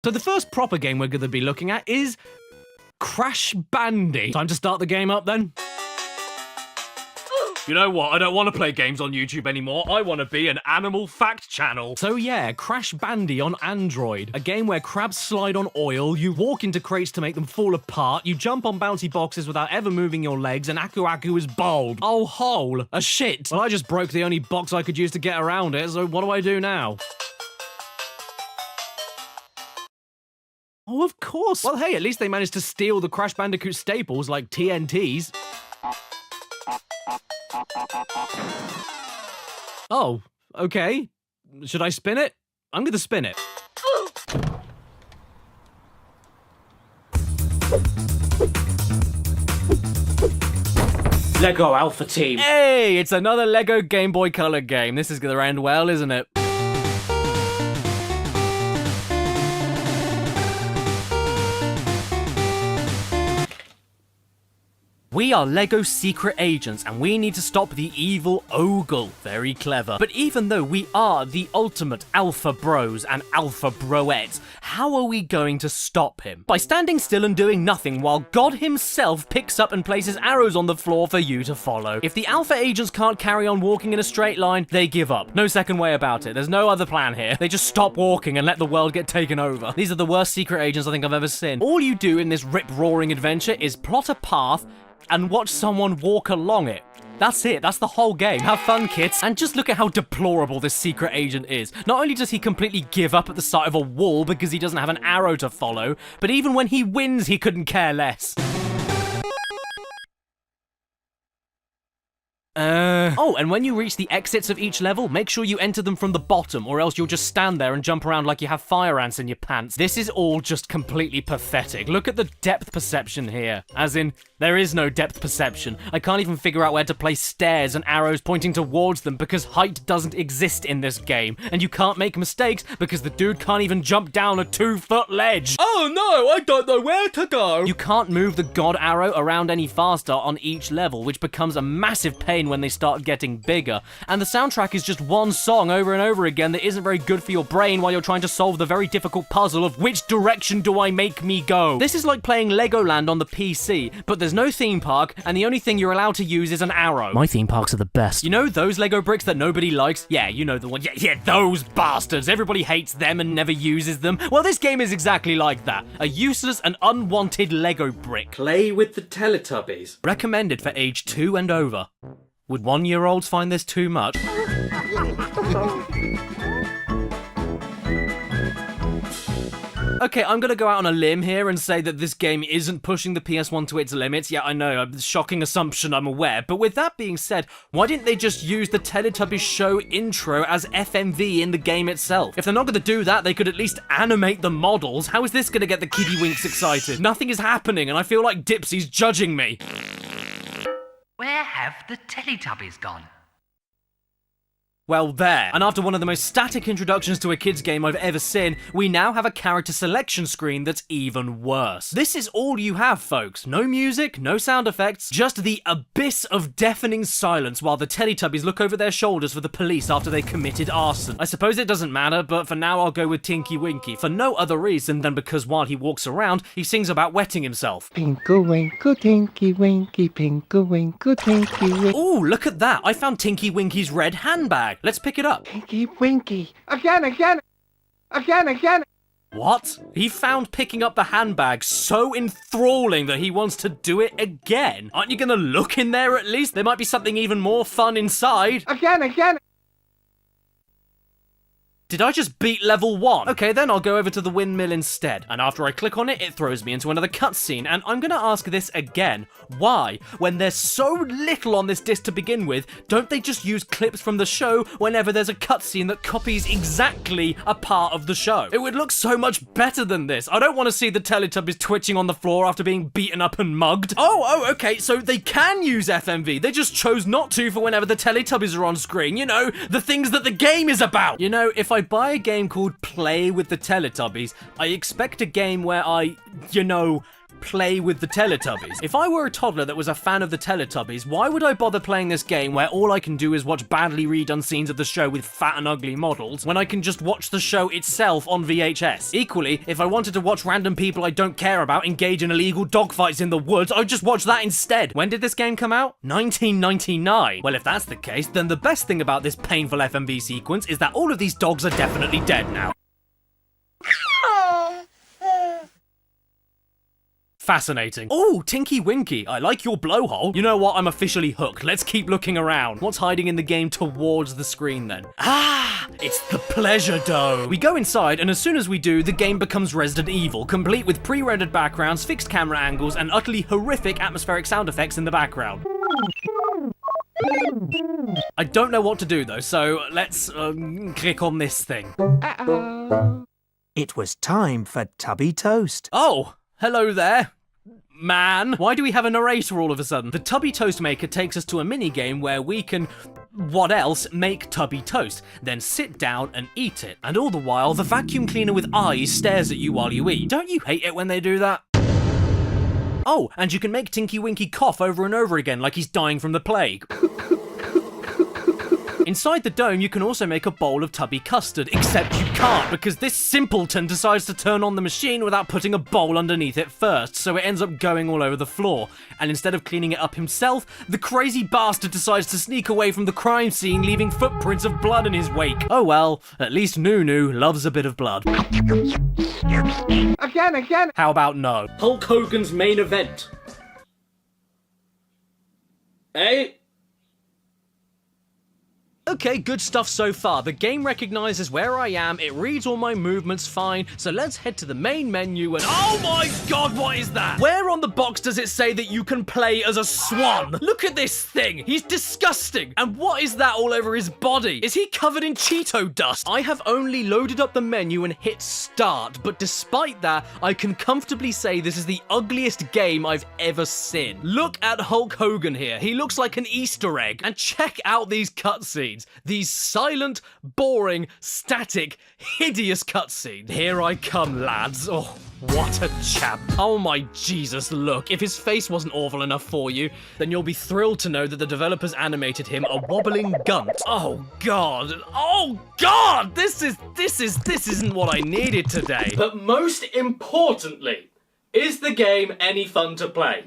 So the first proper game we're going to be looking at is Crash Bandy. Time to start the game up then. You know what? I don't want to play games on YouTube anymore. I want to be an animal fact channel. So yeah, Crash Bandy on Android. A game where crabs slide on oil, you walk into crates to make them fall apart, you jump on bouncy boxes without ever moving your legs, and Aku Aku is bold. Oh, hole. A shit. Well, I just broke the only box I could use to get around it, so what do I do now? Oh, of course. Well, hey, at least they managed to steal the Crash Bandicoot staples like TNTs. Oh, okay. Should I spin it? I'm gonna spin it. Lego Alpha Team. Hey, it's another Lego Game Boy Color game. This is gonna end well, isn't it? We are Lego secret agents, and we need to stop the evil Ogle. Very clever. But even though we are the ultimate alpha bros and alpha broettes, how are we going to stop him? By standing still and doing nothing while God himself picks up and places arrows on the floor for you to follow. If the alpha agents can't carry on walking in a straight line, they give up. No second way about it. There's no other plan here. They just stop walking and let the world get taken over. These are the worst secret agents I think I've ever seen. All you do in this rip-roaring adventure is plot a path and watch someone walk along it. That's it, that's the whole game. Have fun, kids. And just look at how deplorable this secret agent is. Not only does he completely give up at the sight of a wall because he doesn't have an arrow to follow, but even when he wins, he couldn't care less. Oh, and when you reach the exits of each level, make sure you enter them from the bottom, or else you'll just stand there and jump around like you have fire ants in your pants. This is all just completely pathetic. Look at the depth perception here. As in, there is no depth perception. I can't even figure out where to place stairs and arrows pointing towards them because height doesn't exist in this game. And you can't make mistakes because the dude can't even jump down a 2-foot ledge. Oh no, I don't know where to go. You can't move the god arrow around any faster on each level, which becomes a massive pain when they start getting bigger. And the soundtrack is just one song over and over again that isn't very good for your brain while you're trying to solve the very difficult puzzle of which direction do I make me go. This is like playing Legoland on the PC, but there's no theme park, and the only thing you're allowed to use is an arrow. My theme parks are the best. You know those Lego bricks that nobody likes? Yeah, you know the one. Yeah, those bastards. Everybody hates them and never uses them. Well, this game is exactly like that. A useless and unwanted Lego brick. Play with the Teletubbies. Recommended for age 2 and over. Would 1-year-olds find this too much? Okay, I'm gonna go out on a limb here and say that this game isn't pushing the PS1 to its limits. Yeah, I know, a shocking assumption, I'm aware. But with that being said, why didn't they just use the Teletubbies show intro as FMV in the game itself? If they're not gonna do that, they could at least animate the models. How is this gonna get the kiddie winks excited? Nothing is happening, and I feel like Dipsy's judging me. Where have the Teletubbies gone? Well, there. And after one of the most static introductions to a kids game I've ever seen, we now have a character selection screen that's even worse. This is all you have, folks. No music, no sound effects, just the abyss of deafening silence while the Teletubbies look over their shoulders for the police after they committed arson. I suppose it doesn't matter, but for now I'll go with Tinky Winky, for no other reason than because while he walks around, he sings about wetting himself. Pinkle winkle tinky winky, pinkle winkle tinky winky. Ooh, look at that! I found Tinky Winky's red handbag. Let's pick it up. Tinky winky. Again. What? He found picking up the handbag so enthralling that he wants to do it again? Aren't you gonna look in there at least? There might be something even more fun inside. Again. Did I just beat level 1? Okay, then I'll go over to the windmill instead. And after I click on it, it throws me into another cutscene. And I'm gonna ask this again. Why, when there's so little on this disc to begin with, don't they just use clips from the show whenever there's a cutscene that copies exactly a part of the show? It would look so much better than this. I don't want to see the Teletubbies twitching on the floor after being beaten up and mugged. Oh, okay, so they can use FMV. They just chose not to for whenever the Teletubbies are on screen. You know, the things that the game is about. You know, if I buy a game called Play with the Teletubbies, I expect a game where I, play with the Teletubbies. If I were a toddler that was a fan of the Teletubbies, why would I bother playing this game where all I can do is watch badly redone scenes of the show with fat and ugly models, when I can just watch the show itself on VHS? Equally, if I wanted to watch random people I don't care about engage in illegal dogfights in the woods, I'd just watch that instead. When did this game come out? 1999. Well, if that's the case, then the best thing about this painful FMV sequence is that all of these dogs are definitely dead now. Fascinating. Oh, Tinky Winky, I like your blowhole. You know what? I'm officially hooked. Let's keep looking around. What's hiding in the game towards the screen then? Ah, it's the Pleasure Dome. We go inside, and as soon as we do, the game becomes Resident Evil, complete with pre-rendered backgrounds, fixed camera angles, and utterly horrific atmospheric sound effects in the background. I don't know what to do though, so let's click on this thing. Uh-oh. It was time for Tubby Toast. Oh, hello there, man. Why do we have a narrator all of a sudden? The Tubby Toast Maker takes us to a mini game where we can, what else, make Tubby Toast, then sit down and eat it. And all the while, the vacuum cleaner with eyes stares at you while you eat. Don't you hate it when they do that? Oh, and you can make Tinky Winky cough over and over again like he's dying from the plague. Inside the dome, you can also make a bowl of tubby custard, except you can't because this simpleton decides to turn on the machine without putting a bowl underneath it first, so it ends up going all over the floor. And instead of cleaning it up himself, the crazy bastard decides to sneak away from the crime scene, leaving footprints of blood in his wake. Oh well, at least Nunu loves a bit of blood. Again. How about no? Hulk Hogan's main event. Eh? Okay, good stuff so far. The game recognizes where I am, it reads all my movements fine, so let's head to the main menu and— oh my god, what is that? Where on the box does it say that you can play as a swan? Look at this thing! He's disgusting! And what is that all over his body? Is he covered in Cheeto dust? I have only loaded up the menu and hit start, but despite that, I can comfortably say this is the ugliest game I've ever seen. Look at Hulk Hogan here. He looks like an Easter egg. And check out these cutscenes. These silent, boring, static, hideous cutscenes. Here I come, lads. Oh, what a champ. Oh my Jesus, look. If his face wasn't awful enough for you, then you'll be thrilled to know that the developers animated him a wobbling gunt. Oh god. Oh god! This isn't what I needed today. But most importantly, is the game any fun to play?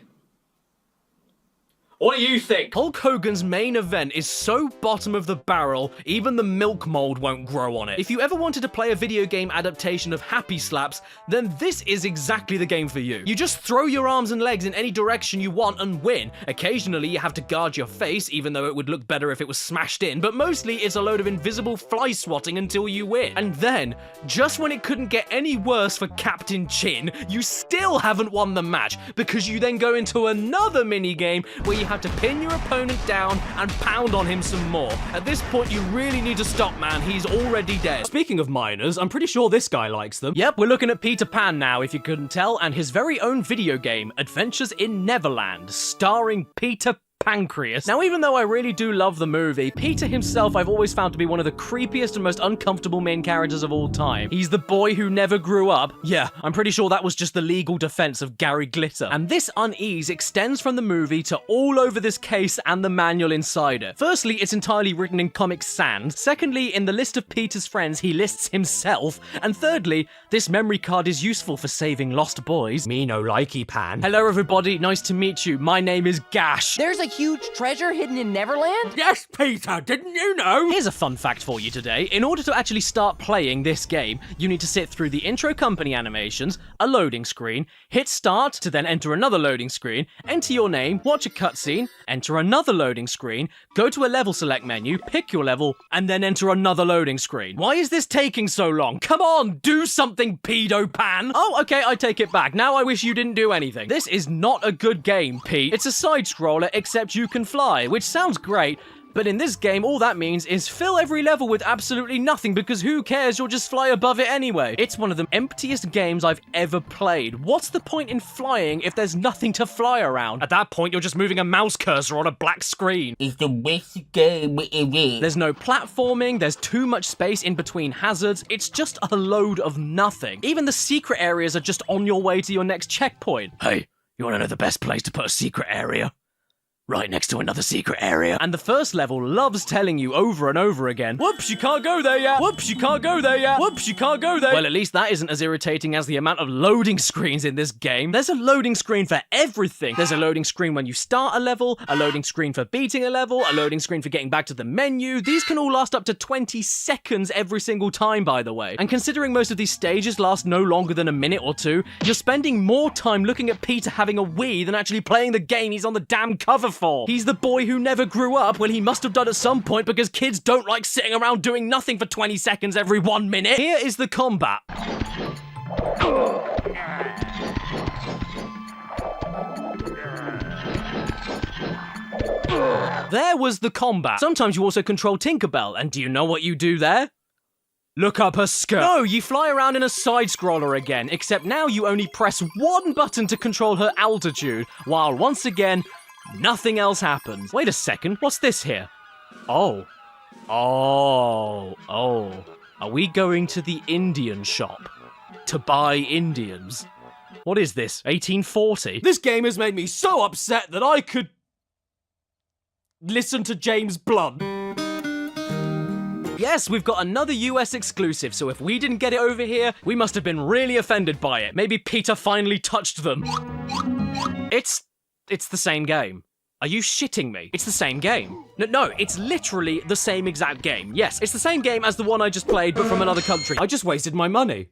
What do you think? Hulk Hogan's main event is so bottom of the barrel, even the milk mold won't grow on it. If you ever wanted to play a video game adaptation of Happy Slaps, then this is exactly the game for you. You just throw your arms and legs in any direction you want and win. Occasionally you have to guard your face, even though it would look better if it was smashed in, but mostly it's a load of invisible fly swatting until you win. And then, just when it couldn't get any worse for Captain Chin, you still haven't won the match, because you then go into another minigame where you have to pin your opponent down and pound on him some more. At this point, you really need to stop, man. He's already dead. Speaking of minors, I'm pretty sure this guy likes them. Yep, we're looking at Peter Pan now, if you couldn't tell, and his very own video game, Adventures in Neverland, starring Peter Pancreas. Now, even though I really do love the movie, Peter himself I've always found to be one of the creepiest and most uncomfortable main characters of all time. He's the boy who never grew up. Yeah, I'm pretty sure that was just the legal defense of Gary Glitter. And this unease extends from the movie to all over this case and the manual inside it. Firstly, it's entirely written in Comic Sans. Secondly, in the list of Peter's friends, he lists himself. And thirdly, this memory card is useful for saving lost boys. Me no likey Pan. Hello everybody, nice to meet you. My name is Gash. There's a huge treasure hidden in Neverland? Yes, Peter, didn't you know? Here's a fun fact for you today. In order to actually start playing this game, you need to sit through the intro company animations, a loading screen, hit start to then enter another loading screen, enter your name, watch a cutscene, enter another loading screen, go to a level select menu, pick your level, and then enter another loading screen. Why is this taking so long? Come on, do something, pedo pan! Oh, okay, I take it back. Now I wish you didn't do anything. This is not a good game, Pete. It's a side-scroller, except you can fly, which sounds great, but in this game, all that means is fill every level with absolutely nothing, because who cares, you'll just fly above it anyway. It's one of the emptiest games I've ever played. What's the point in flying if there's nothing to fly around? At that point, you're just moving a mouse cursor on a black screen. It's the best game ever. There's no platforming, there's too much space in between hazards, it's just a load of nothing. Even the secret areas are just on your way to your next checkpoint. Hey, You wanna know the best place to put a secret area? Right next to another secret area. And the first level loves telling you over and over again, whoops, you can't go there yet. Whoops, you can't go there yet. Whoops, you can't go there. Well, at least that isn't as irritating as the amount of loading screens in this game. There's a loading screen for everything. There's a loading screen when you start a level, a loading screen for beating a level, a loading screen for getting back to the menu. These can all last up to 20 seconds every single time, by the way. And considering most of these stages last no longer than a minute or two, you're spending more time looking at Peter having a wee than actually playing the game he's on the damn cover for. He's the boy who never grew up, well, he must have done at some point because kids don't like sitting around doing nothing for 20 seconds every 1 minute. Here is the combat. There was the combat. Sometimes you also control Tinkerbell, and do you know what you do there? Look up her skirt. No, you fly around in a side-scroller again, except now you only press one button to control her altitude, while once again, nothing else happens. Wait a second, what's this here? Oh. Are we going to the Indian shop to buy Indians? What is this, 1840? This game has made me so upset that I could listen to James Blunt. Yes, we've got another US exclusive, so if we didn't get it over here, we must have been really offended by it. Maybe Peter finally touched them. It's the same game. Are you shitting me? It's the same game. No, it's literally the same exact game. Yes, it's the same game as the one I just played, but from another country. I just wasted my money.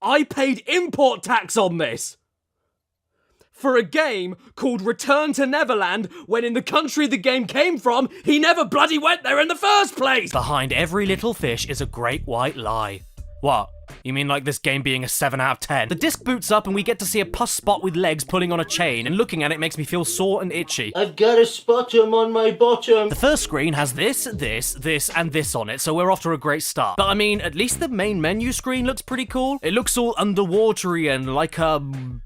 I paid import tax on this for a game called Return to Neverland, when in the country the game came from, he never bloody went there in the first place! Behind every little fish is a great white lie. What? You mean like this game being a 7 out of 10? The disc boots up and we get to see a pus spot with legs pulling on a chain, and looking at it makes me feel sore and itchy. I've got a spottum on my bottom. The first screen has this, and this on it, so we're off to a great start. But I mean, at least the main menu screen looks pretty cool. It looks all underwatery and like a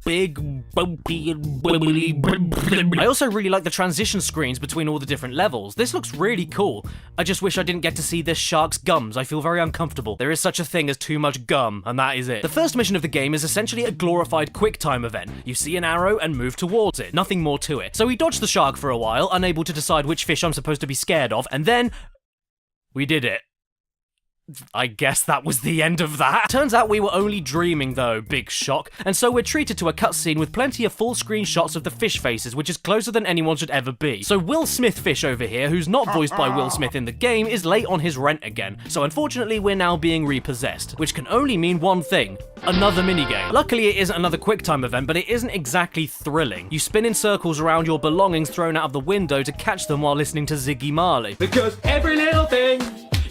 big, bumpy and wibbly. I also really like the transition screens between all the different levels. This looks really cool. I just wish I didn't get to see this shark's gums. I feel very uncomfortable. There is such a thing as too much gum, and that is it. The first mission of the game is essentially a glorified QuickTime event. You see an arrow and move towards it. Nothing more to it. So we dodged the shark for a while, unable to decide which fish I'm supposed to be scared of, and then we did it. I guess that was the end of that. Turns out we were only dreaming though, big shock. And so we're treated to a cutscene with plenty of full screen shots of the fish faces, which is closer than anyone should ever be. So Will Smith Fish over here, who's not voiced by Will Smith in the game, is late on his rent again. So unfortunately we're now being repossessed, which can only mean one thing: another minigame. Luckily it isn't another QuickTime event, but it isn't exactly thrilling. You spin in circles around your belongings thrown out of the window to catch them while listening to Ziggy Marley. Because every little thing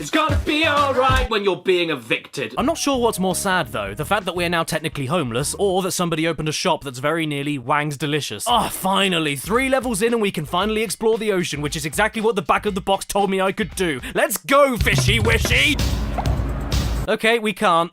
is gonna be alright when you're being evicted. I'm not sure what's more sad though, the fact that we're now technically homeless, or that somebody opened a shop that's very nearly Wang's Delicious. Ah, finally, 3 levels in and we can finally explore the ocean, which is exactly what the back of the box told me I could do. Let's go, fishy wishy! Okay, we can't.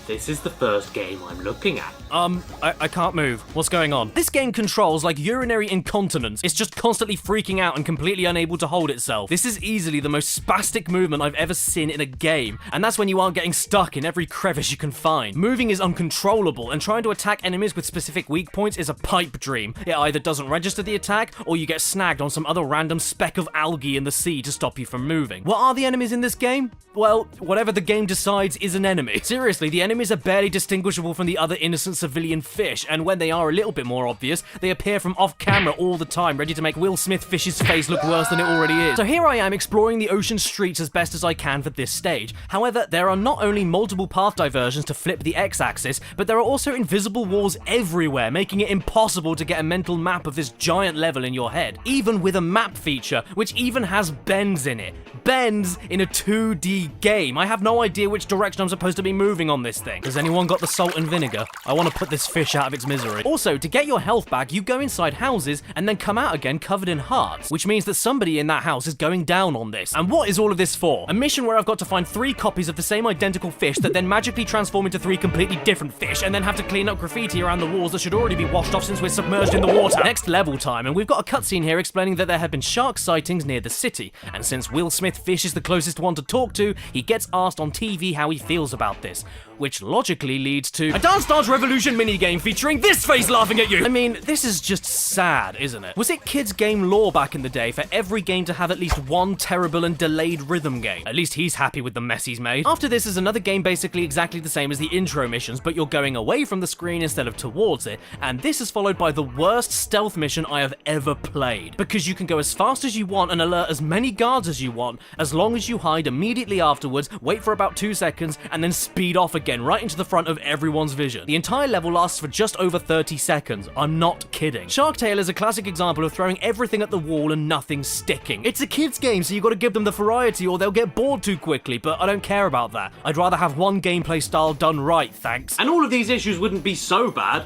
This is the first game I'm looking at. I can't move. What's going on? This game controls like urinary incontinence. It's just constantly freaking out and completely unable to hold itself. This is easily the most spastic movement I've ever seen in a game, and that's when you aren't getting stuck in every crevice you can find. Moving is uncontrollable, and trying to attack enemies with specific weak points is a pipe dream. It either doesn't register the attack, or you get snagged on some other random speck of algae in the sea to stop you from moving. What are the enemies in this game? Well, whatever the game decides is an enemy. Seriously, the enemies are barely distinguishable from the other innocent civilian fish, and when they are a little bit more obvious, they appear from off camera all the time, ready to make Will Smith Fish's face look worse than it already is. So here I am exploring the ocean streets as best as I can for this stage. However, there are not only multiple path diversions to flip the x-axis, but there are also invisible walls everywhere, making it impossible to get a mental map of this giant level in your head. Even with a map feature, which even has bends in it. Bends in a 2D game. I have no idea which direction I'm supposed to be moving on this thing. Has anyone got the salt and vinegar? I want to put this fish out of its misery. Also, to get your health back, you go inside houses and then come out again covered in hearts, which means that somebody in that house is going down on this. And what is all of this for? A mission where I've got to find 3 copies of the same identical fish that then magically transform into 3 completely different fish, and then have to clean up graffiti around the walls that should already be washed off since we're submerged in the water. Next level time, and we've got a cutscene here explaining that there have been shark sightings near the city, and since Will Smith Fish is the closest one to talk to, he gets asked on TV how he feels about this, which logically leads to a Dance Dance Revolution minigame featuring this face laughing at you! I mean, this is just sad, isn't it? Was it kids' game lore back in the day for every game to have at least one terrible and delayed rhythm game? At least he's happy with the mess he's made. After this is another game basically exactly the same as the intro missions, but you're going away from the screen instead of towards it, and this is followed by the worst stealth mission I have ever played. Because you can go as fast as you want and alert as many guards as you want, as long as you hide immediately afterwards, wait for about 2 seconds, and then speed off again right into the front of everyone's vision. The entire level lasts for just over 30 seconds. I'm not kidding. Shark Tale is a classic example of throwing everything at the wall and nothing sticking. It's a kid's game, so you gotta give them the variety or they'll get bored too quickly, but I don't care about that. I'd rather have one gameplay style done right, thanks. And all of these issues wouldn't be so bad.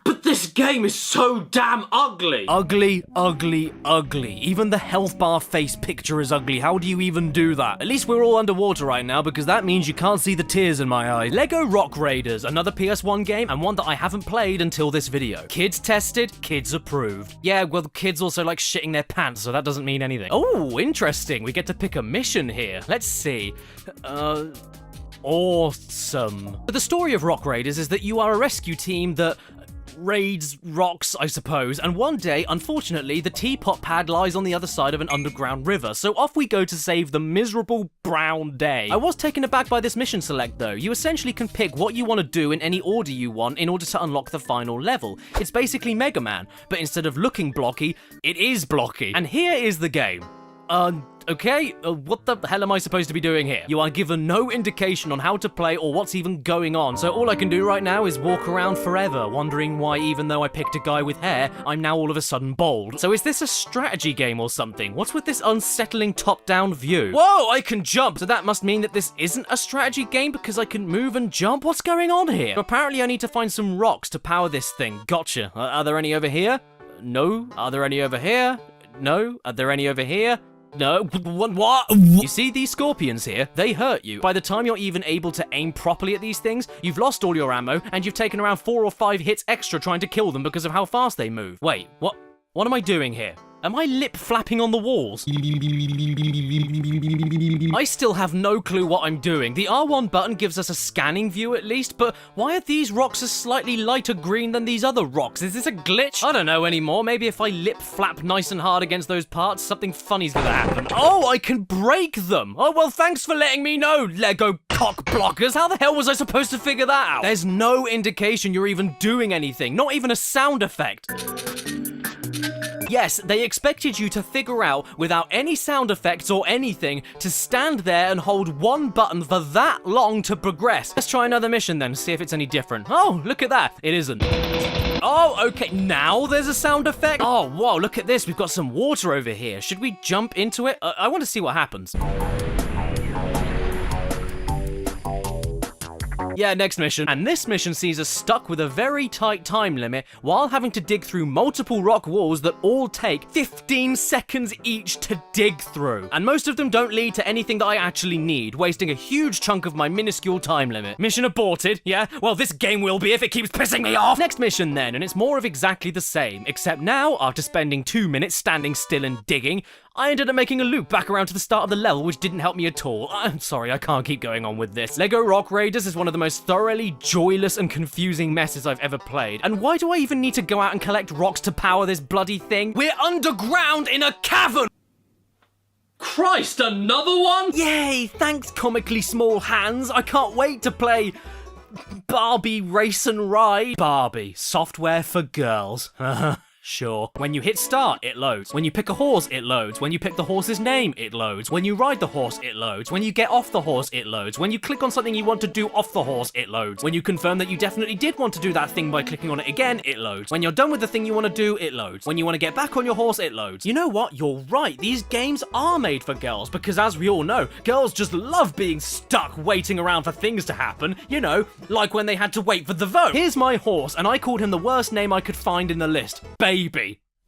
But this game is so damn ugly! Ugly, ugly, ugly. Even the health bar face picture is ugly. How do you even do that? At least we're all underwater right now because that means you can't see the tears in my eyes. Lego Rock Raiders, another PS1 game and one that I haven't played until this video. Kids tested, kids approved. Yeah, well, kids also like shitting their pants, so that doesn't mean anything. Oh, interesting. We get to pick a mission here. Let's see. Awesome. But the story of Rock Raiders is that you are a rescue team that raids rocks, I suppose, and one day, unfortunately, the teapot pad lies on the other side of an underground river, so off we go to save the miserable brown day. I was taken aback by this mission select though. You essentially can pick what you want to do in any order you want in order to unlock the final level. It's basically Mega Man, but instead of looking blocky, it is blocky. And here is the game. Okay, what the hell am I supposed to be doing here? You are given no indication on how to play or what's even going on, so all I can do right now is walk around forever, wondering why even though I picked a guy with hair, I'm now all of a sudden bald. So is this a strategy game or something? What's with this unsettling top-down view? Whoa, I can jump! So that must mean that this isn't a strategy game because I can move and jump? What's going on here? Apparently I need to find some rocks to power this thing. Gotcha. Are there any over here? No. Are there any over here? No. Are there any over here? No, what? You see these scorpions here? They hurt you. By the time you're even able to aim properly at these things, you've lost all your ammo, and you've taken around 4 or 5 hits extra trying to kill them because of how fast they move. Wait, what am I doing here? Am I lip flapping on the walls? I still have no clue what I'm doing. The R1 button gives us a scanning view at least, but why are these rocks a slightly lighter green than these other rocks? Is this a glitch? I don't know anymore. Maybe if I lip flap nice and hard against those parts, something funny's gonna happen. Oh, I can break them! Oh, well, thanks for letting me know, Lego cock blockers. How the hell was I supposed to figure that out? There's no indication you're even doing anything, not even a sound effect. Yes, they expected you to figure out, without any sound effects or anything, to stand there and hold one button for that long to progress. Let's try another mission then, see if it's any different. Oh, look at that. It isn't. Oh, okay, now there's a sound effect? Oh, whoa, look at this. We've got some water over here. Should we jump into it? I want to see what happens. Yeah, next mission. And this mission sees us stuck with a very tight time limit while having to dig through multiple rock walls that all take 15 seconds each to dig through. And most of them don't lead to anything that I actually need, wasting a huge chunk of my minuscule time limit. Mission aborted, yeah? Well, this game will be if it keeps pissing me off! Next mission then, and it's more of exactly the same, except now, after spending 2 minutes standing still and digging, I ended up making a loop back around to the start of the level, which didn't help me at all. I'm sorry, I can't keep going on with this. Lego Rock Raiders is one of the most thoroughly joyless and confusing messes I've ever played. And why do I even need to go out and collect rocks to power this bloody thing? We're underground in a cavern! Christ, another one? Yay, thanks comically small hands. I can't wait to play Barbie Race and Ride. Barbie, software for girls. Sure. When you hit start, it loads. When you pick a horse, it loads. When you pick the horse's name, it loads. When you ride the horse, it loads. When you get off the horse, it loads. When you click on something you want to do off the horse, it loads. When you confirm that you definitely did want to do that thing by clicking on it again, it loads. When you're done with the thing you want to do, it loads. When you want to get back on your horse, it loads. You know what? You're right. These games are made for girls because, as we all know, girls just love being stuck waiting around for things to happen. You know, like when they had to wait for the vote. Here's my horse, and I called him the worst name I could find in the list. Baby.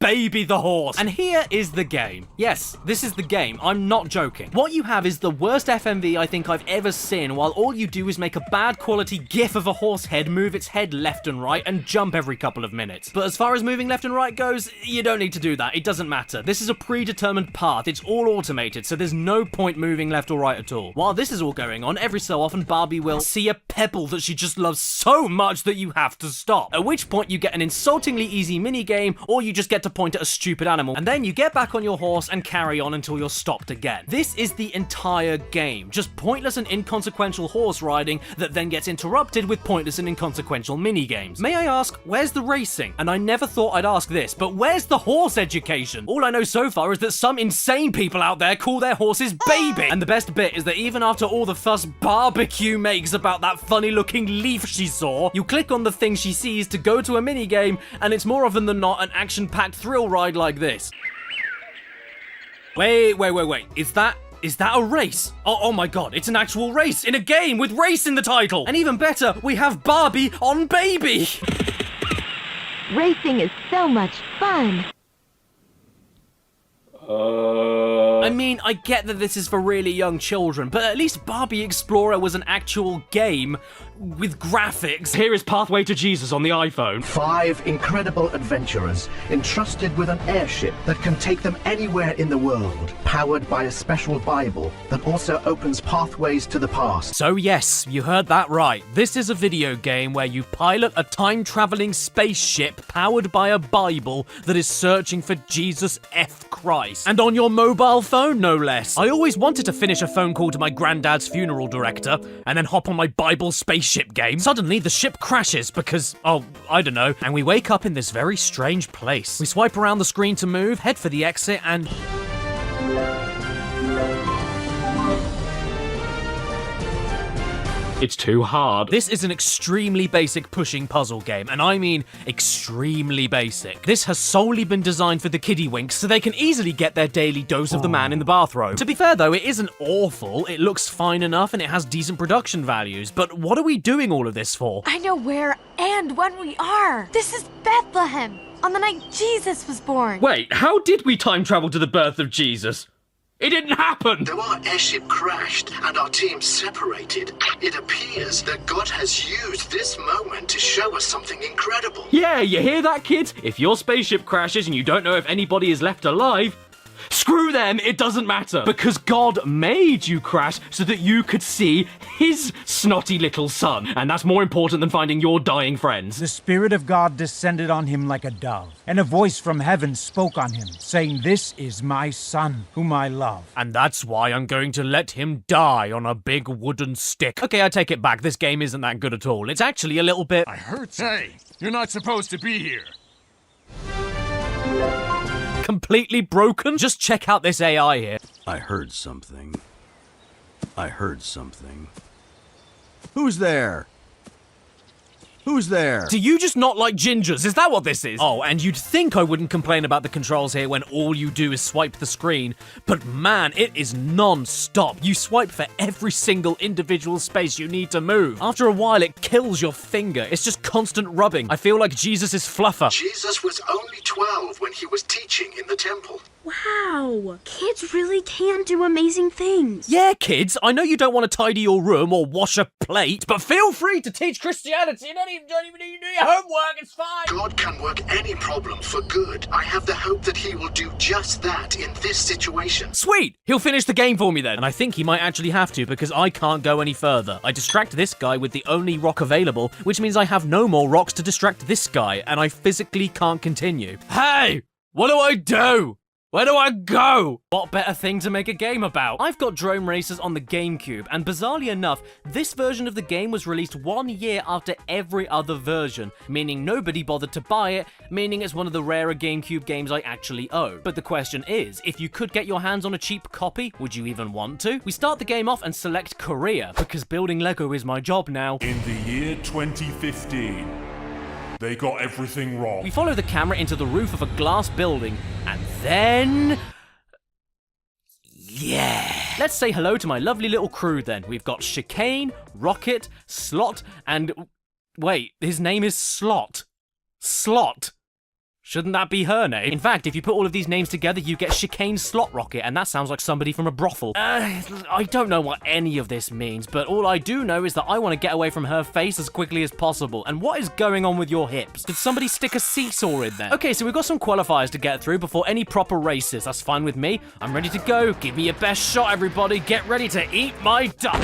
Baby the horse. And here is the game. Yes, this is the game. I'm not joking. What you have is the worst FMV I think I've ever seen, while all you do is make a bad quality gif of a horse head move its head left and right and jump every couple of minutes. But as far as moving left and right goes, you don't need to do that. It doesn't matter. This is a predetermined path. It's all automated, so there's no point moving left or right at all. While this is all going on, every so often Barbie will see a pebble that she just loves so much that you have to stop. At which point you get an insultingly easy mini game, or you just get to point at a stupid animal, and then you get back on your horse and carry on until you're stopped again. This is the entire game, just pointless and inconsequential horse riding that then gets interrupted with pointless and inconsequential mini games. May I ask, where's the racing? And I never thought I'd ask this, but where's the horse education? All I know so far is that some insane people out there call their horses baby. And the best bit is that even after all the fuss Barbecue makes about that funny looking leaf she saw, you click on the thing she sees to go to a mini game, and it's more often than not an action-packed thrill ride like this. Wait. Is that a race? Oh my god, it's an actual race in a game with race in the title. And even better, we have Barbie on Baby. Racing is so much fun. I mean, I get that this is for really young children, but at least Barbie Explorer was an actual game with graphics. Here is Pathway to Jesus on the iPhone. 5 incredible adventurers entrusted with an airship that can take them anywhere in the world, powered by a special Bible that also opens pathways to the past. So yes, you heard that right. This is a video game where you pilot a time-traveling spaceship powered by a Bible that is searching for Jesus F. Christ. And on your mobile phone, no less. I always wanted to finish a phone call to my granddad's funeral director and then hop on my Bible spaceship game. Suddenly, the ship crashes because, oh, I don't know, and we wake up in this very strange place. We swipe around the screen to move, head for the exit, and... It's too hard. This is an extremely basic pushing puzzle game, and I mean extremely basic. This has solely been designed for the kiddywinks so they can easily get their daily dose of the man in the bathrobe. To be fair though, it isn't awful, it looks fine enough and it has decent production values, but what are we doing all of this for? I know where and when we are. This is Bethlehem, on the night Jesus was born. Wait, how did we time travel to the birth of Jesus? It didn't happen! Though our airship crashed and our team separated, it appears that God has used this moment to show us something incredible. Yeah, you hear that, kids? If your spaceship crashes and you don't know if anybody is left alive, screw them, it doesn't matter. Because God made you crash so that you could see his snotty little son. And that's more important than finding your dying friends. The Spirit of God descended on him like a dove, and a voice from heaven spoke on him, saying, "This is my Son, whom I love." And that's why I'm going to let him die on a big wooden stick. Okay, I take it back. This game isn't that good at all. It's actually a little bit... I heard. Hey, you're not supposed to be here. completely broken? Just check out this AI here. I heard something. Who's there? Who's there? Do you just not like gingers? Is that what this is? Oh, and you'd think I wouldn't complain about the controls here when all you do is swipe the screen, but man, it is non-stop. You swipe for every single individual space you need to move. After a while, it kills your finger. It's just constant rubbing. I feel like Jesus is fluffer. Jesus was only 12 when he was teaching in the temple. Wow, kids really can do amazing things. Yeah, kids, I know you don't want to tidy your room or wash a plate, but feel free to teach Christianity. You don't even need to do your homework, it's fine. God can work any problem for good. I have the hope that he will do just that in this situation. Sweet! He'll finish the game for me then. And I think he might actually have to because I can't go any further. I distract this guy with the only rock available, which means I have no more rocks to distract this guy, and I physically can't continue. Hey! What do I do? Where do I go? What better thing to make a game about? I've got Drone Racers on the GameCube, and bizarrely enough, this version of the game was released 1 year after every other version, meaning nobody bothered to buy it, meaning it's one of the rarer GameCube games I actually own. But the question is, if you could get your hands on a cheap copy, would you even want to? We start the game off and select Korea, because building Lego is my job now. In the year 2015, they got everything wrong. We follow the camera into the roof of a glass building, and then... yeah! Let's say hello to my lovely little crew then. We've got Chicane, Rocket, Slot, and... wait, his name is Slot. Slot. Shouldn't that be her name? In fact, if you put all of these names together, you get Chicane Slot Rocket, and that sounds like somebody from a brothel. I don't know what any of this means, but all I do know is that I want to get away from her face as quickly as possible. And what is going on with your hips? Did somebody stick a seesaw in there? Okay, so we've got some qualifiers to get through before any proper races. That's fine with me. I'm ready to go. Give me your best shot, everybody. Get ready to eat my duck.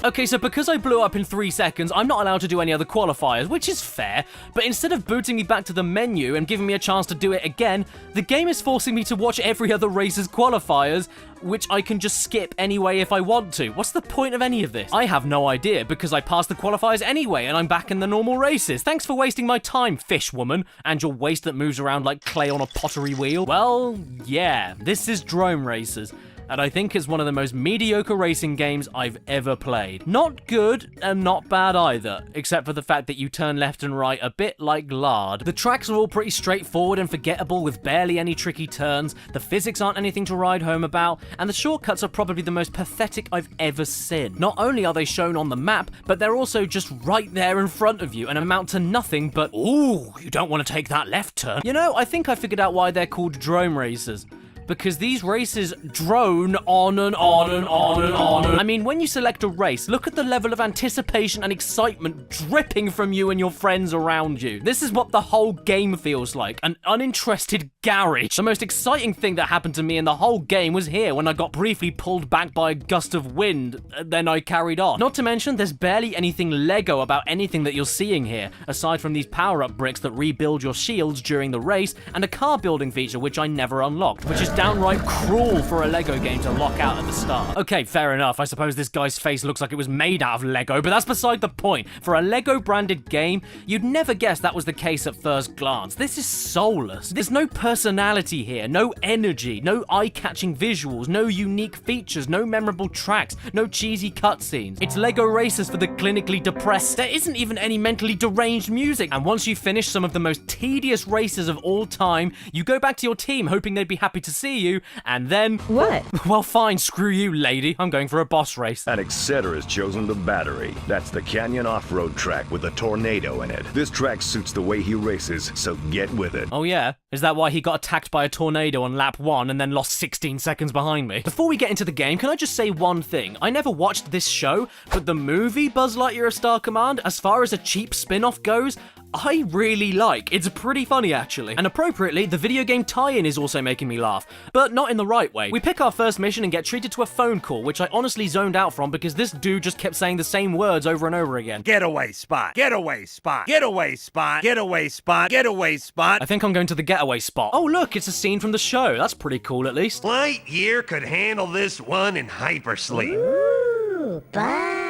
Okay, so because I blew up in 3 seconds, I'm not allowed to do any other qualifiers, which is fair, but instead of booting me back to the menu and giving me a chance to do it again, the game is forcing me to watch every other race's qualifiers, which I can just skip anyway if I want to. What's the point of any of this? I have no idea, because I passed the qualifiers anyway, and I'm back in the normal races. Thanks for wasting my time, fish woman, and your waist that moves around like clay on a pottery wheel. Well, yeah, this is Drone Racers, and I think it's one of the most mediocre racing games I've ever played. Not good, and not bad either, except for the fact that you turn left and right a bit like lard. The tracks are all pretty straightforward and forgettable with barely any tricky turns, the physics aren't anything to ride home about, and the shortcuts are probably the most pathetic I've ever seen. Not only are they shown on the map, but they're also just right there in front of you and amount to nothing but, ooh, you don't want to take that left turn. You know, I think I figured out why they're called drone racers. Because these races drone on and on and on and on. I mean, when you select a race, look at the level of anticipation and excitement dripping from you and your friends around you. This is what the whole game feels like, an uninterested garage. The most exciting thing that happened to me in the whole game was here when I got briefly pulled back by a gust of wind, then I carried on. Not to mention, there's barely anything Lego about anything that you're seeing here, aside from these power-up bricks that rebuild your shields during the race, and a car building feature which I never unlocked, which is downright cruel for a Lego game to lock out at the start. Okay, fair enough. I suppose this guy's face looks like it was made out of Lego, but that's beside the point. For a Lego branded game, you'd never guess that was the case at first glance. This is soulless. There's no personality here, no energy, no eye-catching visuals, no unique features, no memorable tracks, no cheesy cutscenes. It's Lego Racers for the clinically depressed. There isn't even any mentally deranged music. And once you finish some of the most tedious races of all time, you go back to your team hoping they'd be happy to see you, and then... What? Well, fine, screw you, lady. I'm going for a boss race. And Etc. has chosen the Battery. That's the canyon off-road track with a tornado in it. This track suits the way he races, so get with it. Oh yeah? Is that why he got attacked by a tornado on lap 1 and then lost 16 seconds behind me? Before we get into the game, can I just say one thing? I never watched this show, but the movie Buzz Lightyear: A Star Command, as far as a cheap spin-off goes, I really like. It's pretty funny, actually. And appropriately, the video game tie-in is also making me laugh, but not in the right way. We pick our first mission and get treated to a phone call, which I honestly zoned out from because this dude just kept saying the same words over and over again. Getaway spot, getaway spot, getaway spot, getaway spot, getaway spot. I think I'm going to the getaway spot. Oh look, it's a scene from the show. That's pretty cool, at least. Lightyear could handle this one in hypersleep. Ooh, bye.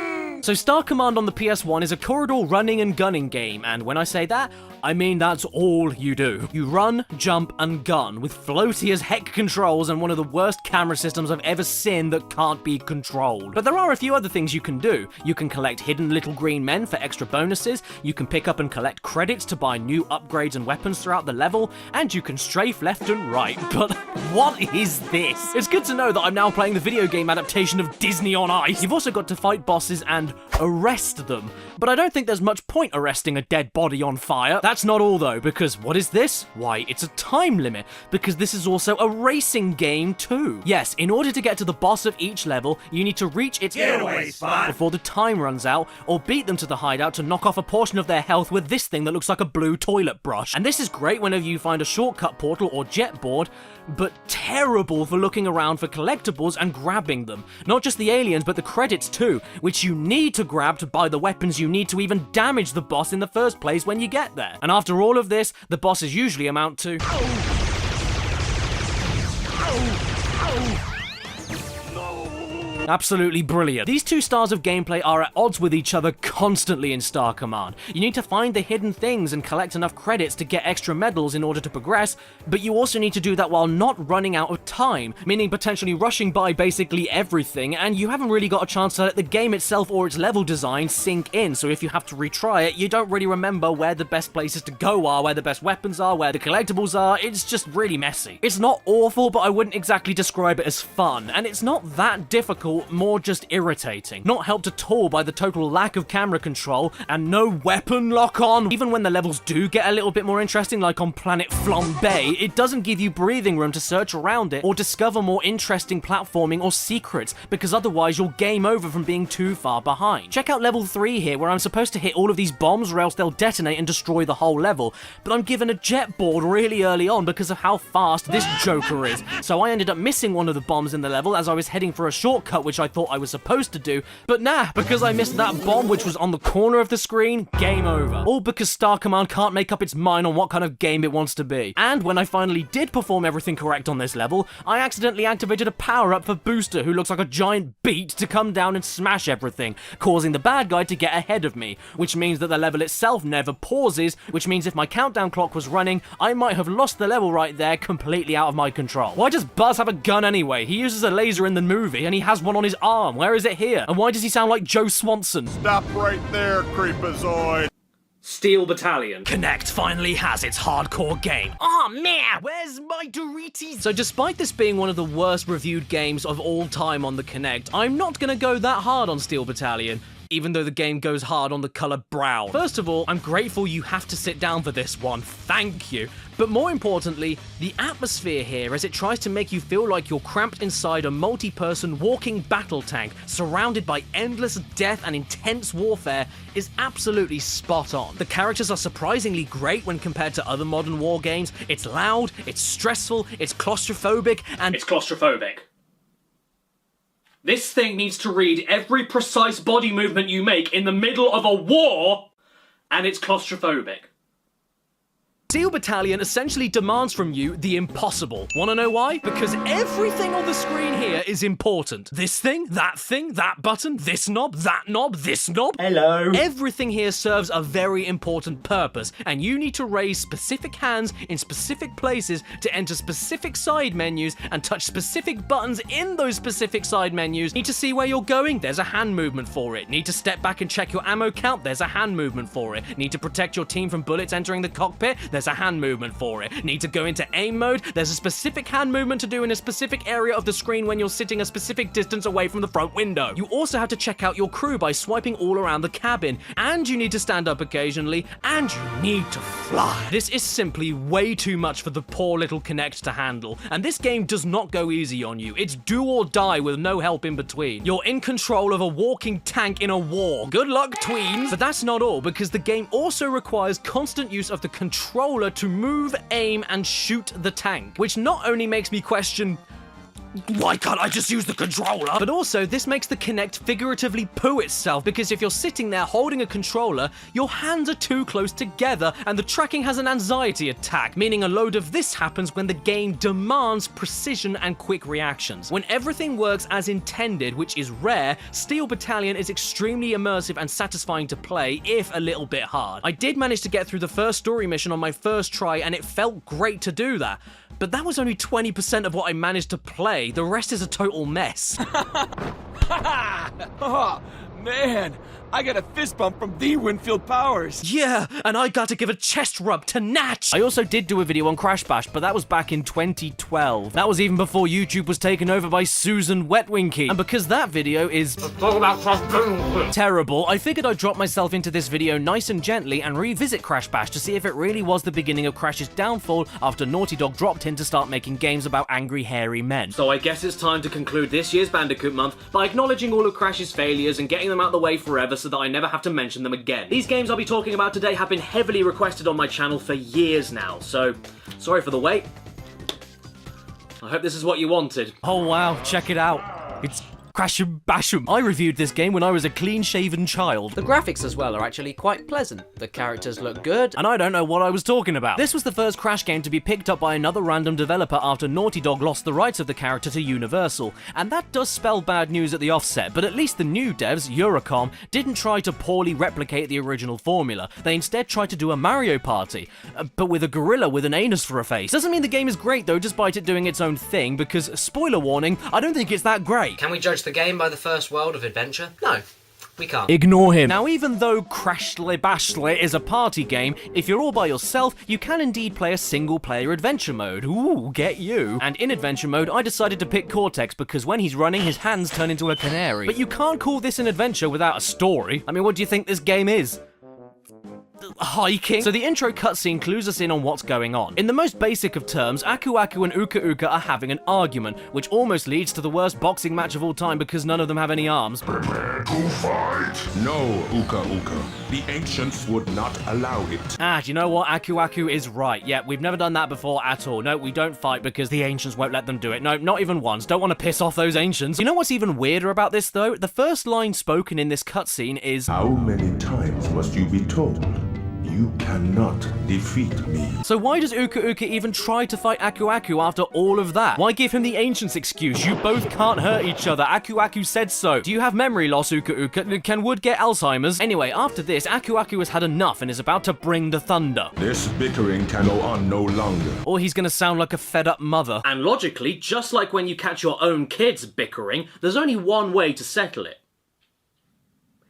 So Star Command on the PS1 is a corridor running and gunning game, and when I say that, I mean that's all you do. You run, jump, and gun, with floaty as heck controls and one of the worst camera systems I've ever seen that can't be controlled. But there are a few other things you can do. You can collect hidden little green men for extra bonuses, you can pick up and collect credits to buy new upgrades and weapons throughout the level, and you can strafe left and right. But what is this? It's good to know that I'm now playing the video game adaptation of Disney on Ice. You've also got to fight bosses and arrest them. But I don't think there's much point arresting a dead body on fire. That's not all though, because what is this? Why, it's a time limit, because this is also a racing game too. Yes, in order to get to the boss of each level, you need to reach its getaway spot before the time runs out, or beat them to the hideout to knock off a portion of their health with this thing that looks like a blue toilet brush. And this is great whenever you find a shortcut portal or jet board, but terrible for looking around for collectibles and grabbing them. Not just the aliens, but the credits too, which you need to grab to buy the weapons you need to even damage the boss in the first place when you get there. And after all of this, the bosses usually amount to... Absolutely brilliant. These two styles of gameplay are at odds with each other constantly in Star Command. You need to find the hidden things and collect enough credits to get extra medals in order to progress, but you also need to do that while not running out of time, meaning potentially rushing by basically everything, and you haven't really got a chance to let the game itself or its level design sink in, so if you have to retry it, you don't really remember where the best places to go are, where the best weapons are, where the collectibles are. It's just really messy. It's not awful, but I wouldn't exactly describe it as fun, and it's not that difficult level more just irritating. Not helped at all by the total lack of camera control and no weapon lock-on. Even when the levels do get a little bit more interesting, like on Planet Flambe, it doesn't give you breathing room to search around it or discover more interesting platforming or secrets, because otherwise you'll game over from being too far behind. Check out level 3 here, where I'm supposed to hit all of these bombs or else they'll detonate and destroy the whole level, but I'm given a jet board really early on because of how fast this joker is. So I ended up missing one of the bombs in the level as I was heading for a shortcut which I thought I was supposed to do, but nah, because I missed that bomb which was on the corner of the screen, game over. All because Star Command can't make up its mind on what kind of game it wants to be. And when I finally did perform everything correct on this level, I accidentally activated a power-up for Booster, who looks like a giant beat, to come down and smash everything, causing the bad guy to get ahead of me, which means that the level itself never pauses, which means if my countdown clock was running, I might have lost the level right there, completely out of my control. Why does Buzz have a gun anyway? He uses a laser in the movie, and he has one on his arm. Where is it here? And why does he sound like Joe Swanson? Stop right there, Creepazoid. Steel Battalion. Connect finally has its hardcore game. Oh man, where's my Doritos? So despite this being one of the worst reviewed games of all time on the Connect, I'm not gonna go that hard on Steel Battalion, even though the game goes hard on the colour brown. First of all, I'm grateful you have to sit down for this one, thank you. But more importantly, the atmosphere here, as it tries to make you feel like you're cramped inside a multi-person walking battle tank, surrounded by endless death and intense warfare, is absolutely spot on. The characters are surprisingly great when compared to other modern war games. It's loud, it's stressful, it's claustrophobic, and... It's claustrophobic. This thing needs to read every precise body movement you make in the middle of a war, and it's claustrophobic. Steel Battalion essentially demands from you the impossible. Wanna know why? Because everything on the screen here is important. This thing, that button, this knob, this knob. Hello. Everything here serves a very important purpose, and you need to raise specific hands in specific places to enter specific side menus and touch specific buttons in those specific side menus. Need to see where you're going? There's a hand movement for it. Need to step back and check your ammo count? There's a hand movement for it. Need to protect your team from bullets entering the cockpit? There's a hand movement for it. Need to go into aim mode? There's a specific hand movement to do in a specific area of the screen when you're sitting a specific distance away from the front window. You also have to check out your crew by swiping all around the cabin, and you need to stand up occasionally, and you need to fly. This is simply way too much for the poor little Kinect to handle, and this game does not go easy on you. It's do or die with no help in between. You're in control of a walking tank in a war. Good luck, tweens! But that's not all, because the game also requires constant use of the controller to move, aim, and shoot the tank, which not only makes me question, why can't I just use the controller? But also, this makes the Kinect figuratively poo itself, because if you're sitting there holding a controller, your hands are too close together, and the tracking has an anxiety attack, meaning a load of this happens when the game demands precision and quick reactions. When everything works as intended, which is rare, Steel Battalion is extremely immersive and satisfying to play, if a little bit hard. I did manage to get through the first story mission on my first try, and it felt great to do that. But that was only 20% of what I managed to play. The rest is a total mess. Oh, man, I got a fist bump from the Winfield Powers. Yeah, and I got to give a chest rub to Natch. I also did do a video on Crash Bash, but that was back in 2012. That was even before YouTube was taken over by Susan Wetwinky. And because that video is terrible, I figured I'd drop myself into this video nice and gently and revisit Crash Bash to see if it really was the beginning of Crash's downfall after Naughty Dog dropped in to start making games about angry, hairy men. So I guess it's time to conclude this year's Bandicoot month by acknowledging all of Crash's failures and getting them out of the way forever so that I never have to mention them again. These games I'll be talking about today have been heavily requested on my channel for years now, so sorry for the wait. I hope this is what you wanted. Oh wow, check it out. It's Crash and Basham. I reviewed this game when I was a clean-shaven child. The graphics as well are actually quite pleasant. The characters look good, and I don't know what I was talking about. This was the first Crash game to be picked up by another random developer after Naughty Dog lost the rights of the character to Universal, and that does spell bad news at the offset, but at least the new devs, Eurocom, didn't try to poorly replicate the original formula. They instead tried to do a Mario Party, but with a gorilla with an anus for a face. Doesn't mean the game is great though, despite it doing its own thing, because, spoiler warning, I don't think it's that great. Can we judge the game by the first world of adventure? No. We can't. Ignore him. Now, even though Crashly Bashly is a party game, if you're all by yourself, you can indeed play a single-player adventure mode. Ooh, get you. And in adventure mode, I decided to pick Cortex because when he's running, his hands turn into a canary. But you can't call this an adventure without a story. I mean, what do you think this game is? Hiking. So the intro cutscene clues us in on what's going on. In the most basic of terms, Aku Aku and Uka Uka are having an argument, which almost leads to the worst boxing match of all time because none of them have any arms. Prepare to fight. No, Uka Uka. The ancients would not allow it. Ah, do you know what? Aku Aku is right. Yeah, we've never done that before at all. No, we don't fight because the ancients won't let them do it. No, not even once. Don't want to piss off those ancients. You know what's even weirder about this, though? The first line spoken in this cutscene is, "How many times must you be told? You cannot defeat me." So why does Uka Uka even try to fight Aku Aku after all of that? Why give him the ancient's excuse? You both can't hurt each other. Aku Aku said so. Do you have memory loss, Uka Uka? Can Wood get Alzheimer's? Anyway, after this, Aku Aku has had enough and is about to bring the thunder. This bickering can go on no longer. Or he's gonna sound like a fed-up mother. And logically, just like when you catch your own kids bickering, there's only one way to settle it.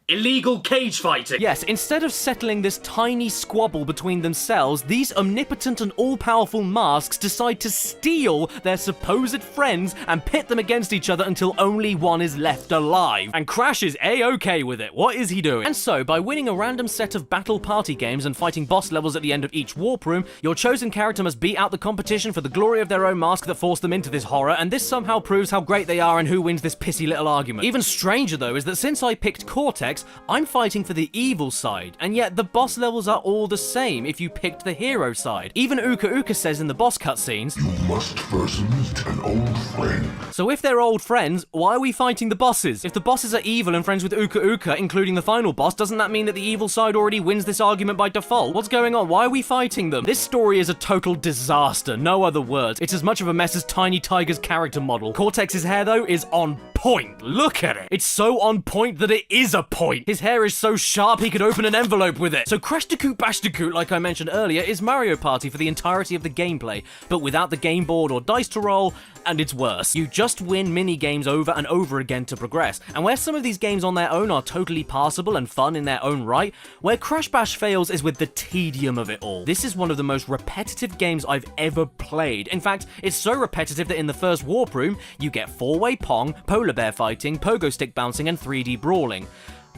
Illegal cage fighting! Yes, instead of settling this tiny squabble between themselves, these omnipotent and all-powerful masks decide to steal their supposed friends and pit them against each other until only one is left alive. And Crash is A-okay with it. What is he doing? And so, by winning a random set of battle party games and fighting boss levels at the end of each warp room, your chosen character must beat out the competition for the glory of their own mask that forced them into this horror, and this somehow proves how great they are and who wins this pissy little argument. Even stranger, though, is that since I picked Cortex, I'm fighting for the evil side, and yet the boss levels are all the same if you picked the hero side. Even Uka Uka says in the boss cutscenes, "You must first meet an old friend." So if they're old friends, why are we fighting the bosses? If the bosses are evil and friends with Uka Uka, including the final boss, doesn't that mean that the evil side already wins this argument by default? What's going on? Why are we fighting them? This story is a total disaster, no other words. It's as much of a mess as Tiny Tiger's character model. Cortex's hair, though, is on point. Look at it. It's so on point that it is a point. His hair is so sharp he could open an envelope with it. So Crash to Coot Bash to Coot, like I mentioned earlier, is Mario Party for the entirety of the gameplay, but without the game board or dice to roll, and it's worse. You just win mini-games over and over again to progress. And where some of these games on their own are totally passable and fun in their own right, where Crash Bash fails is with the tedium of it all. This is one of the most repetitive games I've ever played. In fact, it's so repetitive that in the first warp room, you get four-way Pong, polar bear fighting, pogo stick bouncing, and 3D brawling.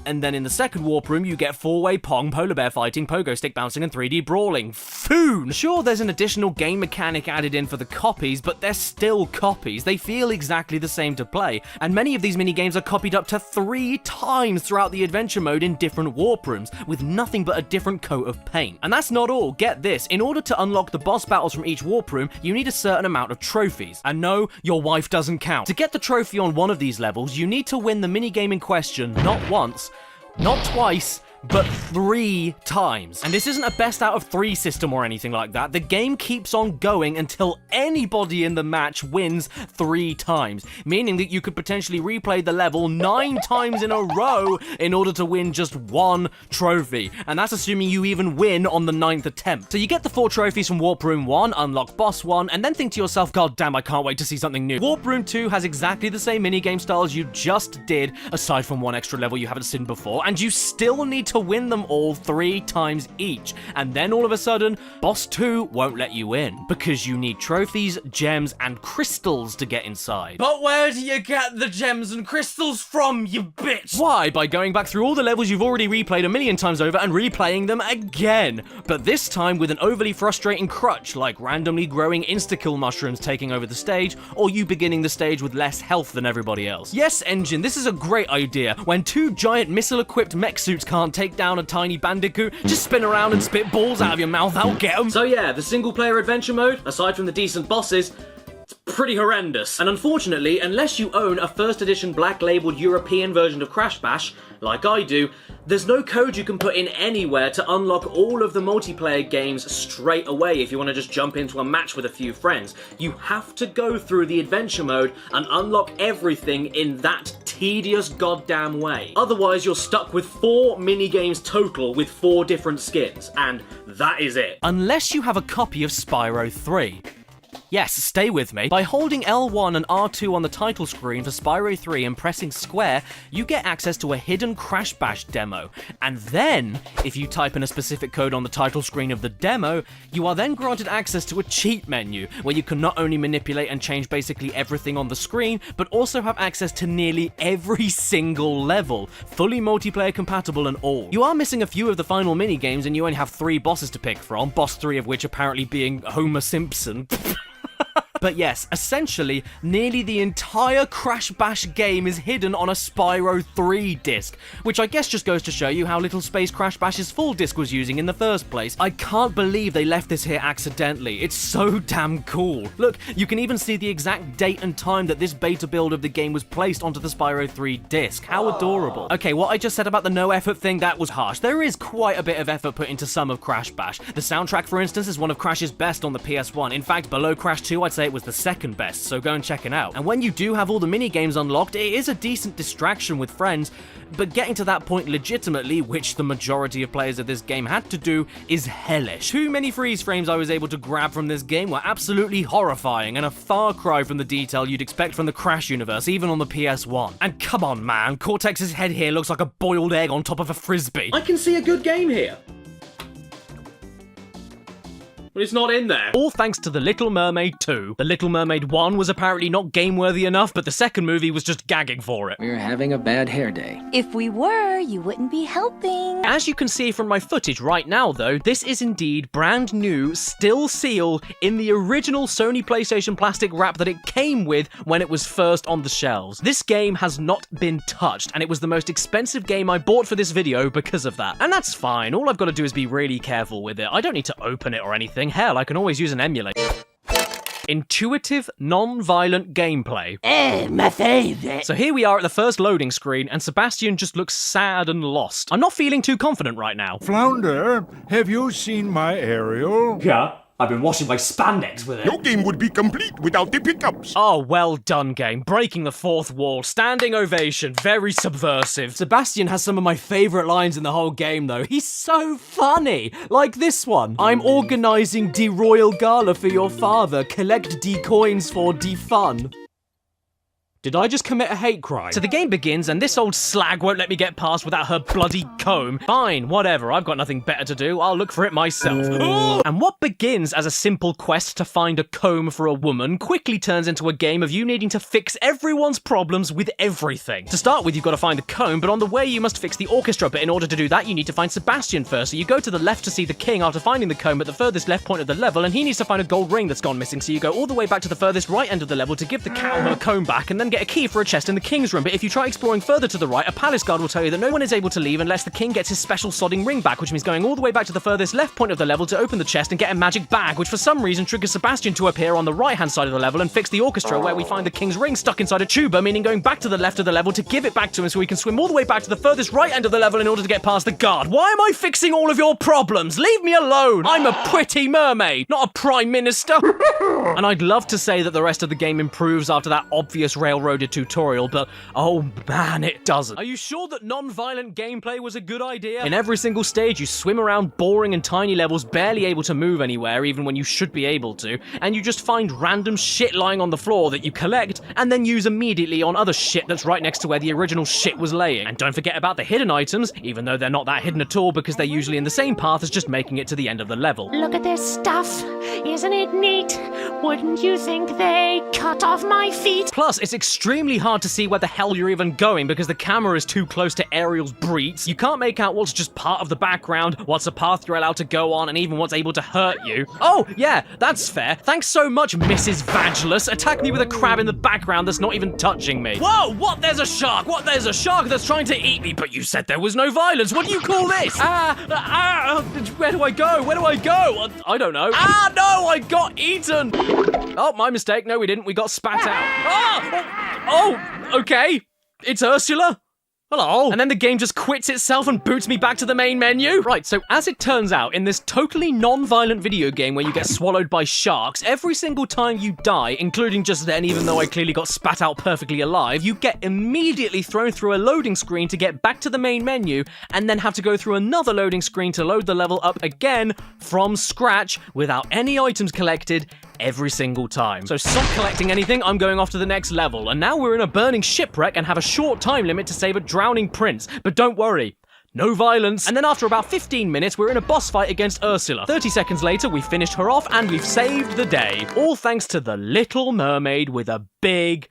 And then in the second warp room, you get four-way Pong, polar bear fighting, pogo stick bouncing, and 3D brawling. Foon! Sure, there's an additional game mechanic added in for the copies, but they're still copies. They feel exactly the same to play, and many of these minigames are copied up to 3 times throughout the adventure mode in different warp rooms, with nothing but a different coat of paint. And that's not all. Get this, in order to unlock the boss battles from each warp room, you need a certain amount of trophies. And no, your wife doesn't count. To get the trophy on one of these levels, you need to win the minigame in question, not once, not twice, but 3 times. And this isn't a best out of 3 system or anything like that. The game keeps on going until anybody in the match wins 3 times, meaning that you could potentially replay the level 9 times in a row in order to win just 1 trophy. And that's assuming you even win on the 9th attempt. So you get the 4 trophies from Warp Room 1, unlock Boss 1, and then think to yourself, God damn, I can't wait to see something new. Warp Room 2 has exactly the same minigame styles you just did, aside from 1 extra level you haven't seen before, and you still need to win them all 3 times each. And then all of a sudden, Boss 2 won't let you in, because you need trophies, gems, and crystals to get inside. But where do you get the gems and crystals from, you bitch? Why? By going back through all the levels you've already replayed a million times over and replaying them again. But this time with an overly frustrating crutch, like randomly growing insta-kill mushrooms taking over the stage, or you beginning the stage with less health than everybody else. Yes, Engine, this is a great idea. When 2 giant missile-equipped mech suits can't take down a tiny bandicoot, just spin around and spit balls out of your mouth, I'll get them. So yeah, the single-player adventure mode, aside from the decent bosses, it's pretty horrendous. And unfortunately, unless you own a first edition black labeled European version of Crash Bash, like I do, there's no code you can put in anywhere to unlock all of the multiplayer games straight away if you want to just jump into a match with a few friends. You have to go through the adventure mode and unlock everything in that tedious goddamn way. Otherwise, you're stuck with 4 minigames total with 4 different skins, and that is it. Unless you have a copy of Spyro 3. Yes, stay with me. By holding L1 and R2 on the title screen for Spyro 3 and pressing square, you get access to a hidden Crash Bash demo. And then, if you type in a specific code on the title screen of the demo, you are then granted access to a cheat menu, where you can not only manipulate and change basically everything on the screen, but also have access to nearly every single level, fully multiplayer compatible and all. You are missing a few of the final mini-games, and you only have 3 bosses to pick from, boss 3 of which apparently being Homer Simpson. But yes, essentially, nearly the entire Crash Bash game is hidden on a Spyro 3 disc, which I guess just goes to show you how little space Crash Bash's full disc was using in the first place. I can't believe they left this here accidentally. It's so damn cool. Look, you can even see the exact date and time that this beta build of the game was placed onto the Spyro 3 disc. How adorable. Okay, what I just said about the no effort thing, that was harsh. There is quite a bit of effort put into some of Crash Bash. The soundtrack, for instance, is one of Crash's best on the PS1. In fact, below Crash 2, I'd say it was the second best, so go and check it out. And when you do have all the mini-games unlocked, it is a decent distraction with friends, but getting to that point legitimately, which the majority of players of this game had to do, is hellish. Too many freeze frames I was able to grab from this game were absolutely horrifying, and a far cry from the detail you'd expect from the Crash universe, even on the PS1. And come on, man, Cortex's head here looks like a boiled egg on top of a frisbee. I can see a good game here. But it's not in there. All thanks to The Little Mermaid 2. The Little Mermaid 1 was apparently not game-worthy enough, but the second movie was just gagging for it. We're having a bad hair day. If we were, you wouldn't be helping. As you can see from my footage right now, though, this is indeed brand new, still sealed, in the original Sony PlayStation plastic wrap that it came with when it was first on the shelves. This game has not been touched, and it was the most expensive game I bought for this video because of that. And that's fine, all I've got to do is be really careful with it. I don't need to open it or anything. Hell, I can always use an emulator. Intuitive, non-violent gameplay. My favorite. So here we are at the first loading screen, and Sebastian just looks sad and lost. I'm not feeling too confident right now. Flounder, have you seen my aerial? Yeah. I've been washing my spandex with it. Your game would be complete without the pickups. Oh, well done, game. Breaking the fourth wall. Standing ovation. Very subversive. Sebastian has some of my favourite lines in the whole game, though. He's so funny. Like this one. I'm organising de royal gala for your father. Collect de coins for de fun. Did I just commit a hate crime? So the game begins, and this old slag won't let me get past without her bloody comb. Fine, whatever, I've got nothing better to do, I'll look for it myself. And what begins as a simple quest to find a comb for a woman quickly turns into a game of you needing to fix everyone's problems with everything. To start with, you've got to find the comb, but on the way you must fix the orchestra, but in order to do that, you need to find Sebastian first. So you go to the left to see the king after finding the comb at the furthest left point of the level, and he needs to find a gold ring that's gone missing, so you go all the way back to the furthest right end of the level to give the cow her comb back, and then get a key for a chest in the king's room. But if you try exploring further to the right, a palace guard will tell you that no one is able to leave unless the king gets his special sodding ring back, which means going all the way back to the furthest left point of the level to open the chest and get a magic bag, which for some reason triggers Sebastian to appear on the right-hand side of the level and fix the orchestra, where we find the king's ring stuck inside a tuba, meaning going back to the left of the level to give it back to him so we can swim all the way back to the furthest right end of the level in order to get past the guard. Why am I fixing all of your problems? Leave me alone! I'm a pretty mermaid, not a prime minister! And I'd love to say that the rest of the game improves after that obvious railroaded tutorial, but oh man, it doesn't. Are you sure that non-violent gameplay was a good idea? In every single stage, you swim around boring and tiny levels, barely able to move anywhere, even when you should be able to, and you just find random shit lying on the floor that you collect, and then use immediately on other shit that's right next to where the original shit was laying. And don't forget about the hidden items, even though they're not that hidden at all because they're usually in the same path as just making it to the end of the level. Look at this stuff. Isn't it neat? Wouldn't you think they cut off my feet? Plus, it's extremely hard to see where the hell you're even going because the camera is too close to Ariel's breets. You can't make out what's just part of the background, what's a path you're allowed to go on, and even what's able to hurt you. Oh, yeah, that's fair. Thanks so much, Mrs. Vagelus. Attack me with a crab in the background that's not even touching me. Whoa, what? There's a shark. What? There's a shark that's trying to eat me, but you said there was no violence. What do you call this? Where do I go? Where do I go? I don't know. No, I got eaten. Oh, my mistake. No, we didn't. We got spat out. Oh, okay. It's Ursula. Hello? And then the game just quits itself and boots me back to the main menu? Right, so as it turns out, in this totally non-violent video game where you get swallowed by sharks, every single time you die, including just then, even though I clearly got spat out perfectly alive, you get immediately thrown through a loading screen to get back to the main menu, and then have to go through another loading screen to load the level up again from scratch without any items collected every single time. So stop collecting anything, I'm going off to the next level. And now we're in a burning shipwreck and have a short time limit to save a drowning prince. But don't worry, no violence. And then after about 15 minutes, we're in a boss fight against Ursula. 30 seconds later, we finished her off and we've saved the day. All thanks to the Little Mermaid with a big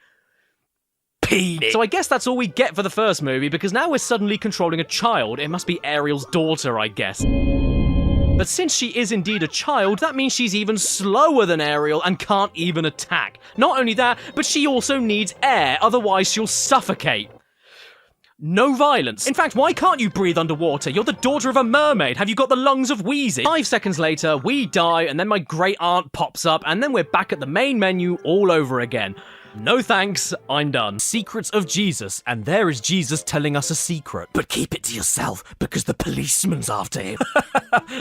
penis. So I guess that's all we get for the first movie, because now we're suddenly controlling a child. It must be Ariel's daughter, I guess. But since she is indeed a child, that means she's even slower than Ariel and can't even attack. Not only that, but she also needs air, otherwise she'll suffocate. No violence. In fact, why can't you breathe underwater? You're the daughter of a mermaid. Have you got the lungs of Wheezy? 5 seconds later, we die, and then my great aunt pops up, and then we're back at the main menu all over again. No thanks, I'm done. Secrets of Jesus, and there is Jesus telling us a secret. But keep it to yourself, because the policeman's after him.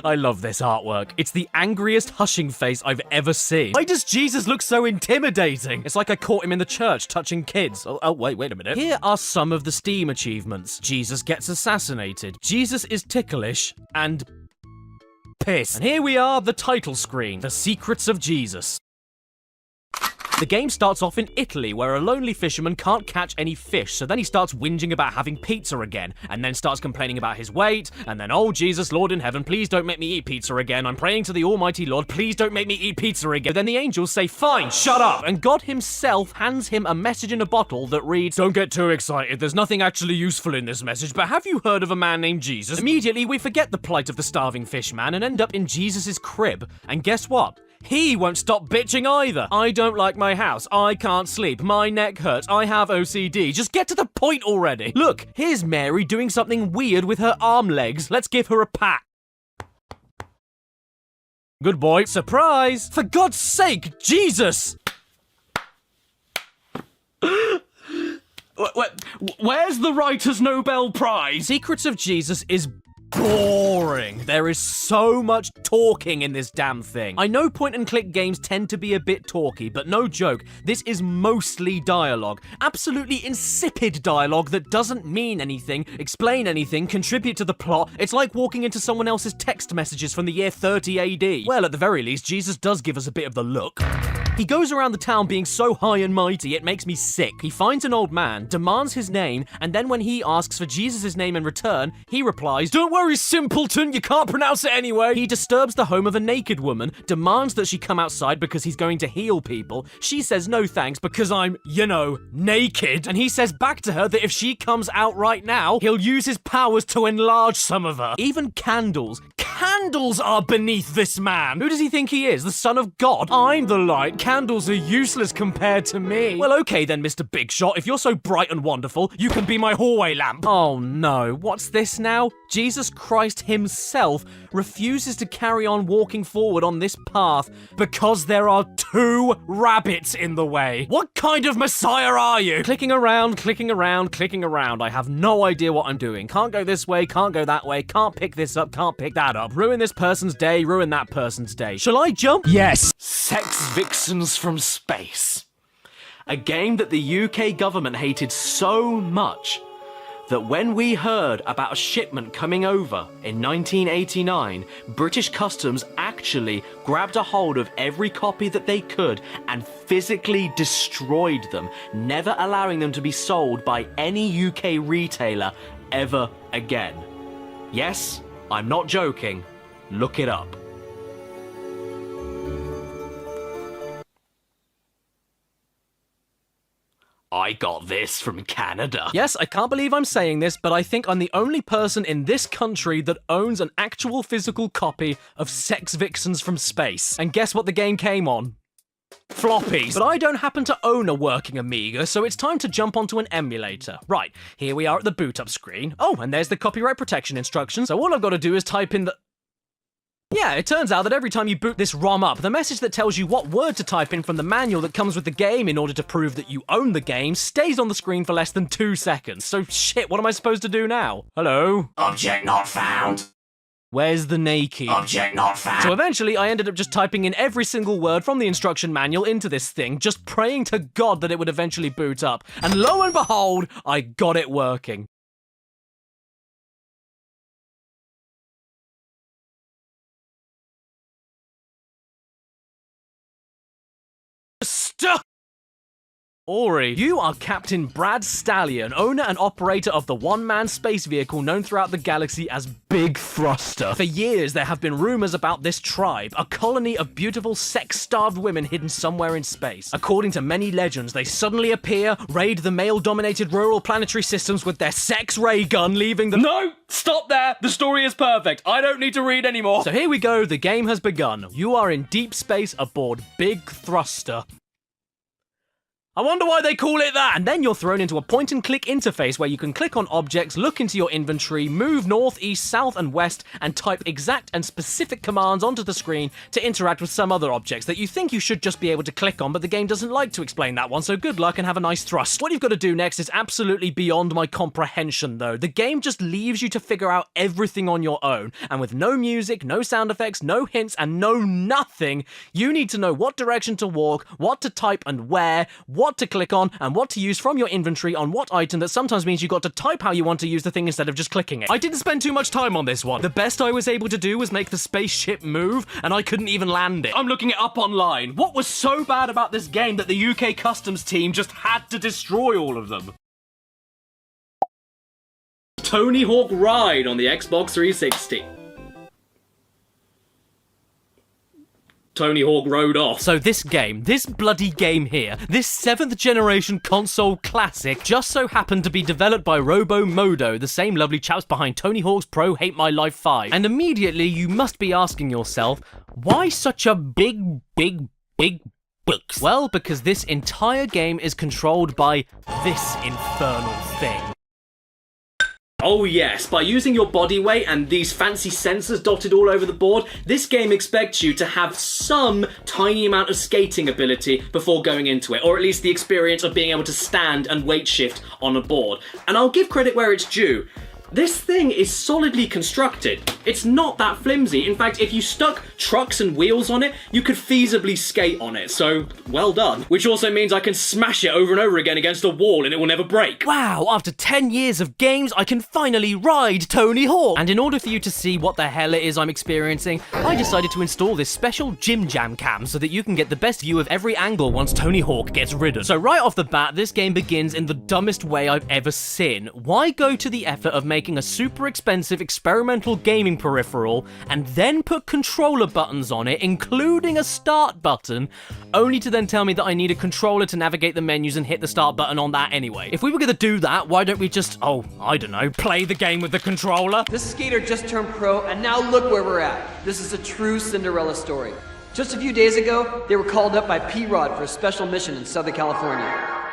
I love this artwork. It's the angriest hushing face I've ever seen. Why does Jesus look so intimidating? It's like I caught him in the church touching kids. Oh, wait a minute. Here are some of the Steam achievements. Jesus gets assassinated. Jesus is ticklish, and piss. And here we are, the title screen. The Secrets of Jesus. The game starts off in Italy, where a lonely fisherman can't catch any fish, so then he starts whinging about having pizza again, and then starts complaining about his weight, and then, oh Jesus, Lord in heaven, please don't make me eat pizza again. I'm praying to the almighty Lord, please don't make me eat pizza again. But then the angels say, fine, shut up! And God himself hands him a message in a bottle that reads, don't get too excited, there's nothing actually useful in this message, but have you heard of a man named Jesus? Immediately, we forget the plight of the starving fish man and end up in Jesus' crib. And guess what? He won't stop bitching either. I don't like my house. I can't sleep. My neck hurts. I have OCD. Just get to the point already. Look, here's Mary doing something weird with her arm legs. Let's give her a pat. Good boy. Surprise! For God's sake, Jesus! Where's the Writer's Nobel Prize? Secrets of Jesus is boring. There is so much talking in this damn thing. I know point-and-click games tend to be a bit talky, but no joke, this is mostly dialogue. Absolutely insipid dialogue that doesn't mean anything, explain anything, contribute to the plot. It's like walking into someone else's text messages from the year 30 AD. Well, at the very least, Jesus does give us a bit of the look. He goes around the town being so high and mighty, it makes me sick. He finds an old man, demands his name, and then when he asks for Jesus' name in return, he replies, don't worry, simpleton, you can't pronounce it anyway. He disturbs the home of a naked woman, demands that she come outside because he's going to heal people. She says no thanks because I'm, you know, naked. And he says back to her that if she comes out right now, he'll use his powers to enlarge some of her. Even candles are beneath this man. Who does he think he is? The son of God? I'm the light. Candles are useless compared to me. Well, okay then, Mr. Big Shot. If you're so bright and wonderful, you can be my hallway lamp. Oh no, what's this now? Jesus Christ himself refuses to carry on walking forward on this path because there are 2 rabbits in the way. What kind of messiah are you? Clicking around, clicking around, clicking around. I have no idea what I'm doing. Can't go this way, can't go that way, can't pick this up, can't pick that up. Ruin this person's day, ruin that person's day. Shall I jump? Yes. Sex Vixens from Space. A game that the UK government hated so much that when we heard about a shipment coming over in 1989, British Customs actually grabbed a hold of every copy that they could and physically destroyed them, never allowing them to be sold by any UK retailer ever again. Yes, I'm not joking. Look it up. I got this from Canada. Yes, I can't believe I'm saying this, but I think I'm the only person in this country that owns an actual physical copy of Sex Vixens from Space. And guess what the game came on? Floppies. But I don't happen to own a working Amiga, so it's time to jump onto an emulator. Right, here we are at the boot up screen. Oh, and there's the copyright protection instructions, so all I've got to do is type in the... Yeah, it turns out that every time you boot this ROM up, the message that tells you what word to type in from the manual that comes with the game in order to prove that you own the game stays on the screen for less than 2 seconds. So shit, what am I supposed to do now? Hello? Object not found. Where's the Nay key? Object not found. So eventually I ended up just typing in every single word from the instruction manual into this thing, just praying to God that it would eventually boot up. And lo and behold, I got it working. Stuck! Ori, you are Captain Brad Stallion, owner and operator of the one-man space vehicle known throughout the galaxy as Big Thruster. For years, there have been rumors about this tribe, a colony of beautiful, sex-starved women hidden somewhere in space. According to many legends, they suddenly appear, raid the male-dominated rural planetary systems with their sex ray gun, leaving them— No! Stop there! The story is perfect. I don't need to read anymore. So here we go, the game has begun. You are in deep space aboard Big Thruster. I wonder why they call it that! And then you're thrown into a point-and-click interface where you can click on objects, look into your inventory, move north, east, south, and west, and type exact and specific commands onto the screen to interact with some other objects that you think you should just be able to click on, but the game doesn't like to explain that one, so good luck and have a nice thrust. What you've got to do next is absolutely beyond my comprehension, though. The game just leaves you to figure out everything on your own, and with no music, no sound effects, no hints, and no nothing, you need to know what direction to walk, what to type and where, what to click on, and what to use from your inventory on what item. That sometimes means you got to type how you want to use the thing instead of just clicking it. I didn't spend too much time on this one. The best I was able to do was make the spaceship move, and I couldn't even land it. I'm looking it up online. What was so bad about this game that the UK customs team just had to destroy all of them? Tony Hawk Ride on the Xbox 360. Tony Hawk rode off. So this game, this bloody game here, this 7th generation console classic, just so happened to be developed by Robo Modo, the same lovely chaps behind Tony Hawk's Pro Hate My Life 5. And immediately you must be asking yourself, why such a big books? Well, because this entire game is controlled by this infernal thing. Oh yes, by using your body weight and these fancy sensors dotted all over the board, this game expects you to have some tiny amount of skating ability before going into it, or at least the experience of being able to stand and weight shift on a board. And I'll give credit where it's due. This thing is solidly constructed. It's not that flimsy. In fact, if you stuck trucks and wheels on it, you could feasibly skate on it, so well done. Which also means I can smash it over and over again against a wall and it will never break. Wow, after 10 years of games, I can finally ride Tony Hawk! And in order for you to see what the hell it is I'm experiencing, I decided to install this special Jim Jam cam so that you can get the best view of every angle once Tony Hawk gets ridden. So right off the bat, this game begins in the dumbest way I've ever seen. Why go to the effort of making a super expensive experimental gaming peripheral and then put controller buttons on it, including a start button, only to then tell me that I need a controller to navigate the menus and hit the start button on that anyway? If we were gonna do that, why don't we just, I don't know, play the game with the controller? This skater just turned pro, and now look where we're at. This is a true Cinderella story. Just a few days ago, they were called up by P-Rod for a special mission in Southern California.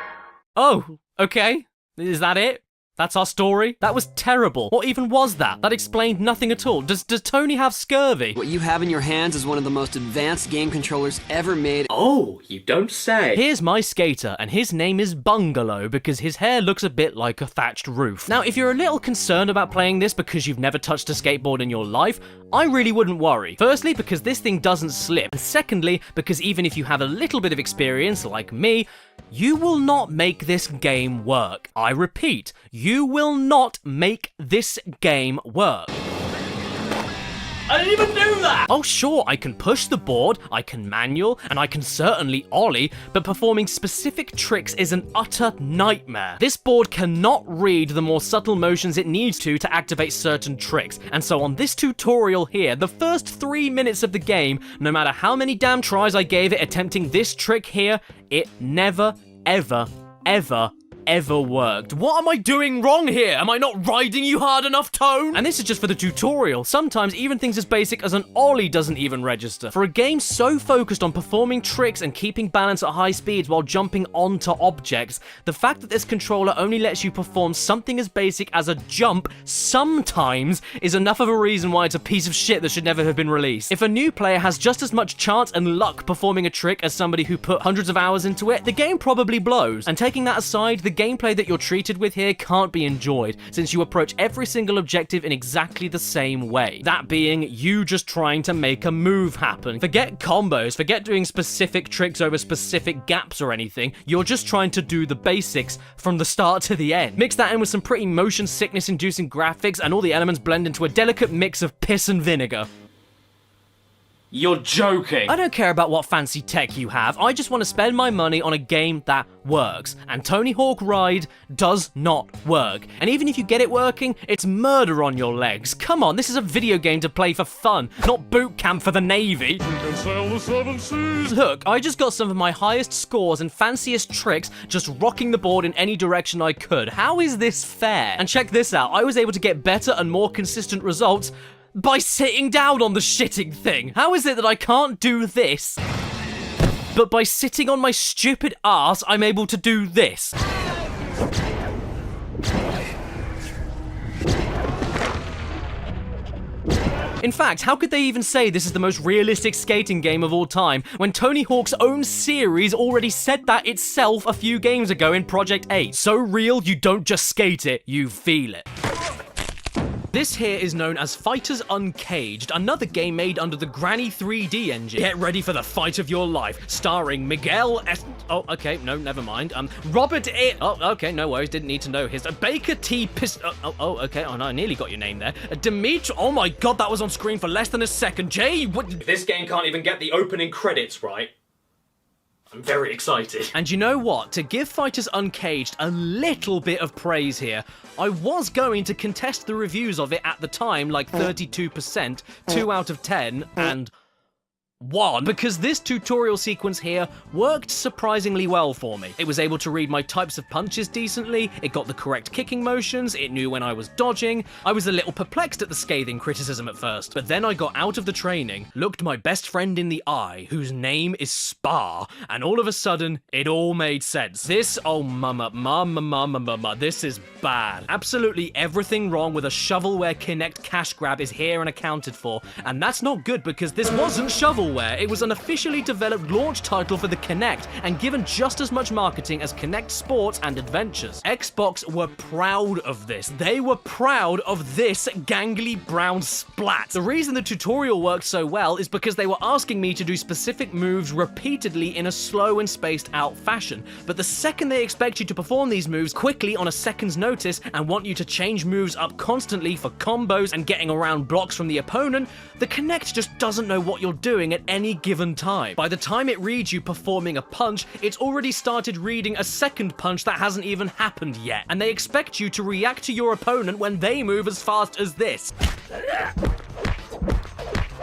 Oh, okay. Is that it? That's our story? That was terrible. What even was that? That explained nothing at all. Does Tony have scurvy? What you have in your hands is one of the most advanced game controllers ever made. Oh, you don't say. Here's my skater, and his name is Bungalow because his hair looks a bit like a thatched roof. Now, if you're a little concerned about playing this because you've never touched a skateboard in your life, I really wouldn't worry. Firstly, because this thing doesn't slip. And secondly, because even if you have a little bit of experience, like me, you will not make this game work. I repeat, you will not make this game work. I didn't even do that! Oh sure, I can push the board, I can manual, and I can certainly ollie, but performing specific tricks is an utter nightmare. This board cannot read the more subtle motions it needs to activate certain tricks, and so on this tutorial here, the first 3 minutes of the game, no matter how many damn tries I gave it attempting this trick here, it never, ever ever worked. What am I doing wrong here? Am I not riding you hard enough, Tone? And this is just for the tutorial. Sometimes even things as basic as an ollie doesn't even register. For a game so focused on performing tricks and keeping balance at high speeds while jumping onto objects, the fact that this controller only lets you perform something as basic as a jump sometimes is enough of a reason why it's a piece of shit that should never have been released. If a new player has just as much chance and luck performing a trick as somebody who put hundreds of hours into it, the game probably blows. And taking that aside, the gameplay that you're treated with here can't be enjoyed, since you approach every single objective in exactly the same way. That being, you just trying to make a move happen. Forget combos, forget doing specific tricks over specific gaps or anything, you're just trying to do the basics from the start to the end. Mix that in with some pretty motion sickness inducing graphics and all the elements blend into a delicate mix of piss and vinegar. You're joking. I don't care about what fancy tech you have, I just want to spend my money on a game that works. And Tony Hawk Ride does not work. And even if you get it working, it's murder on your legs. Come on, this is a video game to play for fun, not boot camp for the Navy. We can sail the 7 seas. Look, I just got some of my highest scores and fanciest tricks just rocking the board in any direction I could. How is this fair? And check this out, I was able to get better and more consistent results by sitting down on the shitting thing. How is it that I can't do this, but by sitting on my stupid ass, I'm able to do this? In fact, how could they even say this is the most realistic skating game of all time when Tony Hawk's own series already said that itself a few games ago in Project 8? So real, you don't just skate it, you feel it. This here is known as Fighters Uncaged, another game made under the Granny 3D engine. Get ready for the fight of your life, starring Miguel S... Oh, okay, no, never mind. Robert A... Oh, okay, no worries, didn't need to know his... Baker T. Okay, oh no, I nearly got your name there. Dimitri... Oh my god, that was on screen for less than a second. Jay, what... This game can't even get the opening credits right. I'm very excited. And you know what? To give Fighters Uncaged a little bit of praise here, I was going to contest the reviews of it at the time, like 32%, 2 out of 10, and 1, because this tutorial sequence here worked surprisingly well for me. It was able to read my types of punches decently, it got the correct kicking motions, it knew when I was dodging. I was a little perplexed at the scathing criticism at first, but then I got out of the training, looked my best friend in the eye, whose name is Spar, and all of a sudden, it all made sense. This, oh mama, this is bad. Absolutely everything wrong with a shovelware Kinect cash grab is here and accounted for, and that's not good because this wasn't shovelware. It was an officially developed launch title for the Kinect and given just as much marketing as Kinect Sports and Adventures. Xbox were proud of this. They were proud of this gangly brown splat. The reason the tutorial worked so well is because they were asking me to do specific moves repeatedly in a slow and spaced out fashion. But the second they expect you to perform these moves quickly on a second's notice and want you to change moves up constantly for combos and getting around blocks from the opponent, the Kinect just doesn't know what you're doing at any given time. By the time it reads you performing a punch, it's already started reading a second punch that hasn't even happened yet, and they expect you to react to your opponent when they move as fast as this.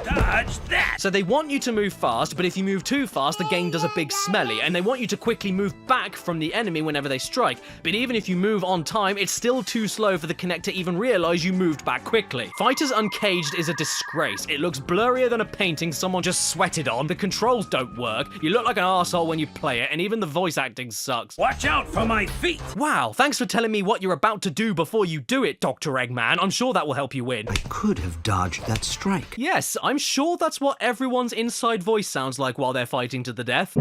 Dodge that! So they want you to move fast, but if you move too fast, the game does a big smelly, and they want you to quickly move back from the enemy whenever they strike. But even if you move on time, it's still too slow for the Kinect to even realize you moved back quickly. Fighters Uncaged is a disgrace. It looks blurrier than a painting someone just sweated on, the controls don't work, you look like an arsehole when you play it, and even the voice acting sucks. Watch out for my feet! Wow, thanks for telling me what you're about to do before you do it, Dr. Eggman. I'm sure that will help you win. I could have dodged that strike. Yes, I'm sure that's what everyone's inside voice sounds like while they're fighting to the death.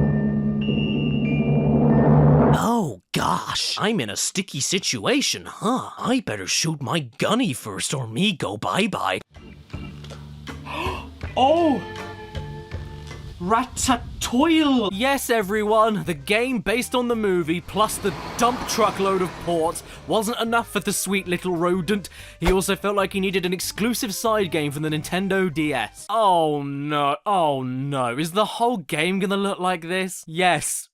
Oh gosh, I'm in a sticky situation, huh? I better shoot my gunny first or me go bye-bye. Oh! Ratatouille! Yes, everyone, the game based on the movie plus the dump truckload of ports wasn't enough for the sweet little rodent. He also felt like he needed an exclusive side game for the Nintendo DS. Oh no, is the whole game gonna look like this? Yes,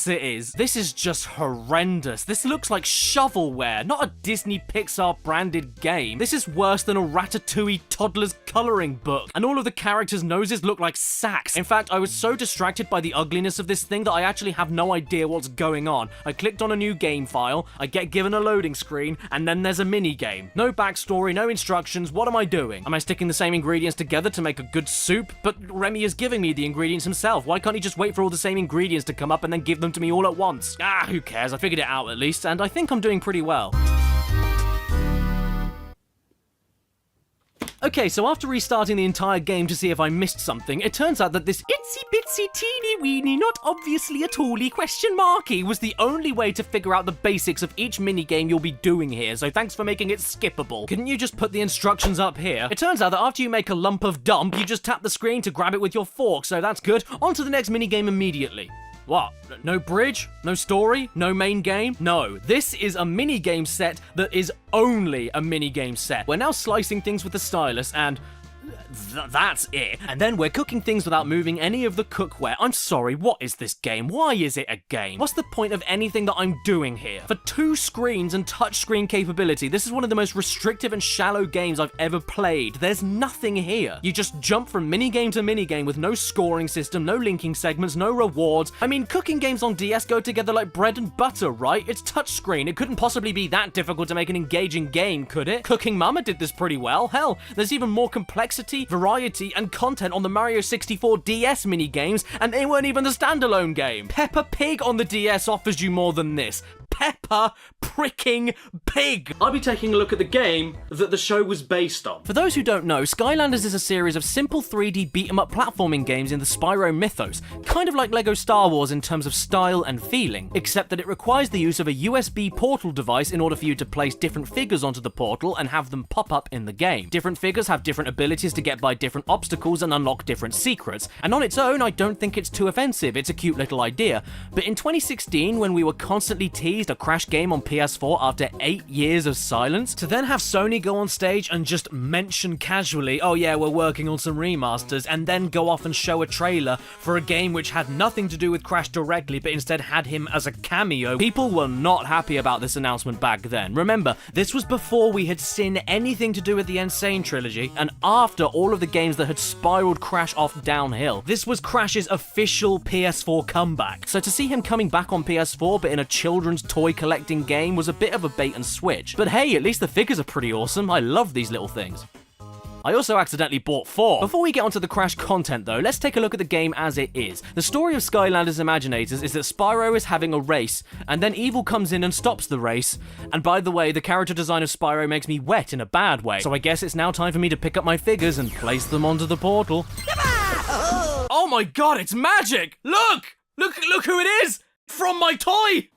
it is. This is just horrendous. This looks like shovelware, not a Disney Pixar branded game. This is worse than a Ratatouille toddler's coloring book. And all of the characters' noses look like sacks. In fact, I was so distracted distracted by the ugliness of this thing that I actually have no idea what's going on. I clicked on a new game file, I get given a loading screen, and then there's a mini game. No backstory, no instructions, what am I doing? Am I sticking the same ingredients together to make a good soup? But Remy is giving me the ingredients himself. Why can't he just wait for all the same ingredients to come up and then give them to me all at once? Who cares? I figured it out at least, and I think I'm doing pretty well. Okay, so after restarting the entire game to see if I missed something, it turns out that this itsy bitsy teeny weeny not obviously at all-y question marky was the only way to figure out the basics of each minigame you'll be doing here, so thanks for making it skippable. Couldn't you just put the instructions up here? It turns out that after you make a lump of dump, you just tap the screen to grab it with your fork, so that's good. On to the next minigame immediately. What? No bridge? No story? No main game? No. This is a minigame set that is only a minigame set. We're now slicing things with the stylus and... that's it. And then we're cooking things without moving any of the cookware. I'm sorry, what is this game? Why is it a game? What's the point of anything that I'm doing here? For 2 screens and touchscreen capability, this is one of the most restrictive and shallow games I've ever played. There's nothing here. You just jump from minigame to minigame with no scoring system, no linking segments, no rewards. I mean, cooking games on DS go together like bread and butter, right? It's touchscreen. It couldn't possibly be that difficult to make an engaging game, could it? Cooking Mama did this pretty well. Hell, there's even more complexity, variety, and content on the Mario 64 DS minigames, and they weren't even the standalone game. Peppa Pig on the DS offers you more than this. Peppa pricking Pig! I'll be taking a look at the game that the show was based on. For those who don't know, Skylanders is a series of simple 3D beat-em-up platforming games in the Spyro mythos, kind of like LEGO Star Wars in terms of style and feeling, except that it requires the use of a USB portal device in order for you to place different figures onto the portal and have them pop up in the game. Different figures have different abilities to get by different obstacles and unlock different secrets, and on its own, I don't think it's too offensive. It's a cute little idea. But in 2016, when we were constantly teased a Crash game on PS4 after 8 years of silence, to then have Sony go on stage and just mention casually, oh yeah, we're working on some remasters, and then go off and show a trailer for a game which had nothing to do with Crash directly, but instead had him as a cameo, people were not happy about this announcement back then. Remember, this was before we had seen anything to do with the Insane trilogy, and after all of the games that had spiraled Crash off downhill. This was Crash's official PS4 comeback. So to see him coming back on PS4 but in a children's toy collecting game was a bit of a bait and switch. But hey, at least the figures are pretty awesome. I love these little things. I also accidentally bought 4. Before we get onto the Crash content though, let's take a look at the game as it is. The story of Skylanders Imaginators is that Spyro is having a race, and then evil comes in and stops the race. And by the way, the character design of Spyro makes me wet in a bad way. So I guess it's now time for me to pick up my figures and place them onto the portal. Oh my god, it's magic! Look who it is! From my toy!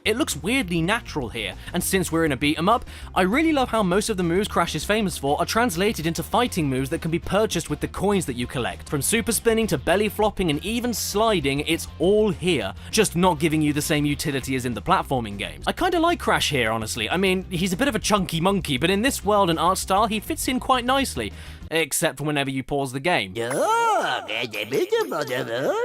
It looks weirdly natural here, and since we're in a beat-em-up, I really love how most of the moves Crash is famous for are translated into fighting moves that can be purchased with the coins that you collect. From super spinning to belly flopping and even sliding, it's all here, just not giving you the same utility as in the platforming games. I kinda like Crash here, honestly. I mean, he's a bit of a chunky monkey, but in this world and art style, he fits in quite nicely. Except for whenever you pause the game.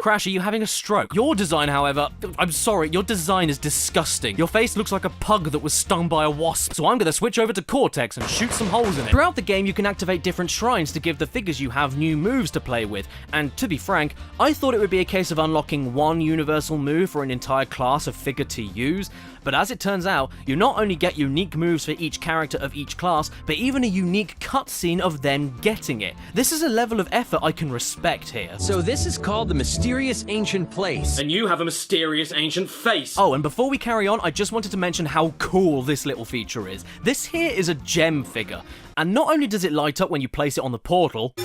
Crash, are you having a stroke? Your design, however, I'm sorry, your design is disgusting. Your face looks like a pug that was stung by a wasp, so I'm gonna switch over to Cortex and shoot some holes in it. Throughout the game, you can activate different shrines to give the figures you have new moves to play with, and to be frank, I thought it would be a case of unlocking one universal move for an entire class of figure to use, but as it turns out, you not only get unique moves for each character of each class, but even a unique cutscene of them getting it. This is a level of effort I can respect here. So this is called the Mysterious Ancient Place. And you have a mysterious ancient face. Oh, and before we carry on, I just wanted to mention how cool this little feature is. This here is a gem figure, and not only does it light up when you place it on the portal,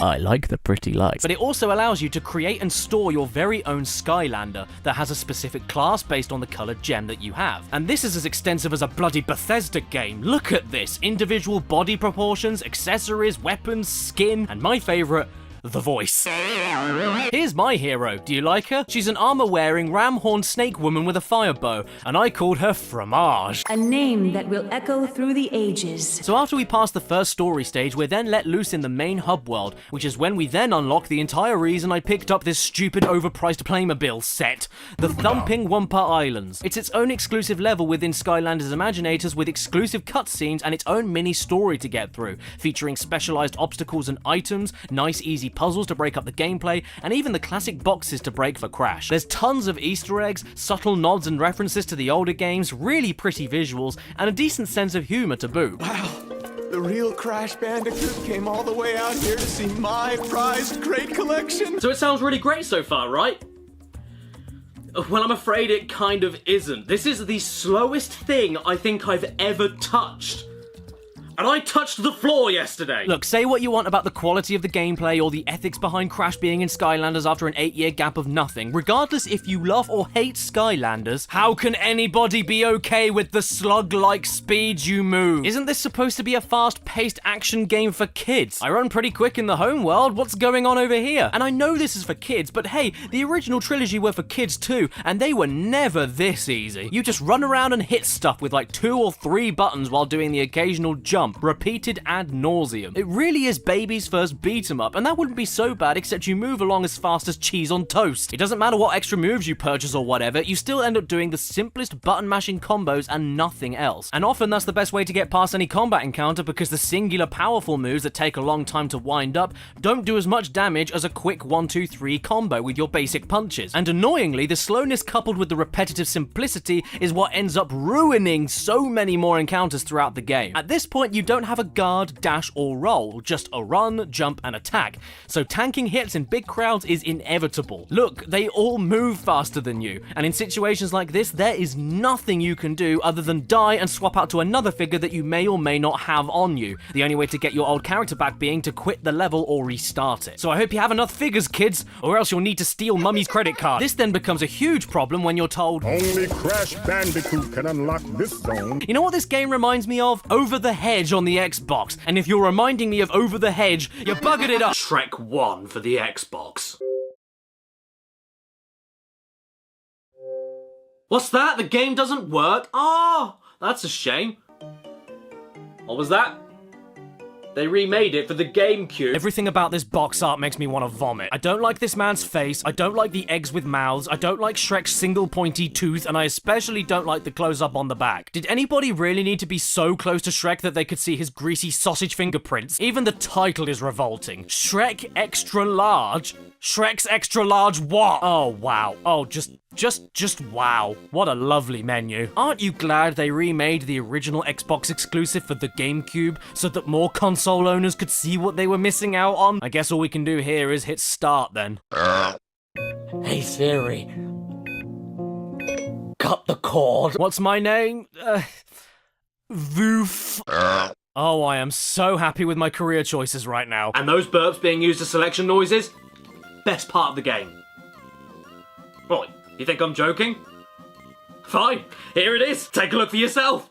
I like the pretty lights, but it also allows you to create and store your very own Skylander that has a specific class based on the colored gem that you have. And this is as extensive as a bloody Bethesda game. Look at this. Individual body proportions, accessories, weapons, skin, and my favorite, the voice. Here's my hero. Do you like her? She's an armor-wearing, ram-horned snake woman with a fire bow, and I called her Fromage. A name that will echo through the ages. So after we pass the first story stage, we're then let loose in the main hub world, which is when we then unlock the entire reason I picked up this stupid overpriced Playmobil set, the Thumping Wumpa Islands. It's its own exclusive level within Skylanders Imaginators with exclusive cutscenes and its own mini story to get through, featuring specialized obstacles and items, nice easy puzzles to break up the gameplay, and even the classic boxes to break for Crash. There's tons of Easter eggs, subtle nods and references to the older games, really pretty visuals, and a decent sense of humor to boot. Wow, the real Crash Bandicoot came all the way out here to see my prized crate collection. So it sounds really great so far, right? Well, I'm afraid it kind of isn't. This is the slowest thing I think I've ever touched. And I touched the floor yesterday! Look, say what you want about the quality of the gameplay or the ethics behind Crash being in Skylanders after an 8-year gap of nothing. Regardless if you love or hate Skylanders, how can anybody be okay with the slug-like speed you move? Isn't this supposed to be a fast-paced action game for kids? I run pretty quick in the home world, what's going on over here? And I know this is for kids, but hey, the original trilogy were for kids too, and they were never this easy. You just run around and hit stuff with like 2 or 3 buttons while doing the occasional jump, repeated ad nauseum. It really is baby's first beat 'em up, and that wouldn't be so bad except you move along as fast as cheese on toast. It doesn't matter what extra moves you purchase or whatever, you still end up doing the simplest button mashing combos and nothing else. And often that's the best way to get past any combat encounter because the singular powerful moves that take a long time to wind up don't do as much damage as a quick 1-2-3 combo with your basic punches. And annoyingly, the slowness coupled with the repetitive simplicity is what ends up ruining so many more encounters throughout the game. At this point, you don't have a guard, dash, or roll, just a run, jump, and attack. So tanking hits in big crowds is inevitable. Look, they all move faster than you, and in situations like this, there is nothing you can do other than die and swap out to another figure that you may or may not have on you. The only way to get your old character back being to quit the level or restart it. So I hope you have enough figures, kids, or else you'll need to steal Mummy's credit card. This then becomes a huge problem when you're told, only Crash Bandicoot can unlock this zone. You know what this game reminds me of? Over the Hedge on the Xbox. And if you're reminding me of Over the Hedge, you buggered it up. Shrek 1 for the Xbox. What's that? The game doesn't work? Oh, that's a shame. What was that? They remade it for the GameCube. Everything about this box art makes me want to vomit. I don't like this man's face, I don't like the eggs with mouths, I don't like Shrek's single pointy tooth, and I especially don't like the close-up on the back. Did anybody really need to be so close to Shrek that they could see his greasy sausage fingerprints? Even the title is revolting. Shrek Extra Large? Shrek's Extra Large what? Oh, wow. Oh, just wow. What a lovely menu. Aren't you glad they remade the original Xbox exclusive for the GameCube so that more console owners could see what they were missing out on? I guess all we can do here is hit start then. Hey Siri. Cut the cord. What's my name? Voof. Oh, I am so happy with my career choices right now. And those burps being used as selection noises? Best part of the game. What, you think I'm joking? Fine, here it is. Take a look for yourself.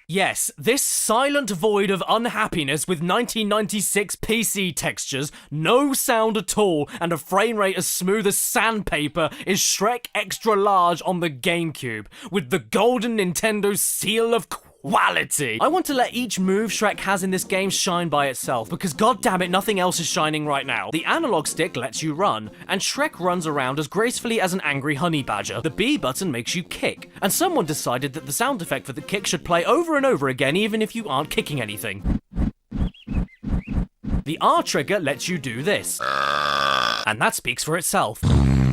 Yes, this silent void of unhappiness with 1996 PC textures, no sound at all, and a frame rate as smooth as sandpaper is Shrek Extra Large on the GameCube, with the golden Nintendo seal of quality. I want to let each move Shrek has in this game shine by itself, because goddammit, nothing else is shining right now. The analog stick lets you run, and Shrek runs around as gracefully as an angry honey badger. The B button makes you kick, and someone decided that the sound effect for the kick should play over and over again even if you aren't kicking anything. The R trigger lets you do this, and that speaks for itself.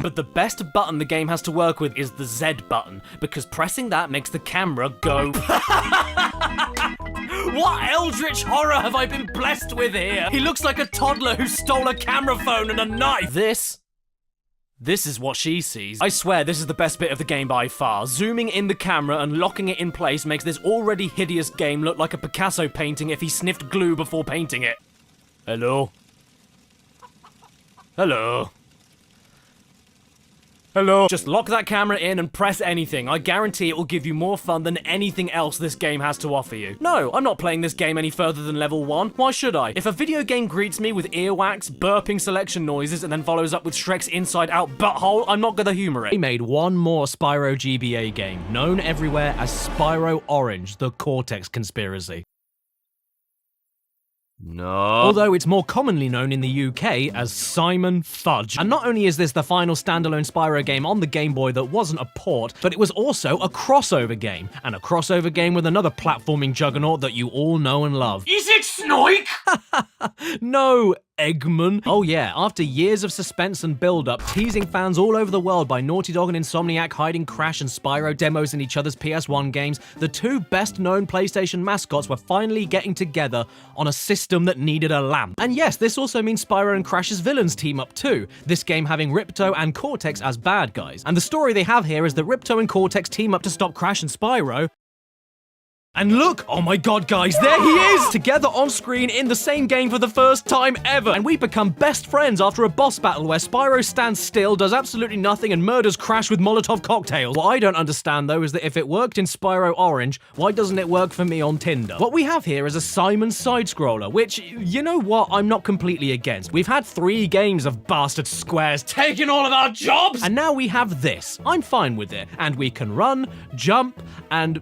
But the best button the game has to work with is the Z button, because pressing that makes the camera go... What eldritch horror have I been blessed with here? He looks like a toddler who stole a camera phone and a knife. This is what she sees. I swear this is the best bit of the game by far. Zooming in the camera and locking it in place makes this already hideous game look like a Picasso painting if he sniffed glue before painting it. Hello? Hello? Hello? Just lock that camera in and press anything. I guarantee it will give you more fun than anything else this game has to offer you. No, I'm not playing this game any further than level 1. Why should I? If a video game greets me with earwax, burping selection noises, and then follows up with Shrek's inside-out butthole, I'm not gonna humor it. They made one more Spyro GBA game, known everywhere as Spyro Orange, the Cortex Conspiracy. No. Although it's more commonly known in the UK as Simon Fudge. And not only is this the final standalone Spyro game on the Game Boy that wasn't a port, but it was also a crossover game. And a crossover game with another platforming juggernaut that you all know and love. Is it Snoik? No, Eggman. Oh yeah, after years of suspense and build-up, teasing fans all over the world by Naughty Dog and Insomniac hiding Crash and Spyro demos in each other's PS1 games, the two best-known PlayStation mascots were finally getting together on a system that needed a lamp. And yes, this also means Spyro and Crash's villains team up too, this game having Ripto and Cortex as bad guys. And the story they have here is that Ripto and Cortex team up to stop Crash and Spyro. And look, oh my god guys, there he is! Together on screen in the same game for the first time ever. And we become best friends after a boss battle where Spyro stands still, does absolutely nothing, and murders Crash with Molotov cocktails. What I don't understand though is that if it worked in Spyro Orange, why doesn't it work for me on Tinder? What we have here is a Simon side-scroller, which, you know what, I'm not completely against. We've had 3 games of bastard squares taking all of our jobs! And now we have this. I'm fine with it. And we can run, jump, and...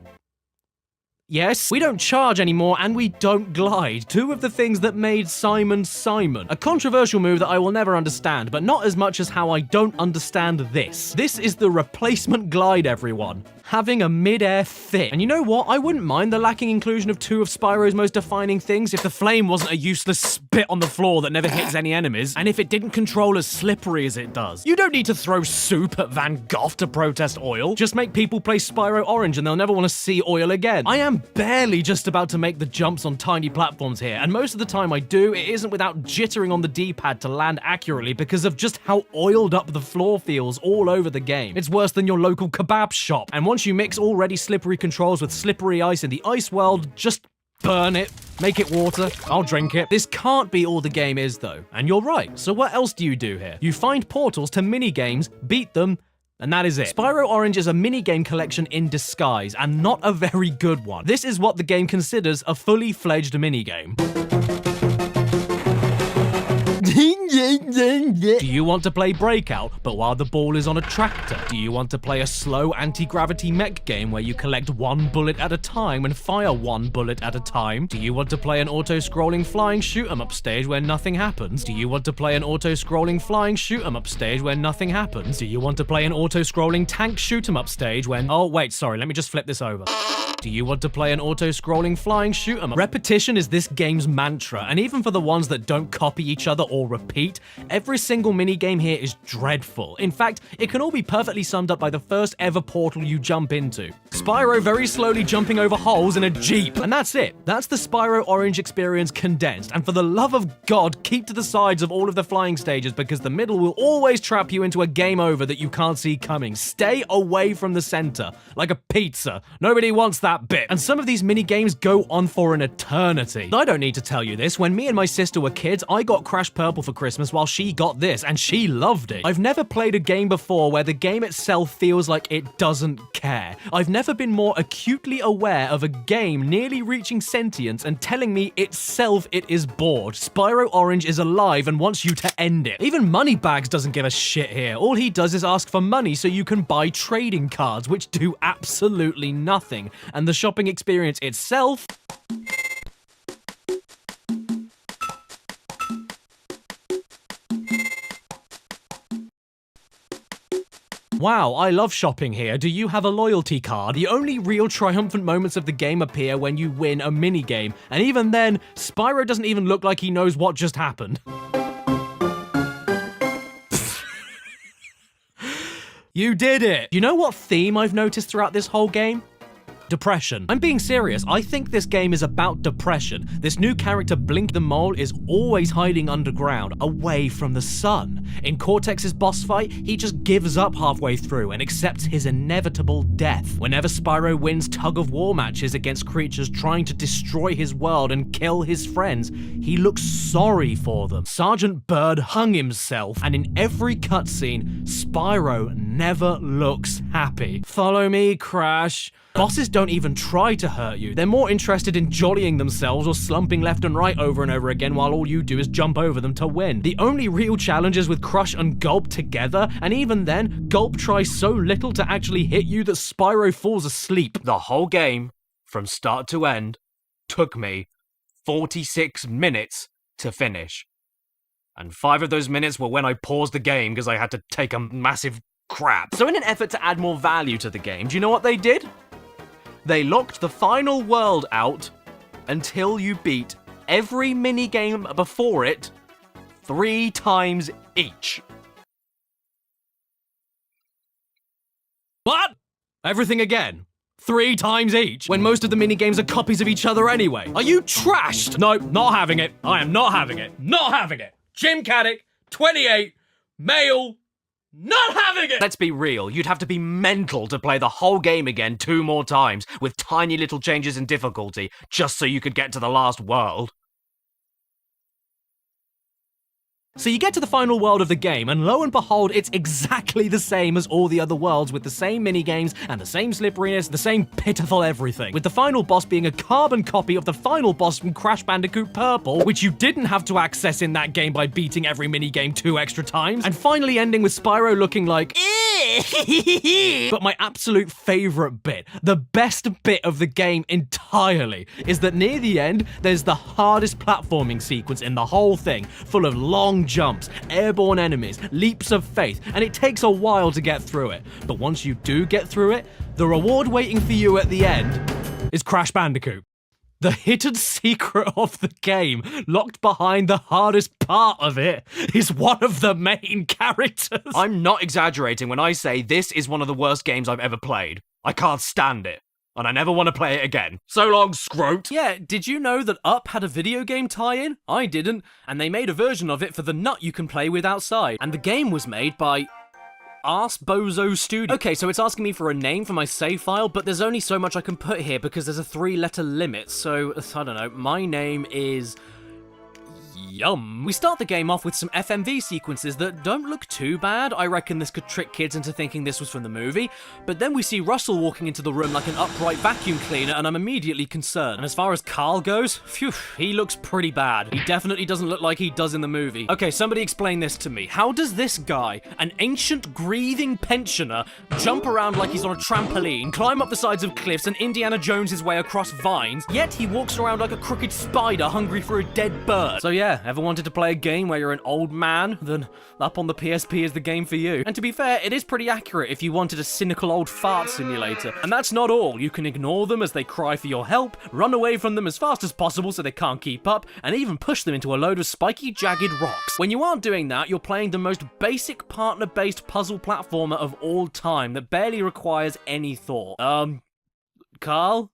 yes, we don't charge anymore and we don't glide. 2 of the things that made Simon Simon. A controversial move that I will never understand, but not as much as how I don't understand this. This is the replacement glide, everyone. Having a mid-air fit. And you know what? I wouldn't mind the lacking inclusion of 2 of Spyro's most defining things if the flame wasn't a useless spit on the floor that never hits any enemies, and if it didn't control as slippery as it does. You don't need to throw soup at Van Gogh to protest oil. Just make people play Spyro Orange and they'll never want to see oil again. I am barely just about to make the jumps on tiny platforms here, and most of the time I do, it isn't without jittering on the D-pad to land accurately because of just how oiled up the floor feels all over the game. It's worse than your local kebab shop, and once you mix already slippery controls with slippery ice in the ice world, just burn it, make it water, I'll drink it. This can't be all the game is though, and you're right. So what else do you do here? You find portals to mini-games, beat them, and that is it. Spyro Orange is a minigame collection in disguise, and not a very good one. This is what the game considers a fully fledged minigame. Do you want to play Breakout, but while the ball is on a tractor? Do you want to play a slow anti-gravity mech game where you collect 1 bullet at a time and fire 1 bullet at a time? Do you want to play an auto-scrolling flying shoot-'em-up stage where nothing happens? Do you want to play an auto-scrolling flying shoot-'em-up stage where nothing happens? Do you want to play an auto-scrolling tank shoot-'em-up stage when... oh, wait, sorry, let me just flip this over. Do you want to play an auto-scrolling flying shoot-'em-up? Repetition is this game's mantra, and even for the ones that don't copy each other or repeat, every single minigame here is dreadful. In fact, it can all be perfectly summed up by the first ever portal you jump into. Spyro very slowly jumping over holes in a Jeep. And that's it. That's the Spyro Orange experience condensed. And for the love of God, keep to the sides of all of the flying stages because the middle will always trap you into a game over that you can't see coming. Stay away from the center. Like a pizza. Nobody wants that bit. And some of these mini games go on for an eternity. I don't need to tell you this. When me and my sister were kids, I got Crash Purple for Christmas while she got this, and she loved it. I've never played a game before where the game itself feels like it doesn't care. I've never been more acutely aware of a game nearly reaching sentience and telling me itself it is bored. Spyro Orange is alive and wants you to end it. Even Moneybags doesn't give a shit here. All he does is ask for money so you can buy trading cards, which do absolutely nothing. And the shopping experience itself... wow, I love shopping here. Do you have a loyalty card? The only real triumphant moments of the game appear when you win a minigame. And even then, Spyro doesn't even look like he knows what just happened. You did it! You know what theme I've noticed throughout this whole game? Depression. I'm being serious. I think this game is about depression. This new character, Blink the Mole, is always hiding underground, away from the sun. In Cortex's boss fight, he just gives up halfway through and accepts his inevitable death. Whenever Spyro wins tug-of-war matches against creatures trying to destroy his world and kill his friends, he looks sorry for them. Sergeant Bird hung himself, and in every cutscene, Spyro never looks happy. Follow me, Crash. Bosses don't even try to hurt you. They're more interested in jollying themselves or slumping left and right over and over again while all you do is jump over them to win. The only real challenge is with Crush and Gulp together, and even then, Gulp tries so little to actually hit you that Spyro falls asleep. The whole game, from start to end, took me 46 minutes to finish. And 5 of those minutes were when I paused the game because I had to take a massive crap. So in an effort to add more value to the game, do you know what they did? They locked the final world out until you beat every minigame before it 3 times each. What? Everything again? 3 times each? When most of the minigames are copies of each other anyway? Are you trashed? No, not having it. I am not having it. Not having it. Jim Caddick, 28, male, not having it! Let's be real, you'd have to be mental to play the whole game again 2 more times with tiny little changes in difficulty just so you could get to the last world. So you get to the final world of the game, and lo and behold, it's exactly the same as all the other worlds, with the same minigames and the same slipperiness, the same pitiful everything. With the final boss being a carbon copy of the final boss from Crash Bandicoot Purple, which you didn't have to access in that game by beating every minigame 2 extra times, and finally ending with Spyro looking like but my absolute favorite bit, the best bit of the game entirely, is that near the end, there's the hardest platforming sequence in the whole thing, full of long jumps, airborne enemies, leaps of faith, and it takes a while to get through it. But once you do get through it, the reward waiting for you at the end is Crash Bandicoot. The hidden secret of the game, locked behind the hardest part of it, is one of the main characters. I'm not exaggerating when I say this is one of the worst games I've ever played. I can't stand it, and I never want to play it again. So long, Scroat. Yeah, did you know that Up had a video game tie-in? I didn't, and they made a version of it for the nut you can play with outside. And the game was made by Arse Bozo Studio. Okay, so it's asking me for a name for my save file, but there's only so much I can put here because there's a 3-letter limit, so, I don't know, my name is Yum. We start the game off with some FMV sequences that don't look too bad. I reckon this could trick kids into thinking this was from the movie, but then we see Russell walking into the room like an upright vacuum cleaner, and I'm immediately concerned. And as far as Carl goes, phew, he looks pretty bad. He definitely doesn't look like he does in the movie. Okay, somebody explain this to me. How does this guy, an ancient grieving pensioner, jump around like he's on a trampoline, climb up the sides of cliffs, and Indiana Jones his way across vines, yet he walks around like a crooked spider hungry for a dead bird? So yeah, ever wanted to play a game where you're an old man? Then Up on the PSP is the game for you. And to be fair, it is pretty accurate if you wanted a cynical old fart simulator. And that's not all. You can ignore them as they cry for your help, run away from them as fast as possible so they can't keep up, and even push them into a load of spiky, jagged rocks. When you aren't doing that, you're playing the most basic partner-based puzzle platformer of all time that barely requires any thought. Carl?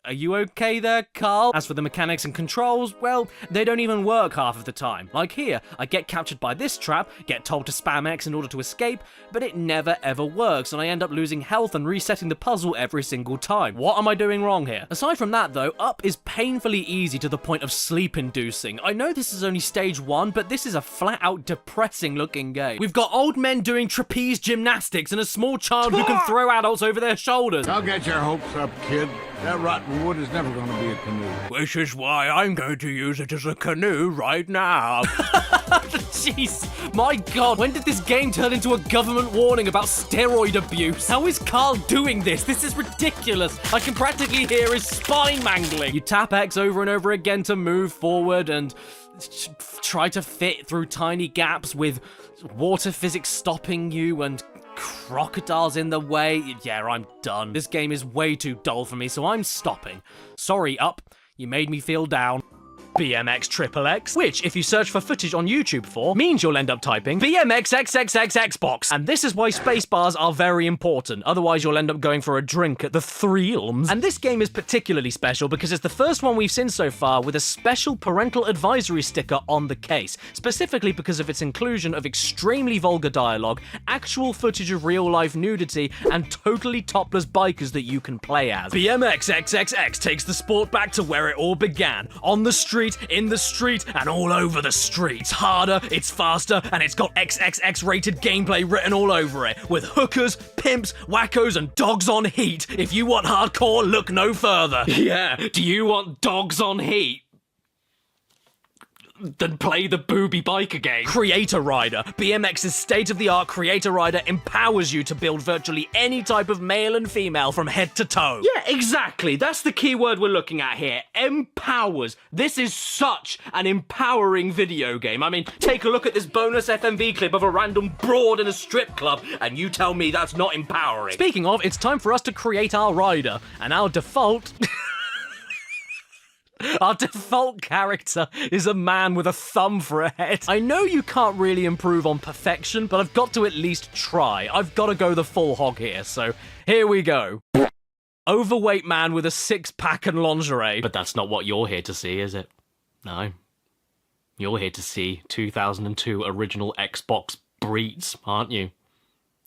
Are you okay there, Carl? As for the mechanics and controls, well, they don't even work half of the time. Like here, I get captured by this trap, get told to spam X in order to escape, but it never ever works, and I end up losing health and resetting the puzzle every single time. What am I doing wrong here? Aside from that though, Up is painfully easy to the point of sleep-inducing. I know this is only stage 1, but this is a flat-out depressing looking game. We've got old men doing trapeze gymnastics and a small child who can throw adults over their shoulders. Don't get your hopes up, kid. That rotten wood is never going to be a canoe. Which is why I'm going to use it as a canoe right now. Jeez, my god, when did this game turn into a government warning about steroid abuse? How is Carl doing this? This is ridiculous. I can practically hear his spine mangling. You tap X over and over again to move forward and try to fit through tiny gaps with water physics stopping you and crocodiles in the way. Yeah, I'm done. This game is way too dull for me, so I'm stopping. Sorry, Up. You made me feel down. BMX XXX, which, if you search for footage on YouTube for, means you'll end up typing BMX XXX Xbox. And this is why spacebars are very important, otherwise you'll end up going for a drink at the Threelms. And this game is particularly special because it's the first one we've seen so far with a special parental advisory sticker on the case, specifically because of its inclusion of extremely vulgar dialogue, actual footage of real-life nudity, and totally topless bikers that you can play as. BMX XXX takes the sport back to where it all began, on the street, in the street, and all over the street. It's harder, it's faster, and it's got XXX rated gameplay written all over it, with hookers, pimps, wackos, and dogs on heat. If you want hardcore, look no further. Yeah, do you want dogs on heat? Then play the booby biker game. Creator Rider. BMX's state-of-the-art Creator Rider empowers you to build virtually any type of male and female from head to toe. Yeah, exactly. That's the key word we're looking at here. Empowers. This is such an empowering video game. I mean, take a look at this bonus FMV clip of a random broad in a strip club, and you tell me that's not empowering. Speaking of, it's time for us to create our rider, and our default... Our default character is a man with a thumb for a head. I know you can't really improve on perfection, but I've got to at least try. I've got to go the full hog here, so here we go. Overweight man with a six-pack and lingerie. But that's not what you're here to see, is it? No. You're here to see 2002 original Xbox breeds, aren't you?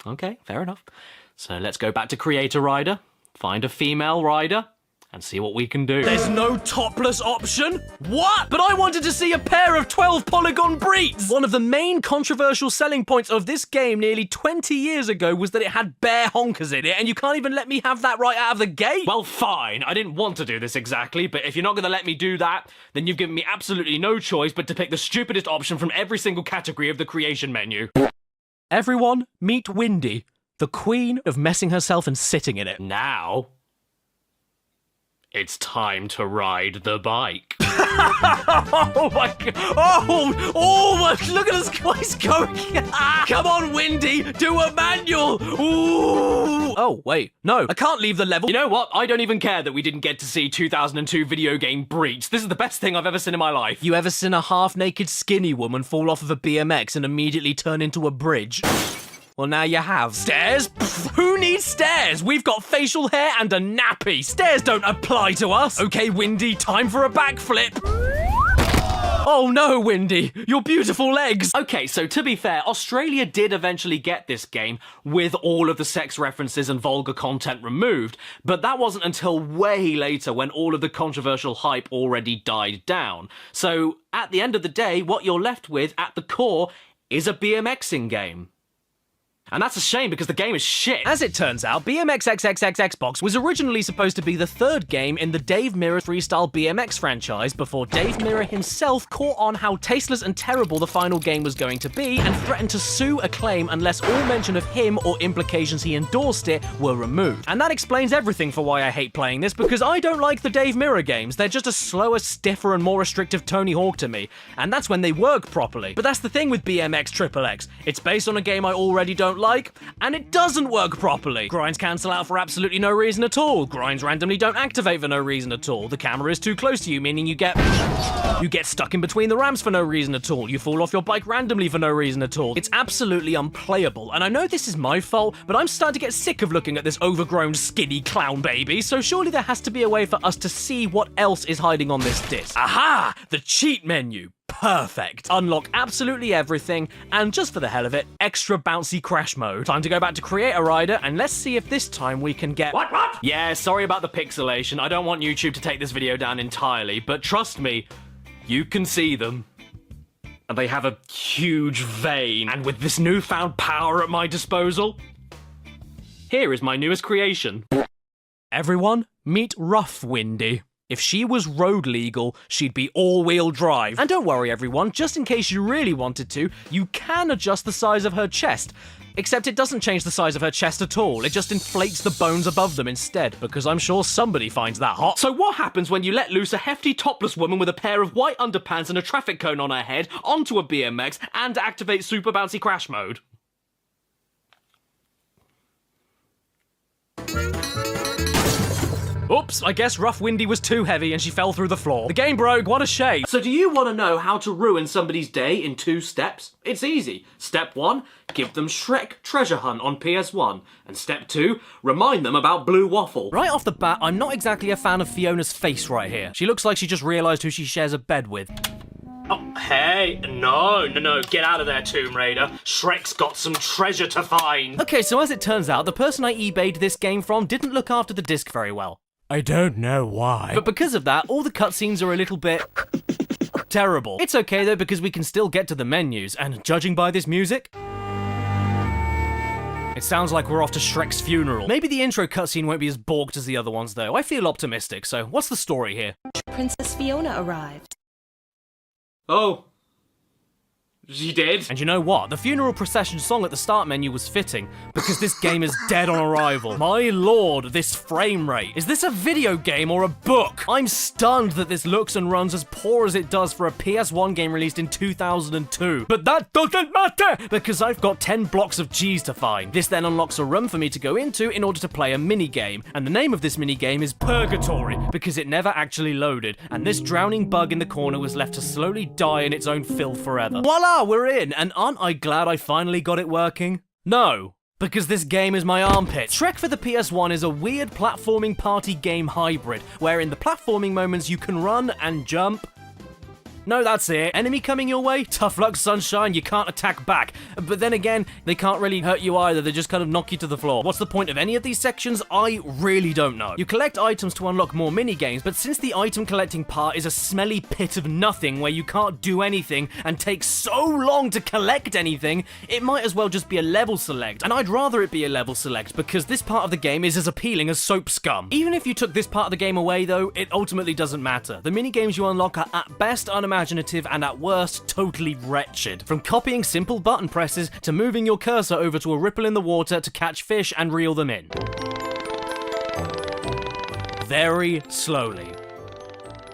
Okay, fair enough. So let's go back to Creator Rider, find a female rider, and see what we can do. There's no topless option? What? But I wanted to see a pair of 12-polygon breeds! One of the main controversial selling points of this game nearly 20 years ago was that it had bare honkers in it, and you can't even let me have that right out of the gate? Well, fine. I didn't want to do this exactly, but if you're not going to let me do that, then you've given me absolutely no choice but to pick the stupidest option from every single category of the creation menu. Everyone, meet Windy, the queen of messing herself and sitting in it. Now... it's time to ride the bike. Oh my god! Oh! Look at us guys going! Come on, Windy, do a manual! Ooh! Oh wait, no, I can't leave the level. You know what? I don't even care that we didn't get to see 2002 video game breach. This is the best thing I've ever seen in my life. You ever seen a half-naked skinny woman fall off of a BMX and immediately turn into a bridge? Well, now you have. Stairs? Pfft, who needs stairs? We've got facial hair and a nappy. Stairs don't apply to us. Okay, Windy, time for a backflip. Oh no, Windy, your beautiful legs. Okay, so to be fair, Australia did eventually get this game with all of the sex references and vulgar content removed, but that wasn't until way later when all of the controversial hype already died down. So at the end of the day, what you're left with at the core is a BMXing game. And that's a shame because the game is shit. As it turns out, BMX XXX Xbox was originally supposed to be the third game in the Dave Mirra Freestyle BMX franchise before Dave Mirra himself caught on how tasteless and terrible the final game was going to be and threatened to sue Acclaim unless all mention of him or implications he endorsed it were removed. And that explains everything for why I hate playing this, because I don't like the Dave Mirra games. They're just a slower, stiffer, and more restrictive Tony Hawk to me. And that's when they work properly. But that's the thing with BMX XXX. It's based on a game I already don't like, and it doesn't work properly. Grinds cancel out for absolutely no reason at all. Grinds randomly don't activate for no reason at all. The camera is too close to you, meaning you get stuck in between the ramps for no reason at all. You fall off your bike randomly for no reason at all. It's absolutely unplayable, and I know this is my fault, but I'm starting to get sick of looking at this overgrown, skinny clown baby, so surely there has to be a way for us to see what else is hiding on this disc. Aha! The cheat menu. Perfect. Unlock absolutely everything, and just for the hell of it, extra bouncy crash mode. Time to go back to Creator Rider, and let's see if this time we can get... What? Yeah, sorry about the pixelation. I don't want YouTube to take this video down entirely, but trust me, you can see them. And they have a huge vein. And with this newfound power at my disposal, here is my newest creation. Everyone, meet Rough Windy. If she was road legal, she'd be all-wheel drive. And don't worry everyone, just in case you really wanted to, you can adjust the size of her chest. Except it doesn't change the size of her chest at all, it just inflates the bones above them instead, because I'm sure somebody finds that hot. So what happens when you let loose a hefty topless woman with a pair of white underpants and a traffic cone on her head onto a BMX and activate super bouncy crash mode? Oops, I guess Rough Windy was too heavy and she fell through the floor. The game broke, what a shame. So do you want to know how to ruin somebody's day in 2 steps? It's easy. Step 1, give them Shrek Treasure Hunt on PS1. And step 2, remind them about Blue Waffle. Right off the bat, I'm not exactly a fan of Fiona's face right here. She looks like she just realised who she shares a bed with. Oh, hey, no, get out of there, Tomb Raider. Shrek's got some treasure to find. Okay, so as it turns out, the person I eBayed this game from didn't look after the disc very well. I don't know why. But because of that, all the cutscenes are a little bit... terrible. It's okay though, because we can still get to the menus, and judging by this music... it sounds like we're off to Shrek's funeral. Maybe the intro cutscene won't be as balked as the other ones though. I feel optimistic, so what's the story here? Princess Fiona arrived. Oh. She did? And you know what? The funeral procession song at the start menu was fitting, because this game is dead on arrival. My lord, this frame rate. Is this a video game or a book? I'm stunned that this looks and runs as poor as it does for a PS1 game released in 2002. But that doesn't matter, because I've got 10 blocks of G's to find. This then unlocks a room for me to go into in order to play a mini-game, and the name of this mini-game is Purgatory, because it never actually loaded, and this drowning bug in the corner was left to slowly die in its own filth forever. Voila! We're in, and aren't I glad I finally got it working? No, because this game is my armpit. Shrek for the PS1 is a weird platforming party game hybrid, where in the platforming moments you can run and jump. No, that's it. Enemy coming your way? Tough luck, sunshine, you can't attack back. But then again, they can't really hurt you either, they just kind of knock you to the floor. What's the point of any of these sections? I really don't know. You collect items to unlock more mini-games, but since the item collecting part is a smelly pit of nothing where you can't do anything and takes so long to collect anything, it might as well just be a level select. And I'd rather it be a level select, because this part of the game is as appealing as soap scum. Even if you took this part of the game away though, it ultimately doesn't matter. The mini-games you unlock are at best unimaginative and at worst totally wretched. From copying simple button presses to moving your cursor over to a ripple in the water to catch fish and reel them in. Very slowly.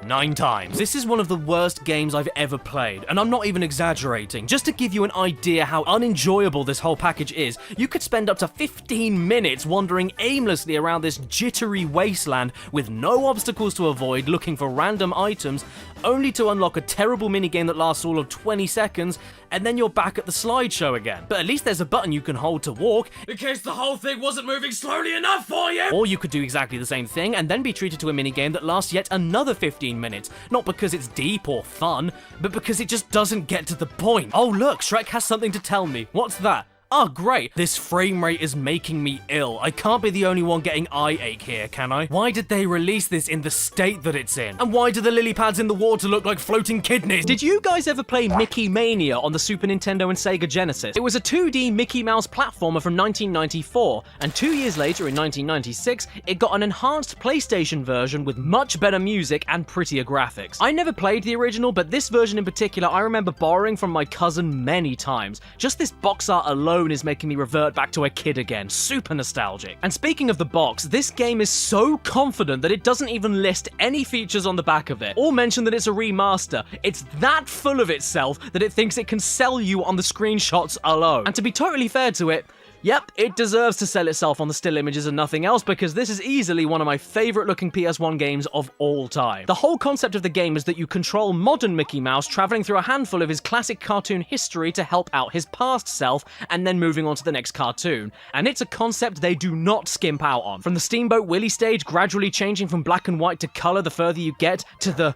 9 times. This is one of the worst games I've ever played, and I'm not even exaggerating. Just to give you an idea how unenjoyable this whole package is, you could spend up to 15 minutes wandering aimlessly around this jittery wasteland with no obstacles to avoid, looking for random items, only to unlock a terrible minigame that lasts all of 20 seconds, and then you're back at the slideshow again. But at least there's a button you can hold to walk, in case the whole thing wasn't moving slowly enough for you! Or you could do exactly the same thing and then be treated to a minigame that lasts yet another 15 minutes. Not because it's deep or fun, but because it just doesn't get to the point. Oh look, Shrek has something to tell me. What's that? Oh, great. This frame rate is making me ill. I can't be the only one getting eye ache here, can I? Why did they release this in the state that it's in? And why do the lily pads in the water look like floating kidneys? Did you guys ever play Mickey Mania on the Super Nintendo and Sega Genesis? It was a 2D Mickey Mouse platformer from 1994, and 2 years later in 1996, it got an enhanced PlayStation version with much better music and prettier graphics. I never played the original, but this version in particular I remember borrowing from my cousin many times. Just this box art alone is making me revert back to a kid again. Super nostalgic. And speaking of the box, this game is so confident that it doesn't even list any features on the back of it, or mention that it's a remaster. It's that full of itself that it thinks it can sell you on the screenshots alone. And to be totally fair to it, yep, it deserves to sell itself on the still images and nothing else, because this is easily one of my favorite looking PS1 games of all time. The whole concept of the game is that you control modern Mickey Mouse traveling through a handful of his classic cartoon history to help out his past self, and then moving on to the next cartoon. And it's a concept they do not skimp out on. From the Steamboat Willie stage gradually changing from black and white to color the further you get, to the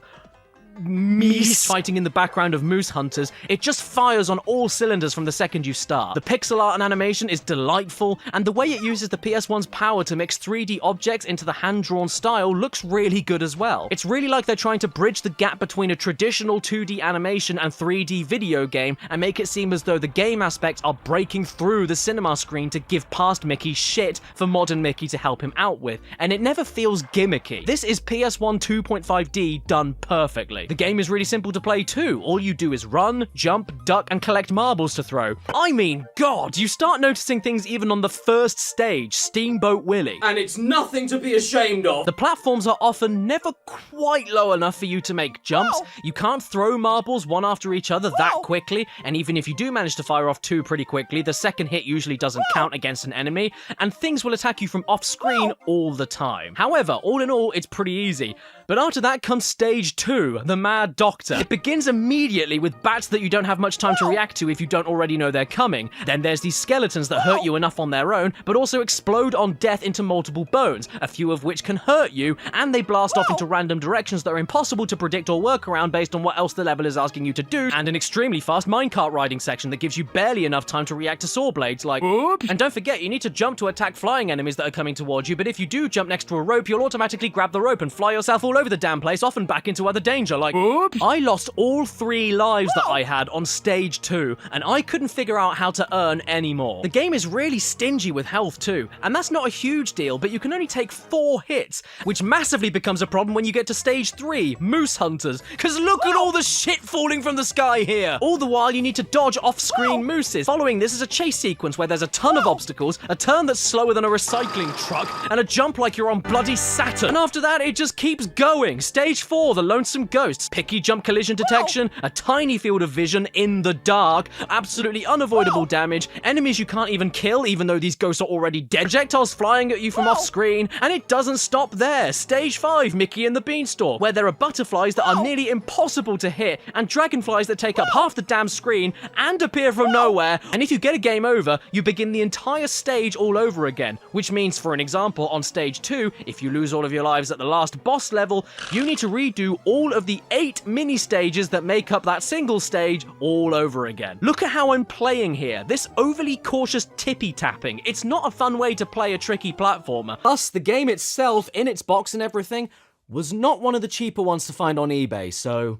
Meese fighting in the background of moose hunters, it just fires on all cylinders from the second you start. The pixel art and animation is delightful, and the way it uses the PS1's power to mix 3D objects into the hand-drawn style looks really good as well. It's really like they're trying to bridge the gap between a traditional 2D animation and 3D video game and make it seem as though the game aspects are breaking through the cinema screen to give past Mickey shit for modern Mickey to help him out with, and it never feels gimmicky. This is PS1 2.5D done perfectly. The game is really simple to play too. All you do is run, jump, duck, and collect marbles to throw. I mean, God, you start noticing things even on the first stage, Steamboat Willie. And it's nothing to be ashamed of. The platforms are often never quite low enough for you to make jumps. You can't throw marbles one after each other that quickly, and even if you do manage to fire off 2 pretty quickly, the second hit usually doesn't count against an enemy, and things will attack you from off screen all the time. However, all in all, it's pretty easy. But after that comes stage 2, the Mad Doctor. It begins immediately with bats that you don't have much time to react to if you don't already know they're coming. Then there's these skeletons that hurt you enough on their own, but also explode on death into multiple bones, a few of which can hurt you, and they blast off into random directions that are impossible to predict or work around based on what else the level is asking you to do, and an extremely fast minecart riding section that gives you barely enough time to react to saw blades, like oops. And don't forget, you need to jump to attack flying enemies that are coming towards you, but if you do jump next to a rope, you'll automatically grab the rope and fly yourself all over the damn place, often back into other danger, like, oops. I lost all 3 lives that I had on stage 2, and I couldn't figure out how to earn any more. The game is really stingy with health too, and that's not a huge deal, but you can only take 4 hits, which massively becomes a problem when you get to stage 3, Moose Hunters, because look at all the shit falling from the sky here. All the while you need to dodge off-screen mooses. Following this is a chase sequence where there's a ton of obstacles, a turn that's slower than a recycling truck, and a jump like you're on bloody Saturn. And after that, it just keeps going. Stage 4, the Lonesome Ghosts. Picky jump collision detection, a tiny field of vision in the dark, absolutely unavoidable damage, enemies you can't even kill even though these ghosts are already dead, projectiles flying at you from off-screen, and it doesn't stop there. Stage 5, Mickey and the Beanstalk, where there are butterflies that are nearly impossible to hit, and dragonflies that take up half the damn screen and appear from nowhere, and if you get a game over, you begin the entire stage all over again, which means, for an example, on stage 2, if you lose all of your lives at the last boss level, you need to redo all of the 8 mini-stages that make up that single stage all over again. Look at how I'm playing here. This overly cautious tippy-tapping. It's not a fun way to play a tricky platformer. Plus, the game itself, in its box and everything, was not one of the cheaper ones to find on eBay, so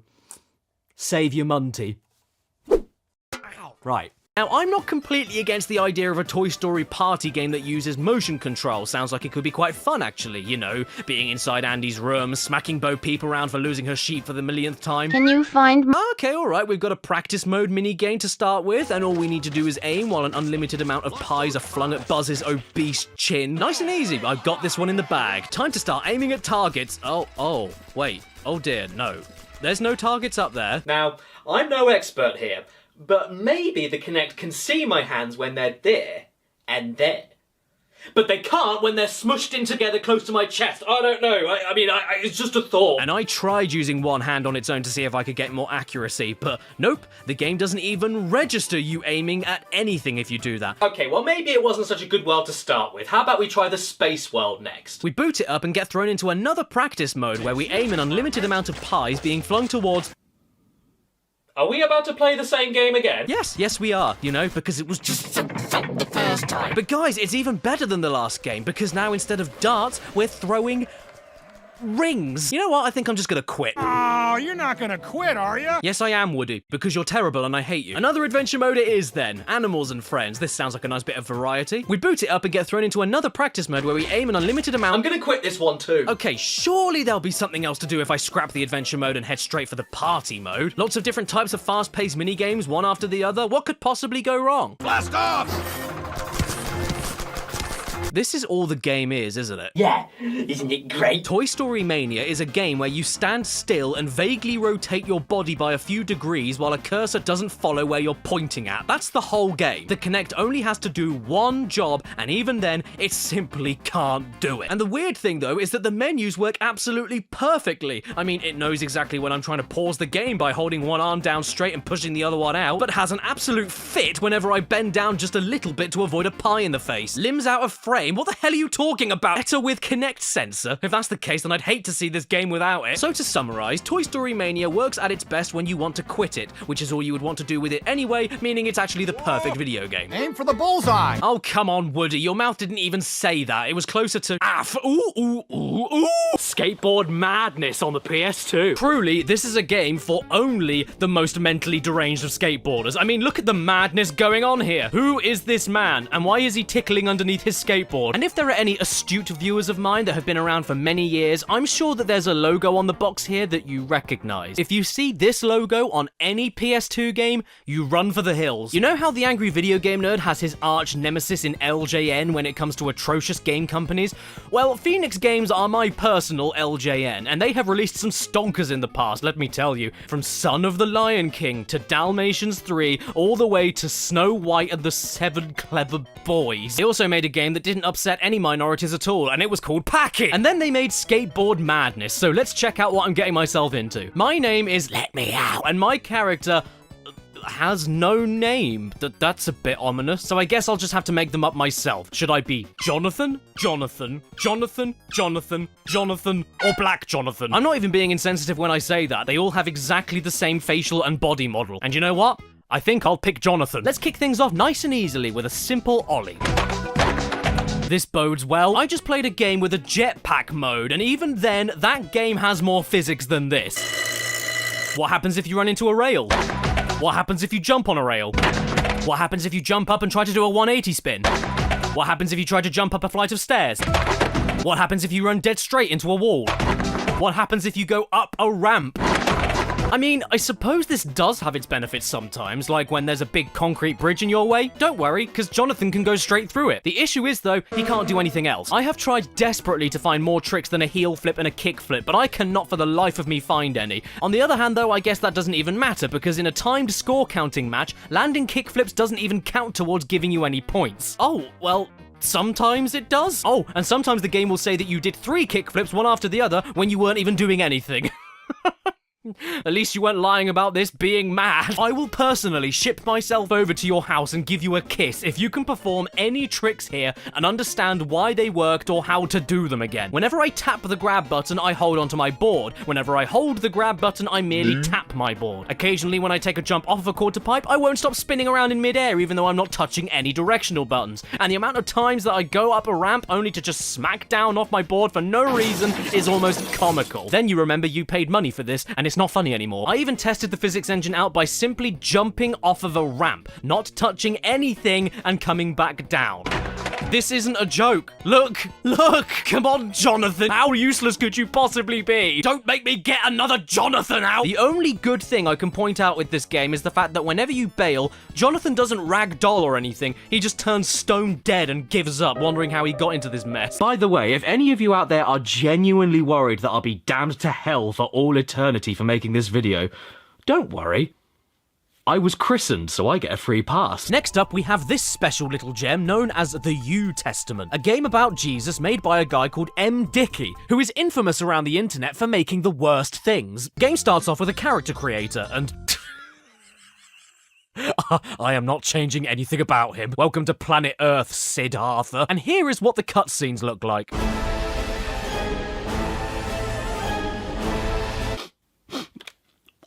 save your munty. Right. Now, I'm not completely against the idea of a Toy Story party game that uses motion control. Sounds like it could be quite fun, actually. You know, being inside Andy's room, smacking Bo Peep around for losing her sheep for the millionth time. Can you find... Okay, alright, we've got a practice mode mini-game to start with, and all we need to do is aim while an unlimited amount of pies are flung at Buzz's obese chin. Nice and easy, I've got this one in the bag. Time to start aiming at targets. Wait. Oh dear, no. There's no targets up there. Now, I'm no expert here, but maybe the Kinect can see my hands when they're there and there. But they can't when they're smushed in together close to my chest. I don't know. I mean, it's just a thought. And I tried using one hand on its own to see if I could get more accuracy, but nope, the game doesn't even register you aiming at anything if you do that. Okay, well maybe it wasn't such a good world to start with. How about we try the space world next? We boot it up and get thrown into another practice mode where we aim an unlimited amount of pies being flung towards... Are we about to play the same game again? Yes, we are, you know, because it was just so fun the first time. But guys, it's even better than the last game, because now instead of darts, we're throwing rings. You know what? I think I'm just gonna quit. Oh, you're not gonna quit, are you? Yes, I am, Woody, because you're terrible and I hate you. Another adventure mode it is then. Animals and friends. This sounds like a nice bit of variety. We boot it up and get thrown into another practice mode where we aim an unlimited amount. I'm gonna quit this one too. Okay, surely there'll be something else to do if I scrap the adventure mode and head straight for the party mode. Lots of different types of fast-paced mini-games, one after the other. What could possibly go wrong? Blast off! This is all the game is, isn't it? Yeah, isn't it great? Toy Story Mania is a game where you stand still and vaguely rotate your body by a few degrees while a cursor doesn't follow where you're pointing at. That's the whole game. The Kinect only has to do one job, and even then, it simply can't do it. And the weird thing, though, is that the menus work absolutely perfectly. I mean, it knows exactly when I'm trying to pause the game by holding one arm down straight and pushing the other one out, but has an absolute fit whenever I bend down just a little bit to avoid a pie in the face. Limbs out of frame? What the hell are you talking about? Better with Kinect sensor? If that's the case, then I'd hate to see this game without it. So to summarize, Toy Story Mania works at its best when you want to quit it, which is all you would want to do with it anyway, meaning it's actually the perfect video game. Aim for the bullseye! Oh, come on, Woody. Your mouth didn't even say that. It was closer to skateboard madness on the PS2. Truly, this is a game for only the most mentally deranged of skateboarders. I mean, look at the madness going on here. Who is this man, and why is he tickling underneath his skateboard? And if there are any astute viewers of mine that have been around for many years, I'm sure that there's a logo on the box here that you recognize. If you see this logo on any PS2 game, you run for the hills. You know how the Angry Video Game Nerd has his arch nemesis in LJN when it comes to atrocious game companies? Well, Phoenix Games are my personal LJN, and they have released some stonkers in the past, let me tell you. From Son of the Lion King to Dalmatians 3, all the way to Snow White and the Seven Clever Boys. They also made a game that didn't upset any minorities at all, and it was called Packing. And then they made Skateboard Madness, so let's check out what I'm getting myself into. My name is Let Me Out, and my character has no name. That's a bit ominous, so I guess I'll just have to make them up myself. Should I be Jonathan, Jonathan, Jonathan, Jonathan, Jonathan, or Black Jonathan? I'm not even being insensitive when I say that. They all have exactly the same facial and body model. And you know what? I think I'll pick Jonathan. Let's kick things off nice and easily with a simple ollie. This bodes well. I just played a game with a jetpack mode, and even then, that game has more physics than this. What happens if you run into a rail? What happens if you jump on a rail? What happens if you jump up and try to do a 180 spin? What happens if you try to jump up a flight of stairs? What happens if you run dead straight into a wall? What happens if you go up a ramp? I mean, I suppose this does have its benefits sometimes, like when there's a big concrete bridge in your way. Don't worry, because Jonathan can go straight through it. The issue is, though, he can't do anything else. I have tried desperately to find more tricks than a heel flip and a kick flip, but I cannot for the life of me find any. On the other hand, though, I guess that doesn't even matter, because in a timed score counting match, landing kick flips doesn't even count towards giving you any points. Oh, well... sometimes it does. Oh, and sometimes the game will say that you did 3 kickflips one after the other when you weren't even doing anything. At least you weren't lying about this being mad. I will personally ship myself over to your house and give you a kiss if you can perform any tricks here and understand why they worked or how to do them again. Whenever I tap the grab button, I hold onto my board. Whenever I hold the grab button, I merely tap my board. Occasionally, when I take a jump off of a quarter pipe, I won't stop spinning around in midair even though I'm not touching any directional buttons. And the amount of times that I go up a ramp only to just smack down off my board for no reason is almost comical. Then you remember you paid money for this and it's not funny anymore. I even tested the physics engine out by simply jumping off of a ramp, not touching anything and coming back down. This isn't a joke. Look! Come on, Jonathan! How useless could you possibly be? Don't make me get another Jonathan out! The only good thing I can point out with this game is the fact that whenever you bail, Jonathan doesn't ragdoll or anything. He just turns stone dead and gives up, wondering how he got into this mess. By the way, if any of you out there are genuinely worried that I'll be damned to hell for all eternity for making this video, don't worry. I was christened, so I get a free pass. Next up, we have this special little gem known as the U Testament, a game about Jesus made by a guy called M. Dickey, who is infamous around the internet for making the worst things. Game starts off with a character creator, and... I am not changing anything about him. Welcome to planet Earth, Sid Arthur. And here is what the cutscenes look like.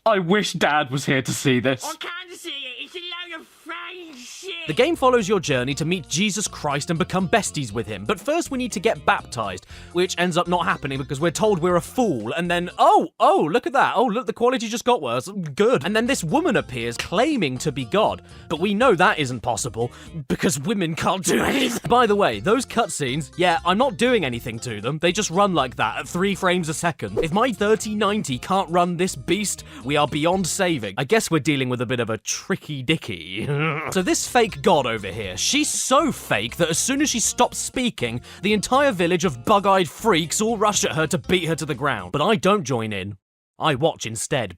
I wish Dad was here to see this. I can't see it. It's a load of fried shit. The game follows your journey to meet Jesus Christ and become besties with him, but first we need to get baptized, which ends up not happening because we're told we're a fool, and then, oh, look at that. Oh, look, the quality just got worse. Good. And then this woman appears claiming to be God, but we know that isn't possible because women can't do anything. By the way, those cutscenes, yeah, I'm not doing anything to them. They just run like that at 3 frames a second. If my 3090 can't run this beast, we are beyond saving. I guess we're dealing with a bit of a tricky dicky. So this fake God over here, she's so fake that as soon as she stops speaking, the entire village of bug-eyed freaks all rush at her to beat her to the ground. But I don't join in. I watch instead.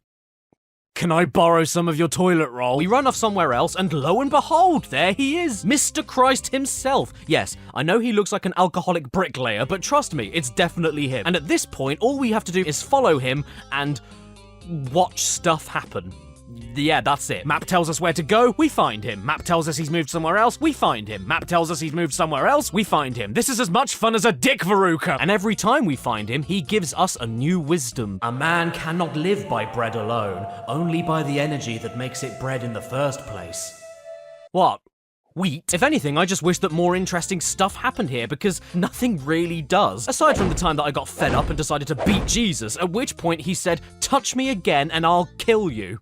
Can I borrow some of your toilet roll? We run off somewhere else, and lo and behold, there he is, Mr. Christ himself. Yes, I know he looks like an alcoholic bricklayer, but trust me, it's definitely him. And at this point, all we have to do is follow him and watch stuff happen. Yeah, that's it. Map tells us where to go, we find him. Map tells us he's moved somewhere else, we find him. Map tells us he's moved somewhere else, we find him. This is as much fun as a dick veruca. And every time we find him, he gives us a new wisdom. A man cannot live by bread alone, only by the energy that makes it bread in the first place. What? Wheat? If anything, I just wish that more interesting stuff happened here because nothing really does. Aside from the time that I got fed up and decided to beat Jesus, at which point he said, "Touch me again and I'll kill you."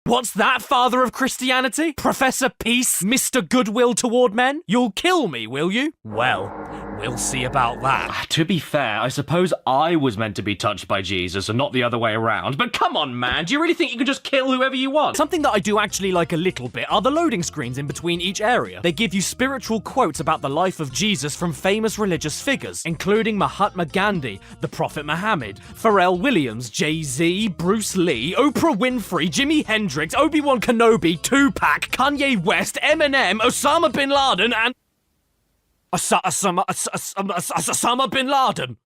What's that, father of Christianity? Professor Peace? Mr. Goodwill toward men? You'll kill me, will you? Well, we'll see about that. To be fair, I suppose I was meant to be touched by Jesus and not the other way around. But come on, man, do you really think you can just kill whoever you want? Something that I do actually like a little bit are the loading screens in between each area. They give you spiritual quotes about the life of Jesus from famous religious figures, including Mahatma Gandhi, the Prophet Muhammad, Pharrell Williams, Jay-Z, Bruce Lee, Oprah Winfrey, Jimi Hendrix, Obi-Wan Kenobi, Tupac, Kanye West, Eminem, Osama Bin Laden, and... Osama Bin Laden.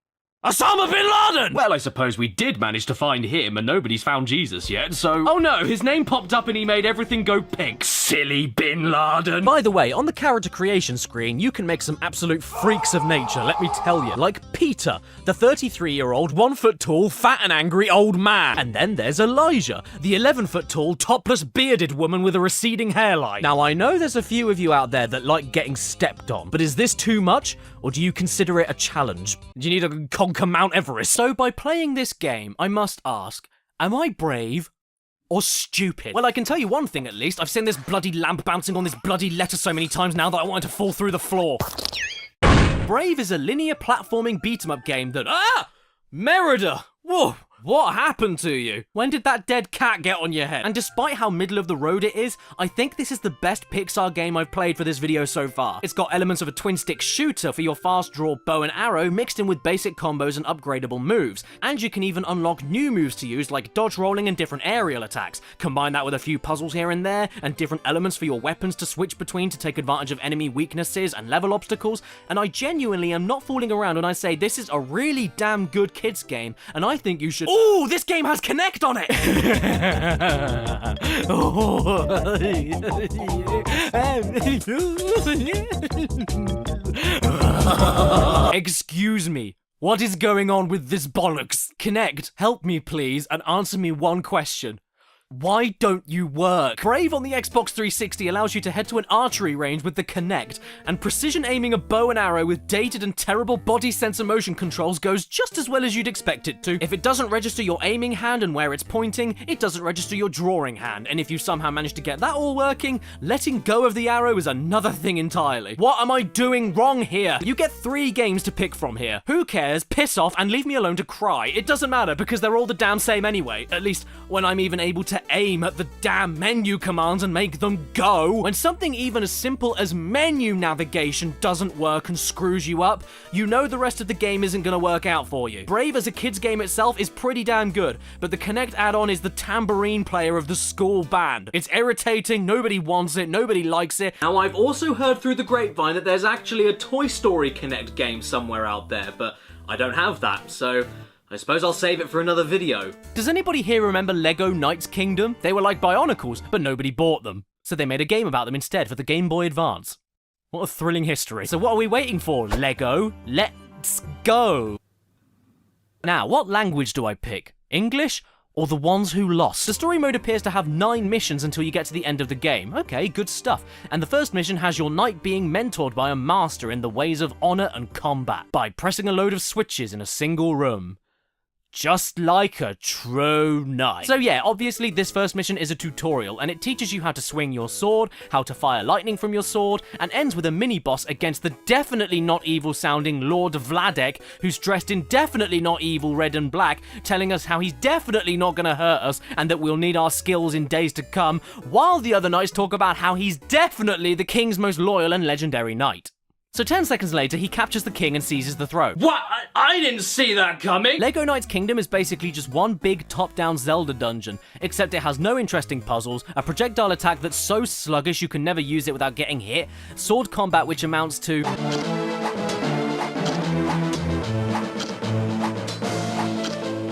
Osama bin Laden! Well, I suppose we did manage to find him, and nobody's found Jesus yet, so... Oh no, his name popped up and he made everything go pink. Silly bin Laden. By the way, on the character creation screen, you can make some absolute freaks of nature, let me tell you. Like Peter, the 33-year-old, 1 foot tall, fat and angry old man. And then there's Elijah, the 11-foot tall, topless, bearded woman with a receding hairline. Now, I know there's a few of you out there that like getting stepped on, but is this too much, or do you consider it a challenge? Do you need to conquer Mount Everest? So by playing this game, I must ask, am I brave or stupid? Well, I can tell you one thing at least. I've seen this bloody lamp bouncing on this bloody letter so many times now that I want it to fall through the floor. Brave is a linear platforming beat-em-up game that... Ah! Merida! Whoa! What happened to you? When did that dead cat get on your head? And despite how middle of the road it is, I think this is the best Pixar game I've played for this video so far. It's got elements of a twin-stick shooter for your fast-draw bow and arrow mixed in with basic combos and upgradable moves. And you can even unlock new moves to use like dodge rolling and different aerial attacks. Combine that with a few puzzles here and there, and different elements for your weapons to switch between to take advantage of enemy weaknesses and level obstacles. And I genuinely am not fooling around when I say this is a really damn good kids game, and I think you should... Ooh, this game has Kinect on it! Excuse me. What is going on with this bollocks? Kinect, help me please and answer me one question. Why don't you work? Brave on the Xbox 360 allows you to head to an archery range with the Kinect, and precision aiming a bow and arrow with dated and terrible body sensor motion controls goes just as well as you'd expect it to. If it doesn't register your aiming hand and where it's pointing, it doesn't register your drawing hand, and if you somehow manage to get that all working, letting go of the arrow is another thing entirely. What am I doing wrong here? You get 3 games to pick from here. Who cares? Piss off and leave me alone to cry. It doesn't matter because they're all the damn same anyway, at least when I'm even able to aim at the damn menu commands and make them go. When something even as simple as menu navigation doesn't work and screws you up, you know the rest of the game isn't gonna work out for you. Brave as a kid's game itself is pretty damn good, but the Kinect add-on is the tambourine player of the school band. It's irritating, nobody wants it, nobody likes it. Now, I've also heard through the grapevine that there's actually a Toy Story Kinect game somewhere out there, but I don't have that, so... I suppose I'll save it for another video. Does anybody here remember Lego Knights Kingdom? They were like Bionicles, but nobody bought them. So they made a game about them instead for the Game Boy Advance. What a thrilling history. So what are we waiting for, Lego? Let's go! Now, what language do I pick? English? Or the ones who lost? The story mode appears to have 9 missions until you get to the end of the game. Okay, good stuff. And the first mission has your knight being mentored by a master in the ways of honor and combat by pressing a load of switches in a single room. Just like a true knight. So yeah, obviously this first mission is a tutorial, and it teaches you how to swing your sword, how to fire lightning from your sword, and ends with a mini-boss against the definitely not evil-sounding Lord Vladek, who's dressed in definitely not evil red and black, telling us how he's definitely not gonna hurt us, and that we'll need our skills in days to come, while the other knights talk about how he's definitely the king's most loyal and legendary knight. So 10 seconds later, he captures the king and seizes the throne. What? I didn't see that coming! Lego Knights Kingdom is basically just one big top-down Zelda dungeon, except it has no interesting puzzles, a projectile attack that's so sluggish you can never use it without getting hit, sword combat which amounts to...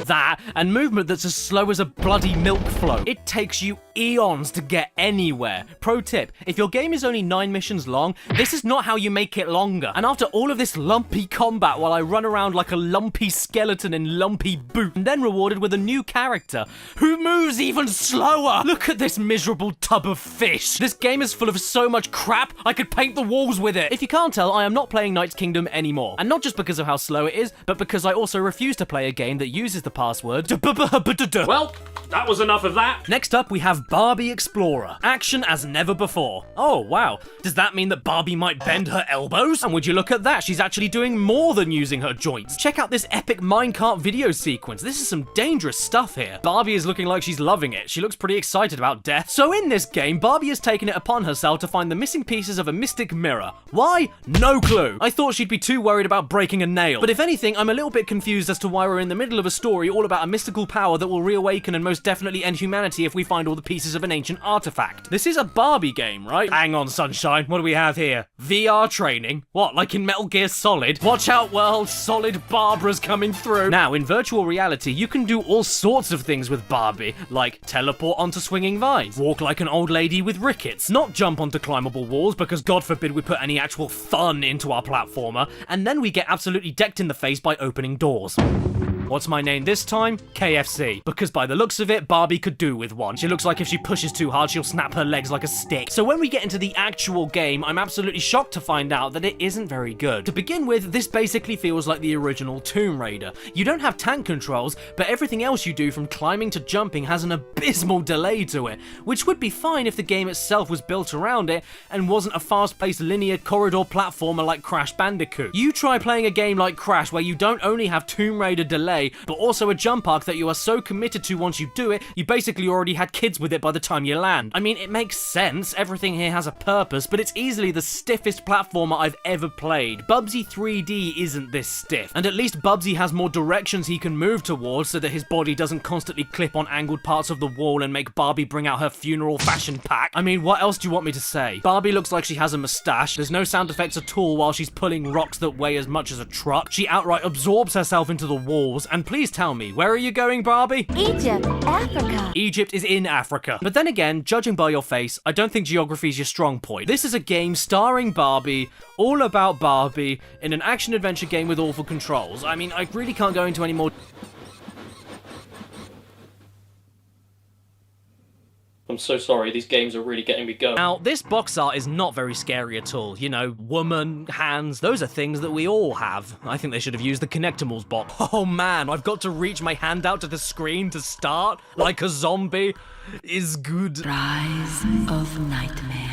that, and movement that's as slow as a bloody milk float. It takes you eons to get anywhere. Pro tip, if your game is only 9 missions long, this is not how you make it longer. And after all of this lumpy combat while I run around like a lumpy skeleton in lumpy boots, and then rewarded with a new character who moves even slower. Look at this miserable tub of fish. This game is full of so much crap, I could paint the walls with it. If you can't tell, I am not playing Knights Kingdom anymore. And not just because of how slow it is, but because I also refuse to play a game that uses the password. Well, that was enough of that. Next up, we have Barbie Explorer. Action as never before. Oh, wow. Does that mean that Barbie might bend her elbows? And would you look at that, she's actually doing more than using her joints. Check out this epic minecart video sequence. This is some dangerous stuff here. Barbie is looking like she's loving it. She looks pretty excited about death. So in this game, Barbie has taken it upon herself to find the missing pieces of a mystic mirror. Why? No clue. I thought she'd be too worried about breaking a nail. But if anything, I'm a little bit confused as to why we're in the middle of a story all about a mystical power that will reawaken and most definitely end humanity if we find all the pieces of an ancient artifact. This is a Barbie game, right? Hang on, sunshine. What do we have here? VR training? What, like in Metal Gear Solid? Watch out, world. Solid Barbara's coming through. Now, in virtual reality, you can do all sorts of things with Barbie, like teleport onto swinging vines, walk like an old lady with rickets, not jump onto climbable walls because God forbid we put any actual fun into our platformer, and then we get absolutely decked in the face by opening doors. What's my name this time? KFC. Because by the looks of it, Barbie could do with one. She looks like if she pushes too hard, she'll snap her legs like a stick. So when we get into the actual game, I'm absolutely shocked to find out that it isn't very good. To begin with, this basically feels like the original Tomb Raider. You don't have tank controls, but everything else you do from climbing to jumping has an abysmal delay to it, which would be fine if the game itself was built around it and wasn't a fast-paced linear corridor platformer like Crash Bandicoot. You try playing a game like Crash where you don't only have Tomb Raider delay, but also a jump arc that you are so committed to once you do it, you basically already had kids with it by the time you land. I mean, it makes sense, everything here has a purpose, but it's easily the stiffest platformer I've ever played. Bubsy 3D isn't this stiff, and at least Bubsy has more directions he can move towards so that his body doesn't constantly clip on angled parts of the wall and make Barbie bring out her funeral fashion pack. I mean, what else do you want me to say? Barbie looks like she has a mustache, there's no sound effects at all while she's pulling rocks that weigh as much as a truck, she outright absorbs herself into the walls, and please tell me, where are you going, Barbie? Egypt, Africa. Egypt is in Africa. But then again, judging by your face, I don't think geography is your strong point. This is a game starring Barbie, all about Barbie, in an action-adventure game with awful controls. I mean, I really can't go into any more... I'm so sorry, these games are really getting me going. Now, this box art is not very scary at all. You know, woman, hands, those are things that we all have. I think they should have used the Connectimals box. Oh man, I've got to reach my hand out to the screen to start, like a zombie. Is good. Rise of Nightmares.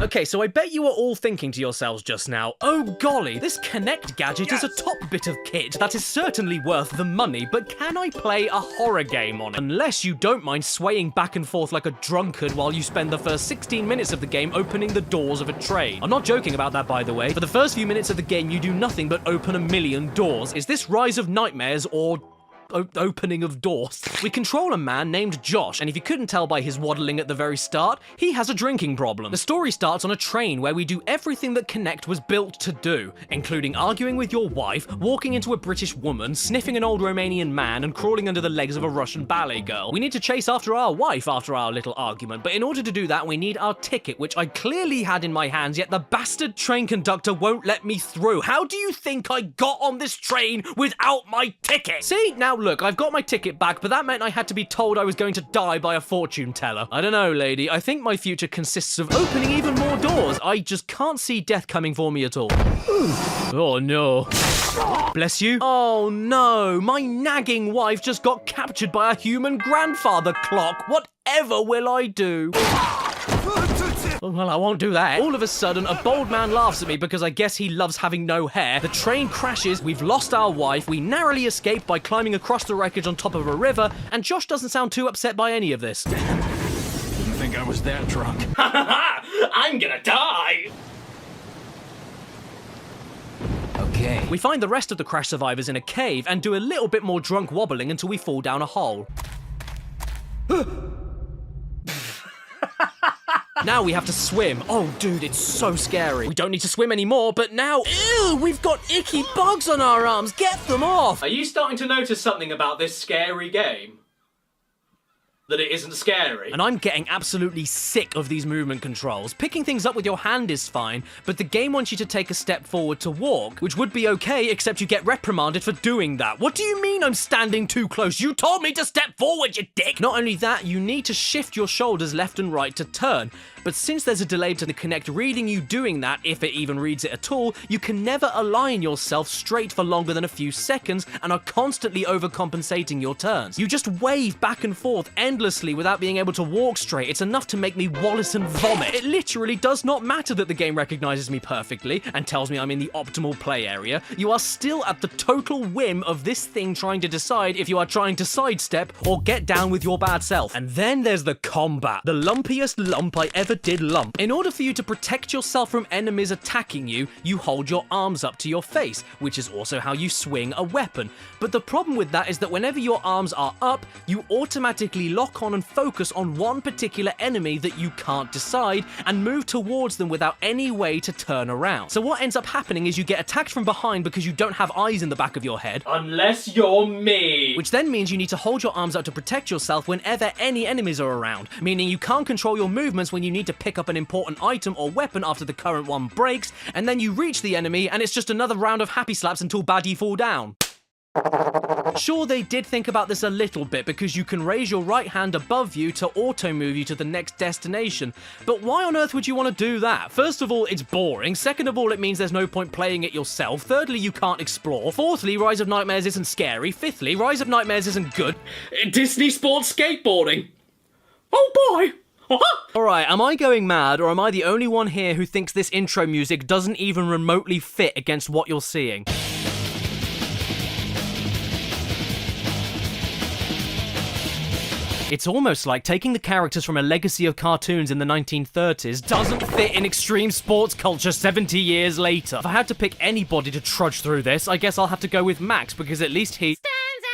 Okay, so I bet you are all thinking to yourselves just now, oh golly, this Kinect gadget is a top bit of kit that is certainly worth the money, but can I play a horror game on it? Unless you don't mind swaying back and forth like a drunkard while you spend the first 16 minutes of the game opening the doors of a train. I'm not joking about that, by the way. For the first few minutes of the game, you do nothing but open a million doors. Is this Rise of Nightmares or... opening of doors? We control a man named Josh, and if you couldn't tell by his waddling at the very start, he has a drinking problem. The story starts on a train where we do everything that Kinect was built to do, including arguing with your wife, walking into a British woman, sniffing an old Romanian man, and crawling under the legs of a Russian ballet girl. We need to chase after our wife after our little argument, but in order to do that, we need our ticket, which I clearly had in my hands, yet the bastard train conductor won't let me through. How do you think I got on this train without my ticket? See, now look, I've got my ticket back, but that meant I had to be told I was going to die by a fortune teller. I don't know, lady. I think my future consists of opening even more doors. I just can't see death coming for me at all. Oh, no. Bless you. Oh, no. My nagging wife just got captured by a human grandfather clock. Whatever will I do? Oh, well, I won't do that. All of a sudden, a bold man laughs at me because I guess he loves having no hair. The train crashes, we've lost our wife, we narrowly escape by climbing across the wreckage on top of a river, and Josh doesn't sound too upset by any of this. Didn't think I was that drunk. I'm gonna die! Okay. We find the rest of the crash survivors in a cave and do a little bit more drunk wobbling until we fall down a hole. Now we have to swim. Oh, dude, it's so scary. We don't need to swim anymore, but now... Ew, we've got icky bugs on our arms. Get them off. Are you starting to notice something about this scary game? That it isn't scary? And I'm getting absolutely sick of these movement controls. Picking things up with your hand is fine, but the game wants you to take a step forward to walk, which would be okay, except you get reprimanded for doing that. What do you mean I'm standing too close? You told me to step forward, you dick! Not only that, you need to shift your shoulders left and right to turn. But since there's a delay to the Kinect reading you doing that, if it even reads it at all, you can never align yourself straight for longer than a few seconds and are constantly overcompensating your turns. You just wave back and forth endlessly without being able to walk straight. It's enough to make me Wallace and vomit. It literally does not matter that the game recognizes me perfectly and tells me I'm in the optimal play area. You are still at the total whim of this thing trying to decide if you are trying to sidestep or get down with your bad self. And then there's the combat. The lumpiest lump I ever ever did lump. In order for you to protect yourself from enemies attacking you, you hold your arms up to your face, which is also how you swing a weapon. But the problem with that is that whenever your arms are up, you automatically lock on and focus on one particular enemy that you can't decide and move towards them without any way to turn around. So what ends up happening is you get attacked from behind because you don't have eyes in the back of your head. Unless you're me. Which then means you need to hold your arms out to protect yourself whenever any enemies are around, meaning you can't control your movements when you need to pick up an important item or weapon after the current one breaks, and then you reach the enemy and it's just another round of happy slaps until baddie fall down. Sure, they did think about this a little bit because you can raise your right hand above you to auto-move you to the next destination, but why on earth would you want to do that? First of all, it's boring. Second of all, it means there's no point playing it yourself. Thirdly, you can't explore. Fourthly, Rise of Nightmares isn't scary. Fifthly, Rise of Nightmares isn't good. Disney sports skateboarding. Oh boy! Alright, am I going mad, or am I the only one here who thinks this intro music doesn't even remotely fit against what you're seeing? It's almost like taking the characters from a legacy of cartoons in the 1930s doesn't fit in extreme sports culture 70 years later. If I had to pick anybody to trudge through this, I guess I'll have to go with Max, because at least he Stands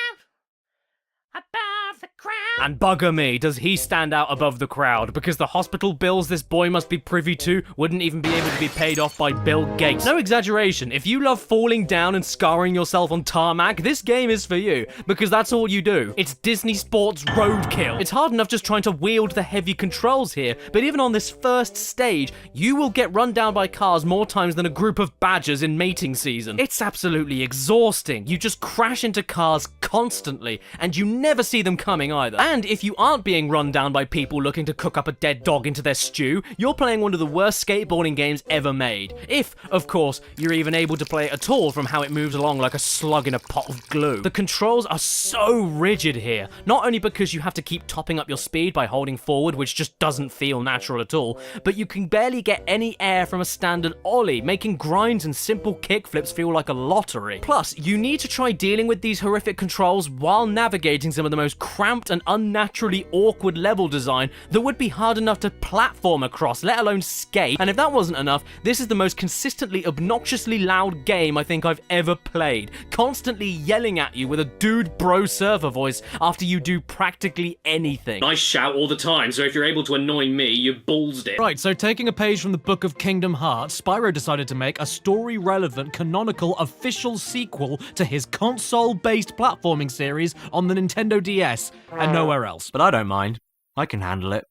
out above the crowd. And bugger me, does he stand out above the crowd, because the hospital bills this boy must be privy to wouldn't even be able to be paid off by Bill Gates. No exaggeration, if you love falling down and scarring yourself on tarmac, this game is for you, because that's all you do. It's Disney sports roadkill. It's hard enough just trying to wield the heavy controls here, but even on this first stage, you will get run down by cars more times than a group of badgers in mating season. It's absolutely exhausting. You just crash into cars constantly, and you never see them coming either. And if you aren't being run down by people looking to cook up a dead dog into their stew, you're playing one of the worst skateboarding games ever made. If, of course, you're even able to play it at all from how it moves along like a slug in a pot of glue. The controls are so rigid here, not only because you have to keep topping up your speed by holding forward, which just doesn't feel natural at all, but you can barely get any air from a standard ollie, making grinds and simple kickflips feel like a lottery. Plus, you need to try dealing with these horrific controls while navigating some of the most cramped and unnaturally awkward level design that would be hard enough to platform across, let alone skate. And if that wasn't enough, this is the most consistently obnoxiously loud game I think I've ever played, constantly yelling at you with a dude bro surfer voice after you do practically anything. I shout all the time, so if you're able to annoy me, you ballsed it. Right, so taking a page from the Book of Kingdom Hearts, Spyro decided to make a story-relevant, canonical, official sequel to his console-based platforming series on the Nintendo DS, and nowhere else. But I don't mind. I can handle it.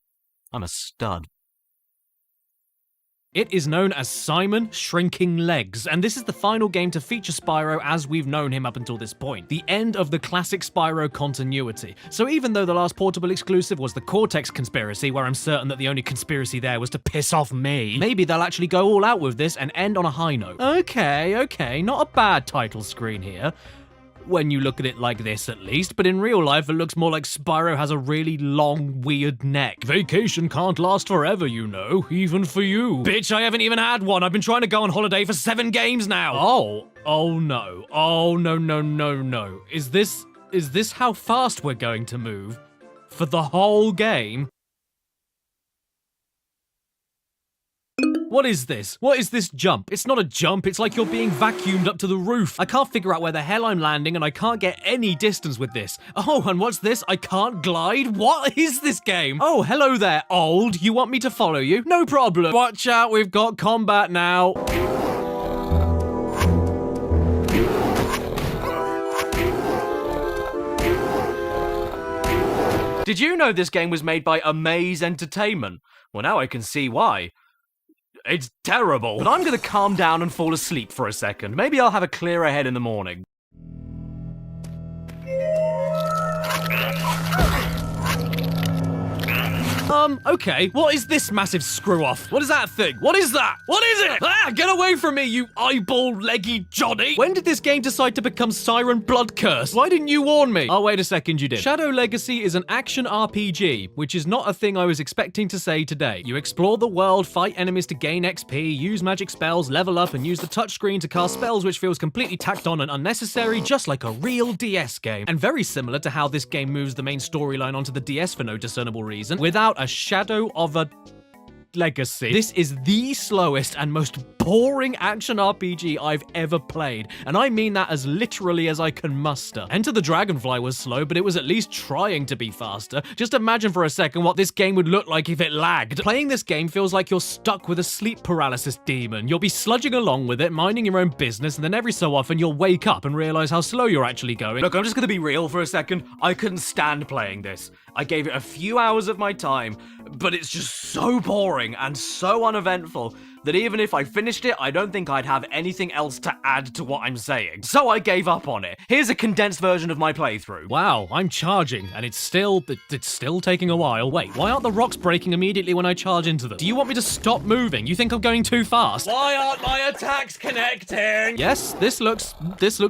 I'm a stud. It is known as Simon Shrinking Legs, and this is the final game to feature Spyro as we've known him up until this point. The end of the classic Spyro continuity. So even though the last portable exclusive was the Cortex conspiracy, where I'm certain that the only conspiracy there was to piss off me, maybe they'll actually go all out with this and end on a high note. Okay, not a bad title screen here. When you look at it like this, at least, but in real life, it looks more like Spyro has a really long, weird neck. Vacation can't last forever, you know, even for you. Bitch, I haven't even had one. I've been trying to go on holiday for 7 games now. Oh no. Is this how fast we're going to move? For the whole game? What is this? What is this jump? It's not a jump, it's like you're being vacuumed up to the roof. I can't figure out where the hell I'm landing and I can't get any distance with this. Oh, and what's this? I can't glide? What is this game? Oh, hello there, old. You want me to follow you? No problem. Watch out, we've got combat now. Did you know this game was made by Amaze Entertainment? Well, now I can see why. It's terrible. But I'm gonna calm down and fall asleep for a second. Maybe I'll have a clearer head in the morning. Okay, what is this massive screw-off? What is that thing? What is that? What is it? Ah, get away from me, you eyeball-leggy Johnny! When did this game decide to become Siren Blood Curse? Why didn't you warn me? Oh, wait a second, you did. Shadow Legacy is an action RPG, which is not a thing I was expecting to say today. You explore the world, fight enemies to gain XP, use magic spells, level up, and use the touchscreen to cast spells, which feels completely tacked on and unnecessary, just like a real DS game. And very similar to how this game moves the main storyline onto the DS for no discernible reason, without a shadow of a Legacy. This is the slowest and most boring action RPG I've ever played, and I mean that as literally as I can muster. Enter the Dragonfly was slow, but it was at least trying to be faster. Just imagine for a second what this game would look like if it lagged. Playing this game feels like you're stuck with a sleep paralysis demon. You'll be sludging along with it, minding your own business, and then every so often you'll wake up and realize how slow you're actually going. Look, I'm just gonna be real for a second. I couldn't stand playing this. I gave it a few hours of my time, but it's just so boring and so uneventful that even if I finished it, I don't think I'd have anything else to add to what I'm saying. So I gave up on it. Here's a condensed version of my playthrough. Wow, I'm charging, and it's still taking a while. Wait, why aren't the rocks breaking immediately when I charge into them? Do you want me to stop moving? You think I'm going too fast? Why aren't my attacks connecting? Yes, this looks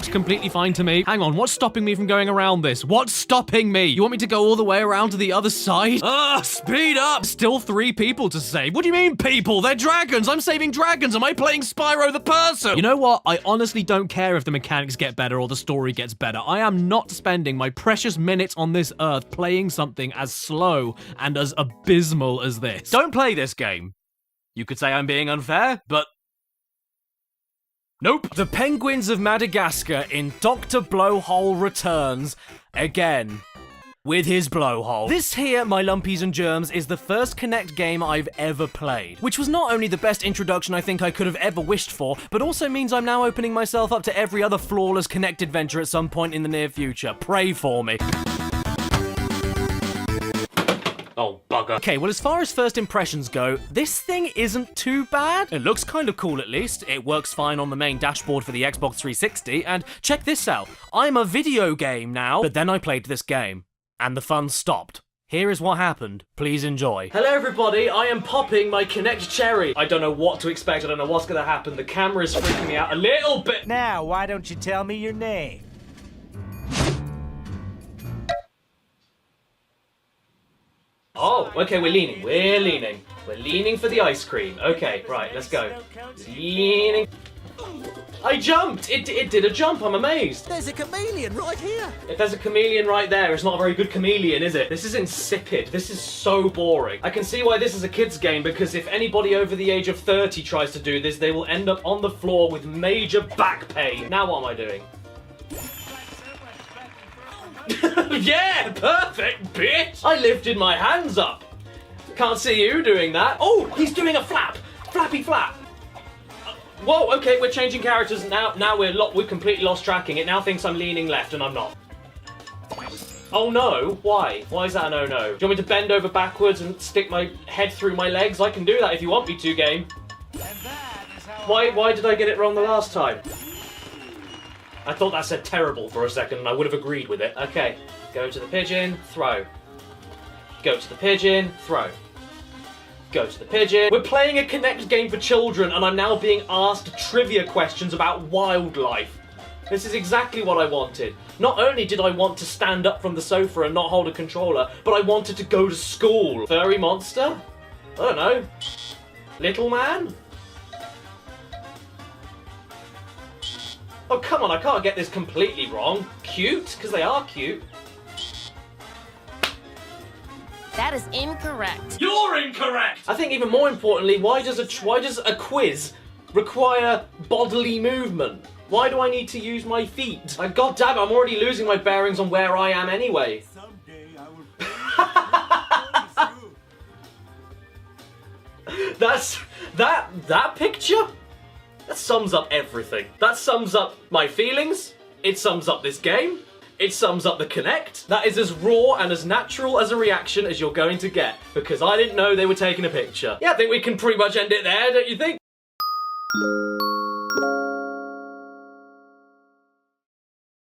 completely fine to me. Hang on, what's stopping me from going around this? What's stopping me? You want me to go all the way around to the other side? Speed up! Still 3 people to save. What do you mean, people? They're dragons! I'm saving dragons! Am I playing Spyro the person? You know what? I honestly don't care if the mechanics get better or the story gets better. I am not spending my precious minutes on this earth playing something as slow and as abysmal as this. Don't play this game. You could say I'm being unfair, but nope. The Penguins of Madagascar in Dr. Blowhole returns again. With his blowhole. This here, my lumpies and germs, is the first Kinect game I've ever played, which was not only the best introduction I think I could have ever wished for, but also means I'm now opening myself up to every other flawless Kinect adventure at some point in the near future. Pray for me. Oh, bugger. Okay, well, as far as first impressions go, this thing isn't too bad. It looks kind of cool, at least. It works fine on the main dashboard for the Xbox 360, and check this out. I'm a video game now, but then I played this game, and the fun stopped. Here is what happened. Please enjoy. Hello, everybody. I am popping my Kinect cherry. I don't know what to expect. I don't know what's going to happen. The camera is freaking me out a little bit. Now, why don't you tell me your name? Oh, okay, we're leaning. We're leaning. We're leaning for the ice cream. Okay, right, let's go. Leaning. I jumped! It did a jump, I'm amazed. There's a chameleon right here. If there's a chameleon right there, it's not a very good chameleon, is it? This is insipid. This is so boring. I can see why this is a kid's game, because if anybody over the age of 30 tries to do this, they will end up on the floor with major back pain. Now what am I doing? Yeah, perfect, bitch! I lifted my hands up. Can't see you doing that. Oh, he's doing a flap. Flappy flap. Whoa, okay, we're changing characters now. Now we're completely lost tracking. It now thinks I'm leaning left and I'm not. Oh no, why? Why is that a no-no? Do you want me to bend over backwards and stick my head through my legs? I can do that if you want me to, game. Why did I get it wrong the last time? I thought that said terrible for a second and I would have agreed with it. Okay, go to the pigeon, throw. Go to the pigeon, throw. Go to the pigeon. We're playing a Kinect game for children and I'm now being asked trivia questions about wildlife. This is exactly what I wanted. Not only did I want to stand up from the sofa and not hold a controller, but I wanted to go to school. Furry monster? I don't know. Little man? Oh, come on, I can't get this completely wrong. Cute? Because they are cute. That is incorrect. You're incorrect! I think even more importantly, why does a quiz require bodily movement? Why do I need to use my feet? Like, God damn it, I'm already losing my bearings on where I am anyway. That picture? That sums up everything. That sums up my feelings. It sums up this game. It sums up the Kinect. That is as raw and as natural as a reaction as you're going to get, because I didn't know they were taking a picture. Yeah, I think we can pretty much end it there, don't you think?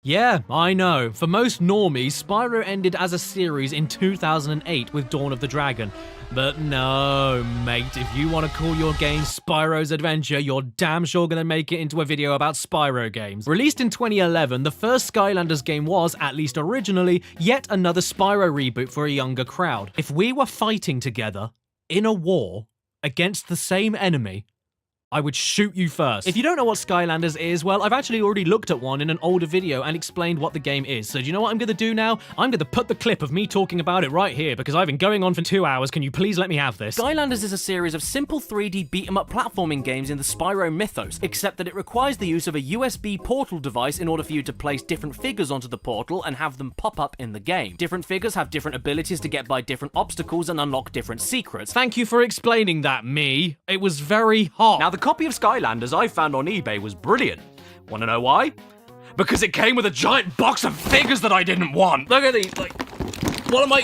Yeah, I know. For most normies, Spyro ended as a series in 2008 with Dawn of the Dragon. But no, mate, if you want to call your game Spyro's Adventure, you're damn sure gonna make it into a video about Spyro games. Released in 2011, the first Skylanders game was, at least originally, yet another Spyro reboot for a younger crowd. If we were fighting together, in a war, against the same enemy, I would shoot you first. If you don't know what Skylanders is, well, I've actually already looked at one in an older video and explained what the game is. So do you know what I'm going to do now? I'm going to put the clip of me talking about it right here because I've been going on for 2 hours. Can you please let me have this? Skylanders is a series of simple 3D beat-em-up platforming games in the Spyro mythos, except that it requires the use of a USB portal device in order for you to place different figures onto the portal and have them pop up in the game. Different figures have different abilities to get by different obstacles and unlock different secrets. Thank you for explaining that, me. It was very hot. Now, the copy of Skylanders I found on eBay was brilliant. Want to know why? Because it came with a giant box of figures that I didn't want. Look at these, like, what am I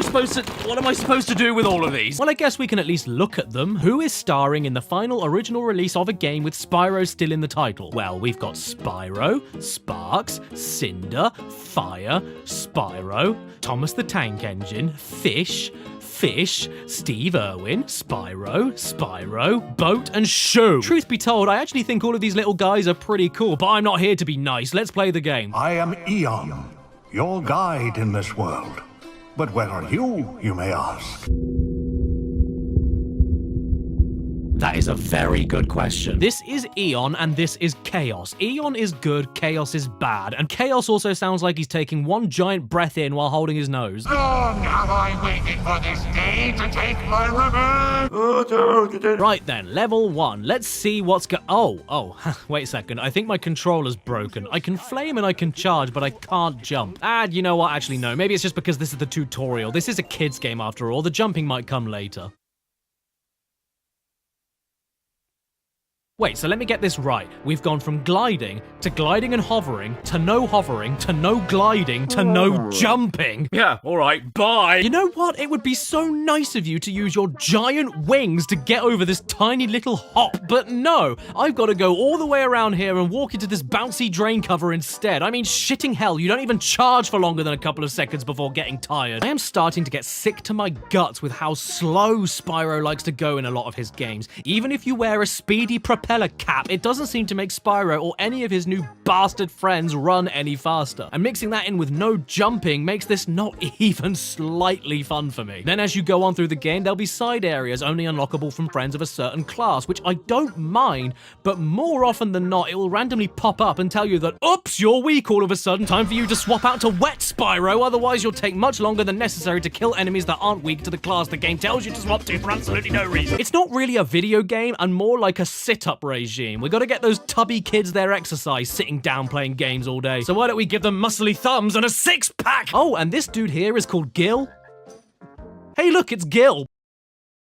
supposed to do with all of these? Well, I guess we can at least look at them. Who is starring in the final original release of a game with Spyro still in the title? Well, we've got Spyro, Sparks, Cinder, Fire, Spyro, Thomas the Tank Engine, Fish, Steve Irwin, Spyro, Boat, and Shoe. Truth be told, I actually think all of these little guys are pretty cool, but I'm not here to be nice. Let's play the game. I am Eon, your guide in this world. But where are you may ask? That is a very good question. This is Eon and this is Chaos. Eon is good, Chaos is bad, and Chaos also sounds like he's taking one giant breath in while holding his nose. Long have I waited for this day to take my revenge. Right then, level 1. Let's see what's Oh, wait a second. I think my controller's broken. I can flame and I can charge, but I can't jump. You know what? Actually, no. Maybe it's just because this is the tutorial. This is a kid's game after all. The jumping might come later. Wait, so let me get this right. We've gone from gliding and hovering to no gliding to no jumping. Yeah, alright, bye. You know what? It would be so nice of you to use your giant wings to get over this tiny little hop, but no, I've got to go all the way around here and walk into this bouncy drain cover instead. I mean, shitting hell, you don't even charge for longer than a couple of seconds before getting tired. I am starting to get sick to my guts with how slow Spyro likes to go in a lot of his games. Even if you wear a speedy propeller cap, it doesn't seem to make Spyro or any of his new bastard friends run any faster. And mixing that in with no jumping makes this not even slightly fun for me. Then as you go on through the game, there'll be side areas only unlockable from friends of a certain class, which I don't mind, but more often than not, it will randomly pop up and tell you that, oops, you're weak all of a sudden, time for you to swap out to Wet Spyro, otherwise you'll take much longer than necessary to kill enemies that aren't weak to the class the game tells you to swap to for absolutely no reason. It's not really a video game and more like a sit-up regime. We gotta get those tubby kids their exercise sitting down playing games all day. So why don't we give them muscly thumbs and a six-pack? Oh, and this dude here is called Gil. Hey, look, it's Gil.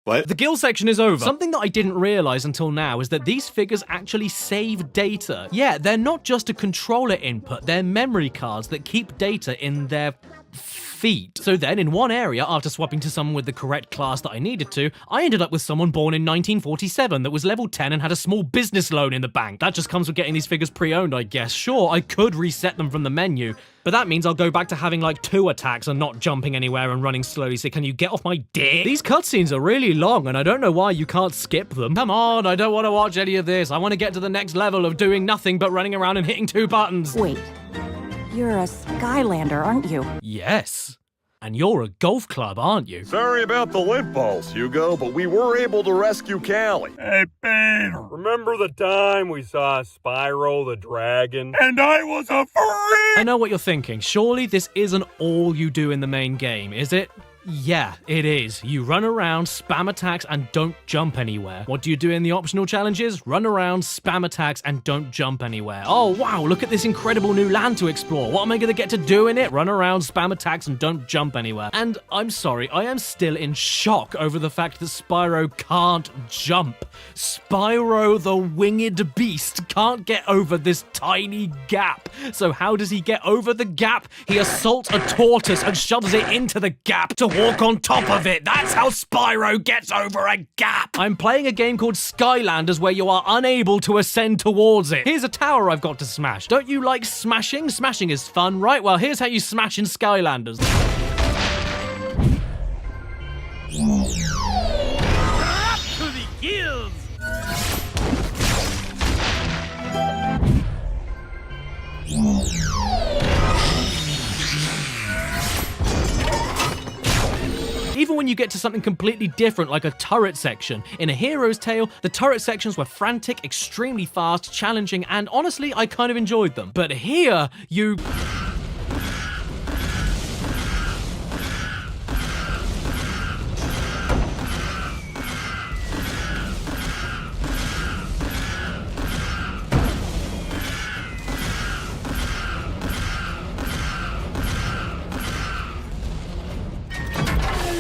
What? The Gil section is over. Something that I didn't realize until now is that these figures actually save data. Yeah, they're not just a controller input, they're memory cards that keep data in their feet. So then, in one area, after swapping to someone with the correct class that I needed to, I ended up with someone born in 1947 that was level 10 and had a small business loan in the bank. That just comes with getting these figures pre-owned, I guess. Sure, I could reset them from the menu, but that means I'll go back to having like 2 attacks and not jumping anywhere and running slowly, so can you get off my dick? These cutscenes are really long and I don't know why you can't skip them. Come on, I don't want to watch any of this. I want to get to the next level of doing nothing but running around and hitting 2 buttons. Wait, you're a Skylander, aren't you? Yes. And you're a golf club, aren't you? Sorry about the lint balls, Hugo, but we were able to rescue Callie. Hey, Peter, remember the time we saw Spyro the Dragon? And I was a freak! I know what you're thinking. Surely this isn't all you do in the main game, is it? Yeah, it is. You run around, spam attacks, and don't jump anywhere. What do you do in the optional challenges? Run around, spam attacks, and don't jump anywhere. Oh, wow, look at this incredible new land to explore. What am I going to get to do in it? Run around, spam attacks, and don't jump anywhere. And I'm sorry, I am still in shock over the fact that Spyro can't jump. Spyro the winged beast can't get over this tiny gap. So how does he get over the gap? He assaults a tortoise and shoves it into the gap to walk on top of it. That's how Spyro gets over a gap. I'm playing a game called Skylanders where you are unable to ascend towards it. Here's a tower I've got to smash. Don't you like smashing? Smashing is fun, right? Well, here's how you smash in Skylanders. Up to the gills! even when you get to something completely different like a turret section. In A Hero's Tale, the turret sections were frantic, extremely fast, challenging, and honestly, I kind of enjoyed them. But here, you...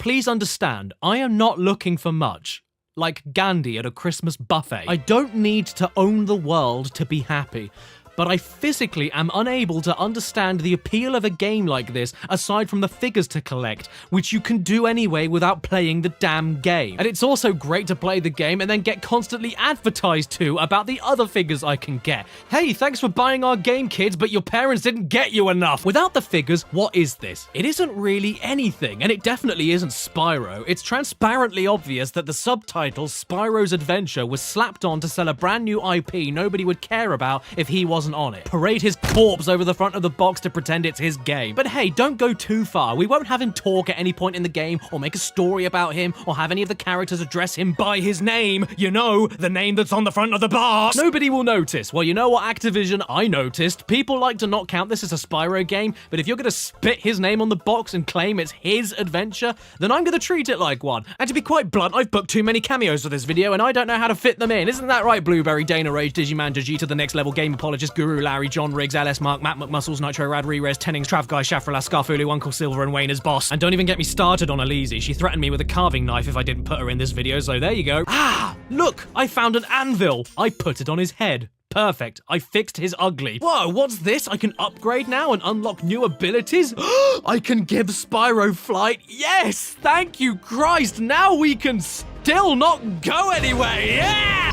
Please understand, I am not looking for much. Like Gandhi at a Christmas buffet. I don't need to own the world to be happy. But I physically am unable to understand the appeal of a game like this aside from the figures to collect, which you can do anyway without playing the damn game. And it's also great to play the game and then get constantly advertised to about the other figures I can get. Hey, thanks for buying our game, kids, but your parents didn't get you enough. Without the figures, what is this? It isn't really anything, and it definitely isn't Spyro. It's transparently obvious that the subtitle Spyro's Adventure was slapped on to sell a brand new IP nobody would care about if he wasn't on it. Parade his corpse over the front of the box to pretend it's his game. But hey, don't go too far. We won't have him talk at any point in the game, or make a story about him, or have any of the characters address him by his name. You know, the name that's on the front of the box. Nobody will notice. Well, you know what, Activision? I noticed. People like to not count this as a Spyro game, but if you're gonna spit his name on the box and claim it's his adventure, then I'm gonna treat it like one. And to be quite blunt, I've booked too many cameos for this video, and I don't know how to fit them in. Isn't that right, Blueberry, Dana Rage, Digiman, Vegeta, the Next Level Game Apologist, Guru, Larry, John Riggs, LS Mark, Matt McMuscles, Nitro Rad, Re-Res, Tennings, Trav Guy, Shafrala, Scarfulu, Uncle Silver, and Wayne as boss. And don't even get me started on Elise. She threatened me with a carving knife if I didn't put her in this video, so there you go. Ah! Look! I found an anvil! I put it on his head. Perfect. I fixed his ugly. Whoa, what's this? I can upgrade now and unlock new abilities? I can give Spyro flight. Yes! Thank you, Christ! Now we can still not go anywhere. Yeah!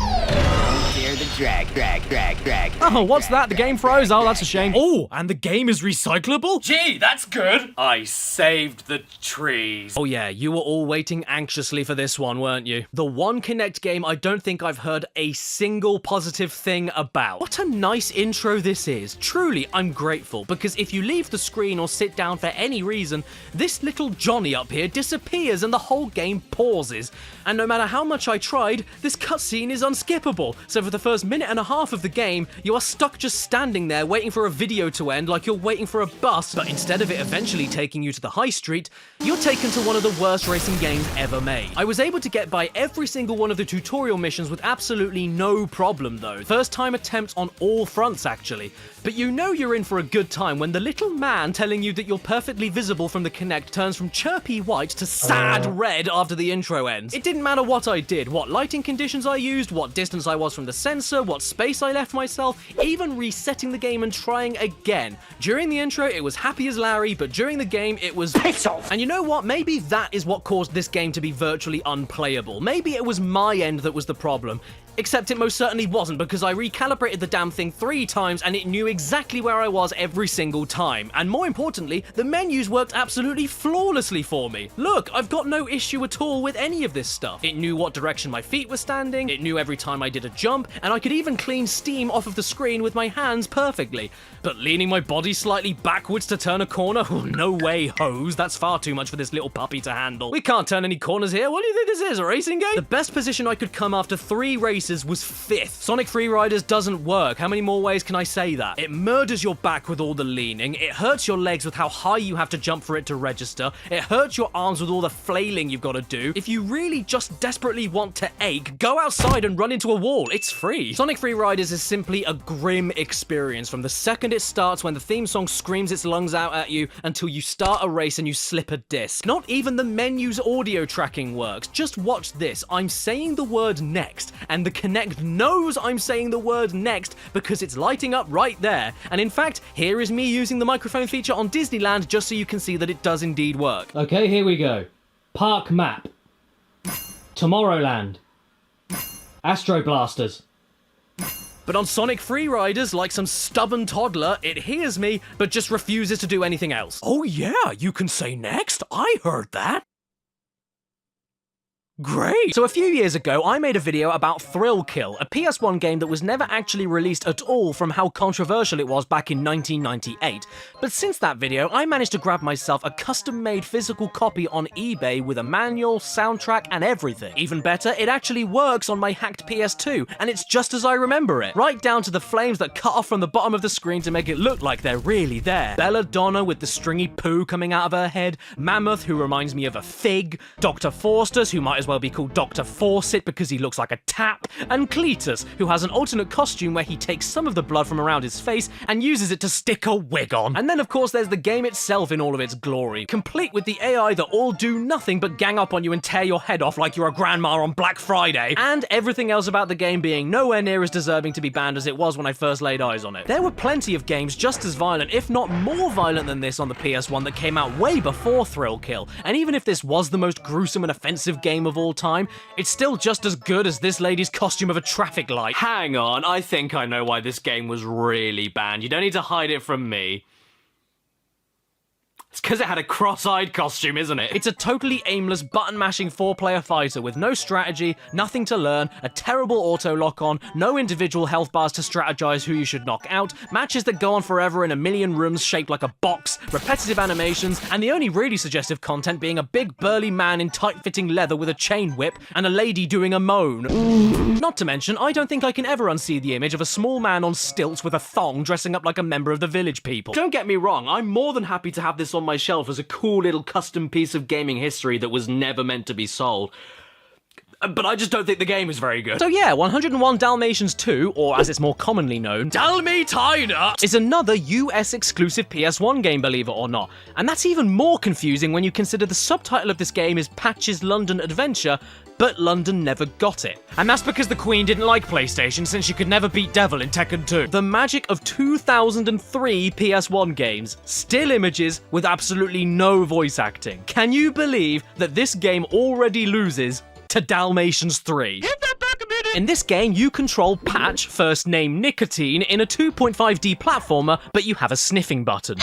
The drag. Oh, what's that? The game froze? Oh, that's a shame. Oh, and the game is recyclable? Gee, that's good. I saved the trees. Oh yeah, you were all waiting anxiously for this one, weren't you? The one Kinect game I don't think I've heard a single positive thing about. What a nice intro this is. Truly, I'm grateful, because if you leave the screen or sit down for any reason, this little Johnny up here disappears and the whole game pauses. And no matter how much I tried, this cutscene is unskippable. So for the first minute and a half of the game, you are stuck just standing there waiting for a video to end like you're waiting for a bus, but instead of it eventually taking you to the high street, you're taken to one of the worst racing games ever made. I was able to get by every single one of the tutorial missions with absolutely no problem though. First time attempt on all fronts actually. But you know you're in for a good time when the little man telling you that you're perfectly visible from the Kinect turns from chirpy white to sad red after the intro ends. It didn't matter what I did, what lighting conditions I used, what distance I was from the sensor, what space I left myself, even resetting the game and trying again. During the intro, it was happy as Larry, but during the game, it was piss off. And you know what? Maybe that is what caused this game to be virtually unplayable. Maybe it was my end that was the problem. Except it most certainly wasn't, because I recalibrated the damn thing 3 times and it knew exactly where I was every single time. And more importantly, the menus worked absolutely flawlessly for me. Look, I've got no issue at all with any of this stuff. It knew what direction my feet were standing, it knew every time I did a jump, and I could even clean steam off of the screen with my hands perfectly. But leaning my body slightly backwards to turn a corner? Oh, no way, hose. That's far too much for this little puppy to handle. We can't turn any corners here. What do you think this is, a racing game? The best position I could come after 3 races was 5th. Sonic Freeriders doesn't work. How many more ways can I say that? It murders your back with all the leaning. It hurts your legs with how high you have to jump for it to register. It hurts your arms with all the flailing you've got to do. If you really just desperately want to ache, go outside and run into a wall. It's free. Sonic Freeriders is simply a grim experience from the second it starts, when the theme song screams its lungs out at you, until you start a race and you slip a disc. Not even the menu's audio tracking works. Just watch this. I'm saying the word next, and the Kinect knows I'm saying the word next because it's lighting up right there. And in fact, here is me using the microphone feature on Disneyland just so you can see that it does indeed work. Okay, here we go. Park map. Tomorrowland. Astro Blasters. But on Sonic Freeriders, like some stubborn toddler, it hears me, but just refuses to do anything else. Oh yeah, you can say next? I heard that. Great! So a few years ago, I made a video about Thrill Kill, a PS1 game that was never actually released at all from how controversial it was back in 1998. But since that video, I managed to grab myself a custom-made physical copy on eBay with a manual, soundtrack, and everything. Even better, it actually works on my hacked PS2, and it's just as I remember it. Right down to the flames that cut off from the bottom of the screen to make it look like they're really there. Belladonna with the stringy poo coming out of her head, Mammoth, who reminds me of a fig, Dr. Faustus, who might as well be called Dr. Fawcett because he looks like a tap, and Cletus, who has an alternate costume where he takes some of the blood from around his face and uses it to stick a wig on. And then of course there's the game itself in all of its glory, complete with the AI that all do nothing but gang up on you and tear your head off like you're a grandma on Black Friday, and everything else about the game being nowhere near as deserving to be banned as it was when I first laid eyes on it. There were plenty of games just as violent, if not more violent than this on the PS1 that came out way before Thrill Kill, and even if this was the most gruesome and offensive game of all time, it's still just as good as this lady's costume of a traffic light. Hang on, I think I know why this game was really banned. You don't need to hide it from me. It's because it had a cross-eyed costume, isn't it? It's a totally aimless, button-mashing 4-player fighter with no strategy, nothing to learn, a terrible auto-lock-on, no individual health bars to strategize who you should knock out, matches that go on forever in a million rooms shaped like a box, repetitive animations, and the only really suggestive content being a big burly man in tight-fitting leather with a chain whip and a lady doing a moan. Not to mention, I don't think I can ever unsee the image of a small man on stilts with a thong dressing up like a member of the Village People. Don't get me wrong, I'm more than happy to have this on my shelf as a cool little custom piece of gaming history that was never meant to be sold. But I just don't think the game is very good. So yeah, 101 Dalmatians 2, or as it's more commonly known, Dalmetina, is another US exclusive PS1 game, believe it or not. And that's even more confusing when you consider the subtitle of this game is Patch's London Adventure, but London never got it. And that's because the Queen didn't like PlayStation since she could never beat Devil in Tekken 2. The magic of 2003 PS1 games. Still images with absolutely no voice acting. Can you believe that this game already loses to Dalmatians 3? In this game, you control Patch, first name Nicotine, in a 2.5D platformer, but you have a sniffing button.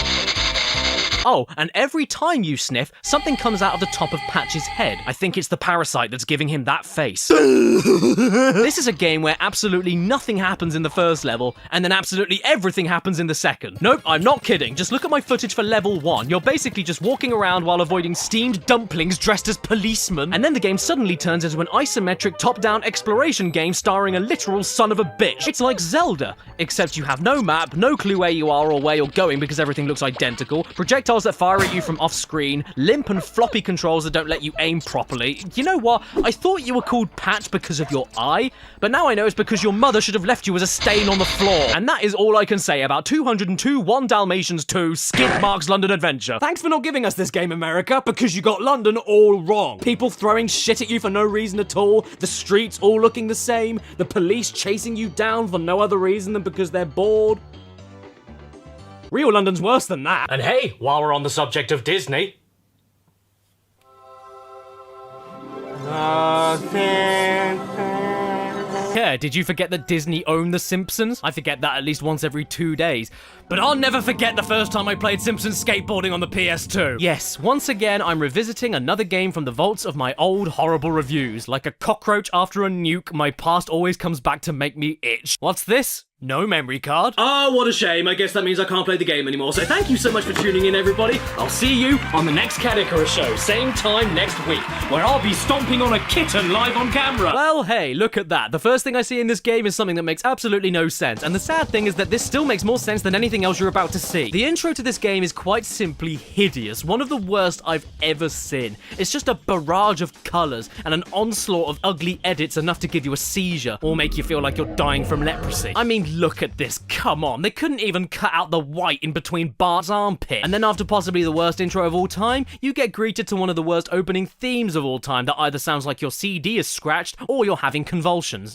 Oh, and every time you sniff, something comes out of the top of Patch's head. I think it's the parasite that's giving him that face. This is a game where absolutely nothing happens in the first level, and then absolutely everything happens in the second. Nope, I'm not kidding. Just look at my footage for level 1. You're basically just walking around while avoiding steamed dumplings dressed as policemen, and then the game suddenly turns into an isometric top-down exploration game starring a literal son of a bitch. It's like Zelda, except you have no map, no clue where you are or where you're going because everything looks identical, projectiles that fire at you from off-screen, limp and floppy controls that don't let you aim properly. You know what? I thought you were called Patch because of your eye, but now I know it's because your mother should have left you as a stain on the floor. And that is all I can say about 202 1 Dalmatians 2 Skid Mark's London Adventure. Thanks for not giving us this game, America, because you got London all wrong. People throwing shit at you for no reason at all, the streets all looking the same, the police chasing you down for no other reason than because they're bored. Real London's worse than that. And hey, while we're on the subject of Disney... Yeah, did you forget that Disney owned The Simpsons? I forget that at least once every 2 days. But I'll never forget the first time I played Simpsons skateboarding on the PS2. Yes, once again, I'm revisiting another game from the vaults of my old horrible reviews. Like a cockroach after a nuke, my past always comes back to make me itch. What's this? No memory card. Oh, what a shame. I guess that means I can't play the game anymore. So thank you so much for tuning in, everybody. I'll see you on the next Cat Icarus show, same time next week, where I'll be stomping on a kitten live on camera. Well, hey, look at that. The first thing I see in this game is something that makes absolutely no sense. And the sad thing is that this still makes more sense than anything else you're about to see. The intro to this game is quite simply hideous. One of the worst I've ever seen. It's just a barrage of colors and an onslaught of ugly edits enough to give you a seizure or make you feel like you're dying from leprosy. I mean, look at this, come on. They couldn't even cut out the white in between Bart's armpit. And then after possibly the worst intro of all time, you get greeted to one of the worst opening themes of all time that either sounds like your CD is scratched or you're having convulsions.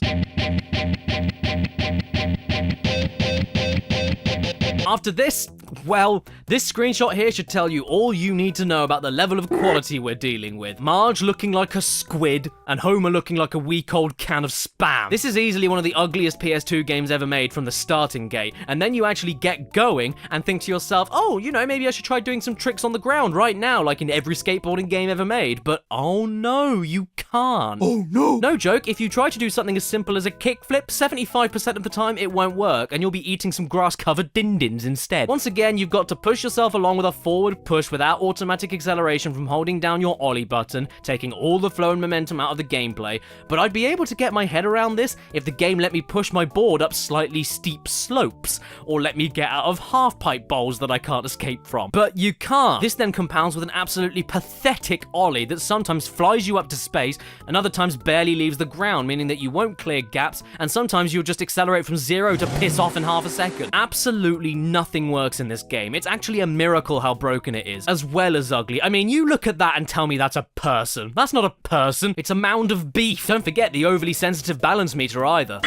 After this, Well, this screenshot here should tell you all you need to know about the level of quality we're dealing with. Marge looking like a squid, and Homer looking like a week-old can of Spam. This is easily one of the ugliest PS2 games ever made from the starting gate, and then you actually get going and think to yourself, oh, you know, maybe I should try doing some tricks on the ground right now, like in every skateboarding game ever made. But oh no, you can't. Oh no! No joke, if you try to do something as simple as a kickflip, 75% of the time it won't work, and you'll be eating some grass-covered din-dins instead. Once again, you've got to push yourself along with a forward push without automatic acceleration from holding down your ollie button, taking all the flow and momentum out of the gameplay. But I'd be able to get my head around this if the game let me push my board up slightly steep slopes, or let me get out of half-pipe bowls that I can't escape from. But you can't. This then compounds with an absolutely pathetic ollie that sometimes flies you up to space and other times barely leaves the ground, meaning that you won't clear gaps, and sometimes you'll just accelerate from 0 to piss off in half a second. Absolutely nothing works in this game. It's actually a miracle how broken it is, as well as ugly. I mean, you look at that and tell me that's a person. That's not a person. It's a mound of beef. Don't forget the overly sensitive balance meter either.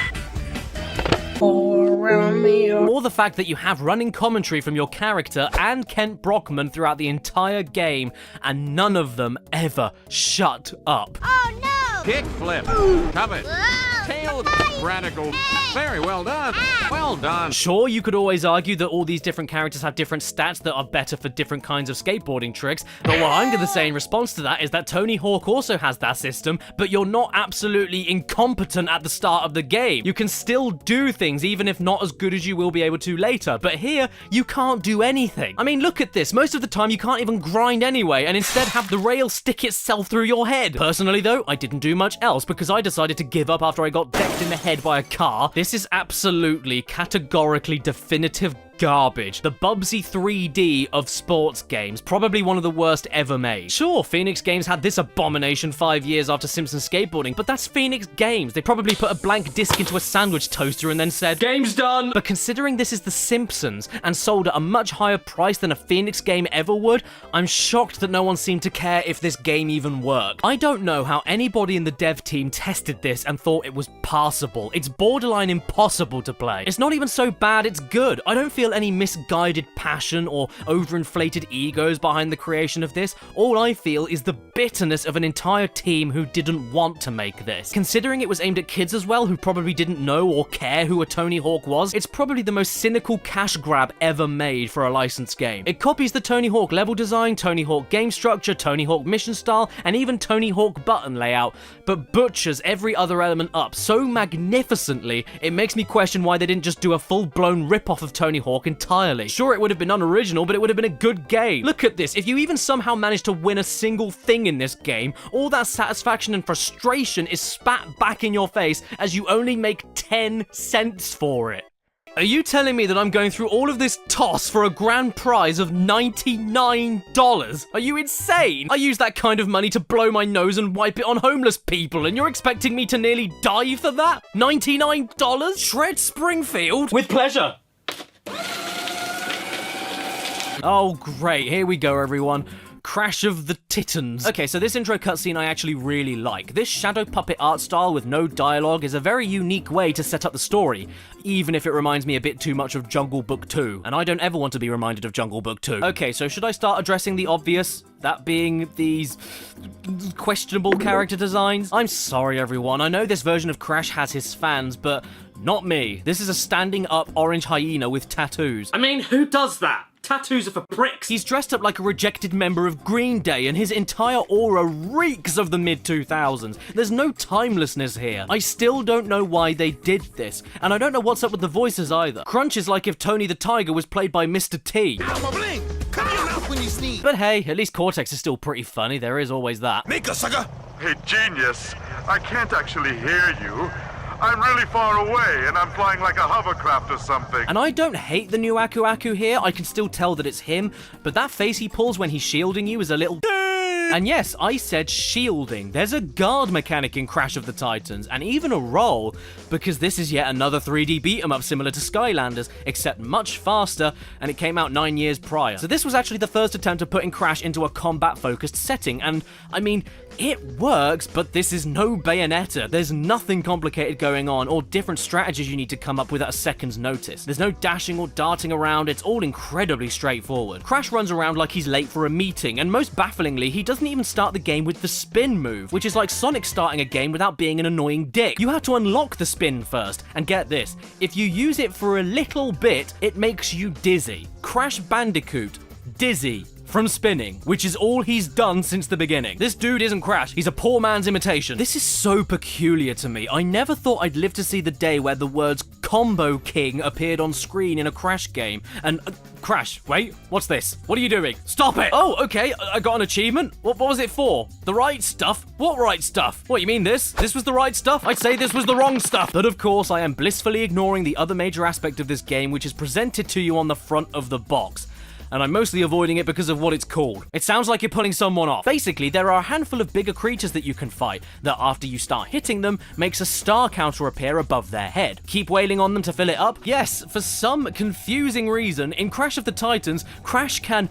Or the fact that you have running commentary from your character and Kent Brockman throughout the entire game, and none of them ever shut up. Oh no! Kick flip. Covet. Tail radical. Very well done. Well done. Sure, you could always argue that all these different characters have different stats that are better for different kinds of skateboarding tricks, but what I'm going to say in response to that is that Tony Hawk also has that system, but you're not absolutely incompetent at the start of the game. You can still do things, even if not as good as you will be able to later, but here, you can't do anything. I mean, look at this. Most of the time, you can't even grind anyway, and instead have the rail stick itself through your head. Personally, though, I didn't do much else because I decided to give up after I got decked in the head by a car. This is absolutely, categorically definitive garbage. The Bubsy 3D of sports games, probably one of the worst ever made. Sure, Phoenix Games had this abomination 5 years after Simpsons Skateboarding, but that's Phoenix Games. They probably put a blank disc into a sandwich toaster and then said, "Game's done!" But considering this is The Simpsons and sold at a much higher price than a Phoenix game ever would, I'm shocked that no one seemed to care if this game even worked. I don't know how anybody in the dev team tested this and thought it was passable. It's borderline impossible to play. It's not even so bad, it's good. I don't feel any misguided passion or overinflated egos behind the creation of this. All I feel is the bitterness of an entire team who didn't want to make this. Considering it was aimed at kids as well, who probably didn't know or care who a Tony Hawk was, it's probably the most cynical cash grab ever made for a licensed game. It copies the Tony Hawk level design, Tony Hawk game structure, Tony Hawk mission style, and even Tony Hawk button layout, but butchers every other element up so magnificently, it makes me question why they didn't just do a full-blown rip-off of Tony Hawk entirely. Sure, it would have been unoriginal, but it would have been a good game. Look at this. If you even somehow manage to win a single thing in this game, all that satisfaction and frustration is spat back in your face as you only make 10 cents for it. Are you telling me that I'm going through all of this toss for a grand prize of $99? Are you insane? I use that kind of money to blow my nose and wipe it on homeless people, and you're expecting me to nearly die for that? $99? Shred Springfield? With pleasure. Oh, great. Here we go, everyone. Crash of the Titans. Okay, so this intro cutscene I actually really like. This shadow puppet art style with no dialogue is a very unique way to set up the story, even if it reminds me a bit too much of Jungle Book 2, and I don't ever want to be reminded of Jungle Book 2. Okay, so should I start addressing the obvious? That being these questionable character designs? I'm sorry, everyone. I know this version of Crash has his fans, but not me. This is a standing up orange hyena with tattoos. I mean, who does that? Tattoos are for pricks. He's dressed up like a rejected member of Green Day, and his entire aura reeks of the mid-2000s. There's no timelessness here. I still don't know why they did this, and I don't know what's up with the voices either. Crunch is like if Tony the Tiger was played by Mr. T. But hey, at least Cortex is still pretty funny. There is always that. Make a sucker! Hey, genius, I can't actually hear you. I'm really far away, and I'm flying like a hovercraft or something. And I don't hate the new Aku Aku here. I can still tell that it's him, but that face he pulls when he's shielding you is a little... And yes, I said shielding. There's a guard mechanic in Crash of the Titans, and even a roll, because this is yet another 3D beat-em-up similar to Skylanders, except much faster, and it came out 9 years prior. So this was actually the first attempt at putting Crash into a combat-focused setting, and I mean, it works, but this is no Bayonetta. There's nothing complicated going on, or different strategies you need to come up with at a second's notice. There's no dashing or darting around, it's all incredibly straightforward. Crash runs around like he's late for a meeting, and most bafflingly, he doesn't even start the game with the spin move, which is like Sonic starting a game without being an annoying dick. You have to unlock the spin first, and get this, if you use it for a little bit, it makes you dizzy. Crash Bandicoot, dizzy from spinning, which is all he's done since the beginning. This dude isn't Crash, he's a poor man's imitation. This is so peculiar to me. I never thought I'd live to see the day where the words Combo King appeared on screen in a Crash game, and Crash, wait, what's this? What are you doing? Stop it! Oh, okay, I got an achievement. What was it for? The right stuff? What right stuff? What, you mean this? This was the right stuff? I'd say this was the wrong stuff. But of course, I am blissfully ignoring the other major aspect of this game, which is presented to you on the front of the box. And I'm mostly avoiding it because of what it's called. It sounds like you're pulling someone off. Basically, there are a handful of bigger creatures that you can fight, that after you start hitting them, makes a star counter appear above their head. Keep wailing on them to fill it up? Yes, for some confusing reason, in Crash of the Titans, Crash can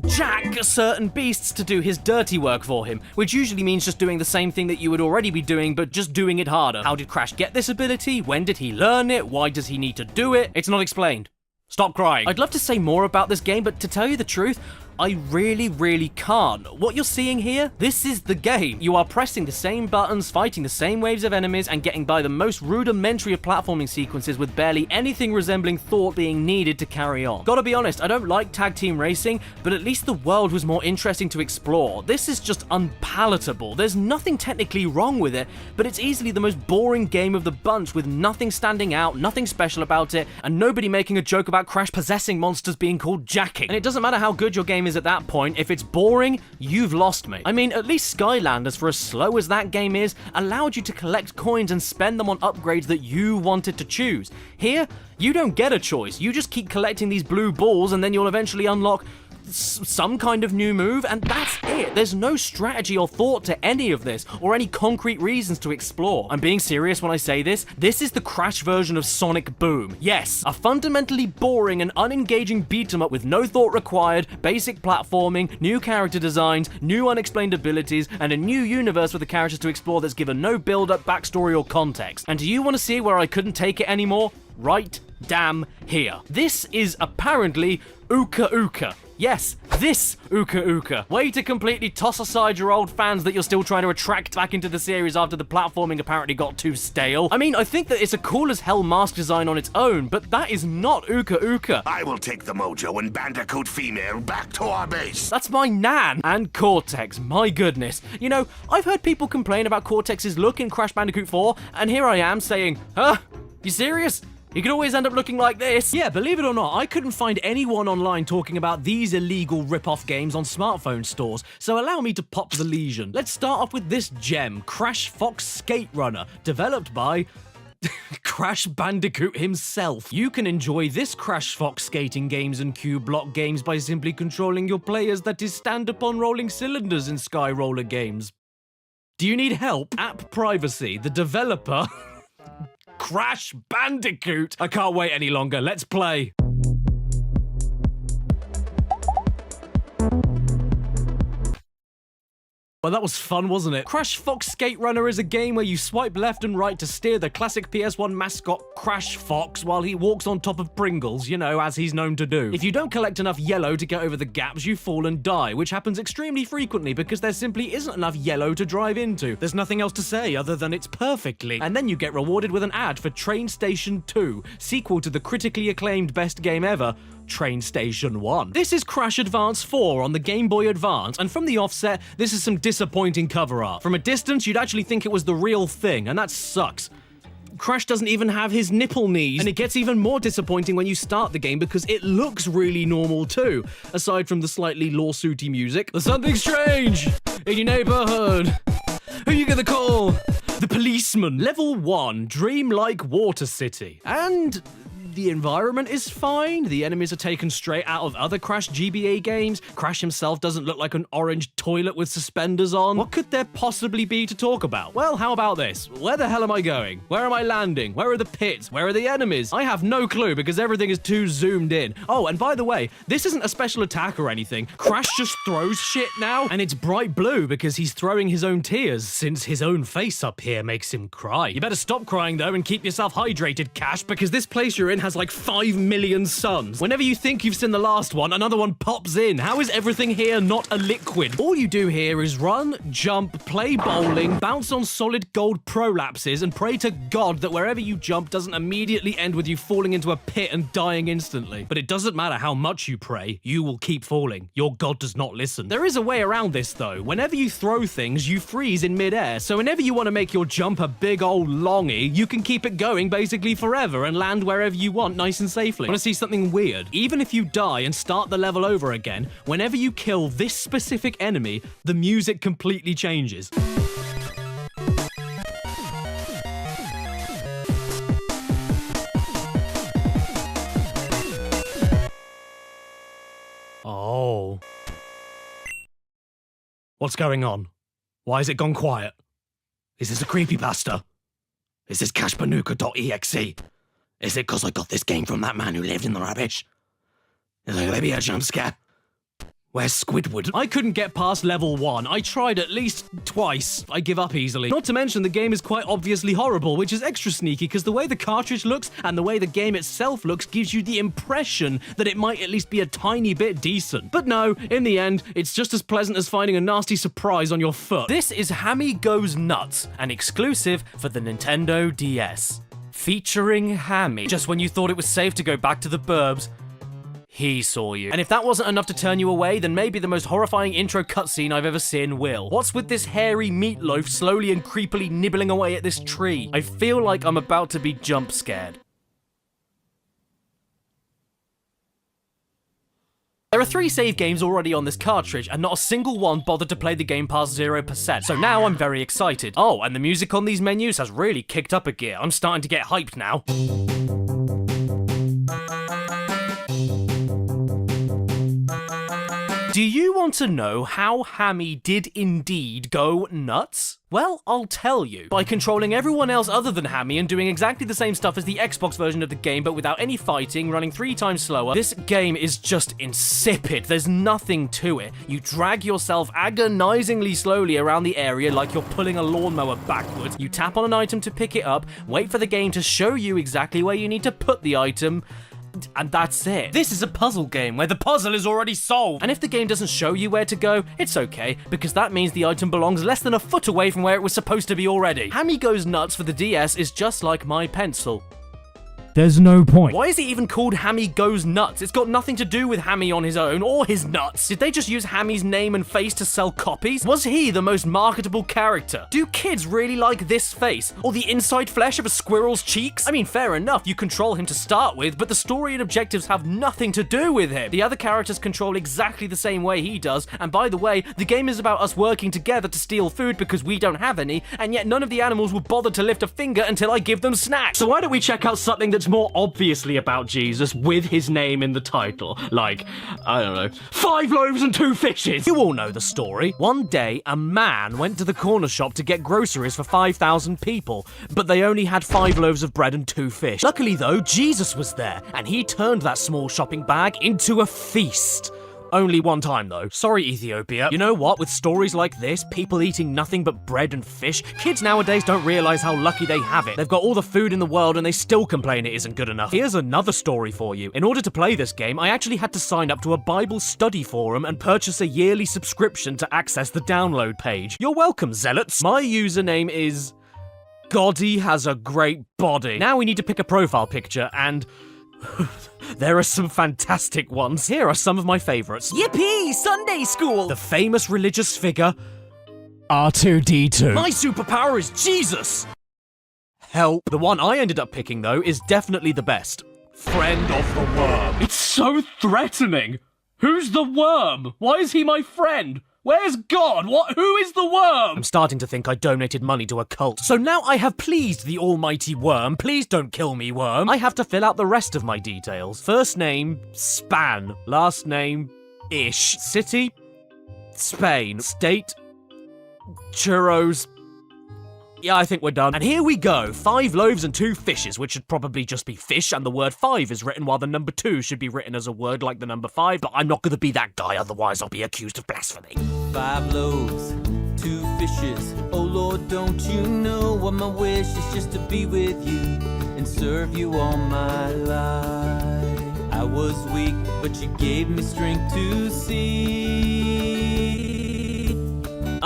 jack certain beasts to do his dirty work for him, which usually means just doing the same thing that you would already be doing, but just doing it harder. How did Crash get this ability? When did he learn it? Why does he need to do it? It's not explained. Stop crying. I'd love to say more about this game, but to tell you the truth, I really can't. What you're seeing here, this is the game. You are pressing the same buttons, fighting the same waves of enemies, and getting by the most rudimentary of platforming sequences with barely anything resembling thought being needed to carry on. Gotta be honest, I don't like tag team racing, but at least the world was more interesting to explore. This is just unpalatable. There's nothing technically wrong with it, but it's easily the most boring game of the bunch with nothing standing out, nothing special about it, and nobody making a joke about Crash possessing monsters being called jacking. And it doesn't matter how good your game is at that point, if it's boring, you've lost me. I mean, at least Skylanders, for as slow as that game is, allowed you to collect coins and spend them on upgrades that you wanted to choose. Here, you don't get a choice. You just keep collecting these blue balls and then you'll eventually unlock some kind of new move, and that's it. There's no strategy or thought to any of this, or any concrete reasons to explore. I'm being serious when I say this. This is the Crash version of Sonic Boom. Yes, a fundamentally boring and unengaging beat-em-up with no thought required, basic platforming, new character designs, new unexplained abilities, and a new universe for the characters to explore that's given no build-up, backstory, or context. And do you want to see where I couldn't take it anymore? Right damn here. This is apparently Uka Uka. Yes, this Uka Uka. Way to completely toss aside your old fans that you're still trying to attract back into the series after the platforming apparently got too stale. I mean, I think that it's a cool as hell mask design on its own, but that is not Uka Uka. I will take the Mojo and Bandicoot female back to our base. That's my Nan. And Cortex, my goodness. You know, I've heard people complain about Cortex's look in Crash Bandicoot 4, and here I am saying, huh? You serious? You could always end up looking like this. Yeah, believe it or not, I couldn't find anyone online talking about these illegal rip-off games on smartphone stores, so allow me to pop the lesion. Let's start off with this gem, Crash Fox Skate Runner, developed by Crash Bandicoot himself. You can enjoy this Crash Fox skating games and cube block games by simply controlling your players, that is, stand upon rolling cylinders in Sky Roller games. Do you need help? App Privacy, the developer... Crash Bandicoot! I can't wait any longer. Let's play. Well, that was fun, wasn't it? Crash Fox Skate Runner is a game where you swipe left and right to steer the classic PS1 mascot Crash Fox while he walks on top of Pringles, you know, as he's known to do. If you don't collect enough yellow to get over the gaps, you fall and die, which happens extremely frequently because there simply isn't enough yellow to drive into. There's nothing else to say other than it's perfectly. And then you get rewarded with an ad for Train Station 2, sequel to the critically acclaimed best game ever, Train Station 1. This is Crash Advance 4 on the Game Boy Advance, and from the offset, this is some disappointing cover art. From a distance, you'd actually think it was the real thing, and that sucks. Crash doesn't even have his nipple knees, and it gets even more disappointing when you start the game because it looks really normal too, aside from the slightly lawsuity music. There's something strange in your neighborhood. Who you gonna call? The policeman. Level 1, Dreamlike Water City. And The environment is fine. The enemies are taken straight out of other Crash GBA games. Crash himself doesn't look like an orange toilet with suspenders on. What could there possibly be to talk about? Well, how about this? Where the hell am I going? Where am I landing? Where are the pits? Where are the enemies? I have no clue because everything is too zoomed in. Oh, and by the way, this isn't a special attack or anything. Crash just throws shit now, and it's bright blue because he's throwing his own tears since his own face up here makes him cry. You better stop crying though and keep yourself hydrated, Cash, because this place you're in has like 5 million suns. Whenever you think you've seen the last one, another one pops in. How is everything here not a liquid? All you do here is run, jump, play bowling, bounce on solid gold prolapses, and pray to God that wherever you jump doesn't immediately end with you falling into a pit and dying instantly. But it doesn't matter how much you pray, you will keep falling. Your God does not listen. There is a way around this though. Whenever you throw things, you freeze in midair. So whenever you want to make your jump a big old longy, you can keep it going basically forever and land wherever you want nice and safely. Want to see something weird? Even if you die and start the level over again, whenever you kill this specific enemy, the music completely changes. Oh. What's going on? Why has it gone quiet? Is this a creepypasta? Is this cashpanuka.exe? Is it because I got this game from that man who lived in the rubbish? Is it maybe a jump scare? Where's Squidward? I couldn't get past level 1. I tried at least twice. I give up easily. Not to mention the game is quite obviously horrible, which is extra sneaky because the way the cartridge looks and the way the game itself looks gives you the impression that it might at least be a tiny bit decent. But no, in the end, it's just as pleasant as finding a nasty surprise on your foot. This is Hammy Goes Nuts, an exclusive for the Nintendo DS. Featuring Hammy. Just when you thought it was safe to go back to the burbs, he saw you. And if that wasn't enough to turn you away, then maybe the most horrifying intro cutscene I've ever seen will. What's with this hairy meatloaf slowly and creepily nibbling away at this tree? I feel like I'm about to be jump scared. There are 3 save games already on this cartridge, and not a single one bothered to play the game past 0%, so now I'm very excited. Oh, and the music on these menus has really kicked up a gear. I'm starting to get hyped now. Do you want to know how Hammy did indeed go nuts? Well, I'll tell you. By controlling everyone else other than Hammy and doing exactly the same stuff as the Xbox version of the game, but without any fighting, running 3 times slower, this game is just insipid. There's nothing to it. You drag yourself agonizingly slowly around the area like you're pulling a lawnmower backwards. You tap on an item to pick it up, wait for the game to show you exactly where you need to put the item, and that's it. This is a puzzle game where the puzzle is already solved. And if the game doesn't show you where to go, it's okay, because that means the item belongs less than a foot away from where it was supposed to be already. Hammy Goes Nuts for the DS is just like my pencil. There's no point. Why is it even called Hammy Goes Nuts? It's got nothing to do with Hammy on his own, or his nuts. Did they just use Hammy's name and face to sell copies? Was he the most marketable character? Do kids really like this face? Or the inside flesh of a squirrel's cheeks? I mean, fair enough, you control him to start with, but the story and objectives have nothing to do with him. The other characters control exactly the same way he does, and by the way, the game is about us working together to steal food because we don't have any, and yet none of the animals will bother to lift a finger until I give them snacks. So why don't we check out something that's more obviously about Jesus with his name in the title? Like, I don't know, 5 loaves and 2 fishes! You all know the story. One day, a man went to the corner shop to get groceries for 5,000 people, but they only had 5 loaves of bread and 2 fish. Luckily though, Jesus was there, and he turned that small shopping bag into a feast. Only one time though. Sorry, Ethiopia. You know what? With stories like this, people eating nothing but bread and fish, kids nowadays don't realize how lucky they have it. They've got all the food in the world and they still complain it isn't good enough. Here's another story for you. In order to play this game, I actually had to sign up to a Bible study forum and purchase a yearly subscription to access the download page. You're welcome, zealots. My username is Goddy has a great body. Now we need to pick a profile picture and there are some fantastic ones. Here are some of my favorites. Yippee! Sunday school! The famous religious figure R2-D2. My superpower is Jesus! Help. The one I ended up picking though is definitely the best. Friend of the Worm. It's so threatening! Who's the worm? Why is he my friend? Where's God? Who is the worm? I'm starting to think I donated money to a cult. So now I have pleased the almighty worm. Please don't kill me, worm. I have to fill out the rest of my details. First name, Span. Last name, Ish. City, Spain. State, Churros. Yeah, I think we're done. And here we go. 5 loaves and 2 fishes, which should probably just be fish, and the word 5 is written while the number 2 should be written as a word like the number 5, but I'm not gonna be that guy, otherwise I'll be accused of blasphemy. 5 loaves, 2 fishes. Oh Lord, don't you know what my wish is just to be with you and serve you all my life. I was weak, but you gave me strength to see.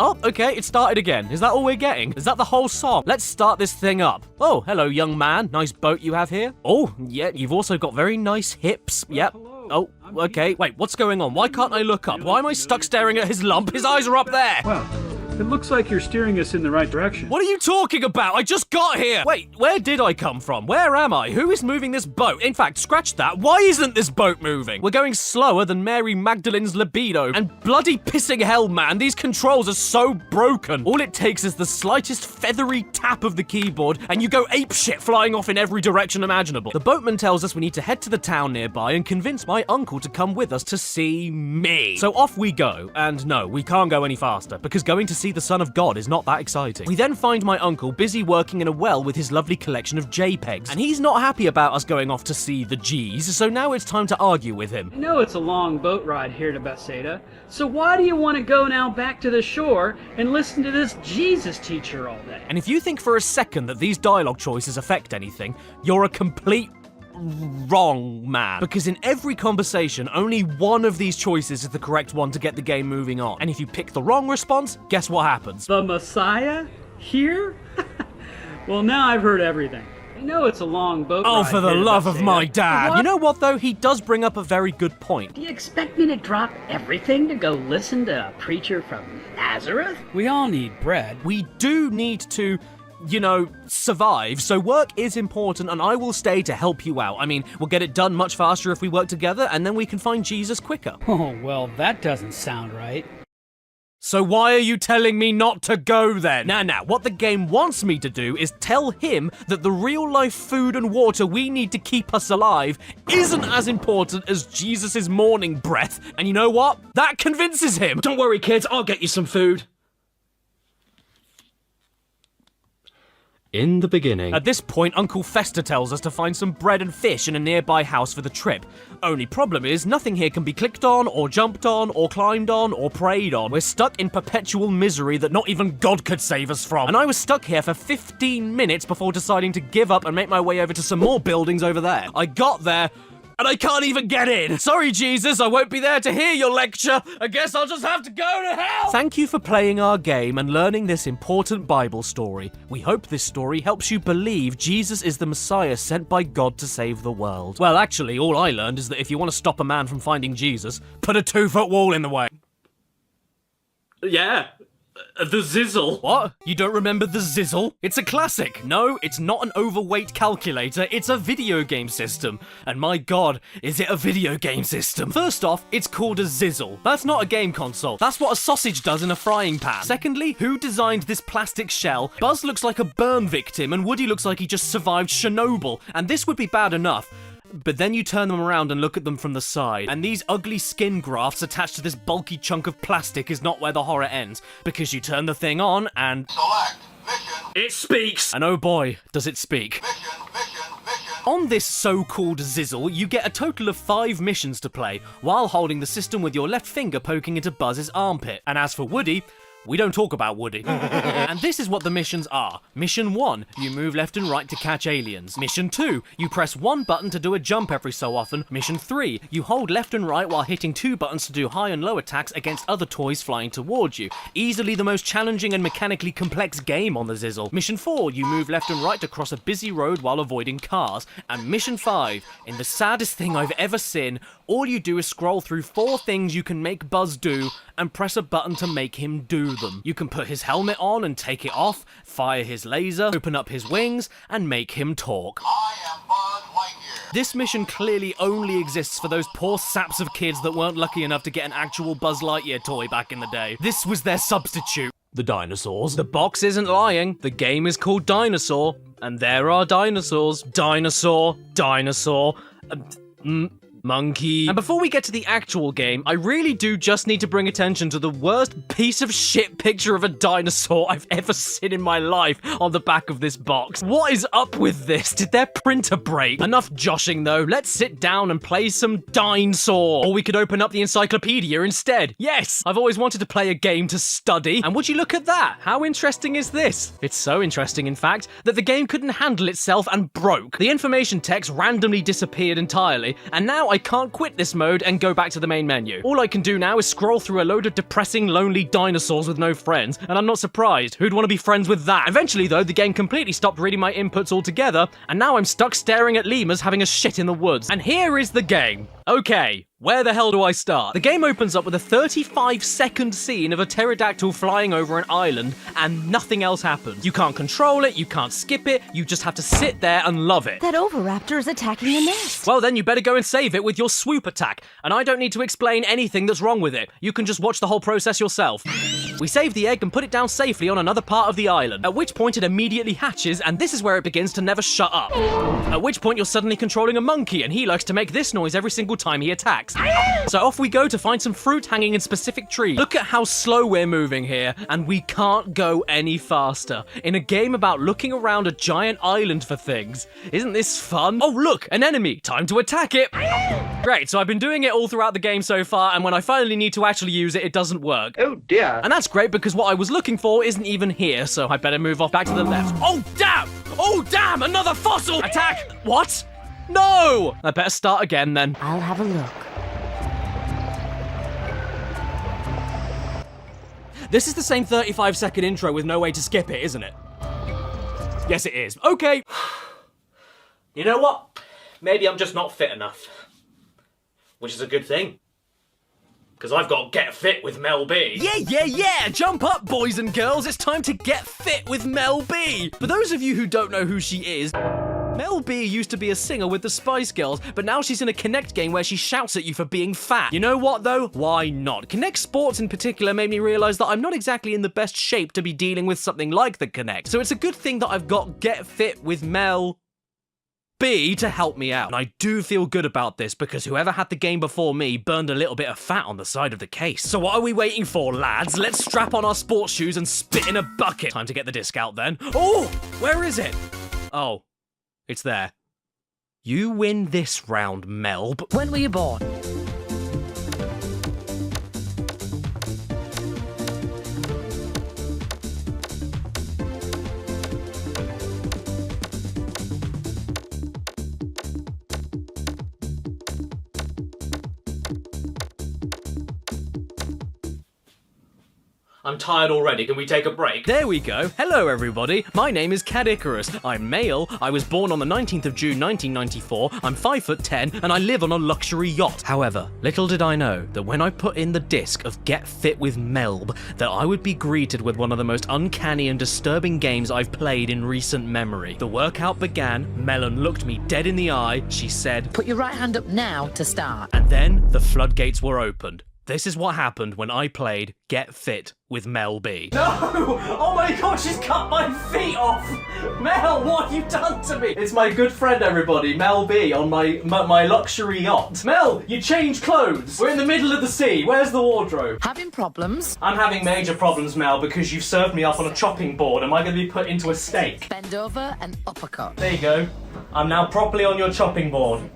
Oh, okay, it started again. Is that all we're getting? Is that the whole song? Let's start this thing up. Oh, hello, young man. Nice boat you have here. Oh, yeah, you've also got very nice hips. Yep. Oh, okay. Wait, what's going on? Why can't I look up? Why am I stuck staring at his lump? His eyes are up there. Well, it looks like you're steering us in the right direction. What are you talking about? I just got here. Wait, where did I come from? Where am I? Who is moving this boat? In fact, scratch that. Why isn't this boat moving? We're going slower than Mary Magdalene's libido. And bloody pissing hell, man, these controls are so broken. All it takes is the slightest feathery tap of the keyboard and you go apeshit flying off in every direction imaginable. The boatman tells us we need to head to the town nearby and convince my uncle to come with us to see me. So off we go. And no, we can't go any faster because going to see the Son of God is not that exciting. We then find my uncle busy working in a well with his lovely collection of JPEGs, and he's not happy about us going off to see the G's, so now it's time to argue with him. I know it's a long boat ride here to Bethsaida, so why do you want to go now back to the shore and listen to this Jesus teacher all day? And if you think for a second that these dialogue choices affect anything, you're a complete wrong man. Because in every conversation, only one of these choices is the correct one to get the game moving on. And if you pick the wrong response, guess what happens? The Messiah? Here? Well, now I've heard everything. I know it's a long boat ride. Oh, for the love of my dad. What? You know what, though? He does bring up a very good point. Do you expect me to drop everything to go listen to a preacher from Nazareth? We all need bread. We do need to, you know, survive, so work is important and I will stay to help you out. I mean, we'll get it done much faster if we work together and then we can find Jesus quicker. Oh, well, that doesn't sound right. So why are you telling me not to go then? Now, what the game wants me to do is tell him that the real-life food and water we need to keep us alive isn't as important as Jesus' morning breath. And you know what? That convinces him. Don't worry, kids, I'll get you some food. In the beginning. At this point, Uncle Fester tells us to find some bread and fish in a nearby house for the trip. Only problem is, nothing here can be clicked on, or jumped on, or climbed on, or prayed on. We're stuck in perpetual misery that not even God could save us from. And I was stuck here for 15 minutes before deciding to give up and make my way over to some more buildings over there. I got there, and I can't even get in. Sorry, Jesus, I won't be there to hear your lecture. I guess I'll just have to go to hell. Thank you for playing our game and learning this important Bible story. We hope this story helps you believe Jesus is the Messiah sent by God to save the world. Well, actually, all I learned is that if you want to stop a man from finding Jesus, put a 2-foot wall in the way. Yeah. The Zizzle. What? You don't remember the Zizzle? It's a classic. No, it's not an overweight calculator, it's a video game system. And my god, is it a video game system? First off, it's called a Zizzle. That's not a game console. That's what a sausage does in a frying pan. Secondly, who designed this plastic shell? Buzz looks like a burn victim and Woody looks like he just survived Chernobyl. And this would be bad enough. But then you turn them around and look at them from the side, and these ugly skin grafts attached to this bulky chunk of plastic is not where the horror ends, because you turn the thing on and... Select mission. It speaks! And oh boy, does it speak. Mission. On this so-called Zizzle, you get a total of 5 missions to play, while holding the system with your left finger poking into Buzz's armpit. And as for Woody... we don't talk about Woody. And this is what the missions are. Mission 1, you move left and right to catch aliens. Mission 2, you press 1 button to do a jump every so often. Mission 3, you hold left and right while hitting 2 buttons to do high and low attacks against other toys flying towards you. Easily the most challenging and mechanically complex game on the Zizzle. Mission 4, you move left and right to cross a busy road while avoiding cars. And Mission 5, in the saddest thing I've ever seen, all you do is scroll through 4 things you can make Buzz do and press a button to make him do them. You can put his helmet on and take it off, fire his laser, open up his wings, and make him talk. I am Buzz Lightyear. This mission clearly only exists for those poor saps of kids that weren't lucky enough to get an actual Buzz Lightyear toy back in the day. This was their substitute. The dinosaurs. The box isn't lying. The game is called Dinosaur, and there are dinosaurs. Dinosaur, dinosaur, monkey. And before we get to the actual game, I really do just need to bring attention to the worst piece of shit picture of a dinosaur I've ever seen in my life on the back of this box. What is up with this? Did their printer break? Enough joshing though, let's sit down and play some Dinosaur. Or we could open up the encyclopedia instead. Yes! I've always wanted to play a game to study. And would you look at that? How interesting is this? It's so interesting, in fact, that the game couldn't handle itself and broke. The information text randomly disappeared entirely, and now I can't quit this mode and go back to the main menu. All I can do now is scroll through a load of depressing, lonely dinosaurs with no friends, and I'm not surprised. Who'd want to be friends with that? Eventually, though, the game completely stopped reading my inputs altogether, and now I'm stuck staring at lemurs having a shit in the woods. And here is the game. Okay. Where the hell do I start? The game opens up with a 35-second scene of a pterodactyl flying over an island, and nothing else happens. You can't control it, you can't skip it, you just have to sit there and love it. That oviraptor is attacking the nest. Well, then you better go and save it with your swoop attack, and I don't need to explain anything that's wrong with it. You can just watch the whole process yourself. We save the egg and put it down safely on another part of the island, at which point it immediately hatches, and this is where it begins to never shut up. At which point you're suddenly controlling a monkey, and he likes to make this noise every single time he attacks. So off we go to find some fruit hanging in specific trees. Look at how slow we're moving here, and we can't go any faster. In a game about looking around a giant island for things. Isn't this fun? Oh look, an enemy! Time to attack it! Great, so I've been doing it all throughout the game so far, and when I finally need to actually use it, it doesn't work. Oh dear. And that's great because what I was looking for isn't even here, so I better move off back to the left. Oh damn! Oh damn! Another fossil! Attack! What? No! I better start again then. I'll have a look. This is the same 35-second intro with no way to skip it, isn't it? Yes, it is. Okay. You know what? Maybe I'm just not fit enough. Which is a good thing. Because I've got Get Fit with Mel B. Yeah! Jump up, boys and girls. It's time to get fit with Mel B. For those of you who don't know who she is, Mel B used to be a singer with the Spice Girls, but now she's in a Kinect game where she shouts at you for being fat. You know what, though? Why not? Kinect Sports in particular made me realize that I'm not exactly in the best shape to be dealing with something like the Kinect. So it's a good thing that I've got Get Fit with Mel B to help me out. And I do feel good about this because whoever had the game before me burned a little bit of fat on the side of the case. So what are we waiting for, lads? Let's strap on our sports shoes and spit in a bucket. Time to get the disc out then. Oh, where is it? Oh, it's there. You win this round, Mel. But when were you born? I'm tired already. Can we take a break? There we go. Hello, everybody. My name is Cad Icarus. I'm male. I was born on the 19th of June, 1994. I'm 5'10", and I live on a luxury yacht. However, little did I know that when I put in the disc of Get Fit with Melb, that I would be greeted with one of the most uncanny and disturbing games I've played in recent memory. The workout began. Melon looked me dead in the eye. She said, "Put your right hand up now to start." And then the floodgates were opened. This is what happened when I played Get Fit with Mel B. No! Oh my god, she's cut my feet off! Mel, what have you done to me? It's my good friend, everybody, Mel B, on my luxury yacht. Mel, you changed clothes. We're in the middle of the sea. Where's the wardrobe? Having problems? I'm having major problems, Mel, because you've served me up on a chopping board. Am I going to be put into a steak? Bend over and uppercut. There you go. I'm now properly on your chopping board.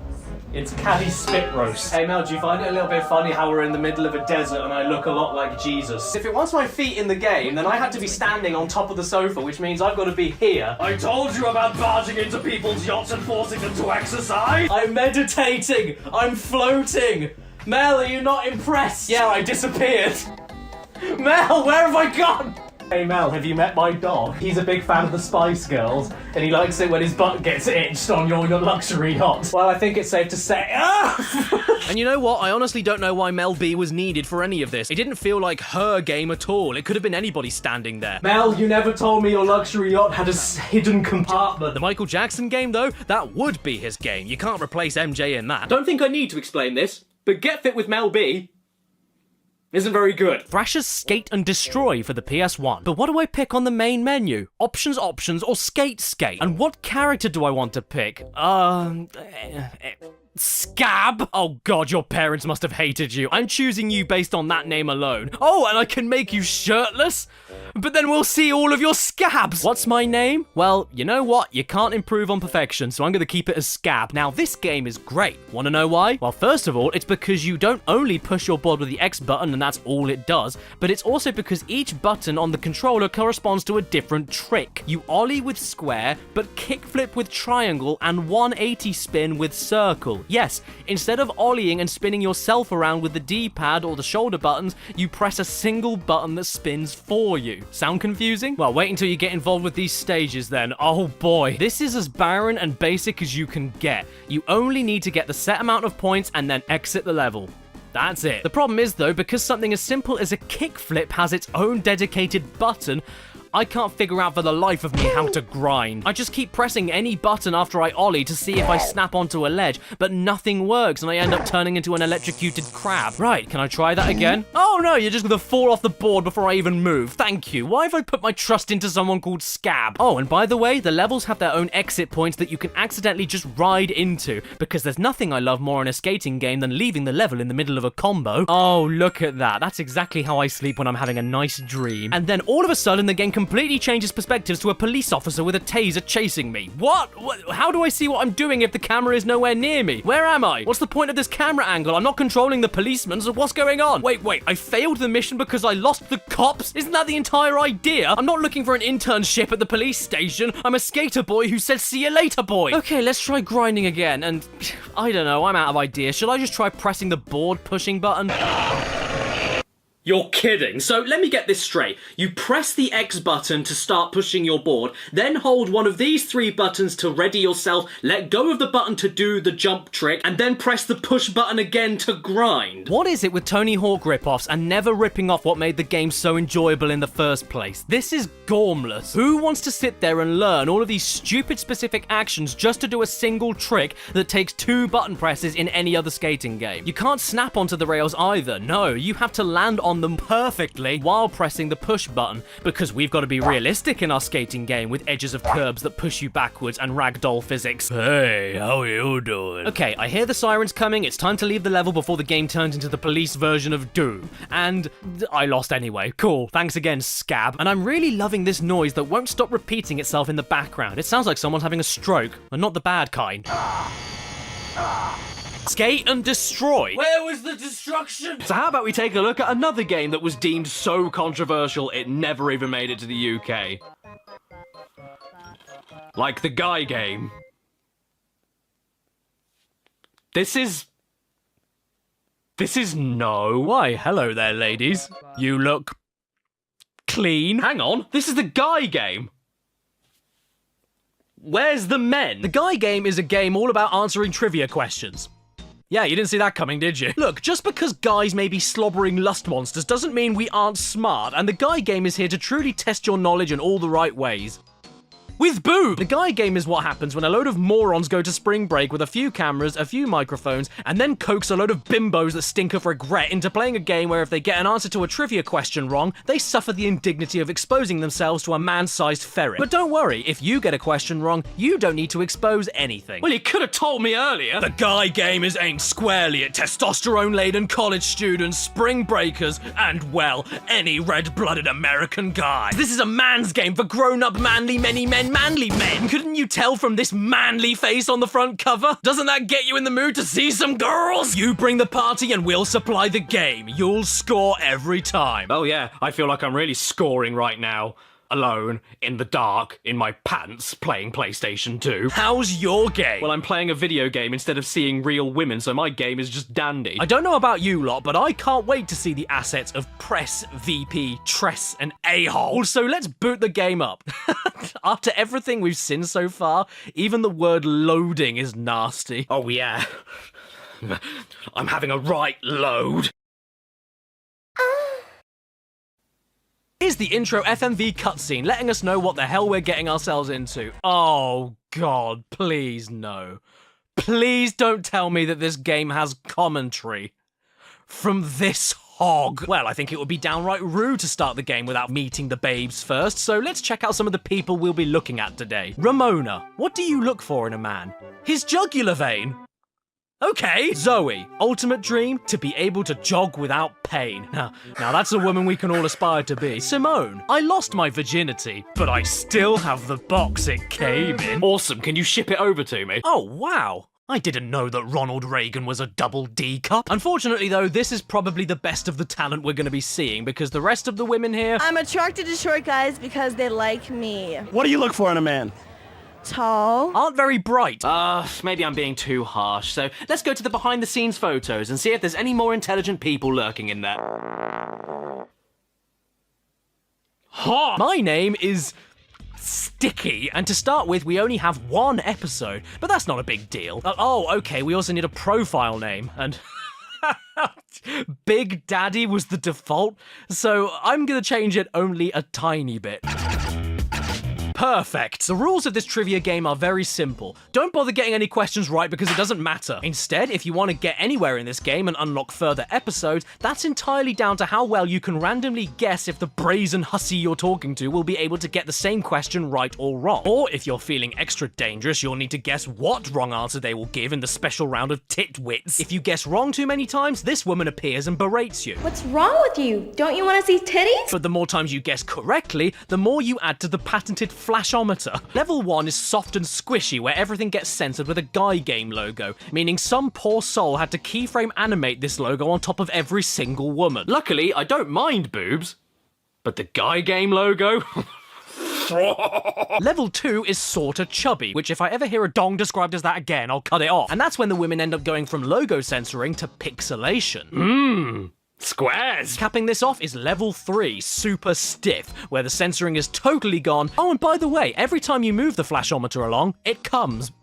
It's Caddy's spit roast. Hey Mel, do you find it a little bit funny how we're in the middle of a desert and I look a lot like Jesus? If it wants my feet in the game, then I had to be standing on top of the sofa, which means I've got to be here. I told you about barging into people's yachts and forcing them to exercise! I'm meditating! I'm floating! Mel, are you not impressed? Yeah, I disappeared. Mel, where have I gone? Hey Mel, have you met my dog? He's a big fan of the Spice Girls, and he likes it when his butt gets itched on your luxury yacht. Well, I think it's safe to say... And you know what? I honestly don't know why Mel B was needed for any of this. It didn't feel like her game at all. It could have been anybody standing there. Mel, you never told me your luxury yacht had a hidden compartment. The Michael Jackson game, though, that would be his game. You can't replace MJ in that. Don't think I need to explain this, but Get Fit with Mel B isn't very good. Thrasher's Skate and Destroy for the PS1. But what do I pick on the main menu? Options, or Skate. And what character do I want to pick? Scab? Oh god, your parents must have hated you. I'm choosing you based on that name alone. Oh, and I can make you shirtless? But then we'll see all of your scabs. What's my name? Well, you know what? You can't improve on perfection, so I'm gonna keep it as Scab. Now, this game is great. Wanna know why? Well, first of all, it's because you don't only push your board with the X button and that's all it does, but it's also because each button on the controller corresponds to a different trick. You ollie with square, but kickflip with triangle, and 180 spin with circle. Yes, instead of ollieing and spinning yourself around with the D-pad or the shoulder buttons, you press a single button that spins for you. Sound confusing? Well, wait until you get involved with these stages then. Oh boy. This is as barren and basic as you can get. You only need to get the set amount of points and then exit the level. That's it. The problem is though, because something as simple as a kickflip has its own dedicated button, I can't figure out for the life of me how to grind. I just keep pressing any button after I ollie to see if I snap onto a ledge, but nothing works and I end up turning into an electrocuted crab. Right, can I try that again? Oh no, you're just gonna fall off the board before I even move. Thank you. Why have I put my trust into someone called Scab? Oh, and by the way, the levels have their own exit points that you can accidentally just ride into, because there's nothing I love more in a skating game than leaving the level in the middle of a combo. Oh, look at that. That's exactly how I sleep when I'm having a nice dream. And then all of a sudden, the game completely changes perspectives to a police officer with a taser chasing me. What? How do I see what I'm doing if the camera is nowhere near me? Where am I? What's the point of this camera angle? I'm not controlling the policeman, so what's going on? Wait, I failed the mission because I lost the cops? Isn't that the entire idea? I'm not looking for an internship at the police station. I'm a skater boy who says see you later, boy. Okay, let's try grinding again, and I don't know, I'm out of ideas. Should I just try pressing the board pushing button? You're kidding. So let me get this straight. You press the X button to start pushing your board, then hold one of these 3 buttons to ready yourself, let go of the button to do the jump trick, and then press the push button again to grind. What is it with Tony Hawk ripoffs and never ripping off what made the game so enjoyable in the first place? This is gormless. Who wants to sit there and learn all of these stupid specific actions just to do a single trick that takes 2 button presses in any other skating game? You can't snap onto the rails either. No, you have to land on them perfectly while pressing the push button, because we've got to be realistic in our skating game with edges of curbs that push you backwards and ragdoll physics. Hey, how are you doing? Okay, I hear the sirens coming. It's time to leave the level before the game turns into the police version of Doom. And I lost anyway. Cool. Thanks again, Scab. And I'm really loving this noise that won't stop repeating itself in the background. It sounds like someone's having a stroke, and not the bad kind. Skate and Destroy. Where was the destruction? So how about we take a look at another game that was deemed so controversial it never even made it to the UK. Like the Guy game. This is no. Why, hello there, ladies. You look clean. Hang on, this is the Guy game. Where's the men? The Guy game is a game all about answering trivia questions. Yeah, you didn't see that coming, did you? Look, just because guys may be slobbering lust monsters doesn't mean we aren't smart, and the Guy game is here to truly test your knowledge in all the right ways. With boob! The Guy game is what happens when a load of morons go to spring break with a few cameras, a few microphones, and then coax a load of bimbos that stink of regret into playing a game where if they get an answer to a trivia question wrong, they suffer the indignity of exposing themselves to a man-sized ferret. But don't worry, if you get a question wrong, you don't need to expose anything. Well, you could have told me earlier. The Guy game is aimed squarely at testosterone-laden college students, spring breakers, and, well, any red-blooded American guy. This is a man's game for grown-up manly manly men. Couldn't you tell from this manly face on the front cover? Doesn't that get you in the mood to see some girls? You bring the party and we'll supply the game. You'll score every time. Oh yeah, I feel like I'm really scoring right now. alone, in the dark, in my pants, playing PlayStation 2. How's your game? Well, I'm playing a video game instead of seeing real women, so my game is just dandy. I don't know about you lot, but I can't wait to see the assets of Press, VP, Tress, and A-hole. So let's boot the game up. After everything we've seen so far, even the word loading is nasty. Oh yeah. I'm having a right load. Here's the intro FMV cutscene letting us know what the hell we're getting ourselves into. Oh god, please no. Please don't tell me that this game has commentary from this hog. Well, I think it would be downright rude to start the game without meeting the babes first, so let's check out some of the people we'll be looking at today. Ramona, what do you look for in a man? His jugular vein? Okay. Zoe, ultimate dream, to be able to jog without pain. Now that's a woman we can all aspire to be. Simone, I lost my virginity, but I still have the box it came in. Awesome, can you ship it over to me? Oh, wow. I didn't know that Ronald Reagan was a double D cup. Unfortunately, though, this is probably the best of the talent we're going to be seeing because the rest of the women here... I'm attracted to short guys because they like me. What do you look for in a man? Tall. Aren't very bright. Maybe I'm being too harsh, so let's go to the behind-the-scenes photos and see if there's any more intelligent people lurking in there. Ha! My name is... Sticky, and to start with, we only have one episode, but that's not a big deal. Oh, okay, we also need a profile name, and... Big Daddy was the default, so I'm gonna change it only a tiny bit. Perfect. The rules of this trivia game are very simple. Don't bother getting any questions right because it doesn't matter. Instead, if you want to get anywhere in this game and unlock further episodes, that's entirely down to how well you can randomly guess if the brazen hussy you're talking to will be able to get the same question right or wrong. Or if you're feeling extra dangerous, you'll need to guess what wrong answer they will give in the special round of titwits. If you guess wrong too many times, this woman appears and berates you. What's wrong with you? Don't you want to see titties? But the more times you guess correctly, the more you add to the patented flashometer. Level 1 is soft and squishy, where everything gets censored with a Guy Game logo, meaning some poor soul had to keyframe animate this logo on top of every single woman. Luckily, I don't mind boobs, but the Guy Game logo? Level 2 is sorta chubby, which if I ever hear a dong described as that again, I'll cut it off. And that's when the women end up going from logo censoring to pixelation. Squares! Capping this off is level 3, super stiff, where the censoring is totally gone. Oh, and by the way, every time you move the flashometer along, it comes.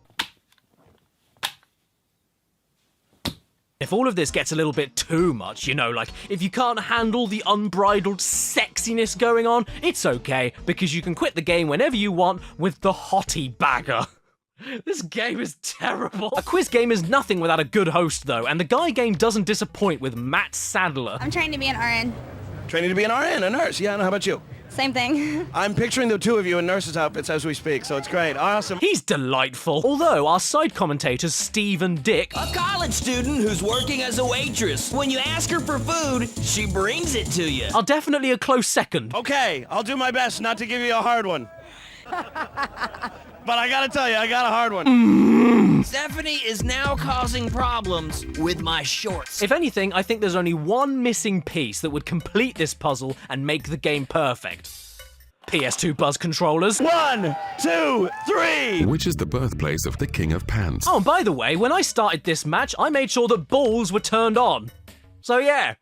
If all of this gets a little bit too much, you know, like if you can't handle the unbridled sexiness going on, it's okay, because you can quit the game whenever you want with the hottie bagger. This game is terrible. A quiz game is nothing without a good host, though, and the Guy Game doesn't disappoint with Matt Sadler. I'm trying to be an RN. Training to be an RN, a nurse. Yeah, and how about you? Same thing. I'm picturing the two of you in nurses' outfits as we speak, so it's great. Awesome. He's delightful. Although our side commentators, Steve and Dick... A college student who's working as a waitress. When you ask her for food, she brings it to you. Are definitely a close second. Okay, I'll do my best not to give you a hard one. But I gotta tell you, I got a hard one. Stephanie is now causing problems with my shorts. If anything, I think there's only one missing piece that would complete this puzzle and make the game perfect. PS2 Buzz controllers. 1, 2, 3! Which is the birthplace of the King of Pants? Oh, and by the way, when I started this match, I made sure that balls were turned on. So yeah.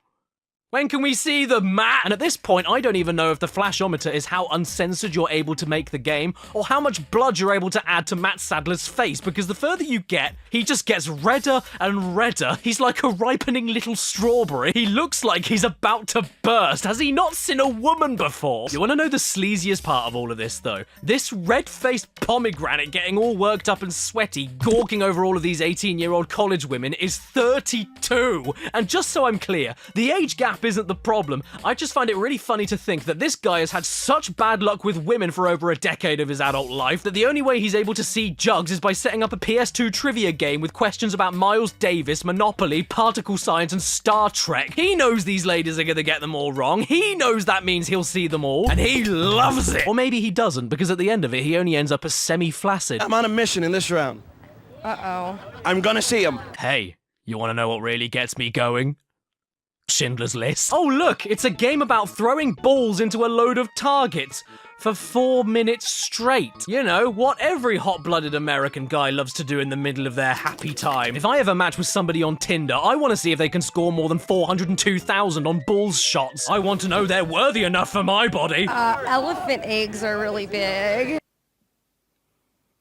When can we see the Matt? And at this point, I don't even know if the flashometer is how uncensored you're able to make the game, or how much blood you're able to add to Matt Sadler's face, because the further you get, he just gets redder and redder. He's like a ripening little strawberry. He looks like he's about to burst. Has he not seen a woman before? You want to know the sleaziest part of all of this, though? This red-faced pomegranate getting all worked up and sweaty, gawking over all of these 18-year-old college women is 32. And just so I'm clear, the age gap isn't the problem. I just find it really funny to think that this guy has had such bad luck with women for over a decade of his adult life that the only way he's able to see jugs is by setting up a PS2 trivia game with questions about Miles Davis, Monopoly, particle science, and Star Trek. He knows these ladies are gonna get them all wrong. He knows that means he'll see them all, and he loves it. Or maybe he doesn't, because at the end of it, he only ends up as semi-flaccid. I'm on a mission in this round. Uh-oh. I'm gonna see him. Hey, you wanna know what really gets me going? Schindler's List. Oh look, it's a game about throwing balls into a load of targets for 4 minutes straight. You know, what every hot-blooded American guy loves to do in the middle of their happy time. If I ever match with somebody on Tinder, I want to see if they can score more than 402,000 on balls shots. I want to know they're worthy enough for my body. Elephant eggs are really big.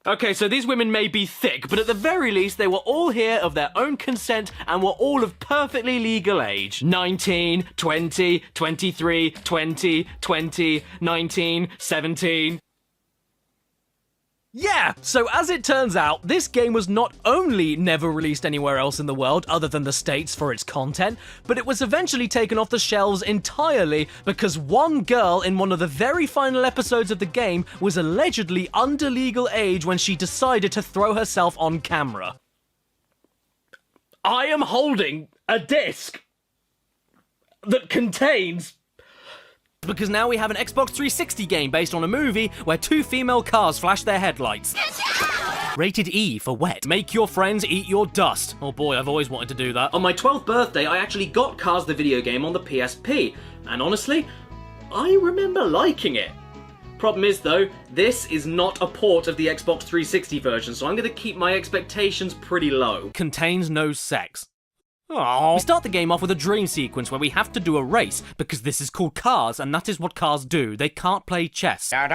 Okay, so these women may be thick, but at the very least, they were all here of their own consent and were all of perfectly legal age. 19, 20, 23, 20, 20, 19, 17. Yeah! So as it turns out, this game was not only never released anywhere else in the world other than the States for its content, but it was eventually taken off the shelves entirely because one girl in one of the very final episodes of the game was allegedly under legal age when she decided to throw herself on camera. I am holding a disc that contains... Because now we have an Xbox 360 game based on a movie where 2 female cars flash their headlights. Rated E for wet. Make your friends eat your dust. Oh boy, I've always wanted to do that. On my 12th birthday, I actually got Cars the video game on the PSP, and honestly, I remember liking it. Problem is though, this is not a port of the Xbox 360 version, so I'm going to keep my expectations pretty low. Contains no sex. Aww. We start the game off with a dream sequence where we have to do a race, because this is called Cars, and that is what cars do. They can't play chess. And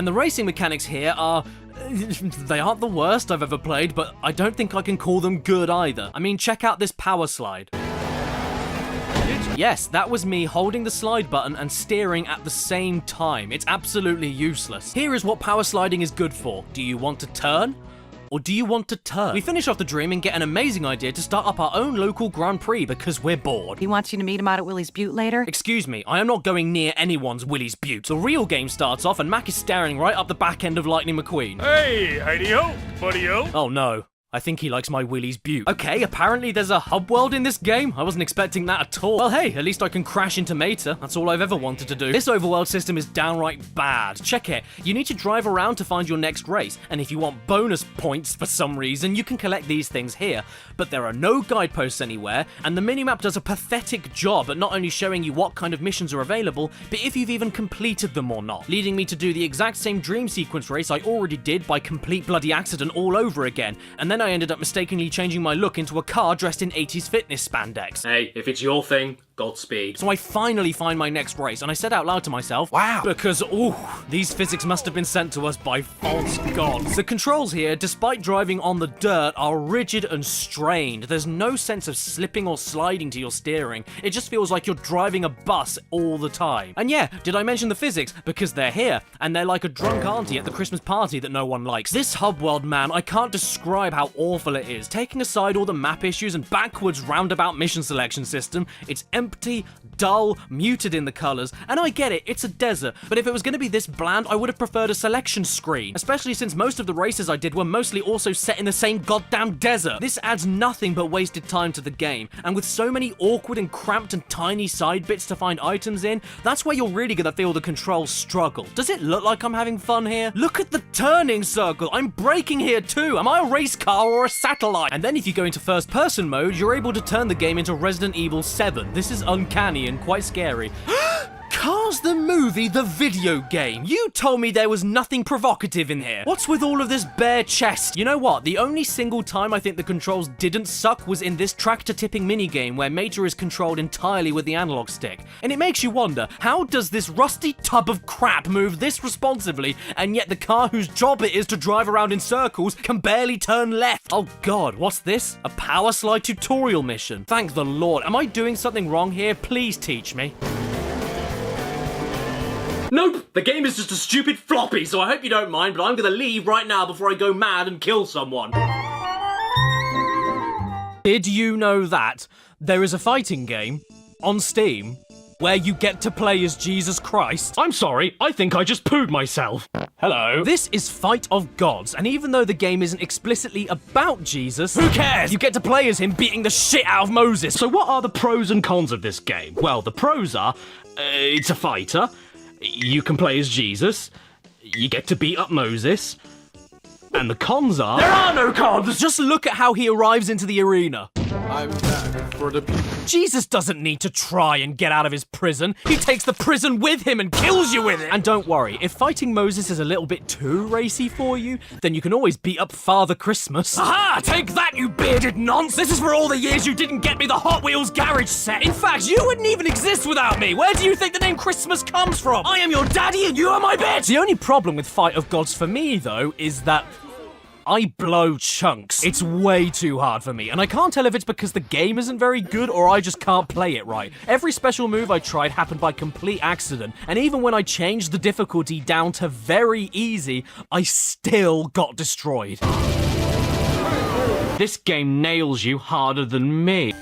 the racing mechanics here are... they aren't the worst I've ever played, but I don't think I can call them good either. I mean, check out this power slide. Yes, that was me holding the slide button and steering at the same time. It's absolutely useless. Here is what power sliding is good for. Do you want to turn? Or do you want to turn? We finish off the dream and get an amazing idea to start up our own local Grand Prix because we're bored. He wants you to meet him out at Willie's Butte later? Excuse me, I am not going near anyone's Willie's Butte. The real game starts off and Mac is staring right up the back end of Lightning McQueen. Hey, Heidi-ho, buddy-ho. Oh no. I think he likes my Willie's Butte. Okay, apparently there's a hub world in this game. I wasn't expecting that at all. Well, hey, at least I can crash into Mater. That's all I've ever wanted to do. This overworld system is downright bad. Check it. You need to drive around to find your next race, and if you want bonus points for some reason, you can collect these things here. But there are no guideposts anywhere, and the minimap does a pathetic job at not only showing you what kind of missions are available, but if you've even completed them or not, leading me to do the exact same dream sequence race I already did by complete bloody accident all over again, and then I ended up mistakenly changing my look into a car dressed in 80s fitness spandex. Hey, if it's your thing, Godspeed. So I finally find my next race, and I said out loud to myself, wow, because, ooh, these physics must have been sent to us by false gods. The controls here, despite driving on the dirt, are rigid and strained. There's no sense of slipping or sliding to your steering. It just feels like you're driving a bus all the time. And yeah, did I mention the physics? Because they're here, and they're like a drunk auntie at the Christmas party that no one likes. This hub world, man, I can't describe how awful it is. Taking aside all the map issues and backwards roundabout mission selection system, it's empty, dull, muted in the colors, and I get it, it's a desert, but if it was going to be this bland, I would have preferred a selection screen, especially since most of the races I did were mostly also set in the same goddamn desert. This adds nothing but wasted time to the game, and with so many awkward and cramped and tiny side bits to find items in, that's where you're really going to feel the controls struggle. Does it look like I'm having fun here? Look at the turning circle, I'm braking here too, am I a race car or a satellite? And then if you go into first person mode, you're able to turn the game into Resident Evil 7. This is uncanny and quite scary. Cars the movie, the video game. You told me there was nothing provocative in here. What's with all of this bare chest? You know what? The only single time I think the controls didn't suck was in this tractor tipping minigame where Mater is controlled entirely with the analog stick. And it makes you wonder, how does this rusty tub of crap move this responsively, and yet the car whose job it is to drive around in circles can barely turn left? Oh god, what's this? A power slide tutorial mission. Thank the Lord. Am I doing something wrong here? Please teach me. Nope, the game is just a stupid floppy, so I hope you don't mind, but I'm gonna leave right now before I go mad and kill someone. Did you know that there is a fighting game on Steam where you get to play as Jesus Christ? I'm sorry, I think I just pooed myself. Hello. This is Fight of Gods, and even though the game isn't explicitly about Jesus, who cares? You get to play as him beating the shit out of Moses. So what are the pros and cons of this game? Well, the pros are, it's a fighter, you can play as Jesus, you get to beat up Moses, and the cons are... There are no cons! Just look at how he arrives into the arena. I'm back for the people. Jesus doesn't need to try and get out of his prison. He takes the prison with him and kills you with it. And don't worry, if fighting Moses is a little bit too racy for you, then you can always beat up Father Christmas. Aha! Take that, you bearded nonce! This is for all the years you didn't get me the Hot Wheels garage set. In fact, you wouldn't even exist without me. Where do you think the name Christmas comes from? I am your daddy and you are my bitch! The only problem with Fight of Gods for me, though, is that I blow chunks. It's way too hard for me, and I can't tell if it's because the game isn't very good or I just can't play it right. Every special move I tried happened by complete accident, and even when I changed the difficulty down to very easy, I still got destroyed. This game nails you harder than me.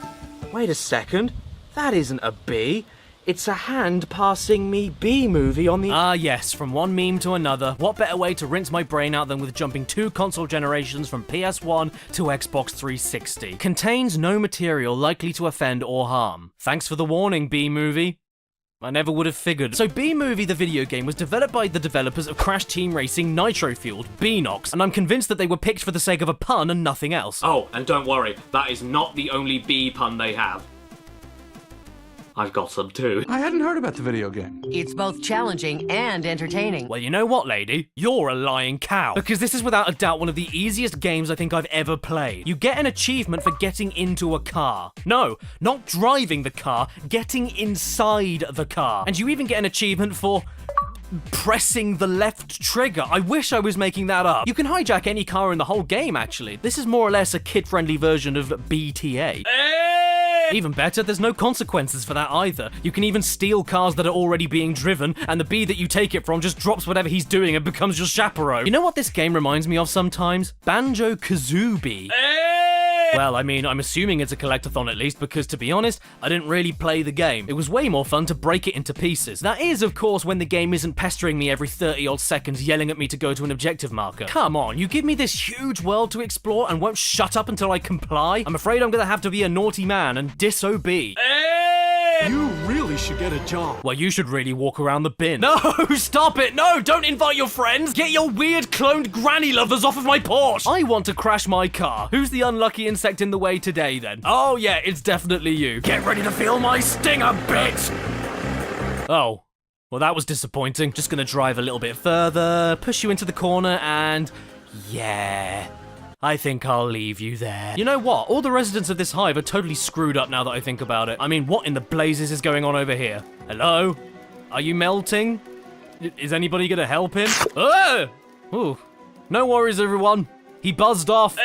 Wait a second. That isn't a bee. It's a hand passing me B movie on the... Ah yes, from one meme to another, what better way to rinse my brain out than with jumping 2 console generations from PS1 to Xbox 360. Contains no material likely to offend or harm. Thanks for the warning, B movie. I never would have figured. So B-Movie the video game was developed by the developers of Crash Team Racing Nitro Fueled, B-Nox, and I'm convinced that they were picked for the sake of a pun and nothing else. Oh, and don't worry, that is not the only B pun they have. I've got some too. I hadn't heard about the video game. It's both challenging and entertaining. Well, you know what, lady? You're a lying cow. Because this is without a doubt one of the easiest games I think I've ever played. You get an achievement for getting into a car. No, not driving the car, getting inside the car. And you even get an achievement for pressing the left trigger. I wish I was making that up. You can hijack any car in the whole game, actually. This is more or less a kid-friendly version of BTA. Even better, there's no consequences for that either. You can even steal cars that are already being driven, and the bee that you take it from just drops whatever he's doing and becomes your chaperone. You know what this game reminds me of sometimes? Banjo-Kazooie. Well, I mean, I'm assuming it's a collectathon at least, because to be honest, I didn't really play the game. It was way more fun to break it into pieces. That is, of course, when the game isn't pestering me every 30-odd seconds yelling at me to go to an objective marker. Come on, you give me this huge world to explore and won't shut up until I comply? I'm afraid I'm gonna have to be a naughty man and disobey. You really should get a job. Well, you should really walk around the bin. No, stop it! No, don't invite your friends! Get your weird cloned granny lovers off of my porch! I want to crash my car. Who's the unlucky insect in the way today, then? Oh, yeah, it's definitely you. Get ready to feel my stinger, bitch! Oh. Well, that was disappointing. Just gonna drive a little bit further, push you into the corner, and... yeah... I think I'll leave you there. You know what? All the residents of this hive are totally screwed up now that I think about it. I mean, what in the blazes is going on over here? Hello? Are you melting? Is anybody gonna help him? Ooh. No worries, everyone. He buzzed off.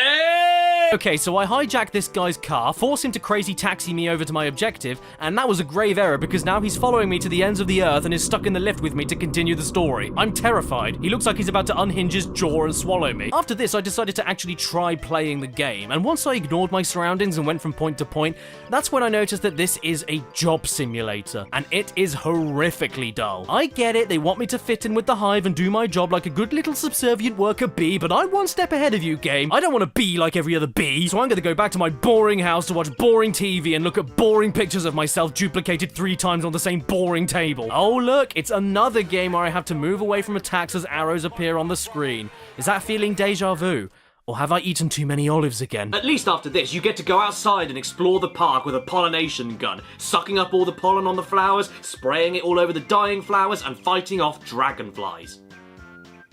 Okay, so I hijacked this guy's car, force him to crazy taxi me over to my objective, and that was a grave error because now he's following me to the ends of the earth and is stuck in the lift with me to continue the story. I'm terrified. He looks like he's about to unhinge his jaw and swallow me. After this, I decided to actually try playing the game, and once I ignored my surroundings and went from point to point, that's when I noticed that this is a job simulator, and it is horrifically dull. I get it, they want me to fit in with the hive and do my job like a good little subservient worker bee, but I'm one step ahead of you, game. I don't want to be like every other bee, so I'm gonna go back to my boring house to watch boring TV and look at boring pictures of myself duplicated 3 times on the same boring table. Oh look, it's another game where I have to move away from attacks as arrows appear on the screen. Is that feeling deja vu? Or have I eaten too many olives again? At least after this, you get to go outside and explore the park with a pollination gun, sucking up all the pollen on the flowers, spraying it all over the dying flowers, and fighting off dragonflies.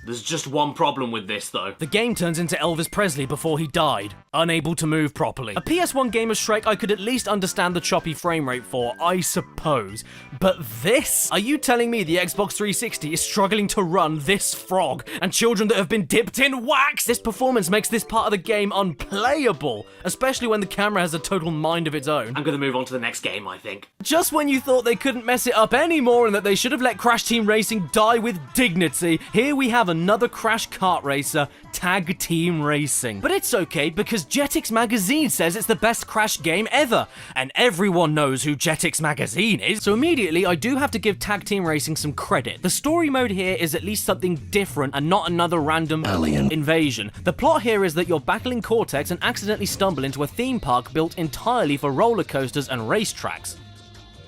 There's just one problem with this, though. The game turns into Elvis Presley before he died, unable to move properly. A PS1 game of Shrek I could at least understand the choppy frame rate for, I suppose. But this? Are you telling me the Xbox 360 is struggling to run this frog and children that have been dipped in wax? This performance makes this part of the game unplayable, especially when the camera has a total mind of its own. I'm gonna move on to the next game, I think. Just when you thought they couldn't mess it up anymore and that they should have let Crash Team Racing die with dignity, here we have another Crash Kart Racer, Tag Team Racing. But it's okay because Jetix Magazine says it's the best Crash game ever, and everyone knows who Jetix Magazine is, so immediately I do have to give Tag Team Racing some credit. The story mode here is at least something different and not another random alien invasion. The plot here is that you're battling Cortex and accidentally stumble into a theme park built entirely for roller coasters and racetracks.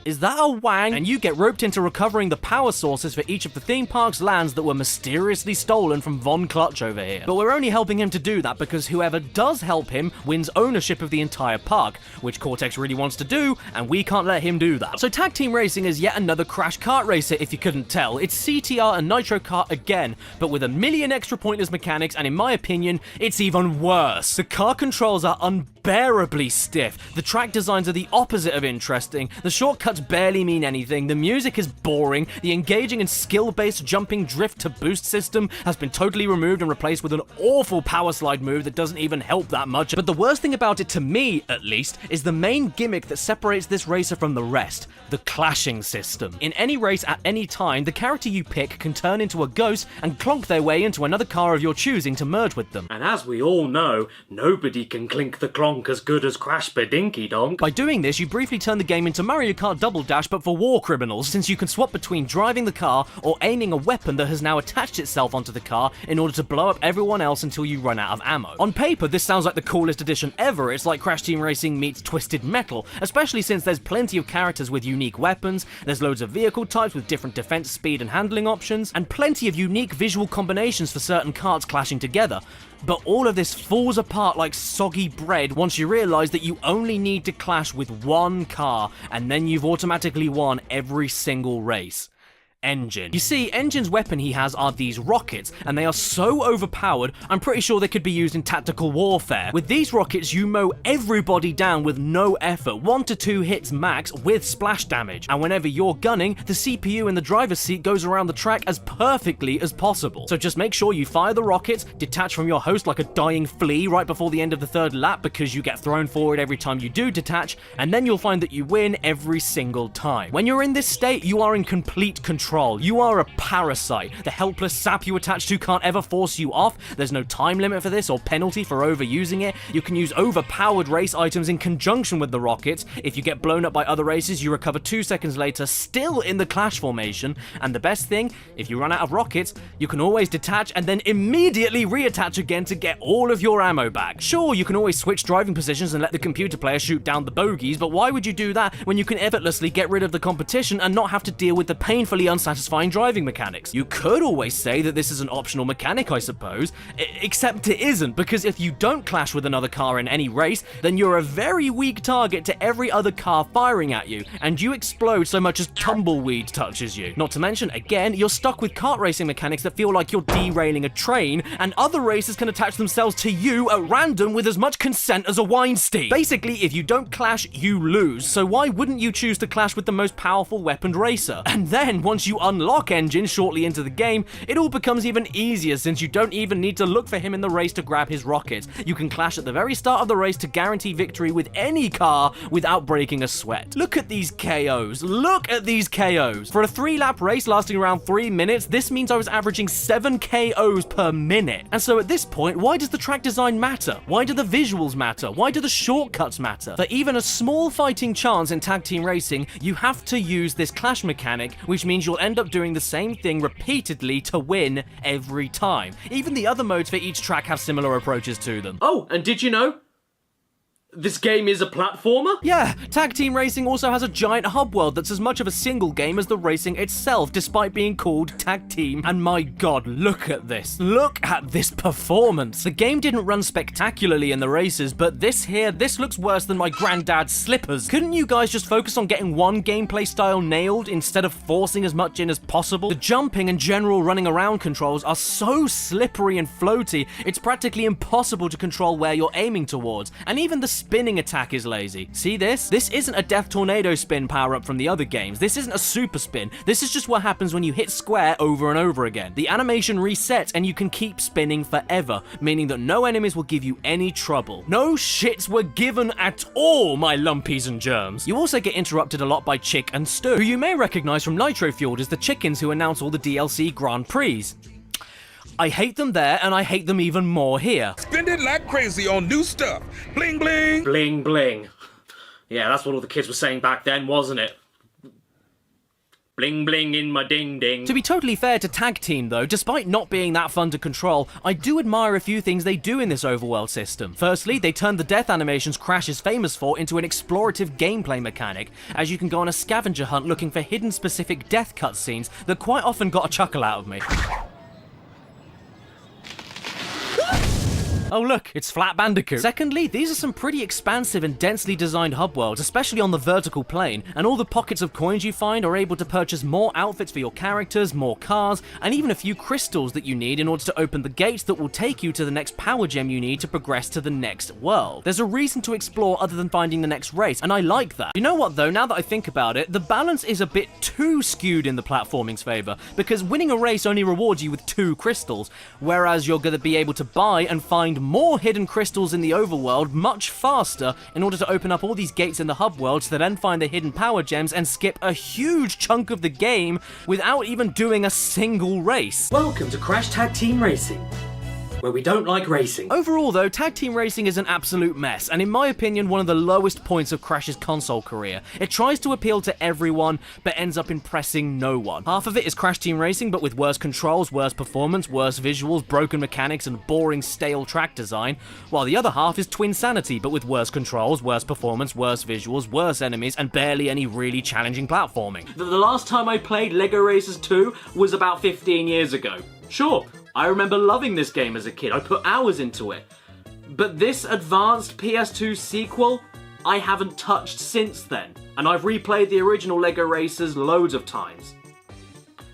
Is that a wang? And you get roped into recovering the power sources for each of the theme park's lands that were mysteriously stolen from Von Clutch over here. But we're only helping him to do that because whoever does help him wins ownership of the entire park, which Cortex really wants to do, and we can't let him do that. So Tag Team Racing is yet another Crash Kart racer, if you couldn't tell. It's CTR and Nitro Kart again, but with a million extra pointless mechanics, and in my opinion, it's even worse. The car controls are unbearably stiff. The track designs are the opposite of interesting. The shortcuts barely mean anything. The music is boring. The engaging and skill-based jumping drift to boost system has been totally removed and replaced with an awful power slide move that doesn't even help that much. But the worst thing about it, to me at least, is the main gimmick that separates this racer from the rest: the clashing system. In any race at any time, the character you pick can turn into a ghost and clonk their way into another car of your choosing to merge with them. And as we all know, nobody can clink the clonk as good as Crash Badinky Donk. By doing this, you briefly turn the game into Mario Kart Double Dash but for war criminals, since you can swap between driving the car or aiming a weapon that has now attached itself onto the car in order to blow up everyone else until you run out of ammo. On paper, this sounds like the coolest addition ever. It's like Crash Team Racing meets Twisted Metal, especially since there's plenty of characters with unique weapons, there's loads of vehicle types with different defense, speed and handling options, and plenty of unique visual combinations for certain karts clashing together. But all of this falls apart like soggy bread once you realise that you only need to clash with one car, and then you've automatically won every single race. Engine. You see, Engine's weapon he has are these rockets, and they are so overpowered, I'm pretty sure they could be used in tactical warfare. With these rockets, you mow everybody down with no effort, 1 to 2 hits max with splash damage. And whenever you're gunning, the CPU in the driver's seat goes around the track as perfectly as possible. So just make sure you fire the rockets, detach from your host like a dying flea right before the end of the 3rd lap because you get thrown forward every time you do detach, and then you'll find that you win every single time. When you're in this state, you are in complete control. You are a parasite. The helpless sap you attach to can't ever force you off. There's no time limit for this or penalty for overusing it. You can use overpowered race items in conjunction with the rockets. If you get blown up by other races, you recover 2 seconds later, still in the clash formation. And the best thing, if you run out of rockets, you can always detach and then immediately reattach again to get all of your ammo back. Sure, you can always switch driving positions and let the computer player shoot down the bogeys, but why would you do that when you can effortlessly get rid of the competition and not have to deal with the painfully unsatisfying driving mechanics? You could always say that this is an optional mechanic, I suppose, except it isn't, because if you don't clash with another car in any race, then you're a very weak target to every other car firing at you, and you explode so much as tumbleweed touches you. Not to mention, again, you're stuck with kart racing mechanics that feel like you're derailing a train, and other racers can attach themselves to you at random with as much consent as a Weinstein. Basically, if you don't clash, you lose, so why wouldn't you choose to clash with the most powerful weaponed racer? And then, once you unlock Engine shortly into the game, it all becomes even easier since you don't even need to look for him in the race to grab his rockets. You can clash at the very start of the race to guarantee victory with any car without breaking a sweat. Look at these KOs. Look at these KOs. For a 3-lap race lasting around 3 minutes, this means I was averaging 7 KOs per minute. And so at this point, why does the track design matter? Why do the visuals matter? Why do the shortcuts matter? For even a small fighting chance in tag team racing, you have to use this clash mechanic, which means you'll end up doing the same thing repeatedly to win every time. Even the other modes for each track have similar approaches to them. Oh, and did you know this game is a platformer? Yeah, Tag Team Racing also has a giant hub world that's as much of a single game as the racing itself, despite being called Tag Team. And my god, look at this. Look at this performance. The game didn't run spectacularly in the races, but this looks worse than my granddad's slippers. Couldn't you guys just focus on getting one gameplay style nailed instead of forcing as much in as possible? The jumping and general running around controls are so slippery and floaty, it's practically impossible to control where you're aiming towards. And even the spinning attack is lazy. See this? This isn't a Death Tornado spin power-up from the other games. This isn't a super spin. This is just what happens when you hit square over and over again. The animation resets and you can keep spinning forever, meaning that no enemies will give you any trouble. No shits were given at all, my lumpies and germs. You also get interrupted a lot by Chick and Stu, who you may recognize from Nitro Fueled as the chickens who announce all the DLC Grand Prix. I hate them there, and I hate them even more here. Spend it like crazy on new stuff. Bling, bling. Bling, bling. Yeah, that's what all the kids were saying back then, wasn't it? Bling bling in my ding ding. To be totally fair to Tag Team though, despite not being that fun to control, I do admire a few things they do in this overworld system. Firstly, they turned the death animations Crash is famous for into an explorative gameplay mechanic, as you can go on a scavenger hunt looking for hidden specific death cutscenes that quite often got a chuckle out of me. Oh look, it's Flat Bandicoot. Secondly, these are some pretty expansive and densely designed hub worlds, especially on the vertical plane, and all the pockets of coins you find are able to purchase more outfits for your characters, more cars, and even a few crystals that you need in order to open the gates that will take you to the next power gem you need to progress to the next world. There's a reason to explore other than finding the next race, and I like that. You know what though, now that I think about it, the balance is a bit too skewed in the platforming's favor, because winning a race only rewards you with 2 crystals, whereas you're going to be able to buy and find more hidden crystals in the overworld much faster in order to open up all these gates in the hub worlds to then find the hidden power gems and skip a huge chunk of the game without even doing a single race. Welcome to Crash Tag Team Racing, where we don't like racing. Overall though, Tag Team Racing is an absolute mess, and in my opinion one of the lowest points of Crash's console career. It tries to appeal to everyone, but ends up impressing no one. Half of it is Crash Team Racing, but with worse controls, worse performance, worse visuals, broken mechanics, and boring, stale track design, while the other half is Twinsanity, but with worse controls, worse performance, worse visuals, worse enemies, and barely any really challenging platforming. The last time I played Lego Racers 2 was about 15 years ago. Sure, I remember loving this game as a kid, I put hours into it. But this advanced PS2 sequel, I haven't touched since then. And I've replayed the original Lego Racers loads of times.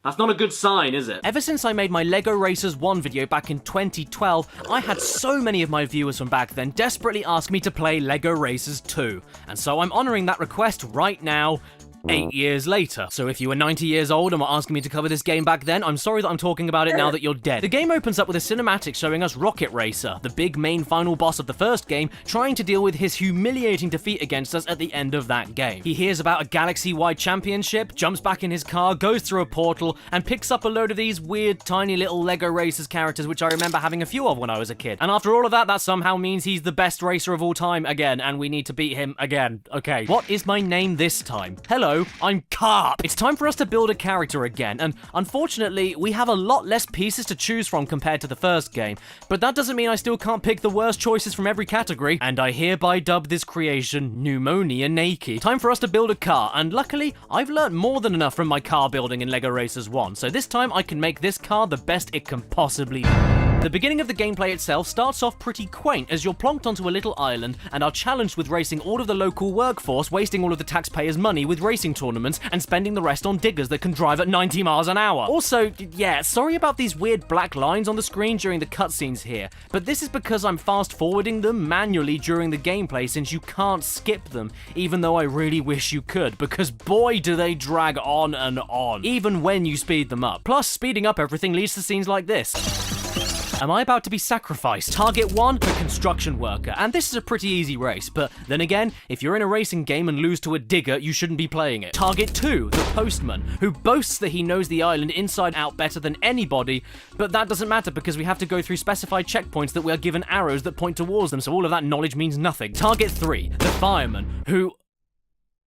That's not a good sign, is it? Ever since I made my Lego Racers 1 video back in 2012, I had so many of my viewers from back then desperately ask me to play Lego Racers 2. And so I'm honouring that request right now, 8 years later. So if you were 90 years old and were asking me to cover this game back then, I'm sorry that I'm talking about it now that you're dead. The game opens up with a cinematic showing us Rocket Racer, the big main final boss of the first game, trying to deal with his humiliating defeat against us at the end of that game. He hears about a galaxy-wide championship, jumps back in his car, goes through a portal, and picks up a load of these weird, tiny little Lego Racers characters which I remember having a few of when I was a kid. And after all of that, that somehow means he's the best racer of all time again, and we need to beat him again. Okay, what is my name this time? Hello, I'm Carp. It's time for us to build a character again, and unfortunately, we have a lot less pieces to choose from compared to the first game, but that doesn't mean I still can't pick the worst choices from every category, and I hereby dub this creation Pneumonia Naked. Time for us to build a car, and luckily, I've learnt more than enough from my car building in Lego Racers 1, so this time I can make this car the best it can possibly be. The beginning of the gameplay itself starts off pretty quaint as you're plonked onto a little island and are challenged with racing all of the local workforce, wasting all of the taxpayers' money with racing tournaments and spending the rest on diggers that can drive at 90 miles an hour. Also, yeah, sorry about these weird black lines on the screen during the cutscenes here, but this is because I'm fast forwarding them manually during the gameplay since you can't skip them, even though I really wish you could, because boy do they drag on and on, even when you speed them up. Plus, speeding up everything leads to scenes like this. Am I about to be sacrificed? Target 1, the construction worker. And this is a pretty easy race, but then again, if you're in a racing game and lose to a digger, you shouldn't be playing it. Target 2, the postman, who boasts that he knows the island inside out better than anybody, but that doesn't matter because we have to go through specified checkpoints that we are given arrows that point towards them, so all of that knowledge means nothing. Target 3, the fireman, who...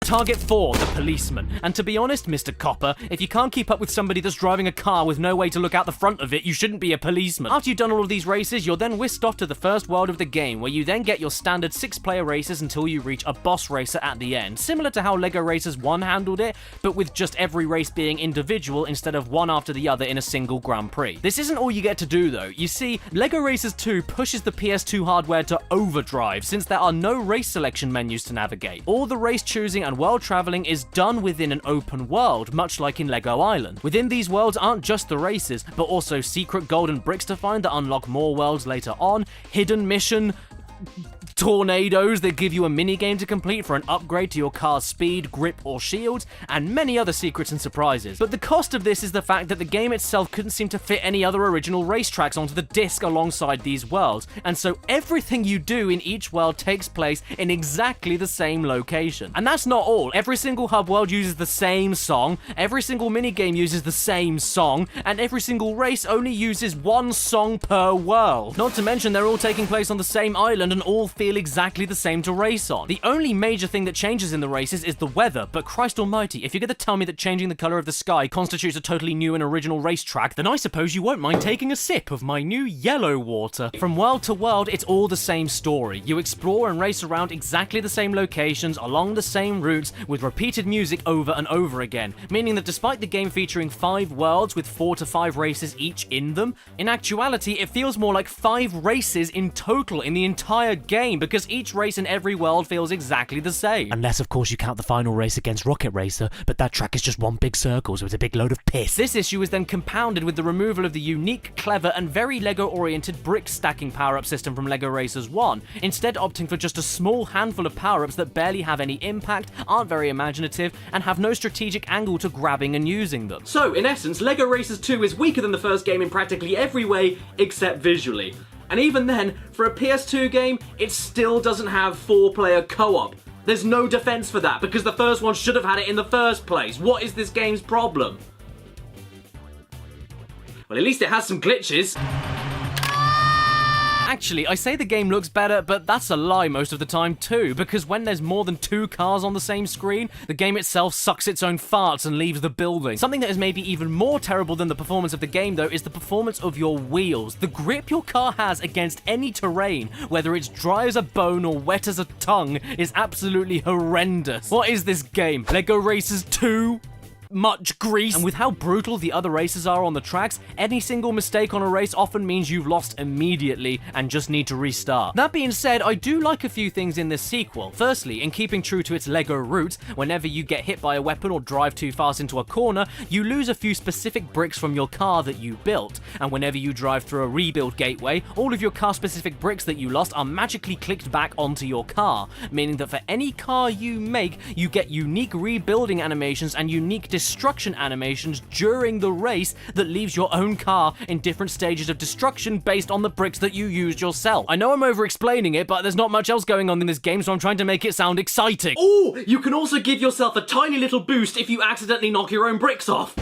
Target 4, the policeman. And to be honest, Mr. Copper, if you can't keep up with somebody that's driving a car with no way to look out the front of it, you shouldn't be a policeman. After you've done all of these races, you're then whisked off to the first world of the game, where you then get your standard 6-player races until you reach a boss racer at the end, similar to how Lego Racers 1 handled it, but with just every race being individual instead of one after the other in a single Grand Prix. This isn't all you get to do though. You see, Lego Racers 2 pushes the PS2 hardware to overdrive, since there are no race selection menus to navigate. All the race choosing and world traveling is done within an open world, much like in Lego Island. Within these worlds aren't just the races, but also secret golden bricks to find that unlock more worlds later on, hidden mission tornadoes that give you a minigame to complete for an upgrade to your car's speed, grip, or shields, and many other secrets and surprises. But the cost of this is the fact that the game itself couldn't seem to fit any other original racetracks onto the disc alongside these worlds, and so everything you do in each world takes place in exactly the same location. And that's not all. Every single hub world uses the same song, every single minigame uses the same song, and every single race only uses one song per world. Not to mention they're all taking place on the same island turned and all feel exactly the same to race on. The only major thing that changes in the races is the weather, but Christ almighty, if you're gonna tell me that changing the color of the sky constitutes a totally new and original racetrack, then I suppose you won't mind taking a sip of my new yellow water. From world to world, it's all the same story. You explore and race around exactly the same locations, along the same routes, with repeated music over and over again, meaning that despite the game featuring 5 worlds with 4 to 5 races each in them, in actuality it feels more like 5 races in total in the entire game, because each race in every world feels exactly the same. Unless of course you count the final race against Rocket Racer, but that track is just one big circle, so it's a big load of piss. This issue is then compounded with the removal of the unique, clever and very LEGO-oriented brick stacking power-up system from LEGO Racers 1, instead opting for just a small handful of power-ups that barely have any impact, aren't very imaginative, and have no strategic angle to grabbing and using them. So, in essence, LEGO Racers 2 is weaker than the first game in practically every way except visually. And even then, for a PS2 game, it still doesn't have 4-player co-op. There's no defense for that, because the first one should have had it in the first place. What is this game's problem? Well, at least it has some glitches. Actually, I say the game looks better, but that's a lie most of the time too, because when there's more than 2 cars on the same screen, the game itself sucks its own farts and leaves the building. Something that is maybe even more terrible than the performance of the game, though, is the performance of your wheels. The grip your car has against any terrain, whether it's dry as a bone or wet as a tongue, is absolutely horrendous. What is this game? LEGO Racers 2? Much grease. And with how brutal the other races are on the tracks, any single mistake on a race often means you've lost immediately and just need to restart. That being said, I do like a few things in this sequel. Firstly, in keeping true to its LEGO roots, whenever you get hit by a weapon or drive too fast into a corner, you lose a few specific bricks from your car that you built. And whenever you drive through a rebuild gateway, all of your car-specific bricks that you lost are magically clicked back onto your car, meaning that for any car you make, you get unique rebuilding animations and unique destruction animations during the race that leaves your own car in different stages of destruction based on the bricks that you used yourself. I know I'm over-explaining it, but there's not much else going on in this game, so I'm trying to make it sound exciting. Oh, you can also give yourself a tiny little boost if you accidentally knock your own bricks off.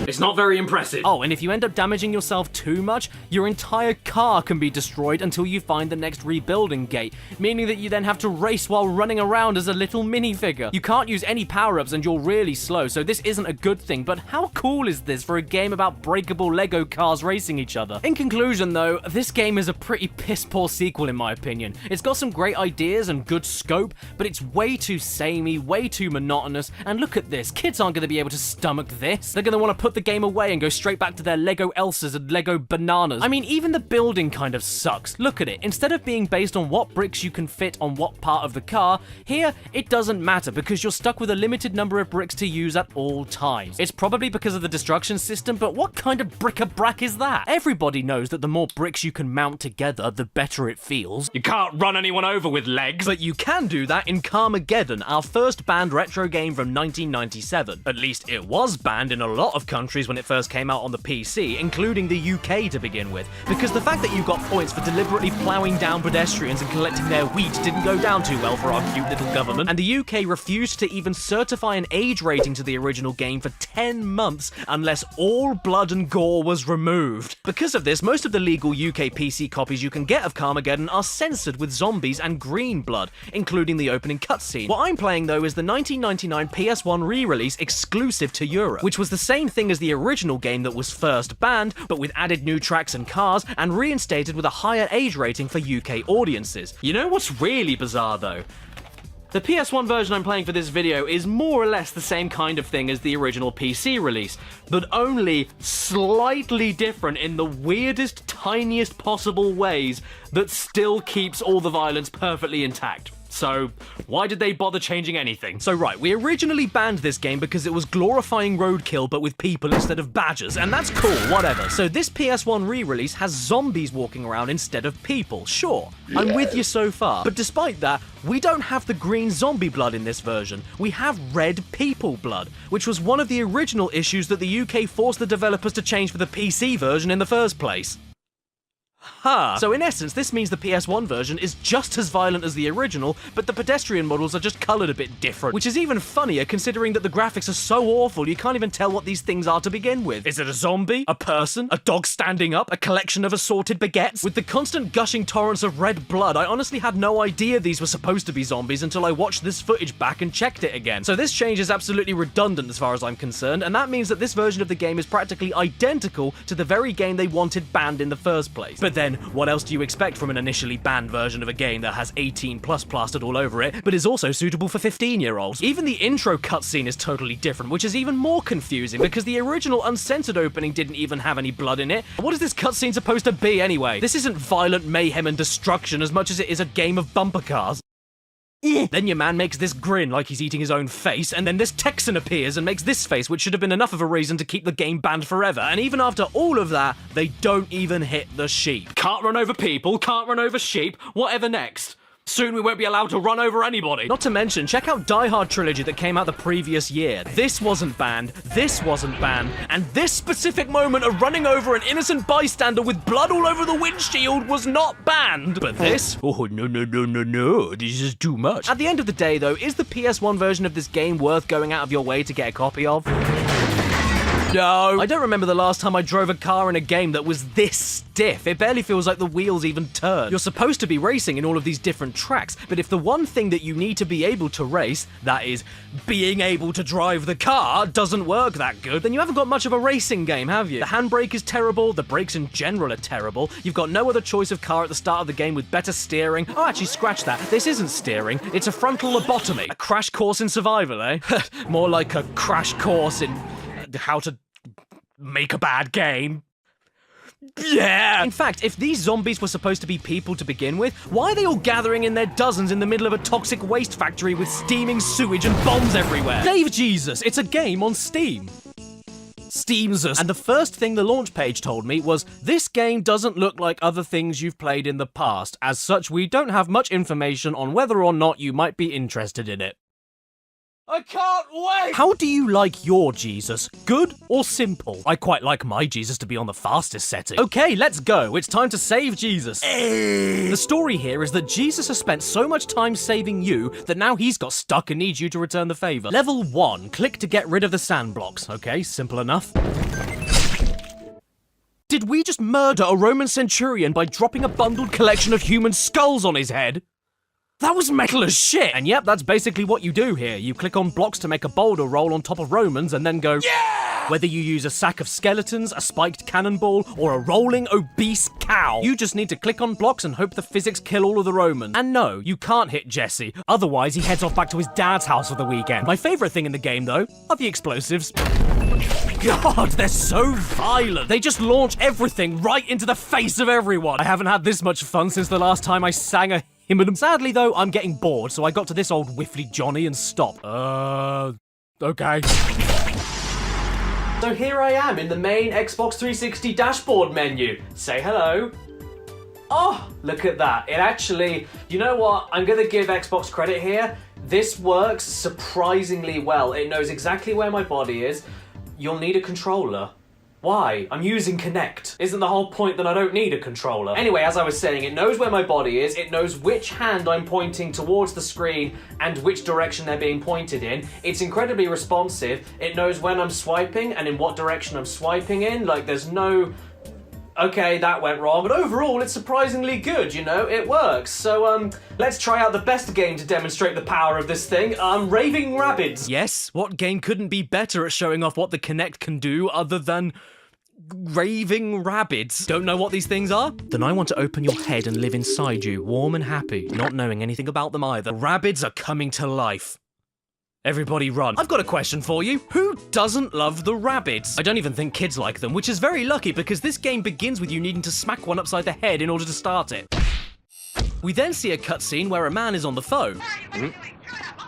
It's not very impressive. Oh, and if you end up damaging yourself too much, your entire car can be destroyed until you find the next rebuilding gate, meaning that you then have to race while running around as a little minifigure. You can't use any power-ups and you're really slow, so this isn't a good thing, but how cool is this for a game about breakable LEGO cars racing each other? In conclusion though, this game is a pretty piss-poor sequel in my opinion. It's got some great ideas and good scope, but it's way too samey, way too monotonous, and look at this, kids aren't going to be able to stomach this. They're going to want to put the game away and go straight back to their Lego Elsas and Lego Bananas. I mean, even the building kind of sucks. Look at it. Instead of being based on what bricks you can fit on what part of the car, here it doesn't matter because you're stuck with a limited number of bricks to use at all times. It's probably because of the destruction system, but what kind of bric-a-brac is that? Everybody knows that the more bricks you can mount together, the better it feels. You can't run anyone over with legs. But you can do that in Carmageddon, our first banned retro game from 1997. At least it was banned in a lot of countries when it first came out on the PC, including the UK to begin with, because the fact that you got points for deliberately ploughing down pedestrians and collecting their wheat didn't go down too well for our cute little government, and the UK refused to even certify an age rating to the original game for 10 months unless all blood and gore was removed. Because of this, most of the legal UK PC copies you can get of Carmageddon are censored with zombies and green blood, including the opening cutscene. What I'm playing though is the 1999 PS1 re-release exclusive to Europe, which was the same thing as the original game that was first banned, but with added new tracks and cars, and reinstated with a higher age rating for UK audiences. You know what's really bizarre though? The PS1 version I'm playing for this video is more or less the same kind of thing as the original PC release, but only slightly different in the weirdest, tiniest possible ways that still keeps all the violence perfectly intact. So, why did they bother changing anything? So right, we originally banned this game because it was glorifying roadkill but with people instead of badgers, and that's cool, whatever. So this PS1 re-release has zombies walking around instead of people, sure. Yes. I'm with you so far, but despite that, we don't have the green zombie blood in this version. We have red people blood, which was one of the original issues that the UK forced the developers to change for the PC version in the first place. Huh. So in essence, this means the PS1 version is just as violent as the original, but the pedestrian models are just coloured a bit different, which is even funnier considering that the graphics are so awful you can't even tell what these things are to begin with. Is it a zombie? A person? A dog standing up? A collection of assorted baguettes? With the constant gushing torrents of red blood, I honestly had no idea these were supposed to be zombies until I watched this footage back and checked it again. So this change is absolutely redundant as far as I'm concerned, and that means that this version of the game is practically identical to the very game they wanted banned in the first place. But then, what else do you expect from an initially banned version of a game that has 18+ plastered all over it, but is also suitable for 15-year-olds? Even the intro cutscene is totally different, which is even more confusing because the original uncensored opening didn't even have any blood in it. What is this cutscene supposed to be anyway? This isn't violent mayhem and destruction as much as it is a game of bumper cars. Then your man makes this grin like he's eating his own face, and then this Texan appears and makes this face, which should have been enough of a reason to keep the game banned forever. And even after all of that, they don't even hit the sheep. Can't run over people, can't run over sheep, whatever next. Soon we won't be allowed to run over anybody. Not to mention, check out Die Hard Trilogy that came out the previous year. This wasn't banned, this wasn't banned, and this specific moment of running over an innocent bystander with blood all over the windshield was not banned. But this? Oh, no, this is too much. At the end of the day, though, is the PS1 version of this game worth going out of your way to get a copy of? No. I don't remember the last time I drove a car in a game that was this stiff. It barely feels like the wheels even turn. You're supposed to be racing in all of these different tracks, but if the one thing that you need to be able to race, that is, being able to drive the car, doesn't work that good, then you haven't got much of a racing game, have you? The handbrake is terrible, the brakes in general are terrible, you've got no other choice of car at the start of the game with better steering. Oh, actually, scratch that. This isn't steering, it's a frontal lobotomy. A crash course in survival, eh? More like a crash course in how to make a bad game. Yeah! In fact, if these zombies were supposed to be people to begin with, why are they all gathering in their dozens in the middle of a toxic waste factory with steaming sewage and bombs everywhere? Save Jesus! It's a game on Steam. Steamsus. And the first thing the launch page told me was, this game doesn't look like other things you've played in the past. As such, we don't have much information on whether or not you might be interested in it. I can't wait! How do you like your Jesus? Good or simple? I quite like my Jesus to be on the fastest setting. Okay, let's go. It's time to save Jesus. The story here is that Jesus has spent so much time saving you that now he's got stuck and needs you to return the favor. Level 1. Click to get rid of the sand blocks. Okay, simple enough. Did we just murder a Roman centurion by dropping a bundled collection of human skulls on his head? That was metal as shit! And yep, that's basically what you do here. You click on blocks to make a boulder roll on top of Romans and then go, yeah! Whether you use a sack of skeletons, a spiked cannonball, or a rolling, obese cow, you just need to click on blocks and hope the physics kill all of the Romans. And no, you can't hit Jesse, otherwise he heads off back to his dad's house for the weekend. My favourite thing in the game, though, are the explosives. God, they're so violent. They just launch everything right into the face of everyone. I haven't had this much fun since the last time I sang a hymn. Sadly, though, I'm getting bored, so I got to this old whiffly Johnny and stopped. Okay. So here I am in the main Xbox 360 dashboard menu. Say hello. Oh, look at that. It actually, you know what? I'm gonna give Xbox credit here. This works surprisingly well. It knows exactly where my body is. You'll need a controller. Why? I'm using Kinect. Isn't the whole point that I don't need a controller? Anyway, as I was saying, it knows where my body is, it knows which hand I'm pointing towards the screen and which direction they're being pointed in. It's incredibly responsive. It knows when I'm swiping and in what direction I'm swiping in. Like, there's no... Okay, that went wrong, but overall it's surprisingly good, you know, it works. So, let's try out the best game to demonstrate the power of this thing, Raving Rabbids. Yes, what game couldn't be better at showing off what the Kinect can do other than... Raving Rabbids. Don't know what these things are? Then I want to open your head and live inside you, warm and happy, not knowing anything about them either. Rabbids are coming to life. Everybody run. I've got a question for you. Who doesn't love the Rabbids? I don't even think kids like them, which is very lucky because this game begins with you needing to smack one upside the head in order to start it. We then see a cutscene where a man is on the phone.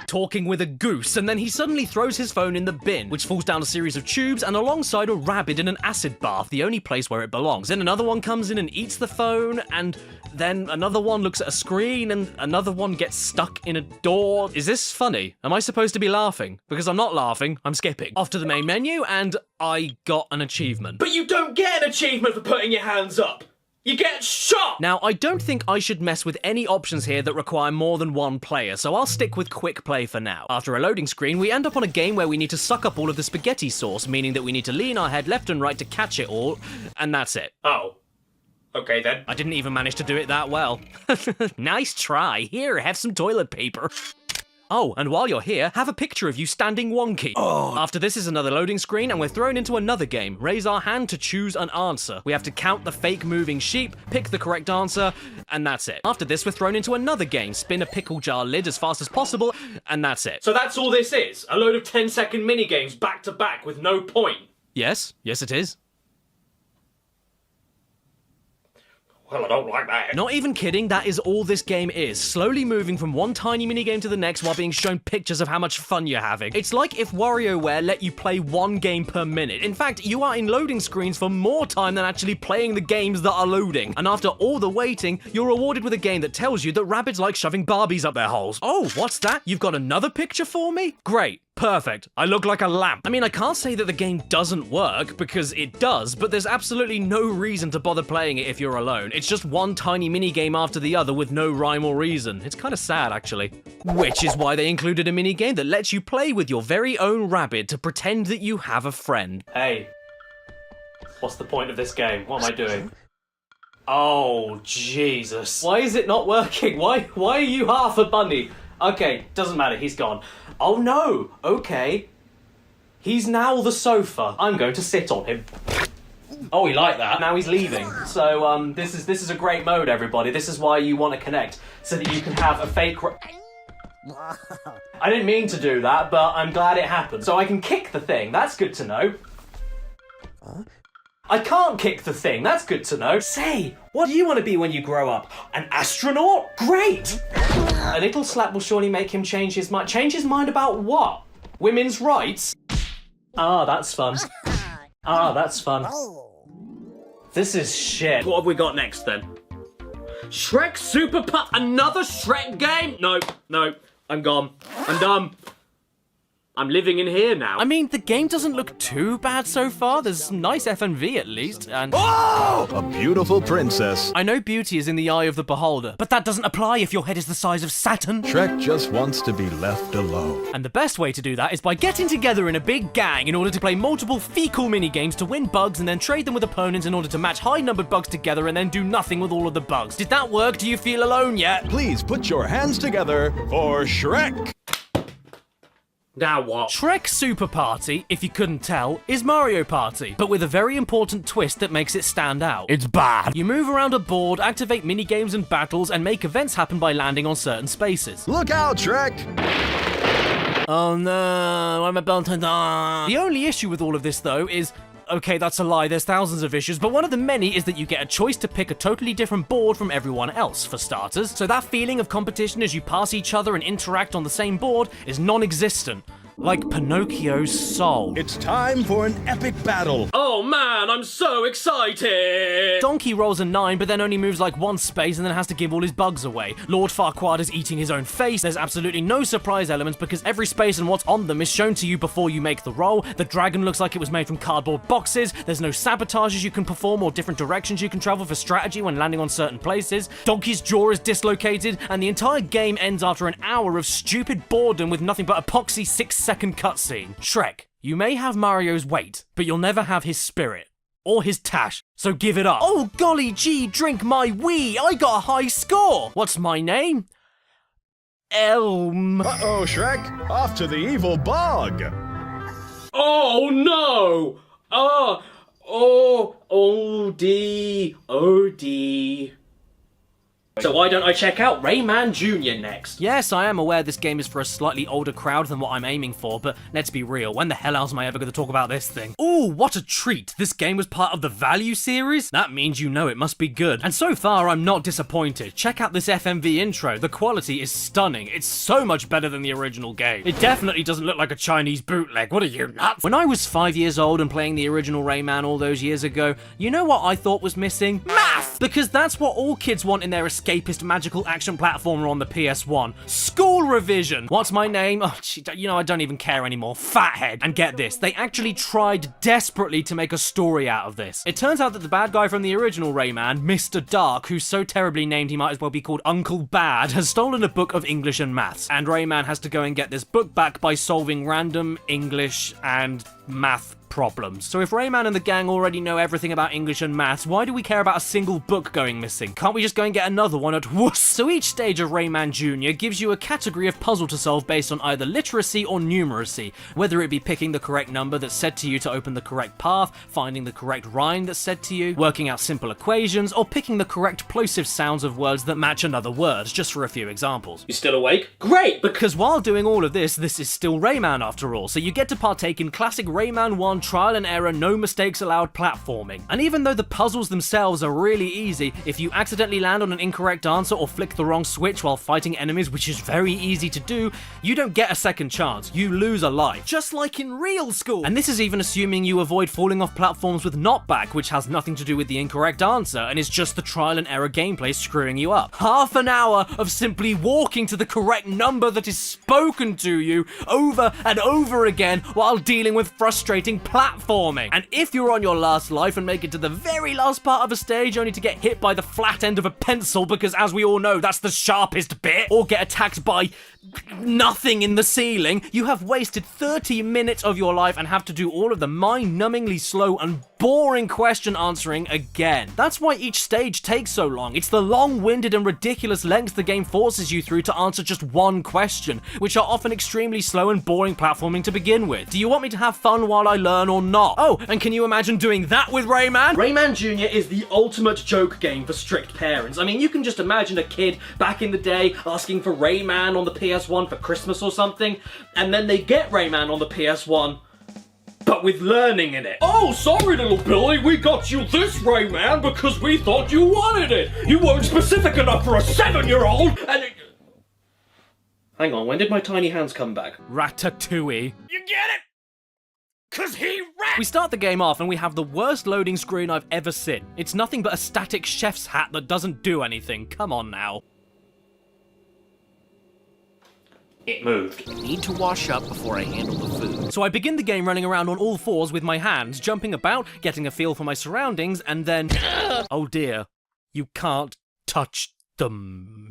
Talking with a goose, and then he suddenly throws his phone in the bin, which falls down a series of tubes and alongside a rabbit in an acid bath, the only place where it belongs. Then another one comes in and eats the phone, and then another one looks at a screen, and another one gets stuck in a door. Is this funny? Am I supposed to be laughing? Because I'm not laughing, I'm skipping. Off to the main menu, and I got an achievement. But you don't get an achievement for putting your hands up! you get shot! Now, I don't think I should mess with any options here that require more than one player, so I'll stick with quick play for now. After a loading screen, we end up on a game where we need to suck up all of the spaghetti sauce, meaning that we need to lean our head left and right to catch it all, and that's it. Oh. Okay then. I didn't even manage to do it that well. Nice try. Here, have some toilet paper. Oh, and while you're here, have a picture of you standing wonky. Oh. After this is another loading screen, and we're thrown into another game. Raise our hand to choose an answer. We have to count the fake moving sheep, pick the correct answer, and that's it. After this, we're thrown into another game. Spin a pickle jar lid as fast as possible, and that's it. So that's all this is? A load of 10-second minigames back to back with no point? Yes, it is. Well, I don't like that. Not even kidding, that is all this game is. Slowly moving from one tiny minigame to the next while being shown pictures of how much fun you're having. It's like if WarioWare let you play one game per minute. In fact, you are in loading screens for more time than actually playing the games that are loading. And after all the waiting, you're rewarded with a game that tells you that rabbits like shoving Barbies up their holes. Oh, what's that? You've got another picture for me? Great. Perfect. I look like a lamp. I mean, I can't say that the game doesn't work, because it does, but there's absolutely no reason to bother playing it if you're alone. It's just one tiny minigame after the other with no rhyme or reason. It's kind of sad, actually. Which is why they included a minigame that lets you play with your very own rabbit to pretend that you have a friend. Hey. What's the point of this game? What am I doing? Oh, Jesus. Why is it not working? Why are you half a bunny? Okay, doesn't matter, he's gone. Oh no, okay. He's now the sofa. I'm going to sit on him. Oh, he liked that. Now he's leaving. So, this is a great mode, everybody. This is why you want to connect, so that you can have a fake... I didn't mean to do that, but I'm glad it happened. So I can kick the thing, that's good to know. I can't kick the thing, that's good to know. Say, what do you want to be when you grow up? An astronaut? Great! A little slap will surely make him change his mind. Change his mind about what? Women's rights? Ah, that's fun. Ah, that's fun. This is shit. What have we got next then? Shrek Super Pup, another Shrek game? No, I'm gone. I'm done. I'm living in here now. I mean, the game doesn't look too bad so far. There's some nice FMV at least, and... Oh! A beautiful princess. I know beauty is in the eye of the beholder, but that doesn't apply if your head is the size of Saturn. Shrek just wants to be left alone. And the best way to do that is by getting together in a big gang in order to play multiple fecal minigames to win bugs and then trade them with opponents in order to match high-numbered bugs together and then do nothing with all of the bugs. Did that work? Do you feel alone yet? Please put your hands together for Shrek. Now what? Shrek Super Party, if you couldn't tell, is Mario Party, but with a very important twist that makes it stand out. It's bad. You move around a board, activate minigames and battles, and make events happen by landing on certain spaces. Look out, Shrek! Oh no, I'm about to die. The only issue with all of this, though, is... Okay, that's a lie, there's thousands of issues, but one of the many is that you get a choice to pick a totally different board from everyone else, for starters. So that feeling of competition as you pass each other and interact on the same board is non-existent. Like Pinocchio's soul. It's time for an epic battle. Oh man, I'm so excited! Donkey rolls a 9, but then only moves like one space and then has to give all his bugs away. Lord Farquaad is eating his own face. There's absolutely no surprise elements because every space and what's on them is shown to you before you make the roll. The dragon looks like it was made from cardboard boxes. There's no sabotages you can perform or different directions you can travel for strategy when landing on certain places. Donkey's jaw is dislocated, and the entire game ends after an hour of stupid boredom with nothing but a poxy 6-second cutscene. Shrek, you may have Mario's weight, but you'll never have his spirit. Or his tash, so give it up. Oh golly gee, drink my wee, I got a high score! What's my name? Elm. Uh-oh, Shrek, off to the evil bog. Oh no! O-D. So why don't I check out Rayman Jr. next? Yes, I am aware this game is for a slightly older crowd than what I'm aiming for, but let's be real, when the hell else am I ever going to talk about this thing? Ooh, what a treat! This game was part of the Value series? That means you know it must be good. And so far, I'm not disappointed. Check out this FMV intro. The quality is stunning. It's so much better than the original game. It definitely doesn't look like a Chinese bootleg. What are you, nuts? When I was 5 years old and playing the original Rayman all those years ago, you know what I thought was missing? Math! math? Because that's what all kids want in their escapist magical action platformer on the PS1. School revision! What's my name? Oh, you know, I don't even care anymore. Fathead. And get this, they actually tried desperately to make a story out of this. It turns out that the bad guy from the original Rayman, Mr. Dark, who's so terribly named he might as well be called Uncle Bad, has stolen a book of English and maths. And Rayman has to go and get this book back by solving random English and math problems. So if Rayman and the gang already know everything about English and maths, why do we care about a single book going missing? Can't we just go and get another one at once? So each stage of Rayman Jr. gives you a category of puzzle to solve based on either literacy or numeracy, whether it be picking the correct number that's said to you to open the correct path, finding the correct rhyme that's said to you, working out simple equations, or picking the correct plosive sounds of words that match another word, just for a few examples. You still awake? Great! Because while doing all of this is still Rayman after all, so you get to partake in classic Rayman 1 trial and error, no mistakes allowed platforming. And even though the puzzles themselves are really easy, if you accidentally land on an incorrect answer or flick the wrong switch while fighting enemies, which is very easy to do, you don't get a second chance. You lose a life. Just like in real school. And this is even assuming you avoid falling off platforms with knockback, which has nothing to do with the incorrect answer and is just the trial and error gameplay screwing you up. Half an hour of simply walking to the correct number that is spoken to you over and over again while dealing with frustrating platforming. And if you're on your last life and make it to the very last part of a stage only to get hit by the flat end of a pencil, because as we all know that's the sharpest bit, or get attacked by nothing in the ceiling, you have wasted 30 minutes of your life and have to do all of the mind-numbingly slow and boring question answering again. That's why each stage takes so long. It's the long-winded and ridiculous lengths the game forces you through to answer just one question, which are often extremely slow and boring platforming to begin with. Do you want me to have fun while I learn or not? Oh, and can you imagine doing that with Rayman? Rayman Jr. is the ultimate joke game for strict parents. I mean, you can just imagine a kid back in the day asking for Rayman on the PS1 for Christmas or something, and then they get Rayman on the PS1, but with learning in it. Oh, sorry, little Billy, we got you this Rayman because we thought you wanted it. You weren't specific enough for a 7-year-old, and it... Hang on, when did my tiny hands come back? Ratatouille. You get it? 'Cause he rat! We start the game off and we have the worst loading screen I've ever seen. It's nothing but a static chef's hat that doesn't do anything. Come on now. It moved. Need to wash up before I handle the food. So I begin the game running around on all fours with my hands, jumping about, getting a feel for my surroundings, and then... oh dear. You can't touch them.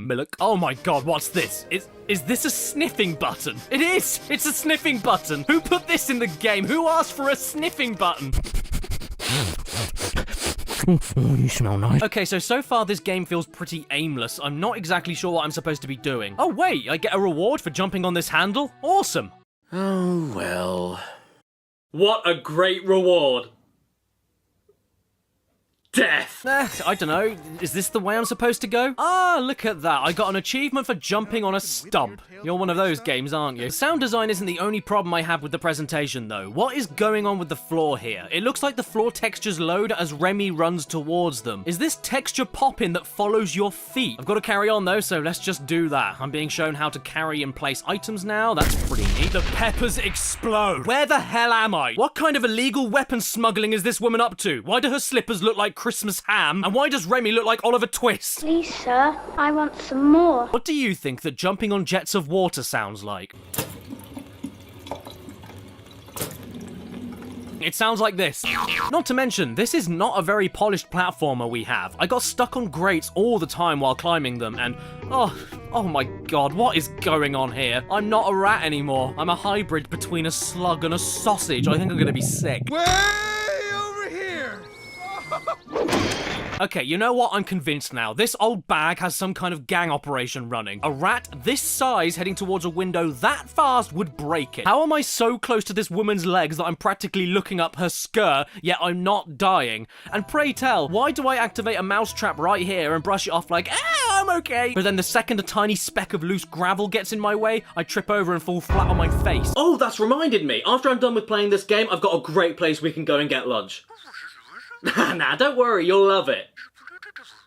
Milk. Oh my god, what's this? Is this a sniffing button? It is! It's a sniffing button! Who put this in the game? Who asked for a sniffing button? You smell nice. Okay, so far this game feels pretty aimless. I'm not exactly sure what I'm supposed to be doing. Oh wait, I get a reward for jumping on this handle? Awesome. Oh, well. What a great reward. Death! I don't know. Is this the way I'm supposed to go? Ah, look at that. I got an achievement for jumping on a stump. You're one of those games, aren't you? Sound design isn't the only problem I have with the presentation, though. What is going on with the floor here? It looks like the floor textures load as Remy runs towards them. Is this texture pop-in that follows your feet? I've got to carry on, though, so let's just do that. I'm being shown how to carry and place items now. That's pretty neat. The peppers explode. Where the hell am I? What kind of illegal weapon smuggling is this woman up to? Why do her slippers look like Christmas ham? And why does Remy look like Oliver Twist? Please, sir, I want some more. What do you think that jumping on jets of water sounds like? It sounds like this. Not to mention, this is not a very polished platformer we have. I got stuck on grates all the time while climbing them, and oh my god, what is going on here? I'm not a rat anymore. I'm a hybrid between a slug and a sausage. I think I'm gonna be sick. Way over here! Okay, you know what? I'm convinced now. This old bag has some kind of gang operation running. A rat this size heading towards a window that fast would break it. How am I so close to this woman's legs that I'm practically looking up her skirt, yet I'm not dying? And pray tell, why do I activate a mousetrap right here and brush it off like, I'm okay? But then the second a tiny speck of loose gravel gets in my way, I trip over and fall flat on my face. Oh, that's reminded me. After I'm done with playing this game, I've got a great place we can go and get lunch. Nah, don't worry, you'll love it.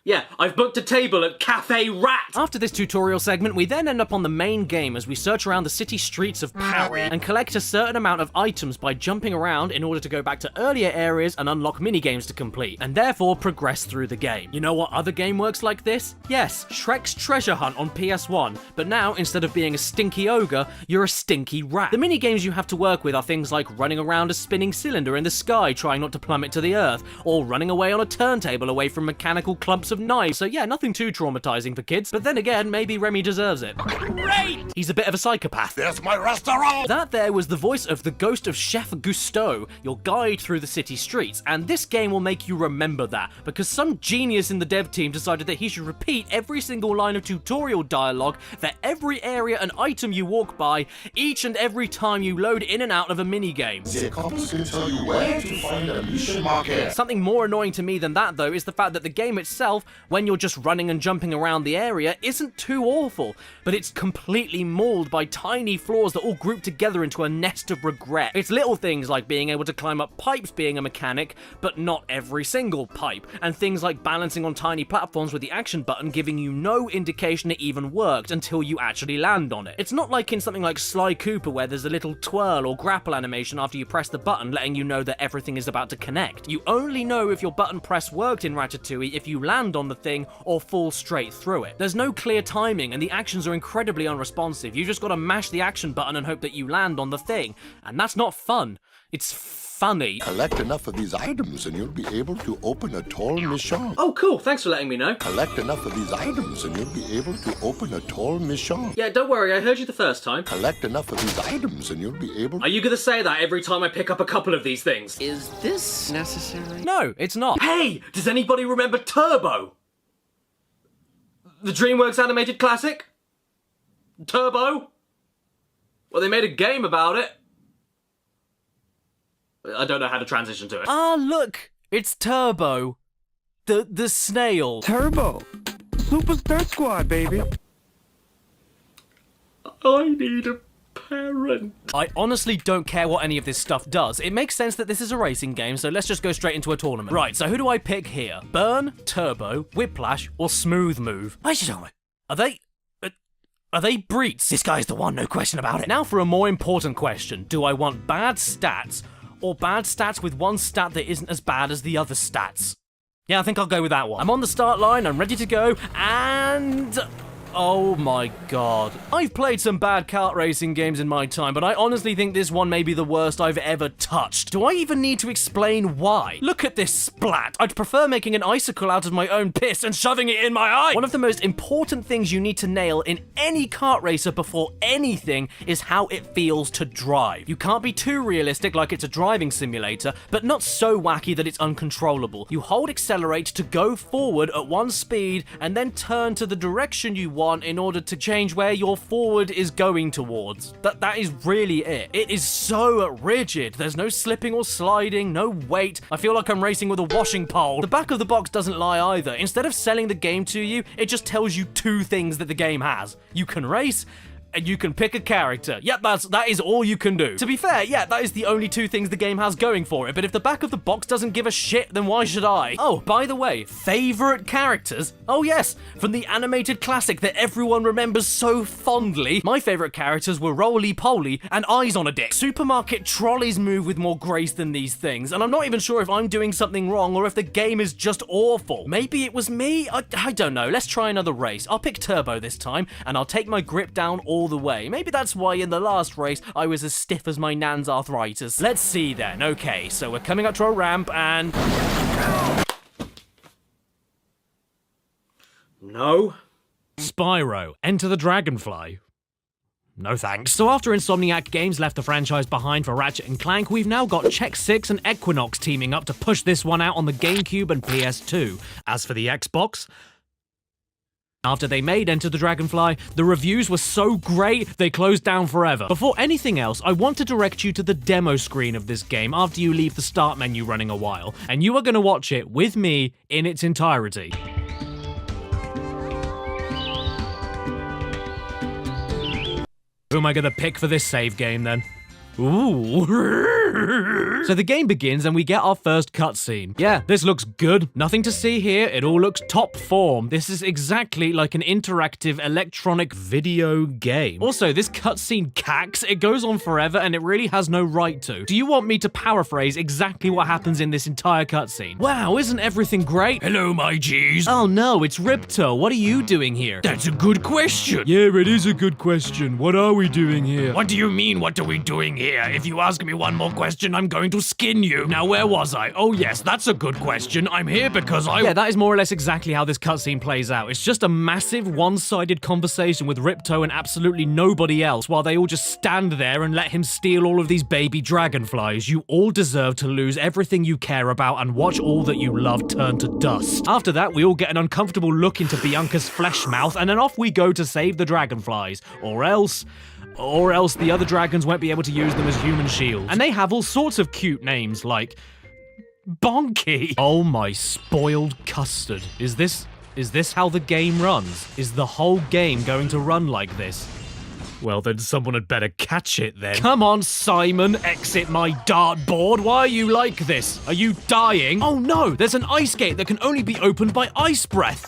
Yeah, I've booked a table at Cafe Rat! After this tutorial segment, we then end up on the main game as we search around the city streets of Paris and collect a certain amount of items by jumping around in order to go back to earlier areas and unlock mini-games to complete, and therefore progress through the game. You know what other game works like this? Yes, Shrek's Treasure Hunt on PS1, but now instead of being a stinky ogre, you're a stinky rat. The mini-games you have to work with are things like running around a spinning cylinder in the sky trying not to plummet to the earth, or running away on a turntable away from mechanical clumps of knives. So yeah, nothing too traumatizing for kids, but then again, maybe Remy deserves it. Great! He's a bit of a psychopath. There's my restaurant! That there was the voice of the ghost of Chef Gusteau, your guide through the city streets, and this game will make you remember that, because some genius in the dev team decided that he should repeat every single line of tutorial dialogue for every area and item you walk by, each and every time you load in and out of a minigame. The compass can tell you where to find a mission marker. Something more annoying to me than that, though, is the fact that the game itself, when you're just running and jumping around the area, isn't too awful, but it's completely mauled by tiny flaws that all group together into a nest of regret. It's little things like being able to climb up pipes being a mechanic, but not every single pipe, and things like balancing on tiny platforms with the action button giving you no indication it even worked until you actually land on it. It's not like in something like Sly Cooper where there's a little twirl or grapple animation after you press the button letting you know that everything is about to connect. You only know if your button press worked in Ratatouille if you land on the thing or fall straight through it. There's no clear timing and the actions are incredibly unresponsive. You just gotta mash the action button and hope that you land on the thing. And that's not fun. It's funny. Collect enough of these items and you'll be able to open a tall mission. Oh, cool. Thanks for letting me know. Collect enough of these items and you'll be able to open a tall mission. Yeah, don't worry. I heard you the first time. Collect enough of these items and you'll be able to... Are you gonna say that every time I pick up a couple of these things? Is this necessary? No, it's not. Hey! Does anybody remember Turbo? The DreamWorks animated classic? Turbo? Well, they made a game about it. I don't know how to transition to it. Ah, look! It's Turbo. The snail. Turbo. Super Dirt Squad, baby. I need a parent. I honestly don't care what any of this stuff does. It makes sense that this is a racing game, so let's just go straight into a tournament. Right, so who do I pick here? Burn, Turbo, Whiplash, or Smooth Move? Are they Breets? This guy's the one, no question about it. Now for a more important question. Do I want bad stats, or bad stats with one stat that isn't as bad as the other stats? Yeah, I think I'll go with that one. I'm on the start line, I'm ready to go, and... oh my god. I've played some bad kart racing games in my time, but I honestly think this one may be the worst I've ever touched. Do I even need to explain why? Look at this splat. I'd prefer making an icicle out of my own piss and shoving it in my eye. One of the most important things you need to nail in any kart racer before anything is how it feels to drive. You can't be too realistic like it's a driving simulator, but not so wacky that it's uncontrollable. You hold accelerate to go forward at one speed and then turn to the direction you want in order to change where your forward is going towards. That is really it. It is so rigid. There's no slipping or sliding, no weight. I feel like I'm racing with a washing pole. The back of the box doesn't lie either. Instead of selling the game to you, it just tells you two things that the game has. You can race, and you can pick a character. Yep, that is all you can do. To be fair, yeah, that is the only two things the game has going for it, but if the back of the box doesn't give a shit, then why should I? Oh, by the way, favorite characters? Oh yes, from the animated classic that everyone remembers so fondly, my favorite characters were Roly Poly and Eyes on a Dick. Supermarket trolleys move with more grace than these things, and I'm not even sure if I'm doing something wrong or if the game is just awful. Maybe it was me? I don't know. Let's try another race. I'll pick Turbo this time, and I'll take my grip down all the way. Maybe that's why in the last race I was as stiff as my nan's arthritis. Let's see then. Okay, so we're coming up to a ramp and... no. Spyro, Enter the Dragonfly. No thanks. So after Insomniac Games left the franchise behind for Ratchet & Clank, we've now got Check 6 and Equinox teaming up to push this one out on the GameCube and PS2. As for the Xbox... after they made Enter the Dragonfly, the reviews were so great, they closed down forever. Before anything else, I want to direct you to the demo screen of this game after you leave the start menu running a while, and you are going to watch it with me in its entirety. Who am I going to pick for this save game then? Ooh. So the game begins and we get our first cutscene. Yeah, this looks good. Nothing to see here. It all looks top form. This is exactly like an interactive electronic video game. Also, this cutscene cacks. It goes on forever and it really has no right to. Do you want me to paraphrase exactly what happens in this entire cutscene? Wow, isn't everything great? Hello, my G's. Oh no, it's Ripto. What are you doing here? That's a good question. Yeah, it is a good question. What are we doing here? What do you mean, what are we doing here? If you ask me one more question, I'm going to skin you. Now, where was I? Oh yes, that's a good question. I'm here because I... Yeah, that is more or less exactly how this cutscene plays out. It's just a massive one-sided conversation with Ripto and absolutely nobody else while they all just stand there and let him steal all of these baby dragonflies. You all deserve to lose everything you care about and watch all that you love turn to dust. After that, we all get an uncomfortable look into Bianca's flesh mouth and then off we go to save the dragonflies. Or else the other dragons won't be able to use them as human shields. And they have all sorts of cute names like Bonky. Oh my spoiled custard. Is this how the game runs? Is the whole game going to run like this? Well, then someone had better catch it then. Come on, Simon, exit my dartboard. Why are you like this? Are you dying? Oh no, there's an ice gate that can only be opened by ice breath.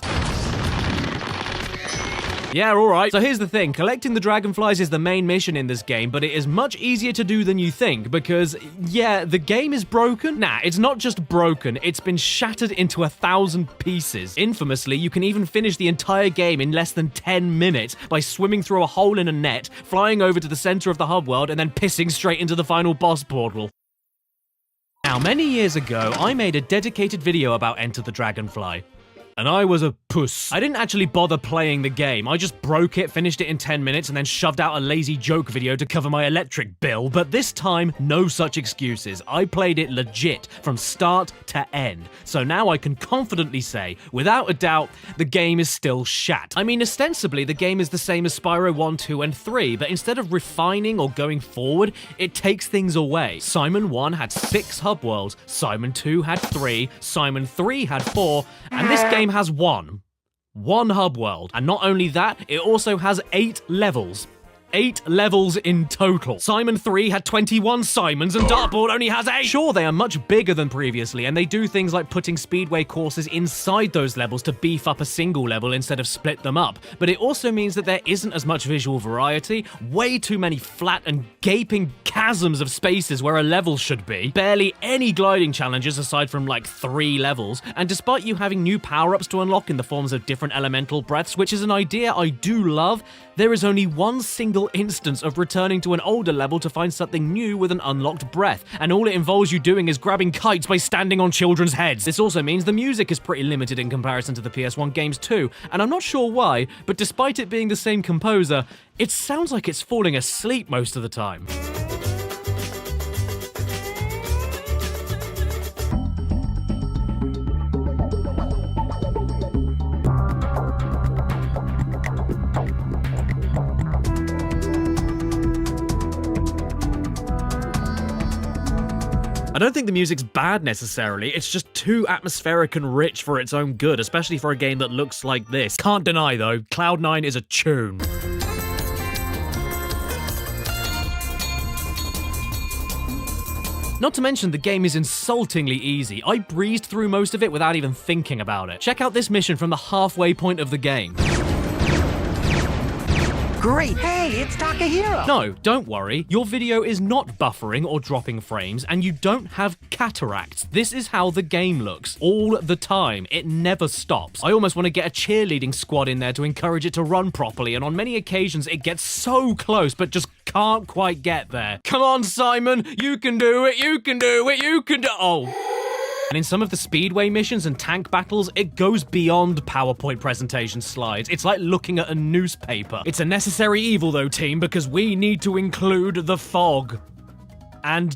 Yeah, alright. So here's the thing, collecting the dragonflies is the main mission in this game, but it is much easier to do than you think, because, yeah, the game is broken. Nah, it's not just broken, it's been shattered into 1,000 pieces. Infamously, you can even finish the entire game in less than 10 minutes by swimming through a hole in a net, flying over to the center of the hub world, and then pissing straight into the final boss portal. Now, many years ago, I made a dedicated video about Enter the Dragonfly. And I was a puss. I didn't actually bother playing the game. I just broke it, finished it in 10 minutes, and then shoved out a lazy joke video to cover my electric bill. But this time, no such excuses. I played it legit, from start to end. So now I can confidently say, without a doubt, the game is still shat. I mean, ostensibly, the game is the same as Spyro 1, 2, and 3, but instead of refining or going forward, it takes things away. Simon 1 had 6 hub worlds, Simon 2 had 3, Simon 3 had 4, and this game has one hub world. And not only that, it also has 8 levels. 8 levels in total. Simon 3 had 21 Simons and Dartboard only has 8. Sure, they are much bigger than previously, and they do things like putting speedway courses inside those levels to beef up a single level instead of split them up. But it also means that there isn't as much visual variety, way too many flat and gaping chasms of spaces where a level should be, barely any gliding challenges aside from like 3 levels, and despite you having new power-ups to unlock in the forms of different elemental breaths, which is an idea I do love, there is only one single instance of returning to an older level to find something new with an unlocked breath, and all it involves you doing is grabbing kites by standing on children's heads. This also means the music is pretty limited in comparison to the PS1 games too, and I'm not sure why, but despite it being the same composer, it sounds like it's falling asleep most of the time. I don't think the music's bad necessarily, it's just too atmospheric and rich for its own good, especially for a game that looks like this. Can't deny though, Cloud9 is a tune. Not to mention, the game is insultingly easy. I breezed through most of it without even thinking about it. Check out this mission from the halfway point of the game. Great! Hey, it's Takahiro! No, don't worry. Your video is not buffering or dropping frames, and you don't have cataracts. This is how the game looks. All the time. It never stops. I almost want to get a cheerleading squad in there to encourage it to run properly, and on many occasions it gets so close, but just can't quite get there. Come on, Simon! You can do it! You can do it! You can do— Oh. And in some of the speedway missions and tank battles, it goes beyond PowerPoint presentation slides. It's like looking at a newspaper. It's a necessary evil though, team, because we need to include the fog. And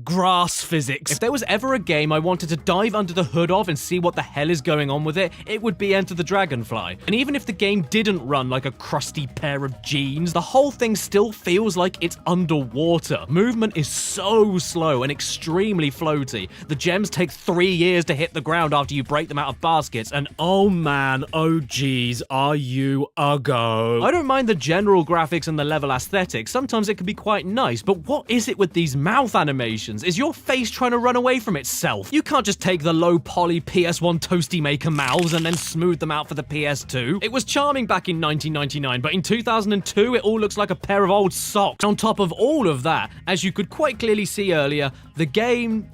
grass physics. If there was ever a game I wanted to dive under the hood of and see what the hell is going on with it, it would be Enter the Dragonfly. And even if the game didn't run like a crusty pair of jeans, the whole thing still feels like it's underwater. Movement is so slow and extremely floaty. The gems take 3 years to hit the ground after you break them out of baskets, and oh man, oh geez, are you a go. I don't mind the general graphics and the level aesthetics. Sometimes it can be quite nice, but what is it with these mouth animations? Is your face trying to run away from itself? You can't just take the low poly PS1 Toasty Maker mouths and then smooth them out for the PS2. It was charming back in 1999, but in 2002 it all looks like a pair of old socks. On top of all of that, as you could quite clearly see earlier, the game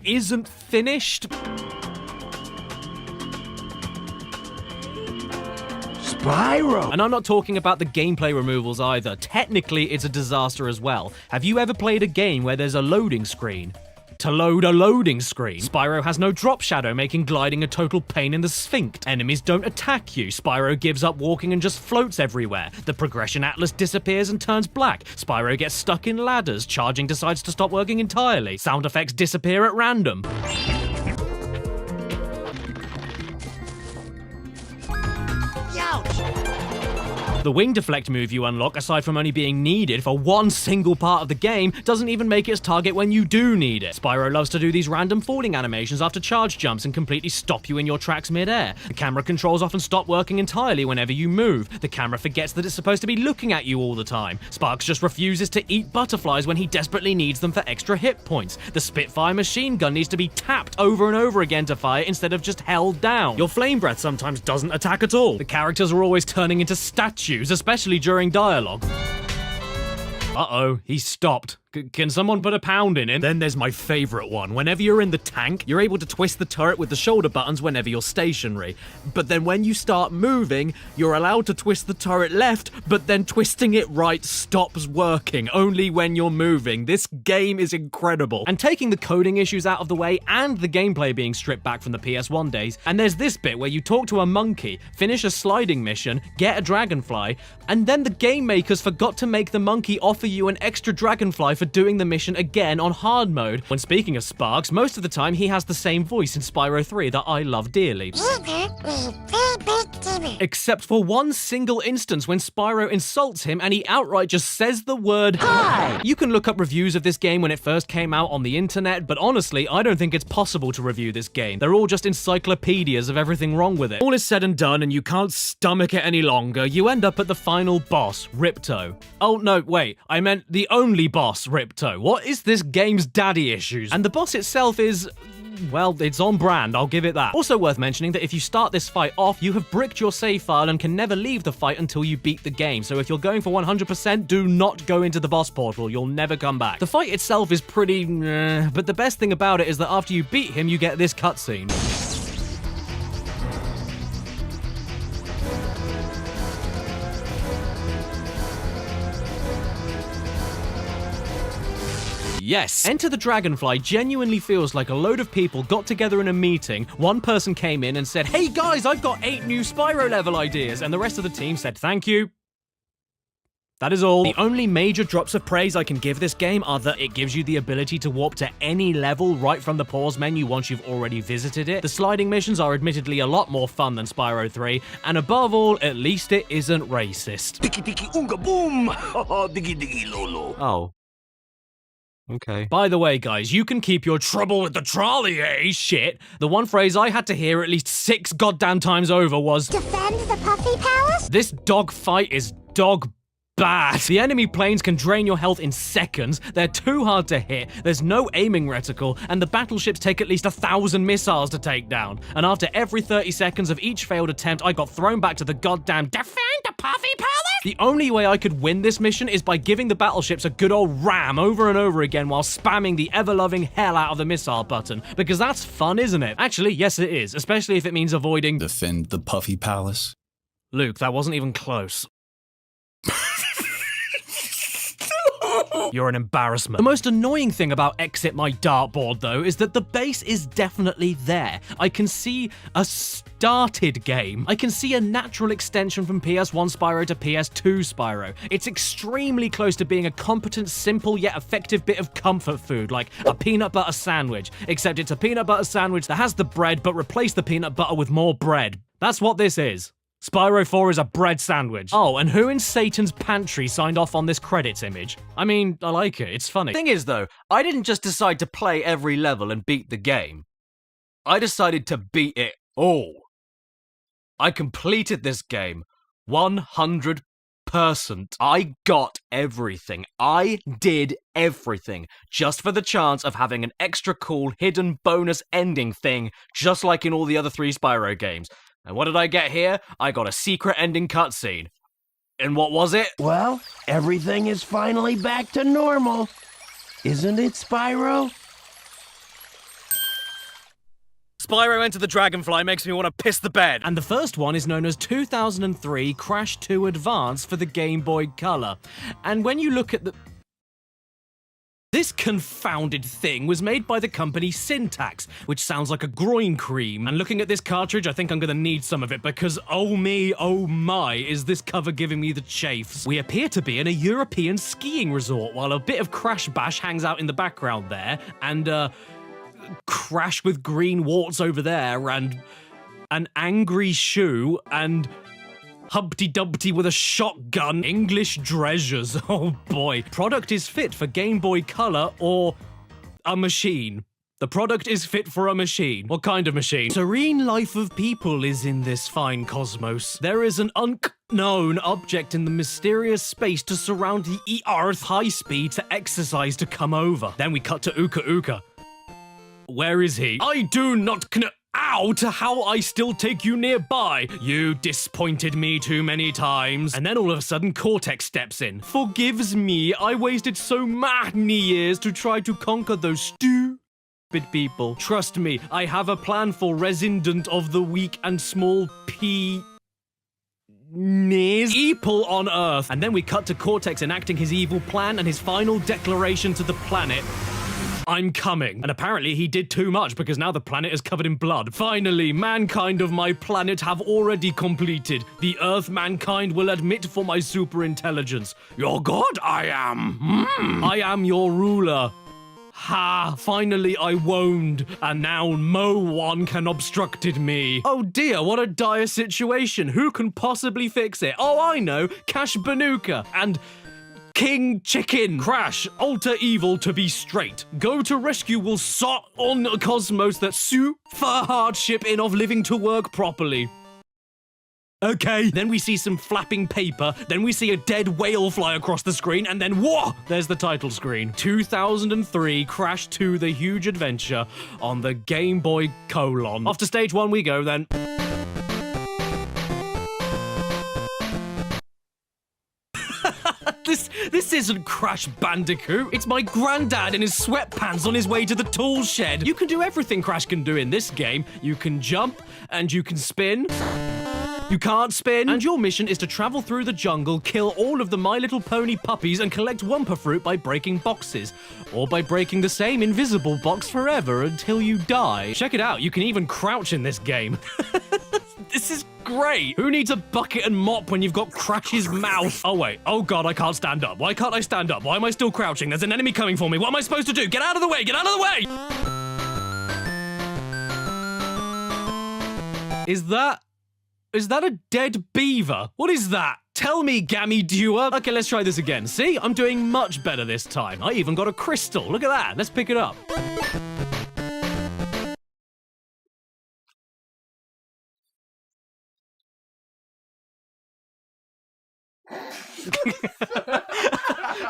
isn't finished. Spyro! And I'm not talking about the gameplay removals either. Technically, it's a disaster as well. Have you ever played a game where there's a loading screen? To load a loading screen. Spyro has no drop shadow, making gliding a total pain in the sphinx. Enemies don't attack you. Spyro gives up walking and just floats everywhere. The progression atlas disappears and turns black. Spyro gets stuck in ladders. Charging decides to stop working entirely. Sound effects disappear at random. The wing deflect move you unlock, aside from only being needed for one single part of the game, doesn't even make its target when you do need it. Spyro loves to do these random falling animations after charge jumps and completely stop you in your tracks mid-air. The camera controls often stop working entirely whenever you move. The camera forgets that it's supposed to be looking at you all the time. Sparks just refuses to eat butterflies when he desperately needs them for extra hit points. The Spitfire machine gun needs to be tapped over and over again to fire instead of just held down. Your flame breath sometimes doesn't attack at all. The characters are always turning into statues, especially during dialogue. Uh-oh, he stopped. Can someone put a pound in him? Then there's my favorite one. Whenever you're in the tank, you're able to twist the turret with the shoulder buttons whenever you're stationary. But then when you start moving, you're allowed to twist the turret left, but then twisting it right stops working, only when you're moving. This game is incredible. And taking the coding issues out of the way and the gameplay being stripped back from the PS1 days, and there's this bit where you talk to a monkey, finish a sliding mission, get a dragonfly, and then the game makers forgot to make the monkey offer you an extra dragonfly for doing the mission again on hard mode. When speaking of Sparks, most of the time he has the same voice in Spyro 3 that I love dearly. Except for one single instance when Spyro insults him and he outright just says the word hi. You can look up reviews of this game when it first came out on the internet, but honestly, I don't think it's possible to review this game. They're all just encyclopedias of everything wrong with it. All is said and done and you can't stomach it any longer, you end up at the final boss, Ripto. Oh no, wait, I meant the only boss, Ripto. What is this game's daddy issues? And the boss itself is... well, it's on brand, I'll give it that. Also worth mentioning that if you start this fight off, you have bricked your save file and can never leave the fight until you beat the game. So if you're going for 100%, do not go into the boss portal, you'll never come back. The fight itself is pretty but the best thing about it is that after you beat him, you get this cutscene. Yes, Enter the Dragonfly genuinely feels like a load of people got together in a meeting, one person came in and said, "Hey guys, I've got 8 new Spyro level ideas," and the rest of the team said, "Thank you." That is all. The only major drops of praise I can give this game are that it gives you the ability to warp to any level right from the pause menu once you've already visited it. The sliding missions are admittedly a lot more fun than Spyro 3, and above all, at least it isn't racist. Tiki tiki unga boom! Diggy diggy lolo. Oh. Okay. By the way, guys, you can keep your trouble with the trolley, shit. The one phrase I had to hear at least 6 goddamn times over was, "Defend the Puffy Palace?" This dog fight is dog bad. The enemy planes can drain your health in seconds, they're too hard to hit, there's no aiming reticle, and the battleships take at least 1,000 missiles to take down. And after every 30 seconds of each failed attempt, I got thrown back to the goddamn defend the Puffy Palace? The only way I could win this mission is by giving the battleships a good old ram over and over again while spamming the ever-loving hell out of the missile button, because that's fun, isn't it? Actually, yes it is, especially if it means avoiding defend the Puffy Palace. Luke, that wasn't even close. You're an embarrassment. The most annoying thing about Exit My Dartboard, though, is that the base is definitely there. I can see a started game. I can see a natural extension from PS1 Spyro to PS2 Spyro. It's extremely close to being a competent, simple, yet effective bit of comfort food, like a peanut butter sandwich, except it's a peanut butter sandwich that has the bread, but replace the peanut butter with more bread. That's what this is. Spyro 4 is a bread sandwich. Oh, and who in Satan's pantry signed off on this credits image? I mean, I like it. It's funny. Thing is, though, I didn't just decide to play every level and beat the game. I decided to beat it all. I completed this game 100%. I got everything. I did everything just for the chance of having an extra cool hidden bonus ending thing, just like in all the other 3 Spyro games. And what did I get here? I got a secret ending cutscene. And what was it? Well, everything is finally back to normal. Isn't it, Spyro? Spyro Enter the Dragonfly makes me want to piss the bed. And the first one is known as 2003 Crash 2 Advance for the Game Boy Color. And when you look at the... This confounded thing was made by the company Syntax, which sounds like a groin cream. And looking at this cartridge, I think I'm gonna need some of it because, oh me, oh my, is this cover giving me the chafes. We appear to be in a European skiing resort, while a bit of Crash Bash hangs out in the background there, and, Crash with green warts over there, and an angry shoe, and Humpty Dumpty with a shotgun. English treasures. Oh boy. Product is fit for Game Boy Color or a machine. The product is fit for a machine. What kind of machine? Serene life of people is in this fine cosmos. There is an unknown object in the mysterious space to surround the Earth high speed to exercise to come over. Then we cut to Uka Uka. Where is he? I do not Ow, to how I still take you nearby. You disappointed me too many times. And then all of a sudden, Cortex steps in. Forgives me, I wasted so many years to try to conquer those stupid people. Trust me, I have a plan for resident of the weak and small people on Earth. And then we cut to Cortex enacting his evil plan and his final declaration to the planet. I'm coming. And apparently he did too much because now the planet is covered in blood. Finally, mankind of my planet have already completed. The Earth mankind will admit for my super intelligence. Your god I am. I am your ruler. Ha! Finally I won't, and now no one can obstructed me. Oh dear, what a dire situation. Who can possibly fix it? Oh, I know. Cash Banuka and King Chicken. Crash, alter evil to be straight. Go to rescue will sort on a cosmos that super hardship in of living to work properly. Okay. Then we see some flapping paper, then we see a dead whale fly across the screen, and then whoa! There's the title screen. 2003 Crash 2 The Huge Adventure on the Game Boy Colon. Off to stage 1 we go then. This isn't Crash Bandicoot. It's my granddad in his sweatpants on his way to the tool shed. You can do everything Crash can do in this game. You can jump, and you can spin. You can't spin. And your mission is to travel through the jungle, kill all of the My Little Pony puppies, and collect Wumpa Fruit by breaking boxes. Or by breaking the same invisible box forever until you die. Check it out, you can even crouch in this game. This is great. Who needs a bucket and mop when you've got Crash's mouth? Oh wait, oh god, I can't stand up. Why can't I stand up? Why am I still crouching? There's an enemy coming for me. What am I supposed to do? Get out of the way, get out of the way! Is that a dead beaver? What is that? Tell me, Gammy Dewar. Okay, let's try this again. See, I'm doing much better this time. I even got a crystal. Look at that. Let's pick it up.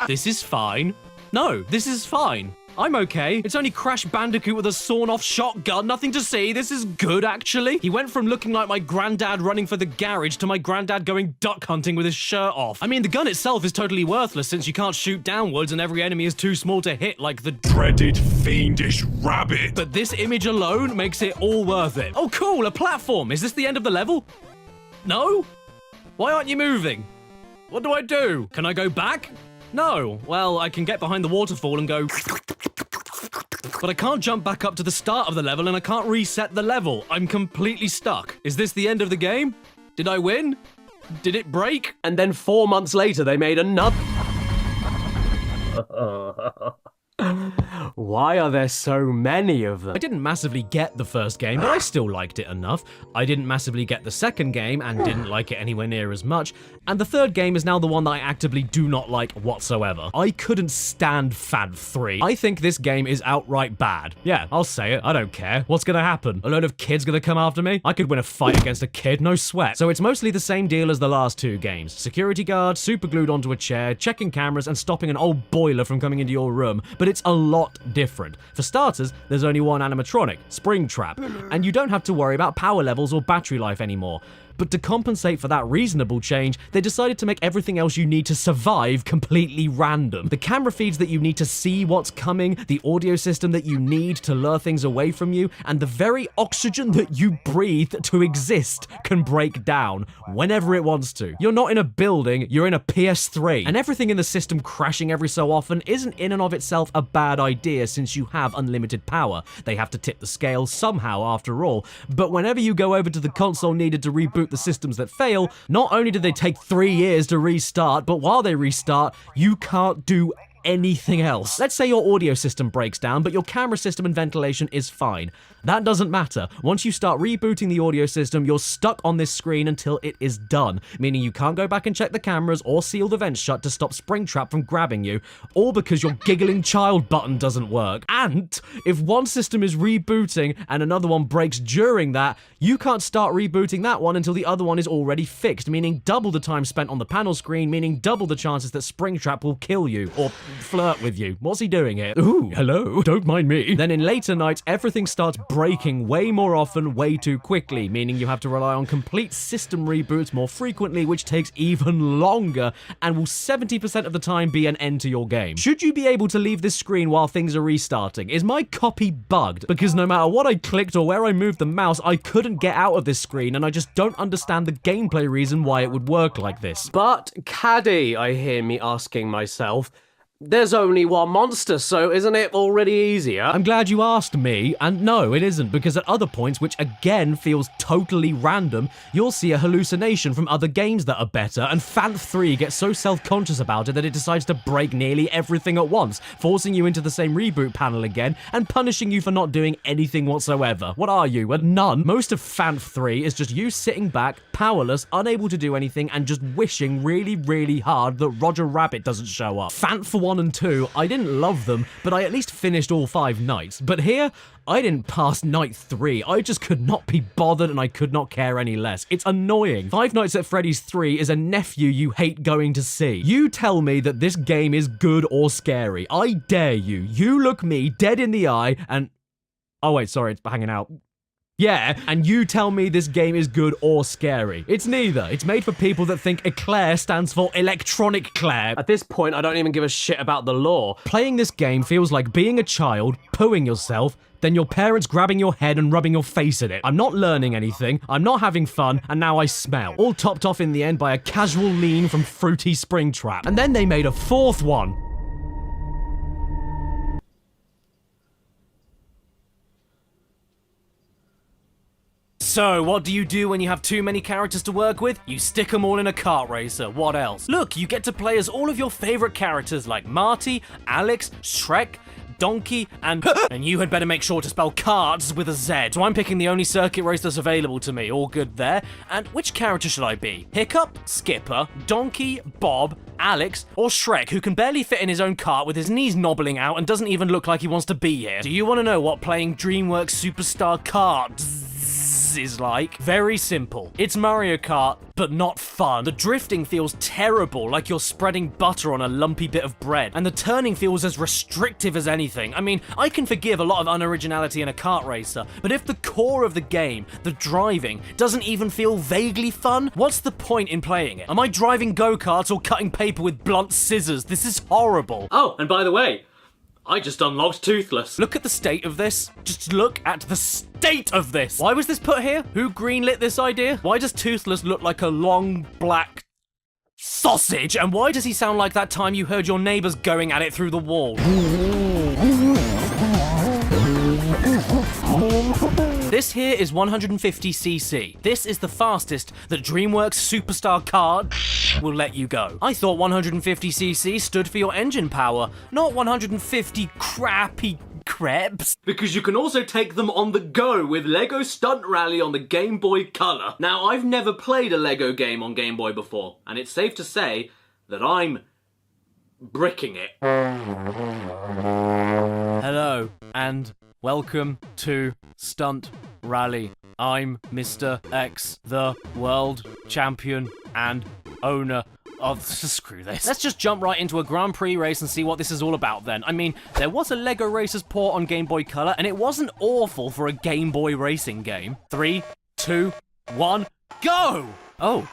This is fine. No, this is fine. I'm okay. It's only Crash Bandicoot with a sawn-off shotgun. Nothing to see. This is good, actually. He went from looking like my granddad running for the garage to my granddad going duck hunting with his shirt off. I mean, the gun itself is totally worthless since you can't shoot downwards and every enemy is too small to hit, like the dreaded fiendish rabbit. But this image alone makes it all worth it. Oh, cool, a platform. Is this the end of the level? No? Why aren't you moving? What do I do? Can I go back? No. Well, I can get behind the waterfall and go... But I can't jump back up to the start of the level and I can't reset the level. I'm completely stuck. Is this the end of the game? Did I win? Did it break? And then 4 months later, they made another... Why are there so many of them? I didn't massively get the first game, but I still liked it enough. I didn't massively get the second game and didn't like it anywhere near as much. And the third game is now the one that I actively do not like whatsoever. I couldn't stand FAD 3. I think this game is outright bad. Yeah, I'll say it. I don't care. What's gonna happen? A load of kids gonna come after me? I could win a fight against a kid, no sweat. So it's mostly the same deal as the last two games. Security guard, super glued onto a chair, checking cameras, and stopping an old boiler from coming into your room. But it's a lot different. For starters, there's only one animatronic, Springtrap, and you don't have to worry about power levels or battery life anymore. But to compensate for that reasonable change, they decided to make everything else you need to survive completely random. The camera feeds that you need to see what's coming, the audio system that you need to lure things away from you, and the very oxygen that you breathe to exist can break down whenever it wants to. You're not in a building, you're in a PS3. And everything in the system crashing every so often isn't in and of itself a bad idea since you have unlimited power. They have to tip the scale somehow after all. But whenever you go over to the console needed to reboot the systems that fail, not only do they take 3 years to restart, but while they restart, you can't do anything else. Let's say your audio system breaks down, but your camera system and ventilation is fine. That doesn't matter. Once you start rebooting the audio system, you're stuck on this screen until it is done, meaning you can't go back and check the cameras or seal the vents shut to stop Springtrap from grabbing you, all because your giggling child button doesn't work. And if one system is rebooting and another one breaks during that, you can't start rebooting that one until the other one is already fixed, meaning double the time spent on the panel screen, meaning double the chances that Springtrap will kill you, or flirt with you. What's he doing here? Ooh, hello, don't mind me. Then in later nights, everything starts breaking way more often, way too quickly, meaning you have to rely on complete system reboots more frequently, which takes even longer, and will 70% of the time be an end to your game. Should you be able to leave this screen while things are restarting? Is my copy bugged? Because no matter what I clicked or where I moved the mouse, I couldn't get out of this screen, and I just don't understand the gameplay reason why it would work like this. But, Caddy, I hear me asking myself, there's only one monster, so isn't it already easier? I'm glad you asked me, and no, it isn't, because at other points, which again feels totally random, you'll see a hallucination from other games that are better, and FAD 3 gets so self-conscious about it that it decides to break nearly everything at once, forcing you into the same reboot panel again, and punishing you for not doing anything whatsoever. What are you, a nun? Most of FAD 3 is just you sitting back, powerless, unable to do anything, and just wishing really, really hard that Roger Rabbit doesn't show up. FAD 1 and 2, I didn't love them, but I at least finished all 5 nights. But here, I didn't pass night 3. I just could not be bothered and I could not care any less. It's annoying. 5 Nights at Freddy's 3 is a nephew you hate going to see. You tell me that this game is good or scary. I dare you. You look me dead in the eye and... Oh wait, sorry, it's hanging out. Yeah, and you tell me this game is good or scary. It's neither. It's made for people that think Eclair stands for Electronic Claire. At this point, I don't even give a shit about the lore. Playing this game feels like being a child, pooing yourself, then your parents grabbing your head and rubbing your face in it. I'm not learning anything, I'm not having fun, and now I smell. All topped off in the end by a casual lean from Fruity Springtrap. And then they made a 4th one. So, what do you do when you have too many characters to work with? You stick them all in a kart racer. What else? Look, you get to play as all of your favorite characters like Marty, Alex, Shrek, Donkey, and you had better make sure to spell carts with a Z. So I'm picking the only circuit race that's available to me. All good there. And which character should I be? Hiccup, Skipper, Donkey, Bob, Alex, or Shrek, who can barely fit in his own cart with his knees knobbling out and doesn't even look like he wants to be here? Do you want to know what playing DreamWorks Superstar Karts is like? Very simple. It's Mario Kart, but not fun. The drifting feels terrible, like you're spreading butter on a lumpy bit of bread, and the turning feels as restrictive as anything. I mean, I can forgive a lot of unoriginality in a kart racer, but if the core of the game, the driving, doesn't even feel vaguely fun, what's the point in playing it? Am I driving go-karts or cutting paper with blunt scissors? This is horrible. Oh, and by the way, I just unlocked Toothless. Look at the state of this. Just look at the state of this. Why was this put here? Who greenlit this idea? Why does Toothless look like a long black sausage? And why does he sound like that time you heard your neighbors going at it through the wall? This here is 150cc. This is the fastest that DreamWorks Superstar car will let you go. I thought 150cc stood for your engine power, not 150 crappy crepes. Because you can also take them on the go with Lego Stunt Rally on the Game Boy Color. Now, I've never played a Lego game on Game Boy before, and it's safe to say that I'm bricking it. Hello, and welcome to Stunt Rally. I'm Mr. X, the world champion and owner of... Screw this. Let's just jump right into a Grand Prix race and see what this is all about then. I mean, there was a Lego Racers port on Game Boy Color, and it wasn't awful for a Game Boy racing game. 3, 2, 1, go! Oh,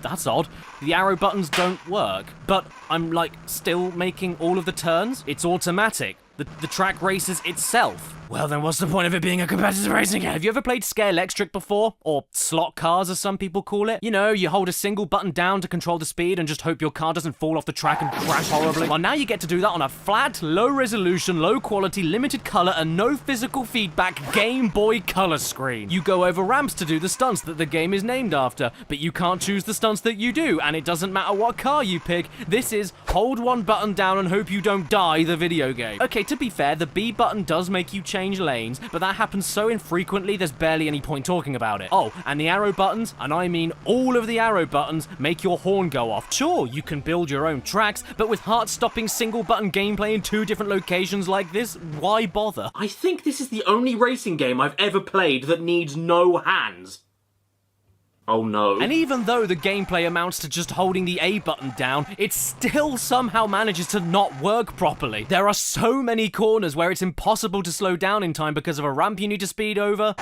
that's odd. The arrow buttons don't work, but I'm, like, still making all of the turns. It's automatic. The track races itself. Well, then what's the point of it being a competitive racing game? Have you ever played Scare Electric before? Or slot cars, as some people call it? You know, you hold a single button down to control the speed and just hope your car doesn't fall off the track and crash horribly. Well, now you get to do that on a flat, low-resolution, low-quality, limited color, and no physical feedback Game Boy Color screen. You go over ramps to do the stunts that the game is named after, but you can't choose the stunts that you do, and it doesn't matter what car you pick. This is hold one button down and hope you don't die the video game. Okay, to be fair, the B button does make you change lanes, but that happens so infrequently there's barely any point talking about it. Oh, and the arrow buttons, and I mean all of the arrow buttons, make your horn go off. Sure, you can build your own tracks, but with heart-stopping single-button gameplay in 2 different locations like this, why bother? I think this is the only racing game I've ever played that needs no hands. Oh no. And even though the gameplay amounts to just holding the A button down, it still somehow manages to not work properly. There are so many corners where it's impossible to slow down in time because of a ramp you need to speed over.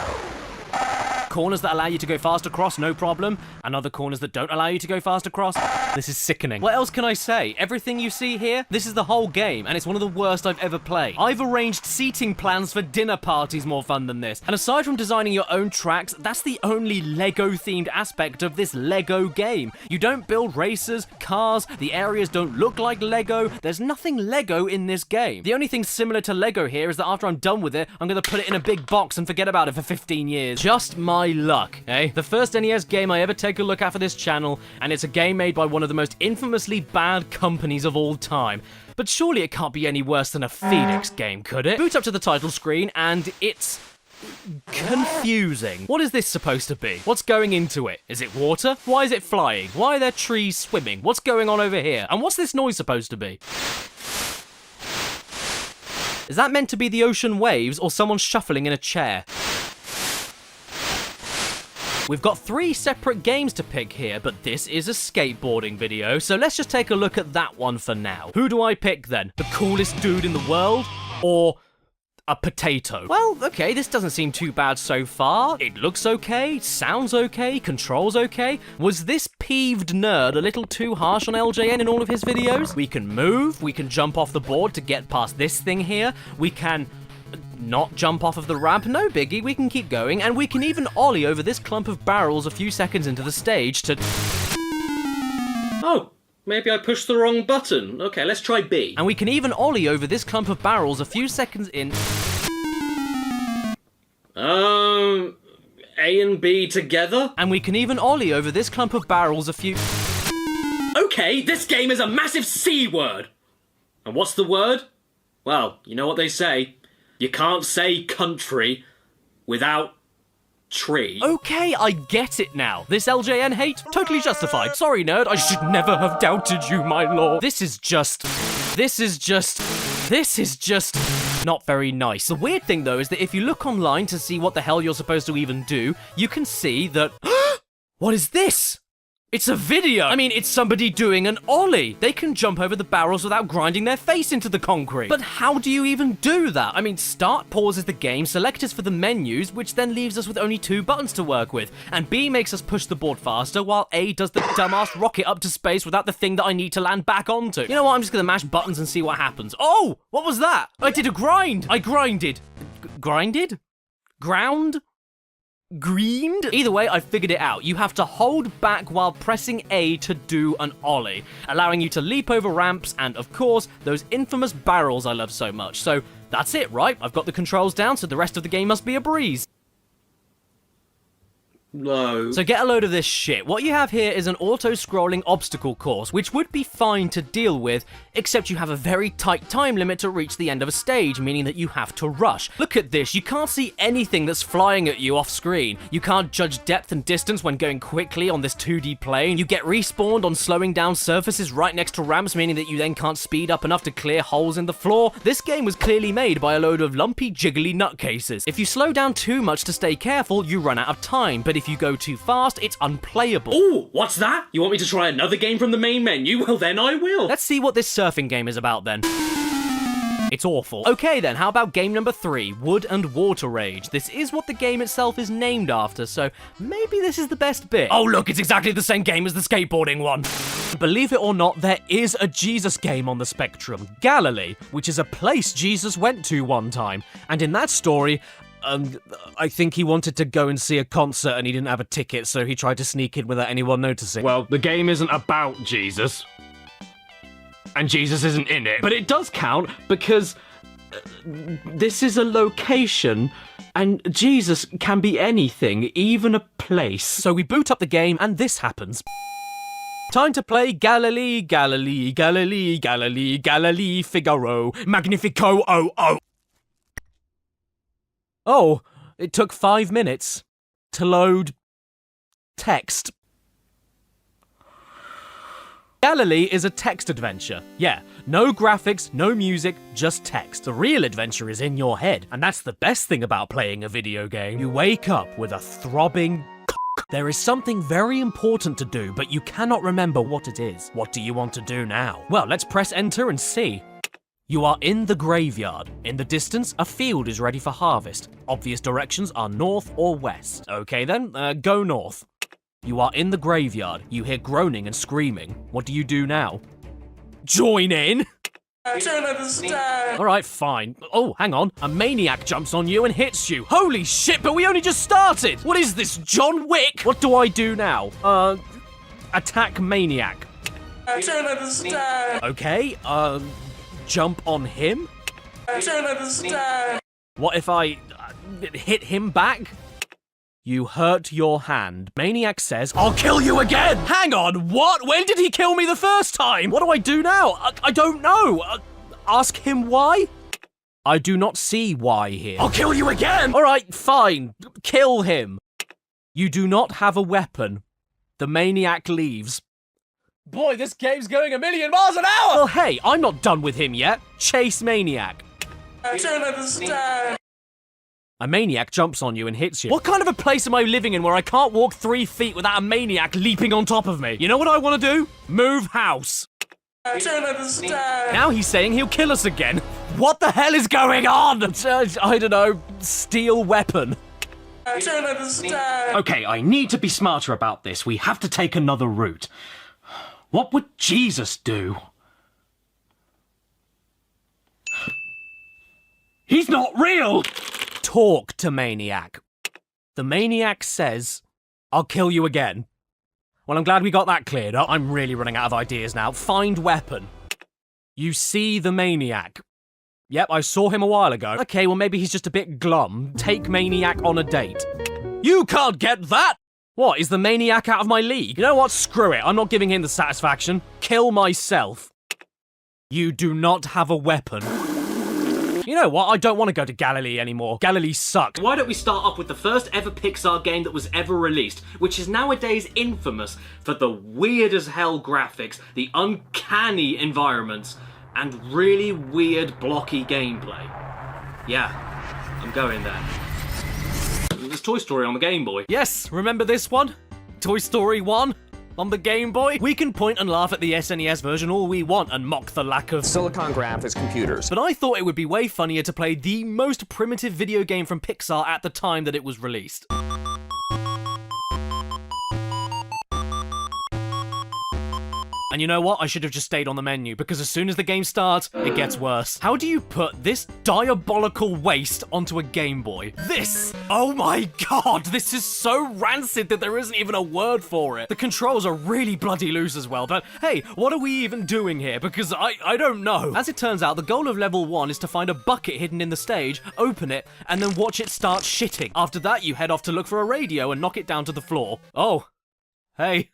Corners that allow you to go fast across, no problem. And other corners that don't allow you to go fast across. This is sickening. What else can I say? Everything you see here, this is the whole game, and it's one of the worst I've ever played. I've arranged seating plans for dinner parties more fun than this. And aside from designing your own tracks, that's the only Lego-themed aspect of this Lego game. You don't build racers, cars, the areas don't look like Lego. There's nothing Lego in this game. The only thing similar to Lego here is that after I'm done with it, I'm gonna put it in a big box and forget about it for 15 years. Just my luck, eh? The first NES game I ever take a look at for this channel, and it's a game made by one of the most infamously bad companies of all time. But surely it can't be any worse than a Phoenix game, could it? Boot up to the title screen, and it's confusing. What is this supposed to be? What's going into it? Is it water? Why is it flying? Why are there trees swimming? What's going on over here? And what's this noise supposed to be? Is that meant to be the ocean waves or someone shuffling in a chair? We've got 3 separate games to pick here, but this is a skateboarding video, so let's just take a look at that one for now. Who do I pick then? The coolest dude in the world? Or a potato? Well, okay, this doesn't seem too bad so far. It looks okay, sounds okay, controls okay. Was this peeved nerd a little too harsh on LJN in all of his videos? We can move, we can jump off the board to get past this thing here, we can not jump off of the ramp, no biggie, we can keep going, and we can even ollie over this clump of barrels a few seconds into the stage to... Oh, maybe I pushed the wrong button. Okay, let's try B. And we can even ollie over this clump of barrels a few seconds in... A and B together? And we can even ollie over this clump of barrels a few... Okay, this game is a massive C word! And what's the word? Well, you know what they say. You can't say country without tree. Okay, I get it now. This LJN hate, totally justified. Sorry, nerd, I should never have doubted you, my lord. This is just not very nice. The weird thing, though, is that if you look online to see what the hell you're supposed to even do, you can see that... What is this? It's a video! I mean, it's somebody doing an ollie! They can jump over the barrels without grinding their face into the concrete. But how do you even do that? I mean, start pauses the game, select is for the menus, which then leaves us with only 2 buttons to work with. And B makes us push the board faster, while A does the dumbass rocket up to space without the thing that I need to land back onto. You know what, I'm just gonna mash buttons and see what happens. Oh! What was that? I did a grind! I grinded. Grinded? Ground? greened? Either way, I figured it out. You have to hold back while pressing A to do an ollie, allowing you to leap over ramps and, of course, those infamous barrels I love so much. So that's it, right? I've got the controls down, so the rest of the game must be a breeze. No. So get a load of this shit. What you have here is an auto-scrolling obstacle course, which would be fine to deal with, except you have a very tight time limit to reach the end of a stage, meaning that you have to rush. Look at this, you can't see anything that's flying at you off screen. You can't judge depth and distance when going quickly on this 2D plane. You get respawned on slowing down surfaces right next to ramps, meaning that you then can't speed up enough to clear holes in the floor. This game was clearly made by a load of lumpy, jiggly nutcases. If you slow down too much to stay careful, you run out of time, but if you go too fast, it's unplayable. Ooh, what's that? You want me to try another game from the main menu? Well, then I will. Let's see what this surfing game is about then. It's awful. Okay then, how about game number 3, Wood and Water Rage? This is what the game itself is named after, so maybe this is the best bit. Oh look, it's exactly the same game as the skateboarding one. Believe it or not, there is a Jesus game on the spectrum, Galilee, which is a place Jesus went to one time. And in that story, I think he wanted to go and see a concert and he didn't have a ticket, so he tried to sneak in without anyone noticing. Well, the game isn't about Jesus. And Jesus isn't in it. But it does count because this is a location and Jesus can be anything, even a place. So we boot up the game and this happens. Time to play Galilee, Galilee, Galilee, Galilee, Galilee, Figaro, Magnifico, oh, oh. Oh, it took 5 minutes to load text. Galilee is a text adventure. Yeah, no graphics, no music, just text. The real adventure is in your head, and that's the best thing about playing a video game. You wake up with a throbbing cock. There is something very important to do, but you cannot remember what it is. What do you want to do now? Well, let's press enter and see. You are in the graveyard. In the distance, a field is ready for harvest. Obvious directions are north or west. Okay then, go north. You are in the graveyard. You hear groaning and screaming. What do you do now? Join in? I don't understand. Alright, fine. Oh, hang on. A maniac jumps on you and hits you. Holy shit, but we only just started! What is this, John Wick? What do I do now? Attack maniac. I don't understand. Okay, jump on him? I don't understand. What if I hit him back? You hurt your hand. Maniac says, I'll kill you again! Hang on, what? When did he kill me the first time? What do I do now? I don't know. Ask him why? I do not see why here. I'll kill you again! Alright, fine. Kill him. You do not have a weapon. The maniac leaves. Boy, this game's going 1,000,000 miles an hour! Well, hey, I'm not done with him yet. Chase maniac. I don't understand. A maniac jumps on you and hits you. What kind of a place am I living in where I can't walk 3 feet without a maniac leaping on top of me? You know what I want to do? Move house. I don't understand. Now he's saying he'll kill us again. What the hell is going on? I don't know. Steal weapon. I don't understand. Okay, I need to be smarter about this. We have to take another route. What would Jesus do? He's not real! Talk to maniac. The maniac says, I'll kill you again. Well, I'm glad we got that cleared up. I'm really running out of ideas now. Find weapon. You see the maniac. Yep, I saw him a while ago. Okay, well maybe he's just a bit glum. Take maniac on a date. You can't get that! What, is the maniac out of my league? You know what, screw it. I'm not giving him the satisfaction. Kill myself. You do not have a weapon. You know what, I don't want to go to Galilee anymore. Galilee sucked. Why don't we start off with the first ever Pixar game that was ever released, which is nowadays infamous for the weird as hell graphics, the uncanny environments, and really weird blocky gameplay. Yeah, I'm going there. There's Toy Story on the Game Boy. Yes, remember this one? Toy Story 1? On the Game Boy? We can point and laugh at the SNES version all we want and mock the lack of silicon graphics computers. But I thought it would be way funnier to play the most primitive video game from Pixar at the time that it was released. And you know what? I should have just stayed on the menu, because as soon as the game starts, it gets worse. How do you put this diabolical waste onto a Game Boy? This! Oh my god, this is so rancid that there isn't even a word for it. The controls are really bloody loose as well, but hey, what are we even doing here? Because I don't know. As it turns out, the goal of level 1 is to find a bucket hidden in the stage, open it, and then watch it start shitting. After that, you head off to look for a radio and knock it down to the floor. Oh. Hey.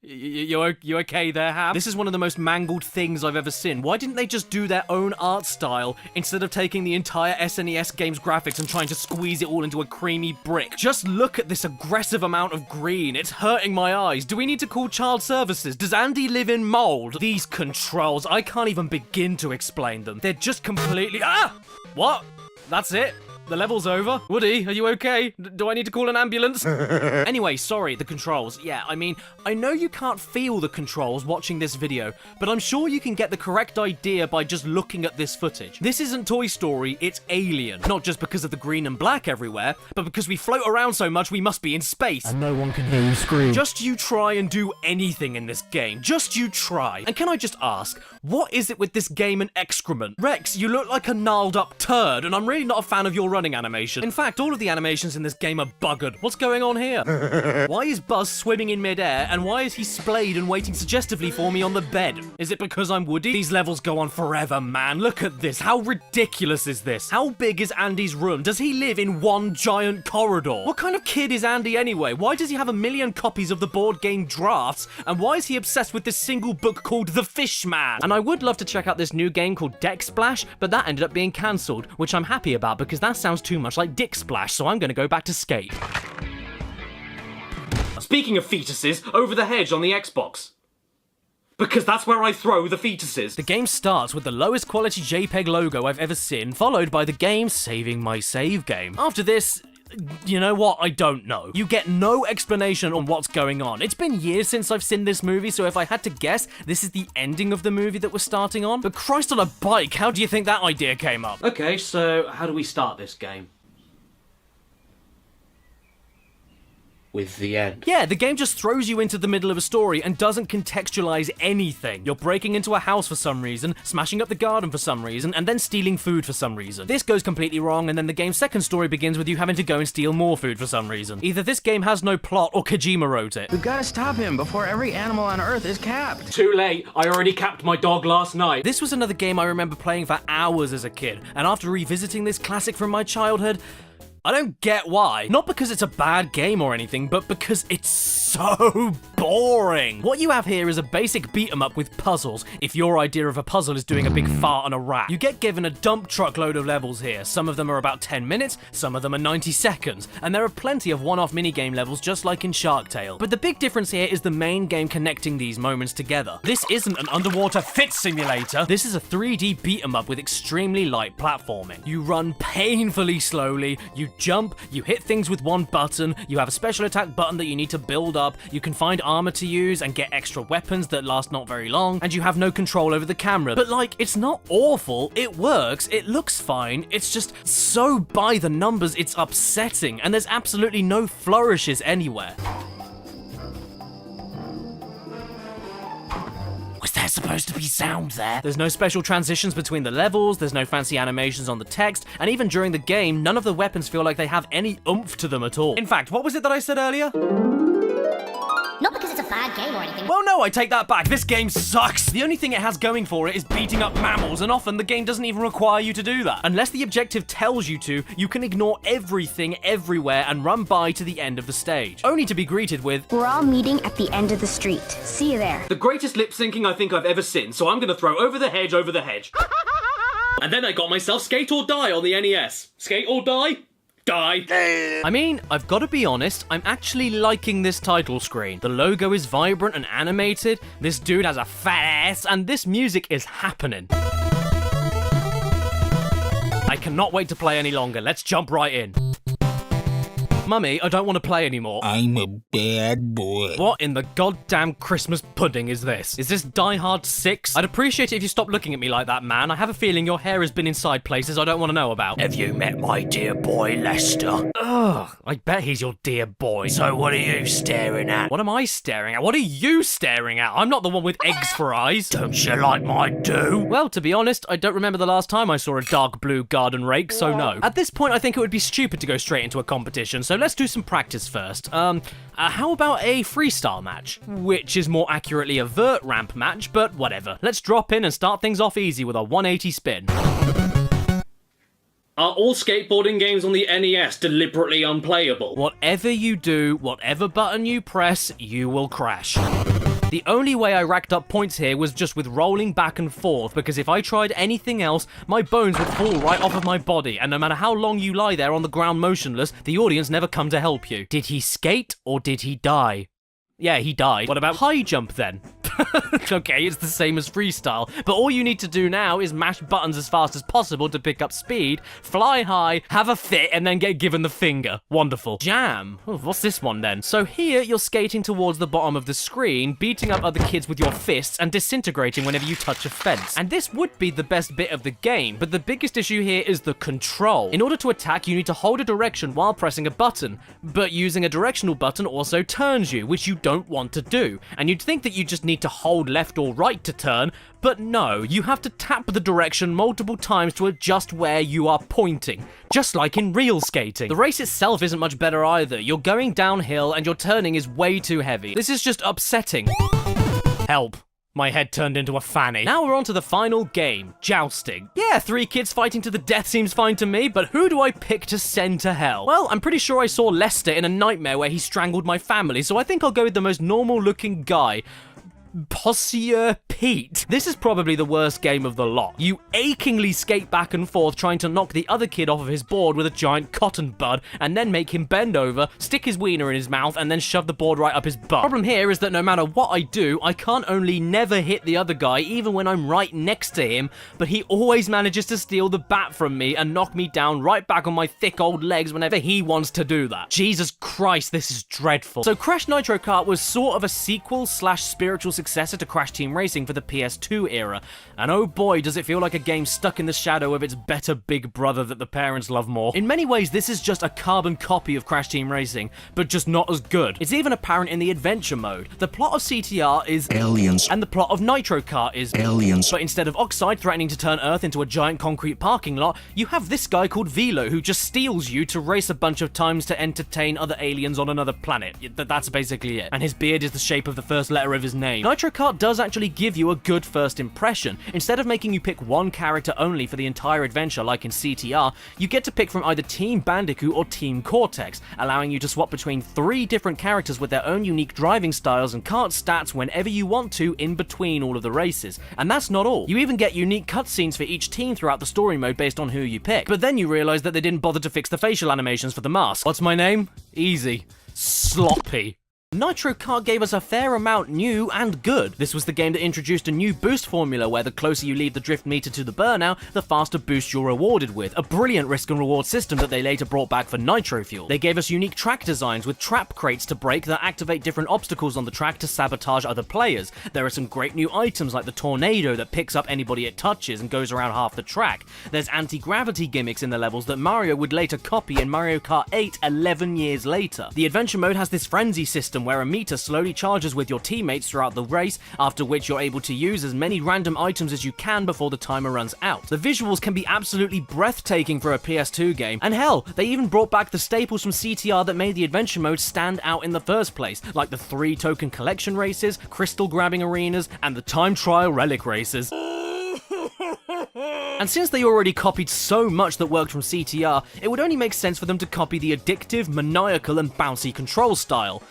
You okay there, Hap? This is one of the most mangled things I've ever seen. Why didn't they just do their own art style instead of taking the entire SNES game's graphics and trying to squeeze it all into a creamy brick? Just look at this aggressive amount of green. It's hurting my eyes. Do we need to call child services? Does Andy live in mold? These controls, I can't even begin to explain them. They're just completely... Ah! What? That's it? The level's over? Woody, are you okay? Do I need to call an ambulance? Anyway, sorry, the controls. Yeah, I mean, I know you can't feel the controls watching this video, but I'm sure you can get the correct idea by just looking at this footage. This isn't Toy Story, it's Alien. Not just because of the green and black everywhere, but because we float around so much we must be in space. And no one can hear you scream. Just you try and do anything in this game. Just you try. And can I just ask, what is it with this game and excrement? Rex, you look like a gnarled up turd, and I'm really not a fan of your running animation. In fact, all of the animations in this game are buggered. What's going on here? Why is Buzz swimming in midair, and why is he splayed and waiting suggestively for me on the bed? Is it because I'm Woody? These levels go on forever, man. Look at this. How ridiculous is this? How big is Andy's room? Does he live in one giant corridor? What kind of kid is Andy anyway? Why does he have a million copies of the board game Drafts? And why is he obsessed with this single book called The Fishman? And I would love to check out this new game called Deck Splash, but that ended up being cancelled, which I'm happy about because that sounds too much like Dick Splash, so I'm gonna go back to Skate. Speaking of fetuses, over the hedge on the Xbox. Because that's where I throw the fetuses. The game starts with the lowest quality JPEG logo I've ever seen, followed by the game saving my save game. After this, you know what? I don't know. You get no explanation on what's going on. It's been years since I've seen this movie, so if I had to guess, this is the ending of the movie that we're starting on. But Christ on a bike, how do you think that idea came up? Okay, so how do we start this game? With the end. Yeah, the game just throws you into the middle of a story and doesn't contextualize anything. You're breaking into a house for some reason, smashing up the garden for some reason, and then stealing food for some reason. This goes completely wrong, and then the game's second story begins with you having to go and steal more food for some reason. Either this game has no plot or Kojima wrote it. We've got to stop him before every animal on Earth is capped. Too late. I already capped my dog last night. This was another game I remember playing for hours as a kid, and after revisiting this classic from my childhood, I don't get why. Not because it's a bad game or anything, but because it's so boring. What you have here is a basic beat 'em up with puzzles, if your idea of a puzzle is doing a big fart on a rat. You get given a dump truckload of levels here. Some of them are about 10 minutes, some of them are 90 seconds, and there are plenty of one-off minigame levels just like in Shark Tale. But the big difference here is the main game connecting these moments together. This isn't an underwater fit simulator. This is a 3D beat 'em up with extremely light platforming. You run painfully slowly, you jump, you hit things with one button, you have a special attack button that you need to build up, you can find armor to use and get extra weapons that last not very long, and you have no control over the camera. But like, it's not awful, it works, it looks fine, it's just so by the numbers it's upsetting, and there's absolutely no flourishes anywhere. Was there supposed to be sound there? There's no special transitions between the levels, there's no fancy animations on the text, and even during the game, none of the weapons feel like they have any oomph to them at all. In fact, what was it that I said earlier? Not because it's a bad game or anything. Well, no, I take that back. This game sucks. The only thing it has going for it is beating up mammals, and often the game doesn't even require you to do that. Unless the objective tells you to, you can ignore everything everywhere and run by to the end of the stage, only to be greeted with, "We're all meeting at the end of the street. See you there." The greatest lip syncing I think I've ever seen, so I'm gonna throw over the hedge, over the hedge. And then I got myself Skate or Die on the NES. Skate or Die? Die. I mean, I've got to be honest, I'm actually liking this title screen. The logo is vibrant and animated, this dude has a fat ass, and this music is happening. I cannot wait to play any longer. Let's jump right in. Mummy, I don't want to play anymore. I'm a bad boy. What in the goddamn Christmas pudding is this? Is this Die Hard 6? I'd appreciate it if you stopped looking at me like that, man. I have a feeling your hair has been inside places I don't want to know about. Have you met my dear boy, Lester? Ugh, I bet he's your dear boy. So what are you staring at? What am I staring at? What are you staring at? I'm not the one with eggs for eyes. Don't you like my do? Well, to be honest, I don't remember the last time I saw a dark blue garden rake, so no. At this point, I think it would be stupid to go straight into a competition, so let's do some practice first. How about a freestyle match? Which is more accurately a vert ramp match, but whatever. Let's drop in and start things off easy with a 180 spin. Are all skateboarding games on the NES deliberately unplayable? Whatever you do, whatever button you press, you will crash. The only way I racked up points here was just with rolling back and forth, because if I tried anything else, my bones would fall right off of my body, and no matter how long you lie there on the ground motionless, the audience never come to help you. Did he skate or did he die? Yeah, he died. What about high jump then? Okay, it's the same as freestyle, but all you need to do now is mash buttons as fast as possible to pick up speed, fly high, have a fit, and then get given the finger. Wonderful. Jam. Oh, what's this one then? So here, you're skating towards the bottom of the screen, beating up other kids with your fists, and disintegrating whenever you touch a fence. And this would be the best bit of the game, but the biggest issue here is the control. In order to attack, you need to hold a direction while pressing a button, but using a directional button also turns you, which you don't want to do. And you'd think that you just need to hold left or right to turn, but no, you have to tap the direction multiple times to adjust where you are pointing, just like in real skating. The race itself isn't much better either. You're going downhill and your turning is way too heavy. This is just upsetting. Help. My head turned into a fanny. Now we're on to the final game, jousting. Yeah, 3 kids fighting to the death seems fine to me, but who do I pick to send to hell? Well, I'm pretty sure I saw Lester in a nightmare where he strangled my family, so I think I'll go with the most normal looking guy. Possier Pete. This is probably the worst game of the lot. You achingly skate back and forth trying to knock the other kid off of his board with a giant cotton bud, and then make him bend over, stick his wiener in his mouth, and then shove the board right up his butt. Problem here is that no matter what I do, I can't only never hit the other guy even when I'm right next to him, but he always manages to steal the bat from me and knock me down right back on my thick old legs whenever he wants to do that. Jesus Christ, this is dreadful. So Crash Nitro Kart was sort of a sequel slash spiritual successor to Crash Team Racing for the PS2 era, and oh boy does it feel like a game stuck in the shadow of its better big brother that the parents love more. In many ways this is just a carbon copy of Crash Team Racing, but just not as good. It's even apparent in the adventure mode. The plot of CTR is aliens, and the plot of Nitro Kart is aliens, but instead of Oxide threatening to turn Earth into a giant concrete parking lot, you have this guy called Velo who just steals you to race a bunch of times to entertain other aliens on another planet. That's basically it. And his beard is the shape of the first letter of his name. Nitro Kart does actually give you a good first impression. Instead of making you pick one character only for the entire adventure like in CTR, you get to pick from either Team Bandicoot or Team Cortex, allowing you to swap between 3 different characters with their own unique driving styles and kart stats whenever you want to in between all of the races. And that's not all. You even get unique cutscenes for each team throughout the story mode based on who you pick. But then you realise that they didn't bother to fix the facial animations for the mask. What's my name? Easy. Sloppy. Nitro Kart gave us a fair amount new and good. This was the game that introduced a new boost formula where the closer you leave the drift meter to the burnout, the faster boost you're rewarded with. A brilliant risk and reward system that they later brought back for Nitro Fuel. They gave us unique track designs with trap crates to break that activate different obstacles on the track to sabotage other players. There are some great new items like the tornado that picks up anybody it touches and goes around half the track. There's anti-gravity gimmicks in the levels that Mario would later copy in Mario Kart 8 11 years later. The adventure mode has this frenzy system where a meter slowly charges with your teammates throughout the race, after which you're able to use as many random items as you can before the timer runs out. The visuals can be absolutely breathtaking for a PS2 game, and hell, they even brought back the staples from CTR that made the adventure mode stand out in the first place, like the 3 token collection races, crystal grabbing arenas, and the time trial relic races. And since they already copied so much that worked from CTR, it would only make sense for them to copy the addictive, maniacal, and bouncy control style.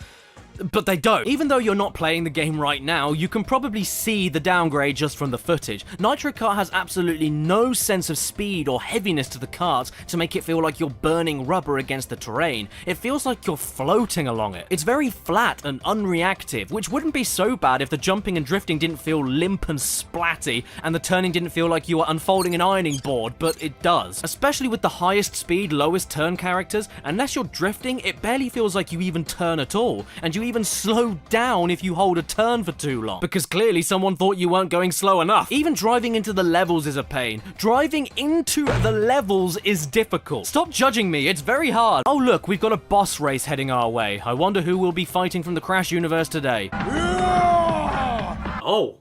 But they don't. Even though you're not playing the game right now, you can probably see the downgrade just from the footage. Nitro Kart has absolutely no sense of speed or heaviness to the karts to make it feel like you're burning rubber against the terrain. It feels like you're floating along it. It's very flat and unreactive, which wouldn't be so bad if the jumping and drifting didn't feel limp and splatty, and the turning didn't feel like you were unfolding an ironing board, but it does. Especially with the highest speed, lowest turn characters, unless you're drifting, it barely feels like you even turn at all, and you even slow down if you hold a turn for too long, because clearly someone thought you weren't going slow enough. Even driving into the levels is a pain. Driving into the levels is difficult. Stop judging me, it's very hard. Oh look, we've got a boss race heading our way. I wonder who will be fighting from the Crash universe today. Oh.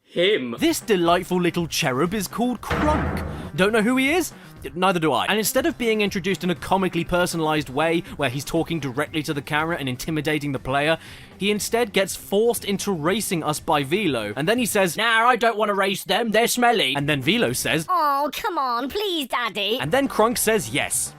Him. This delightful little cherub is called Crunk. Don't know who he is? Neither do I. And instead of being introduced in a comically personalized way, where he's talking directly to the camera and intimidating the player, he instead gets forced into racing us by Velo. And then he says, "Nah, I don't want to race them, they're smelly." And then Velo says, "Oh, come on, please, Daddy." And then Crunk says yes.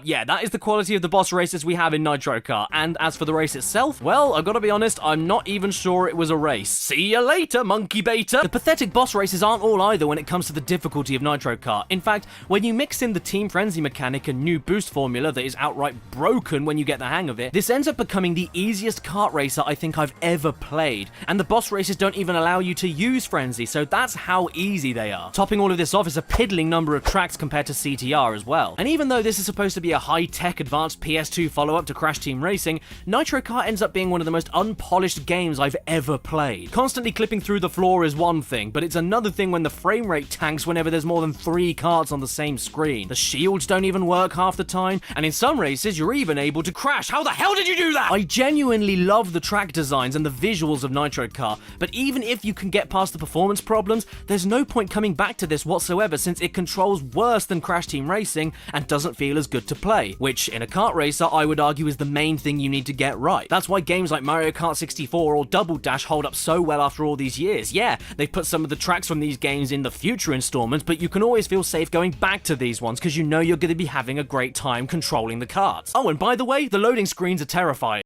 Yeah, that is the quality of the boss races we have in Nitro Kart. And as for the race itself, well, I've got to be honest, I'm not even sure it was a race. See ya later, monkey beta! The pathetic boss races aren't all either when it comes to the difficulty of Nitro Kart. In fact, when you mix in the Team Frenzy mechanic and new boost formula that is outright broken when you get the hang of it, this ends up becoming the easiest kart racer I think I've ever played. And the boss races don't even allow you to use Frenzy, so that's how easy they are. Topping all of this off is a piddling number of tracks compared to CTR as well. And even though this is supposed to be a high-tech advanced PS2 follow-up to Crash Team Racing, Nitro Kart ends up being one of the most unpolished games I've ever played. Constantly clipping through the floor is one thing, but it's another thing when the frame rate tanks whenever there's more than 3 karts on the same screen. The shields don't even work half the time, and in some races you're even able to crash. How the hell did you do that? I genuinely love the track designs and the visuals of Nitro Kart, but even if you can get past the performance problems, there's no point coming back to this whatsoever since it controls worse than Crash Team Racing and doesn't feel as good to play. Which, in a kart racer, I would argue is the main thing you need to get right. That's why games like Mario Kart 64 or Double Dash hold up so well after all these years. Yeah, they've put some of the tracks from these games in the future installments, but you can always feel safe going back to these ones because you know you're going to be having a great time controlling the karts. Oh, and by the way, the loading screens are terrifying.